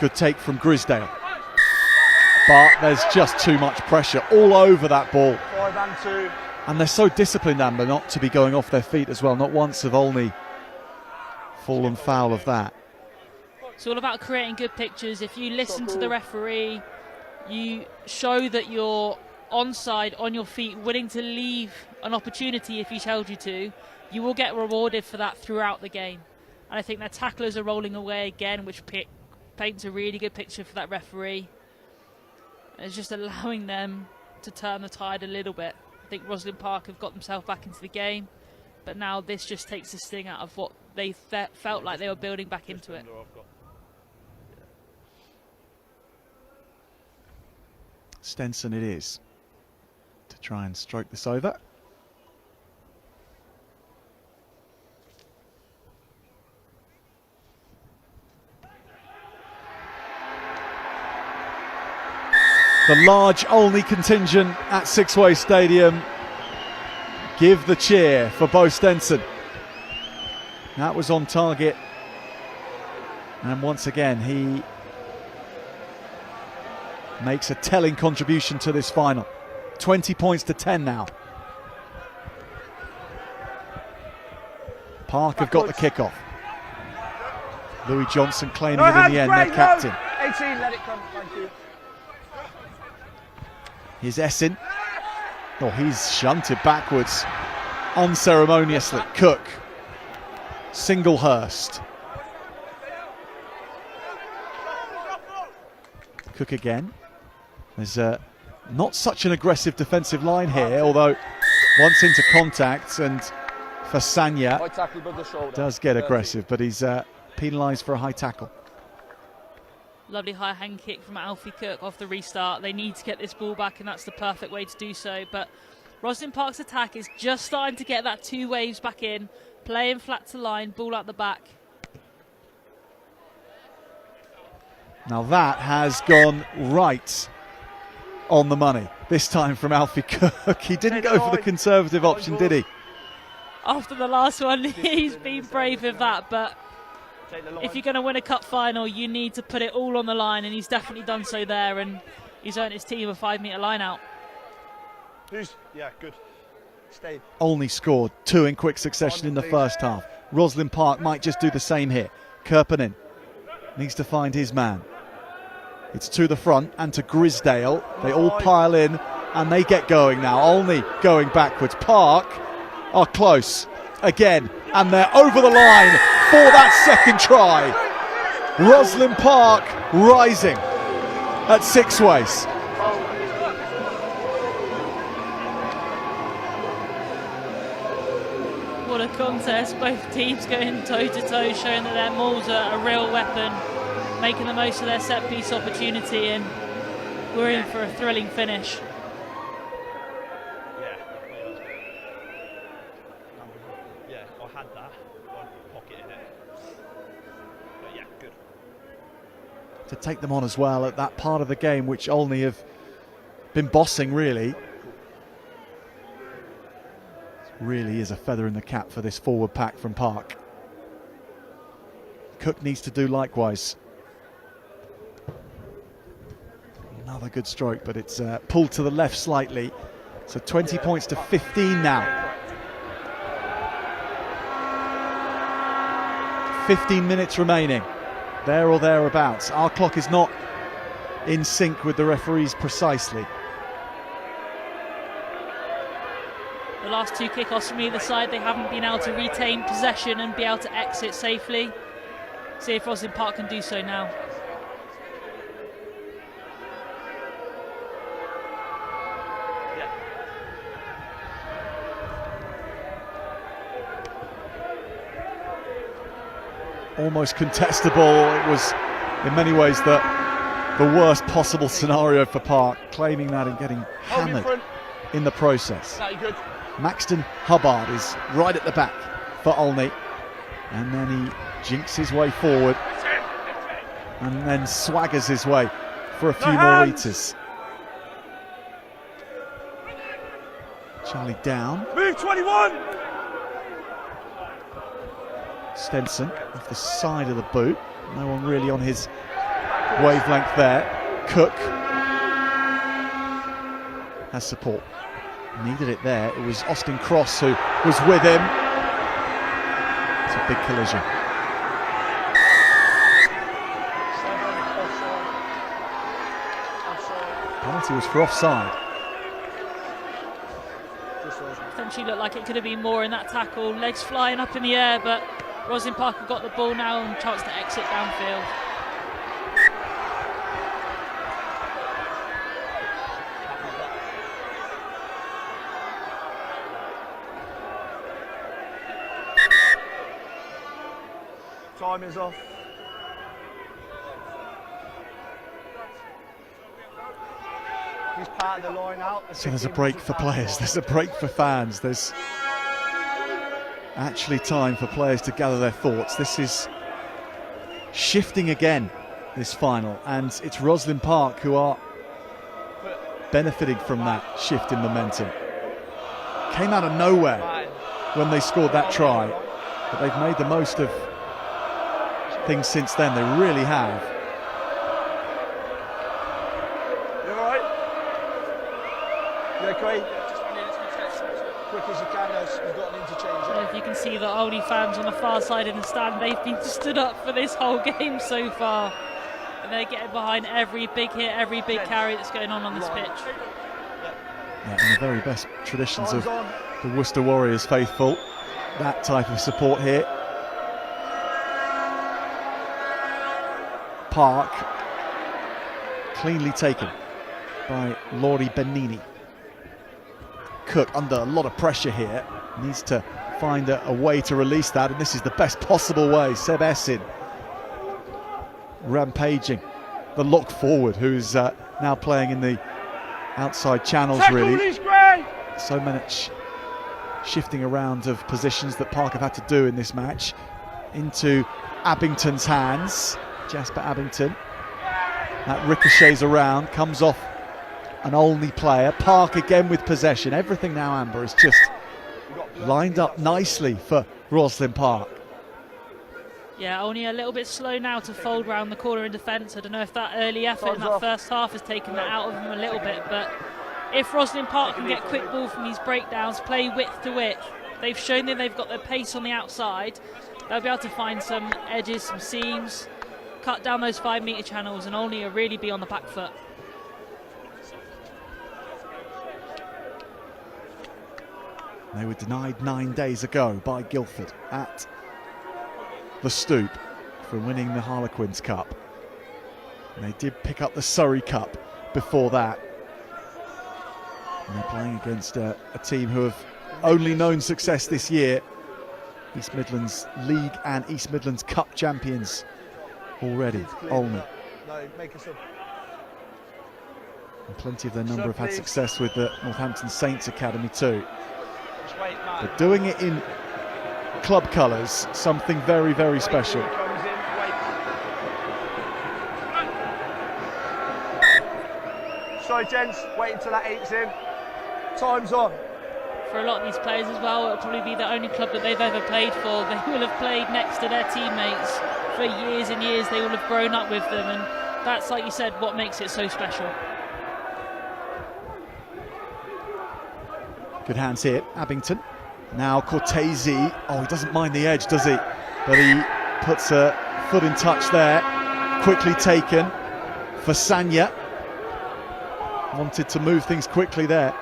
A: Good take from Grisdale. But there's just too much pressure all over that ball.
G: 5 and 2.
A: And they're so disciplined, Amber, not to be going off their feet as well. Not once have Olney fallen foul of that.
B: It's all about creating good pictures. If you listen to the referee, you show that you're onside, on your feet, willing to leave an opportunity if he tells you to, you will get rewarded for that throughout the game. And I think their tacklers are rolling away again, which paints a really good picture for that referee. And it's just allowing them to turn the tide a little bit. I think Rosslyn Park have got themselves back into the game, but now this just takes the sting out of what they felt like they were building back into it.
A: Stenson it is to try and stroke this over. The large Olney contingent at Sixways Stadium give the cheer for Bo Stenson. That was on target. And once again, he makes a telling contribution to this final. 20 points to 10 now. Park have got the kickoff. Louis Johnson claiming it in the end, their captain.
G: 18, let it come, thank you.
A: Here's Essin. Oh, he's shunted backwards unceremoniously. Cook. Singlehurst. Cook again. There's not such an aggressive defensive line here, although once into contact, and Fasanya does get aggressive, but he's penalised for a high tackle.
B: Lovely high hand kick from Alfie Cook off the restart. They need to get this ball back, and that's the perfect way to do so. But Rosslyn Park's attack is just starting to get that 2 waves back in, playing flat to line, ball out the back.
A: Now that has gone right on the money, this time from Alfie Cook. He didn't go for the conservative option, did he?
B: After the last one, he's been brave with that, but if you're going to win a cup final, you need to put it all on the line, and he's definitely done so there, and he's earned his team a 5-metre line out.
G: Yeah, good. Stayed.
A: Olney scored 2 in quick succession in the first half. Rosslyn Park might just do the same here. Kirpenin needs to find his man. It's to the front and to Grisdale. They all pile in and they get going now. Olney going backwards. Park are close again, and they're over the line for that second try. Rosslyn Park rising at Sixways.
B: What a contest, both teams going toe to toe, showing that their mauls are a real weapon, making the most of their set piece opportunity, and we're in for a thrilling finish.
E: Yeah, I had that one pocket in it. But yeah, good.
A: To take them on as well at that part of the game which Olney have been bossing, really. Really is a feather in the cap for this forward pack from Park. Cook needs to do likewise. Another good stroke, but it's pulled to the left slightly. So 20 points to 15 now. 15 minutes remaining, there or thereabouts. Our clock is not in sync with the referees precisely.
B: The last two kickoffs from either side, they haven't been able to retain possession and be able to exit safely. See if Rosslyn Park can do so now.
A: Almost contestable. It was in many ways the worst possible scenario for Park, claiming that and getting hammered in the process. Maxton Hubbard is right at the back for Olney, and then he jinks his way forward and then swaggers his way for a few more meters. Charlie down.
H: Move 21!
A: Stenson off the side of the boot. No one really on his wavelength there. Cook has support. Needed it there. It was Austin Cross who was with him. It's a big collision. Penalty was for offside.
B: Potentially looked like it could have been more in that tackle. Legs flying up in the air, but Rosslyn Park have got the ball now and a chance to exit downfield.
G: Time is off. He's part of the line out.
A: So there's a break for players, there's a break for fans, there's actually time for players to gather their thoughts. This is shifting again, this final, and it's Rosslyn Park who are benefiting from that shift in momentum. Came out of nowhere when they scored that try, but they've made the most of things since then. They really have.
G: You alright? You okay? Quick as you can, as we've got an interchange.
B: If you can see the Olney fans on the far side in the stand, they've been stood up for this whole game so far. And they're getting behind every big hit, every big carry that's going on this pitch.
A: Yeah, in the very best traditions of the Worcester Warriors faithful, that type of support here. Park cleanly taken by Laurie Benini. Cook under a lot of pressure here, needs to find a way to release that, and this is the best possible way. Seb Essin rampaging the lock forward, who's now playing in the outside channels. Really, so much shifting around of positions that Park have had to do in this match. Into Abington's hands, Jasper Abington. That ricochets around, comes off an Olney player. Park again with possession. Everything now, Amber, is just lined up nicely for Rosslyn Park.
B: Yeah, only a little bit slow now to fold round the corner in defence. I don't know if that early effort in that first half has taken that out of them a little bit, but if Rosslyn Park can get quick ball from these breakdowns, play width to width, they've shown that they've got their pace on the outside, they'll be able to find some edges, some seams, cut down those 5 metre channels, and Olney will really be on the back foot.
A: They were denied 9 days ago by Guildford at the Stoop for winning the Harlequins Cup. And they did pick up the Surrey Cup before that. And they're playing against a team who have only known success this year. East Midlands League and East Midlands Cup champions already, Olney. And plenty of their number have had success with the Northampton Saints Academy too. But doing it in club colours, something very, very special.
G: Sorry, gents, wait until that 8's in. Time's on.
B: For a lot of these players as well, it'll probably be the only club that they've ever played for. They will have played next to their teammates for years and years. They will have grown up with them, and that's, like you said, what makes it so special.
A: Good hands here, Abington. Now Cortese, oh, he doesn't mind the edge, does he? But he puts a foot in touch there. Quickly taken for Sanya. Wanted to move things quickly there.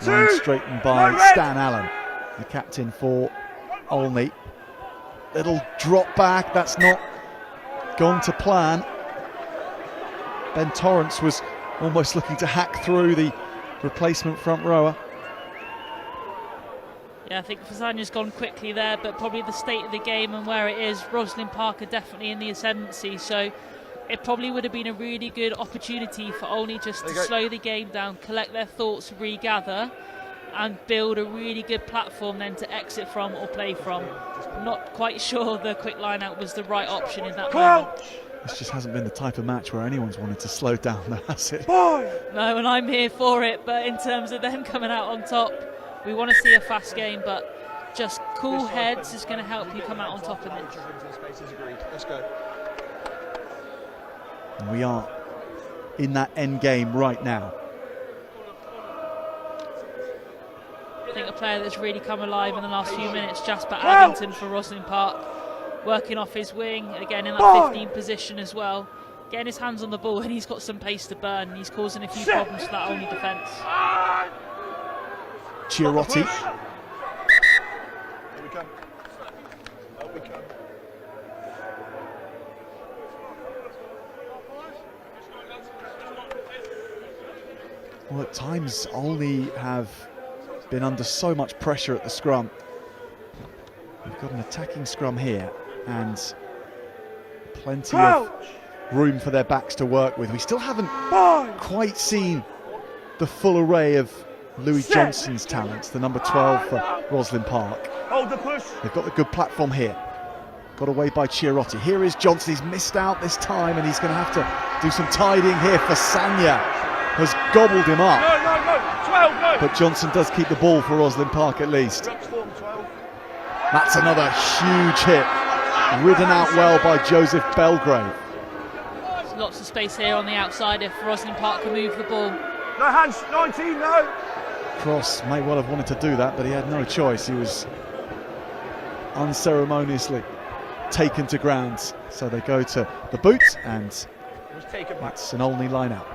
A: Line straightened by Stan Allen, the captain for Olney. Little drop back, that's not gone to plan. Ben Torrance was almost looking to hack through the replacement front rower.
B: Yeah, I think Fasanya's gone quickly there, but probably the state of the game and where it is, Rosslyn Park are definitely in the ascendancy, so it probably would have been a really good opportunity for Olney just to slow the game down, collect their thoughts, regather, and build a really good platform then to exit from or play from. Not quite sure the quick line out was the right option in that moment.
A: This just hasn't been the type of match where anyone's wanted to slow down, has it?
B: No, and I'm here for it, but in terms of them coming out on top, we want to see a fast game, but just cool heads is going to help you come out on top in it.
G: Let's go.
A: And we are in that end game right now.
B: I think a player that's really come alive in the last few minutes, Jasper Abington for Rosslyn Park, working off his wing, again in that 15 position as well, getting his hands on the ball, and he's got some pace to burn, and he's causing a few problems for that Olney defence.
A: Chiarotti.
G: Here we come. Up we come.
A: Well, at times Olney have been under so much pressure at the scrum. We've got an attacking scrum here and plenty of room for their backs to work with. We still haven't quite seen the full array of Louis Johnson's talents, the number 12 for Rosslyn Park.
G: Hold the push.
A: They've got the good platform here. Got away by Chiarotti. Here is Johnson. He's missed out this time and he's going to have to do some tidying here for Sanya. Has gobbled him up.
G: No. 12, no.
A: But Johnson does keep the ball for Rosslyn Park at least. That's another huge hit. Ridden out well by Joseph Belgrave.
B: There's lots of space here on the outside if Rosslyn Park can move the ball.
G: No hands, 19, no.
A: Cross may well have wanted to do that, but he had no choice. He was unceremoniously taken to ground. So they go to the boot, and that's an Olney line out.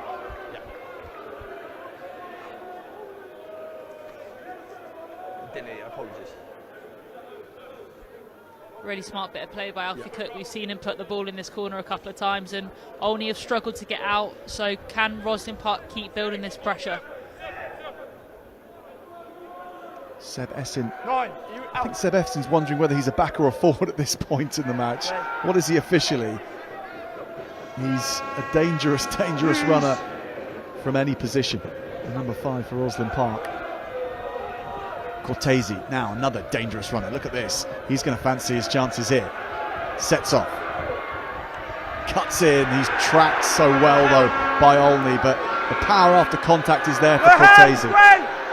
B: Really smart bit of play by Alfie Cook. We've seen him put the ball in this corner a couple of times, and Olney have struggled to get out. So can Rosslyn Park keep building this pressure?
A: Seb Essin. I think Seb Essin's wondering whether he's a back or a forward at this point in the match. What is he officially? He's a dangerous runner from any position. Number 5 for Rosslyn Park. Cortese, now another dangerous runner. Look at this. He's going to fancy his chances here. Sets off. Cuts in. He's tracked so well, though, by Olney, but the power after contact is there for Cortese.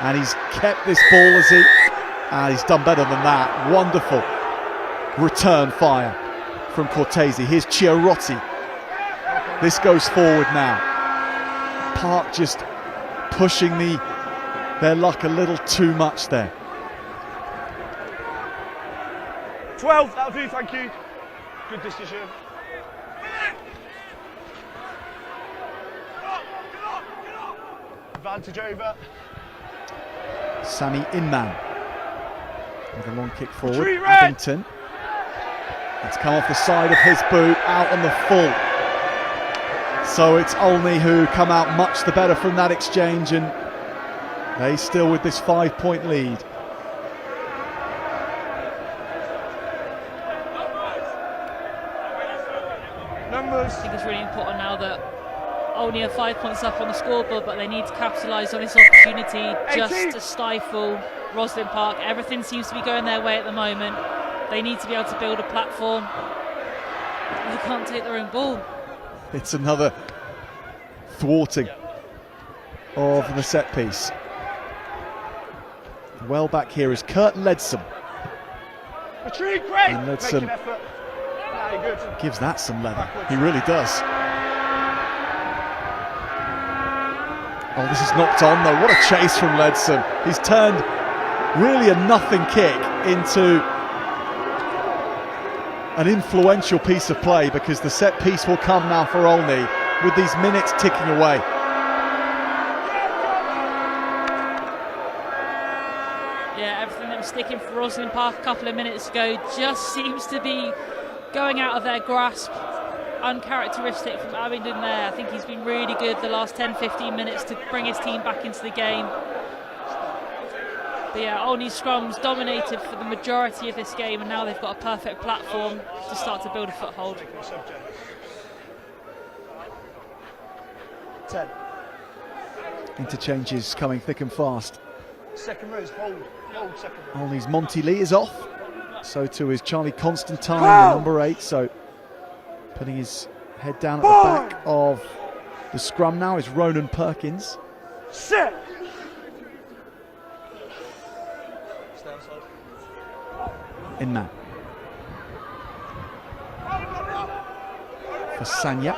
A: And he's kept this ball as he... And he's done better than that. Wonderful return fire from Cortese. Here's Chiarotti. This goes forward now. Park just pushing their luck a little too much there.
G: 12, that'll do, thank you. Good decision. Advantage over.
A: Sammy Inman with a long kick forward. Abington. It's come off the side of his boot, out on the full. So it's Olney who come out much the better from that exchange, and they still with this 5-point lead.
B: I think it's really important now that Olney are 5 points up on the scoreboard, but they need to capitalise on this opportunity just to stifle Rosslyn Park. Everything seems to be going their way at the moment. They need to be able to build a platform. They can't take their own ball.
A: It's another thwarting of the set piece. Well back here is Kurt Leadsom.
G: Retreat, great.
A: And Leadsom gives that some leather. He really does. Oh, this is knocked on though. What a chase from Ledson. He's turned really a nothing kick into an influential piece of play, because the set piece will come now for Olney with these minutes ticking away.
B: Yeah, everything that was sticking for Rosslyn Park a couple of minutes ago just seems to be going out of their grasp. Uncharacteristic from Abingdon there. I think he's been really good the last 10-15 minutes to bring his team back into the game. But yeah, Olney's scrums dominated for the majority of this game, and now they've got a perfect platform to start to build a foothold.
G: 10.
A: Interchanges coming thick and fast.
G: Second row is hold second row.
A: Olney's Monty Lee is off. So too is Charlie Constantine, the number 8. So putting his head down at the back of the scrum now is Ronan Perkins.
G: Set.
A: In man. For Sanya.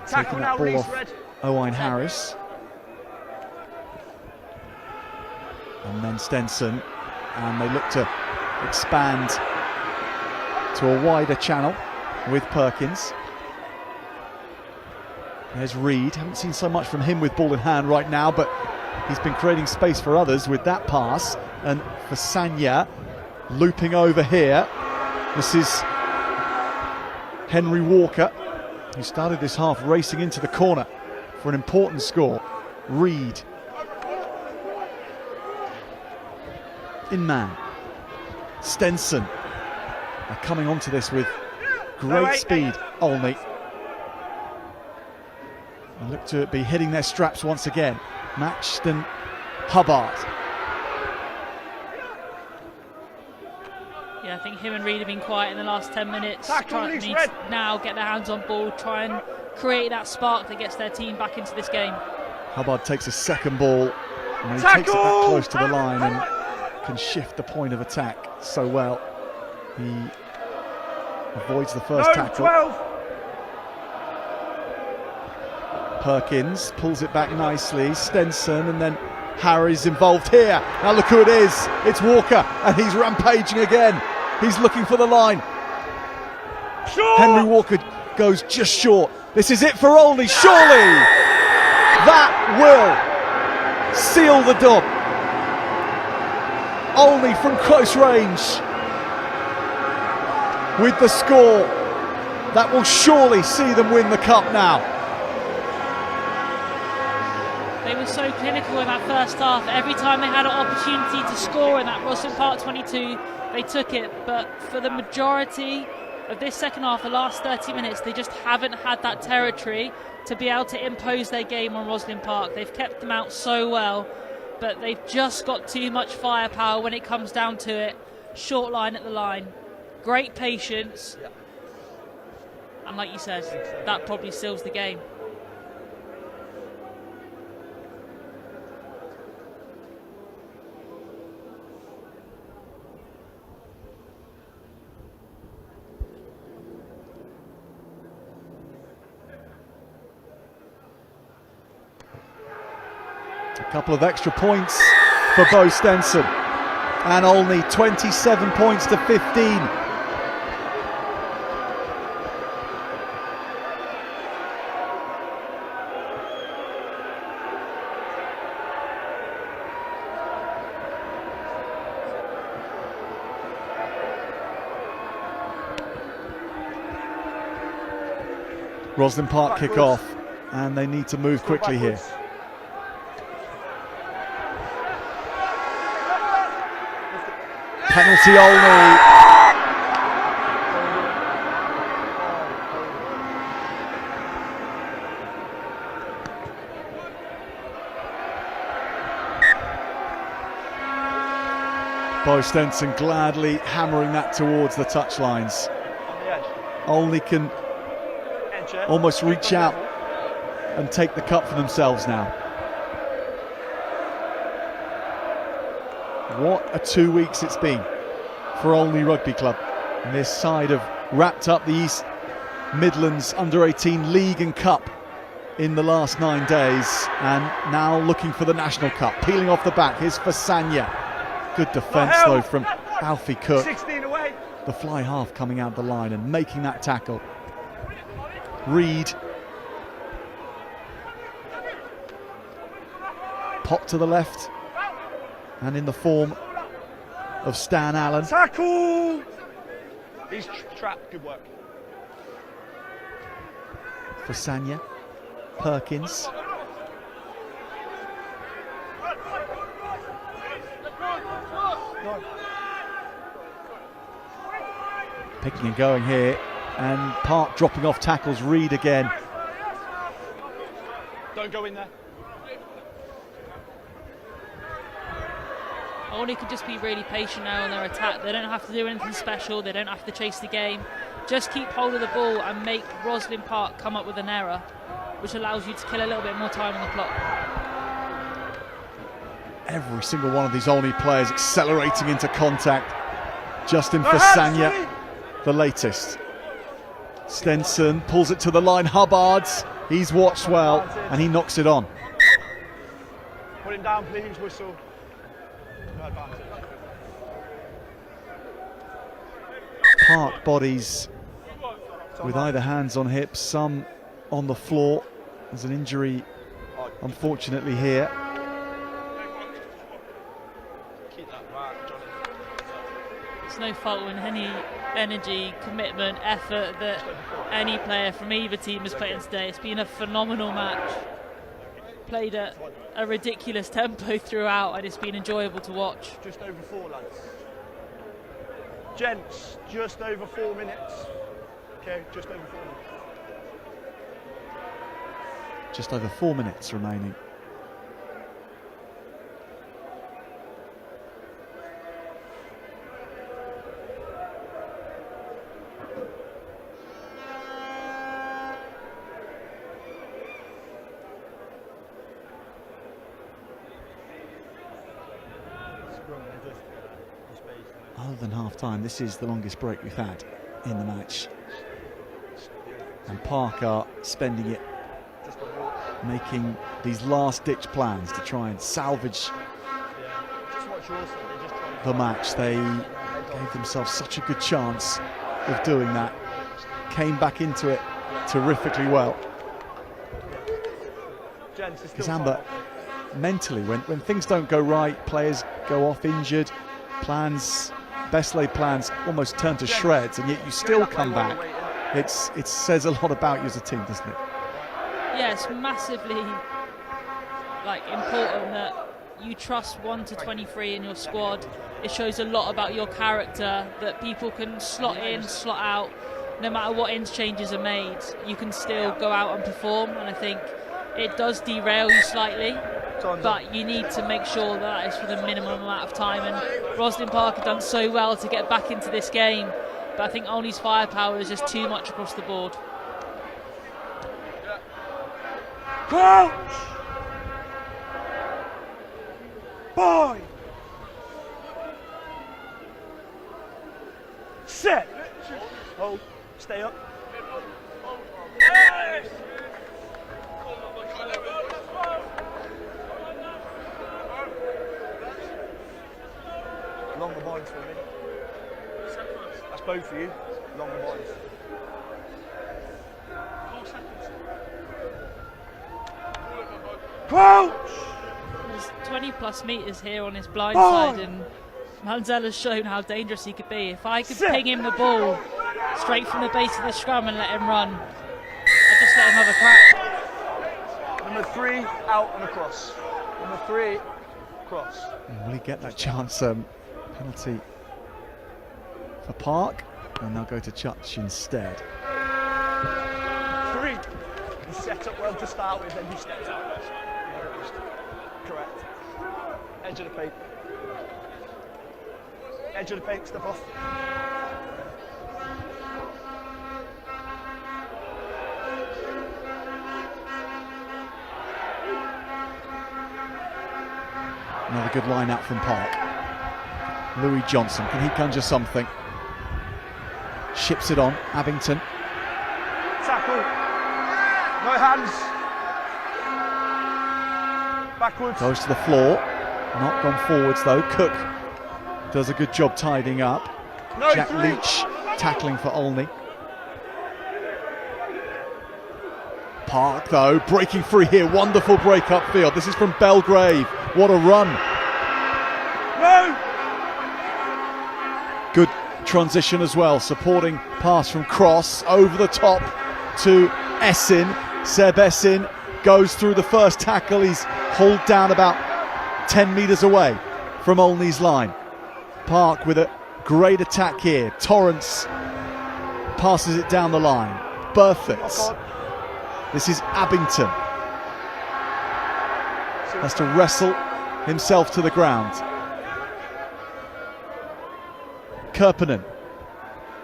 A: Taking that ball off Owain Harris. And then Stenson. And they look to expand to a wider channel with Perkins. There's Reed. Haven't seen so much from him with ball in hand right now, but he's been creating space for others with that pass. And for Sanya, looping over here, this is Henry Walker, who started this half racing into the corner for an important score. Reed. In man. Stenson. They're coming onto this with great speed, Olney. They look to be hitting their straps once again. Maxton Hubbard.
B: Yeah, I think him and Reed have been quiet in the last 10 minutes. Need to now get their hands on ball, try and create that spark that gets their team back into this game.
A: Hubbard takes a second ball, and he takes it that close to the line and can shift the point of attack so well. He avoids the first tackle.
G: 12.
A: Perkins pulls it back nicely. Stenson, and then Harry's involved here. Now look who it is. It's Walker, and he's rampaging again. He's looking for the line.
G: Short.
A: Henry Walker goes just short. This is it for Olney, surely. That will seal the dub. Olney from close range with the score that will surely see them win the cup now.
B: They were so clinical in that first half. Every time they had an opportunity to score in that Rosslyn Park 22, they took it. But for the majority of this second half, the last 30 minutes, they just haven't had that territory to be able to impose their game on Rosslyn Park. They've kept them out so well, but they've just got too much firepower when it comes down to it. Short line at the line. Great patience. And like you said, that probably seals the game.
A: A couple of extra points for Bo Stenson, and Olney 27 points to 15. Rosslyn Park kick off, and they need to move quickly here. Penalty Olney. Bo Stenson gladly hammering that towards the touchlines. Olney can almost reach out and take the cup for themselves now. What a 2 weeks it's been for Olney Rugby Club. And this side have wrapped up the East Midlands Under-18 League and Cup in the last 9 days, and now looking for the National Cup. Peeling off the back, here's Fasanya. Good defence though from Alfie Cook.
G: 16 away.
A: The fly half coming out the line and making that tackle. Reed. Pop to the left, and in the form of Stan Allen.
G: Tackle! He's trapped, good work.
A: Fasanya. Perkins. Picking and going here, and Park dropping off tackles. Reed again.
G: Don't go in there.
B: Olney could just be really patient now on their attack. They don't have to do anything special. They don't have to chase the game. Just keep hold of the ball and make Rosslyn Park come up with an error, which allows you to kill a little bit more time on the clock.
A: Every single one of these Olney players accelerating into contact. Justin Fasanya, the latest. Stenson pulls it to the line. Hubbards, he's watched well, and he knocks it on.
G: Put him down, please, whistle. No advantage.
A: Park bodies with either hands on hips, some on the floor. There's an injury, unfortunately, here.
B: There's no fault in any energy, commitment, effort that any player from either team has put in today. It's been a phenomenal match. Played at a ridiculous tempo throughout, and it's been enjoyable to watch.
G: Just over 4, lads. Gents, just over 4 minutes. Okay, just over 4 minutes.
A: Just over 4 minutes remaining. Other than half-time, this is the longest break we've had in the match. And Park are spending it making these last-ditch plans to try and salvage the match. They gave themselves such a good chance of doing that. Came back into it terrifically well. Because Amber, mentally, when things don't go right, players go off injured, plans, best laid plans almost turn to shreds, and yet you still come back. It says a lot about you as a team, doesn't it?
B: Yeah, it's massively important that you trust 1 to 23 in your squad. It shows a lot about your character, that people can slot in, slot out. No matter what interchanges are made, you can still go out and perform, and I think it does derail you slightly, but you need to make sure that is for the minimum amount of time, and Rosslyn Park have done so well to get back into this game, but I think Olney's firepower is just too much across the board.
G: Crouch! Boy! Set! Hold. Stay up. Longer binds for me. That's both for you. Longer binds. Crouch!
B: There's 20 plus metres here on his blind side, and Manzella's shown how dangerous he could be. If I could ping him the ball straight from the base of the scrum and let him run, I'd just let him have a crack.
G: Number 3, out and across. Number 3, cross.
A: Will he get that chance? Penalty for Park, and they'll go to Chutch instead.
G: 3. You set up well to start with, then you stepped out. Correct. Edge of the paint. Edge of the paint, step off.
A: Another good line out from Park. Louis Johnson, can he conjure something? Ships it on, Abington.
G: Tackle. No hands. Backwards.
A: Goes to the floor. Not gone forwards though. Cook does a good job tidying up.
G: No,
A: Jack
G: 3.
A: Leach tackling for Olney. Park though, breaking free here. Wonderful break upfield. This is from Belgrave. What a run.
G: No.
A: Good transition as well. Supporting pass from Cross over the top to Essin. Seb Essin goes through the first tackle. He's hauled down about 10 metres away from Olney's line. Park with a great attack here. Torrance passes it down the line. Burfitts. This is Abington. Has to wrestle himself to the ground. Kirpenan.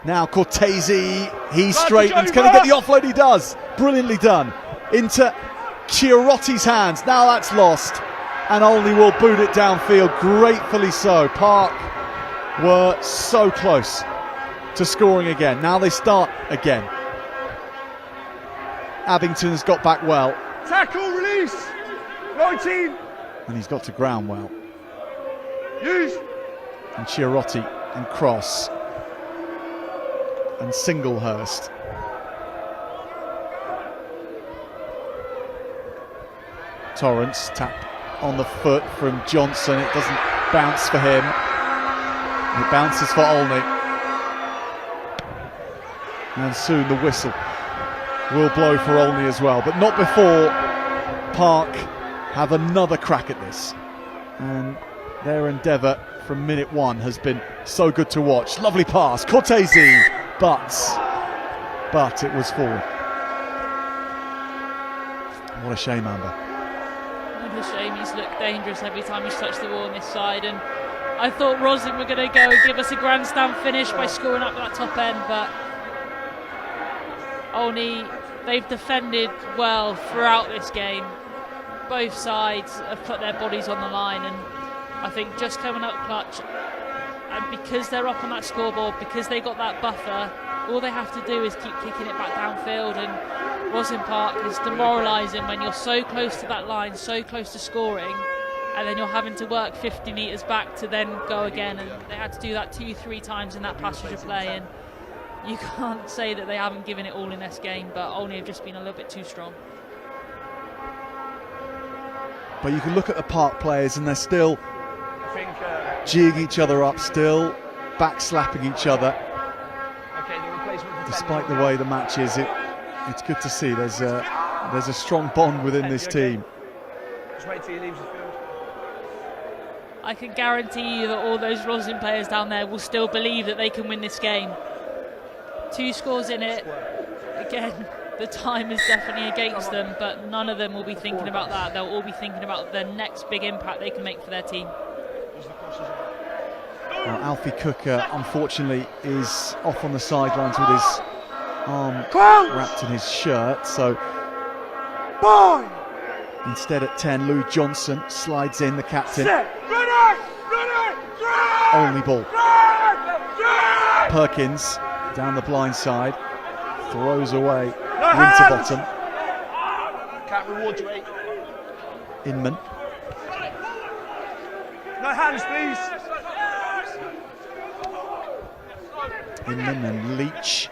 A: Now Cortese. He straightens. Can he get the offload? He does. Brilliantly done. Into Chiarotti's hands. Now that's lost. And Olney will boot it downfield. Gratefully so. Park were so close to scoring again. Now they start again. Abington has got back well.
G: Tackle, release. 19.
A: And he's got to ground well.
G: Use.
A: And Chiarotti and Cross and Singlehurst. Torrance, tap on the foot from Johnson. It doesn't bounce for him. It bounces for Olney. And soon the whistle will blow for Olney as well, but not before Park have another crack at this. And their endeavour from minute 1 has been so good to watch. Lovely pass, Cortese, but it was forward. What a shame, Amber.
B: What a shame. He's looked dangerous every time he's touched the ball on this side, and I thought Rosslyn were going to go and give us a grandstand finish by scoring up that top end, but Olney, they've defended well throughout this game. Both sides have put their bodies on the line, and I think just coming up clutch, and because they're up on that scoreboard, because they got that buffer, all they have to do is keep kicking it back downfield. And Rosslyn Park is demoralising when you're so close to that line, so close to scoring, and then you're having to work 50 metres back to then go again, and they had to do that 2-3 times in that passage of play. And you can't say that they haven't given it all in this game, but Olney have just been a little bit too strong.
A: But you can look at the Park players and they're still geeing each other up, still backslapping each other. Despite the way the match is, it's good to see. There's a strong bond within this team.
G: Just wait till he leaves the field.
B: I can guarantee you that all those Rosslyn players down there will still believe that they can win this game. 2 scores in it. Again, the time is definitely against them, but none of them will be thinking about that. They'll all be thinking about the next big impact they can make for their team.
A: Now, Alfie Cook, unfortunately, is off on the sidelines with his arm wrapped in his shirt. So instead at 10, Louis Johnson slides in, the captain. Only ball. Perkins down the blind side, throws away Winterbottom.
G: Can't reward you, 8.
A: Inman.
G: No hands, please.
A: Inman and Leach.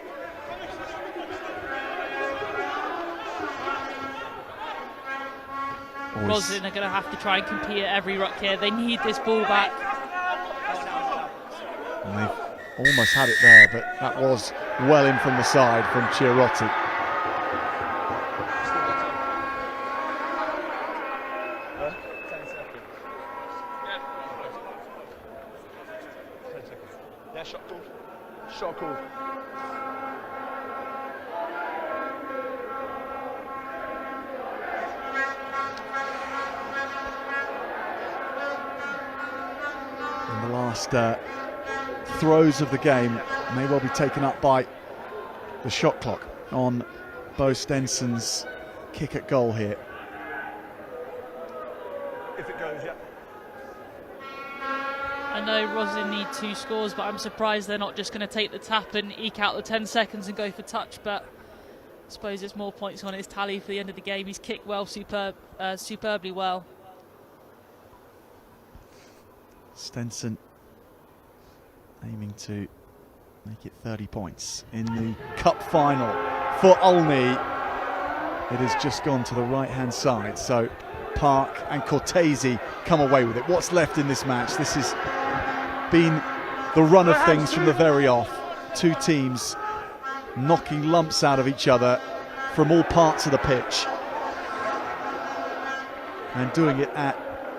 B: Rosslyn are going to have to try and compete at every ruck here. They need this ball back.
A: And they've almost had it there, but that was well in from the side from Chiarotti.
G: Yeah, shot called. Shot called.
A: And the last throws of the game may well be taken up by the shot clock on Bo Stenson's kick at goal here.
G: If it goes, yeah.
B: I know Rosslyn need 2 scores, but I'm surprised they're not just going to take the tap and eke out the 10 seconds and go for touch. But I suppose there's more points on his tally for the end of the game. He's kicked well, superbly well.
A: Stenson aiming to make it 30 points in the cup final for Olney. It has just gone to the right-hand side, so Park and Cortese come away with it. What's left in this match? This has been the run of things from the very off. Two teams knocking lumps out of each other from all parts of the pitch and doing it at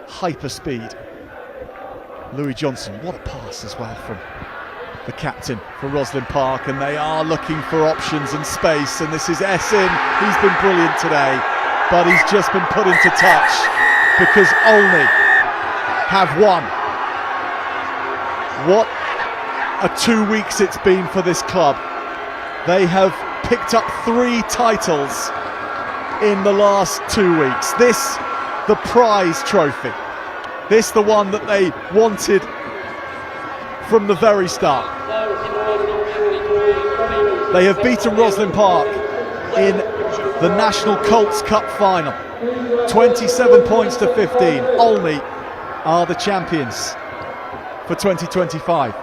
A: hyper speed. Louis Johnson, what a pass as well from the captain for Rosslyn Park, and they are looking for options and space, and this is Essin. He's been brilliant today, but he's just been put into touch because Olney have won. What a 2 weeks it's been for this club. They have picked up 3 titles in the last 2 weeks. This, the prize trophy. This, the one that they wanted from the very start. They have beaten Rosslyn Park in the National Colts Cup final. 27 points to 15. Olney are the champions for 2025.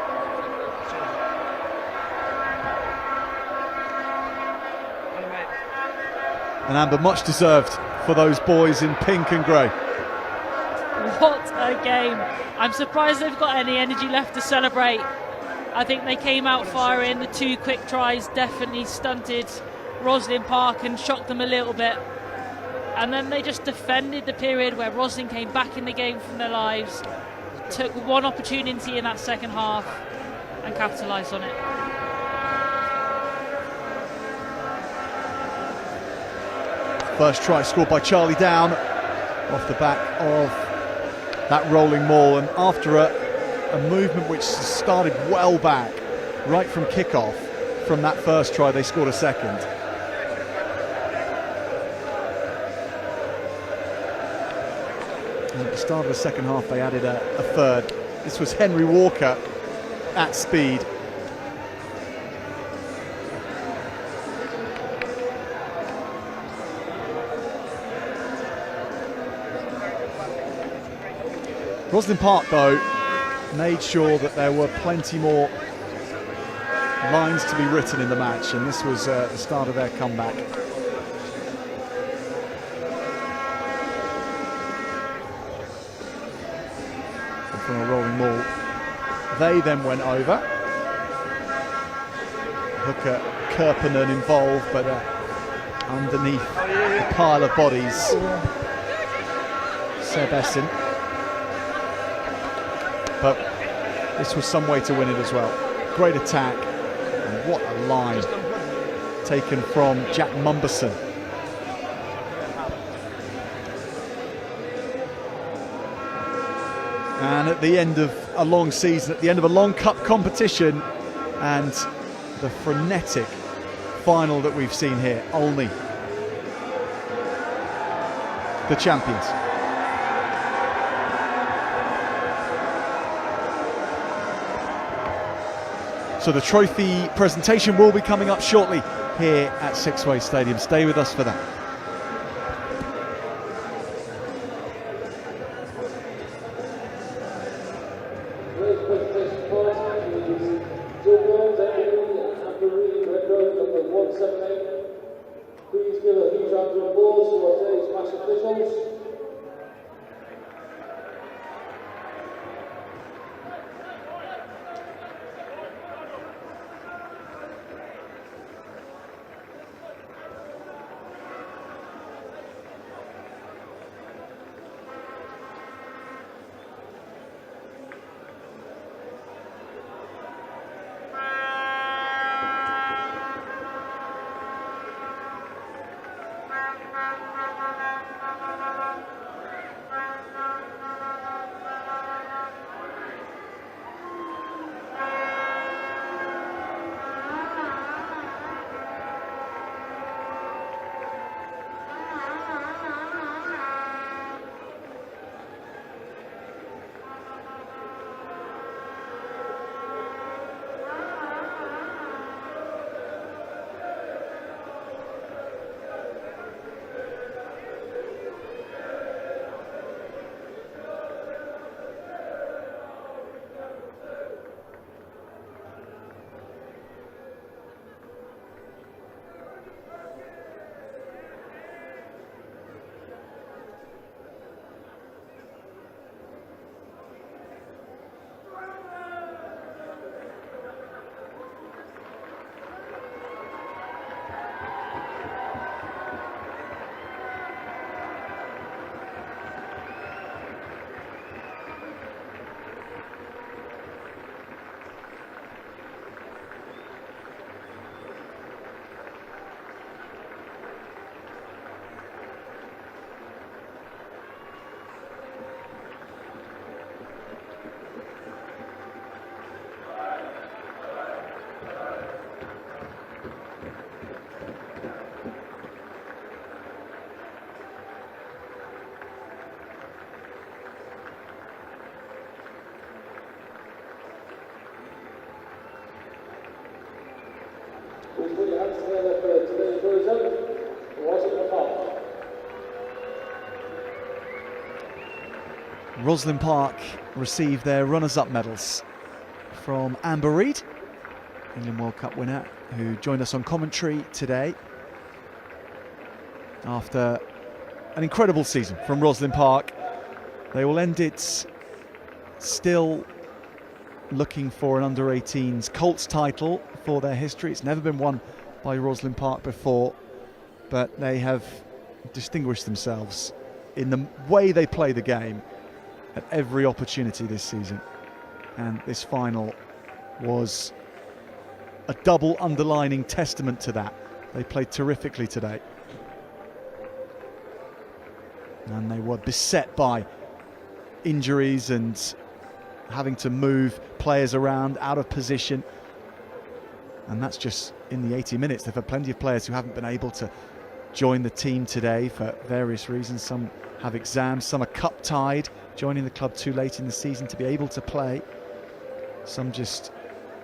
A: And Amber, much deserved for those boys in pink and grey.
B: What a game. I'm surprised they've got any energy left to celebrate. I think they came out firing. The 2 quick tries definitely stunted Rosslyn Park and shocked them a little bit. And then they just defended the period where Rosslyn came back in the game from their lives, took one opportunity in that second half and capitalised on it.
A: First try scored by Charlie Down off the back of that rolling maul, and after a movement which started well back, right from kickoff, from that first try they scored a second. And at the start of the second half they added a third. This was Henry Walker at speed. Rosslyn Park, though, made sure that there were plenty more lines to be written in the match, and this was the start of their comeback. And from a rolling maul, they then went over. Hooker Kirpinen involved, but underneath the pile of bodies, Seb Essin. But this was some way to win it as well. Great attack, and what a line taken from Jack Mumberson. And at the end of a long season, at the end of a long cup competition, and the frenetic final that we've seen here, Olney, the champions. So the trophy presentation will be coming up shortly here at Sixways Stadium. Stay with us for that.
D: Please give a huge round of applause to our today's match officials. Please put your hands together for today's tourism, Rosslyn Park.
A: Rosslyn Park received their runners-up medals from Amber Reid, England World Cup winner, who joined us on commentary today after an incredible season from Rosslyn Park. They will end it still looking for an under-18s Colts title for their history. It's never been won by Rosslyn Park before, but they have distinguished themselves in the way they play the game at every opportunity this season. And this final was a double underlining testament to that. They played terrifically today. And they were beset by injuries and having to move players around out of position. And that's just in the 80 minutes. They've had plenty of players who haven't been able to join the team today for various reasons. Some have exams, some are cup tied, joining the club too late in the season to be able to play. Some just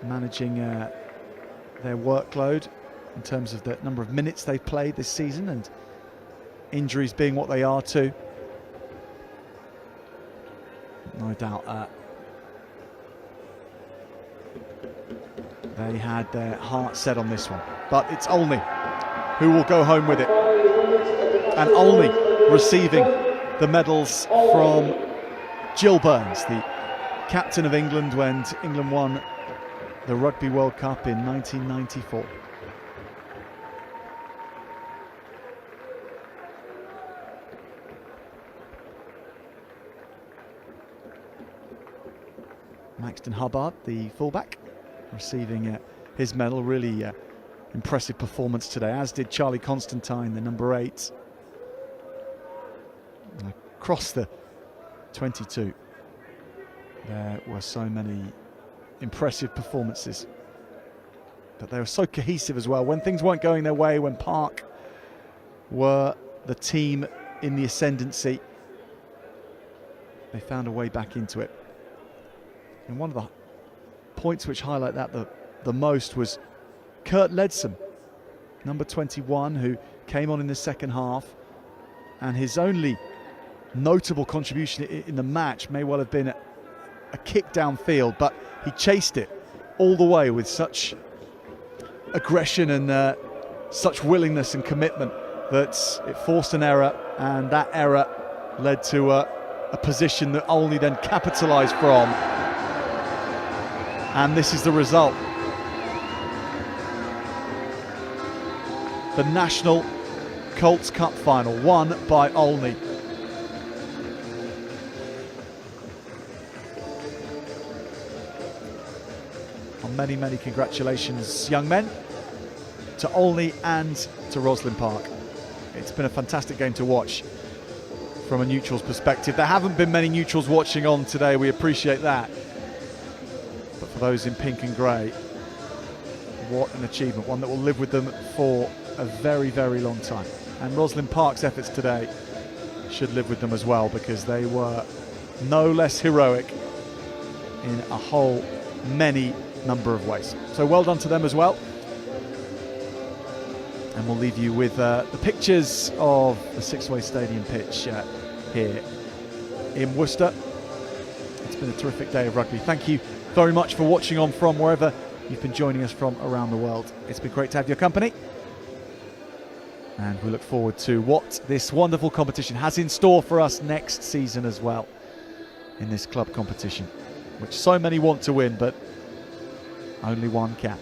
A: managing their workload in terms of the number of minutes they've played this season, and injuries being what they are too. No doubt they had their heart set on this one, but it's Olney who will go home with it. And Olney receiving the medals from Jill Burns, the captain of England when England won the Rugby World Cup in 1994. Maxton Hubbard, the fullback, receiving his medal. Really impressive performance today, as did Charlie Constantine, the number 8. Across the 22, there were so many impressive performances, but they were so cohesive as well. When things weren't going their way, when Park were the team in the ascendancy, they found a way back into it. And one of the points which highlight that the most was Kurt Leadsom, number 21, who came on in the second half, and his only notable contribution in the match may well have been a kick downfield, but he chased it all the way with such aggression and such willingness and commitment that it forced an error, and that error led to a position that Olney then capitalised from. And this is the result. The National Colts Cup final, won by Olney. Many, many congratulations, young men, to Olney and to Rosslyn Park. It's been a fantastic game to watch from a neutral's perspective. There haven't been many neutrals watching on today, we appreciate that. But for those in pink and grey, what an achievement, one that will live with them for a very, very long time. And Rosslyn Park's efforts today should live with them as well, because they were no less heroic in a whole many number of ways. So well done to them as well. And we'll leave you with the pictures of the Sixways Stadium pitch here in Worcester. It's been a terrific day of rugby. Thank you very much for watching on from wherever you've been joining us from around the world. It's been great to have your company, and we look forward to what this wonderful competition has in store for us next season as well, in this club competition, which so many want to win, but only one can.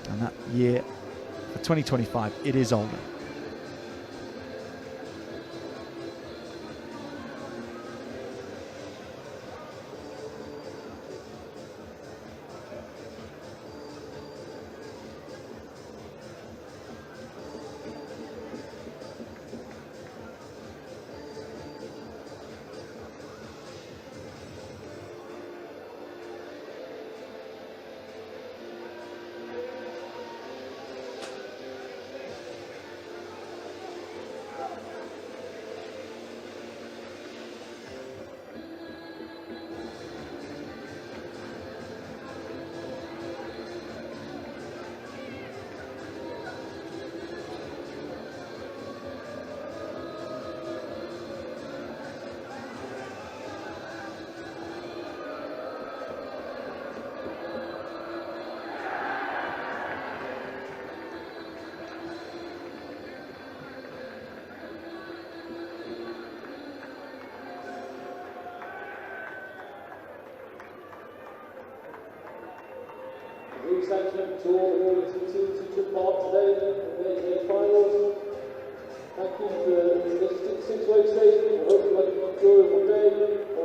A: And that year for 2025, it is Olney.
D: big thank you to all the community teams who took part today in the Age Grade Finals. Thank you to the Sixways Stadium. I hope you had an enjoyable day.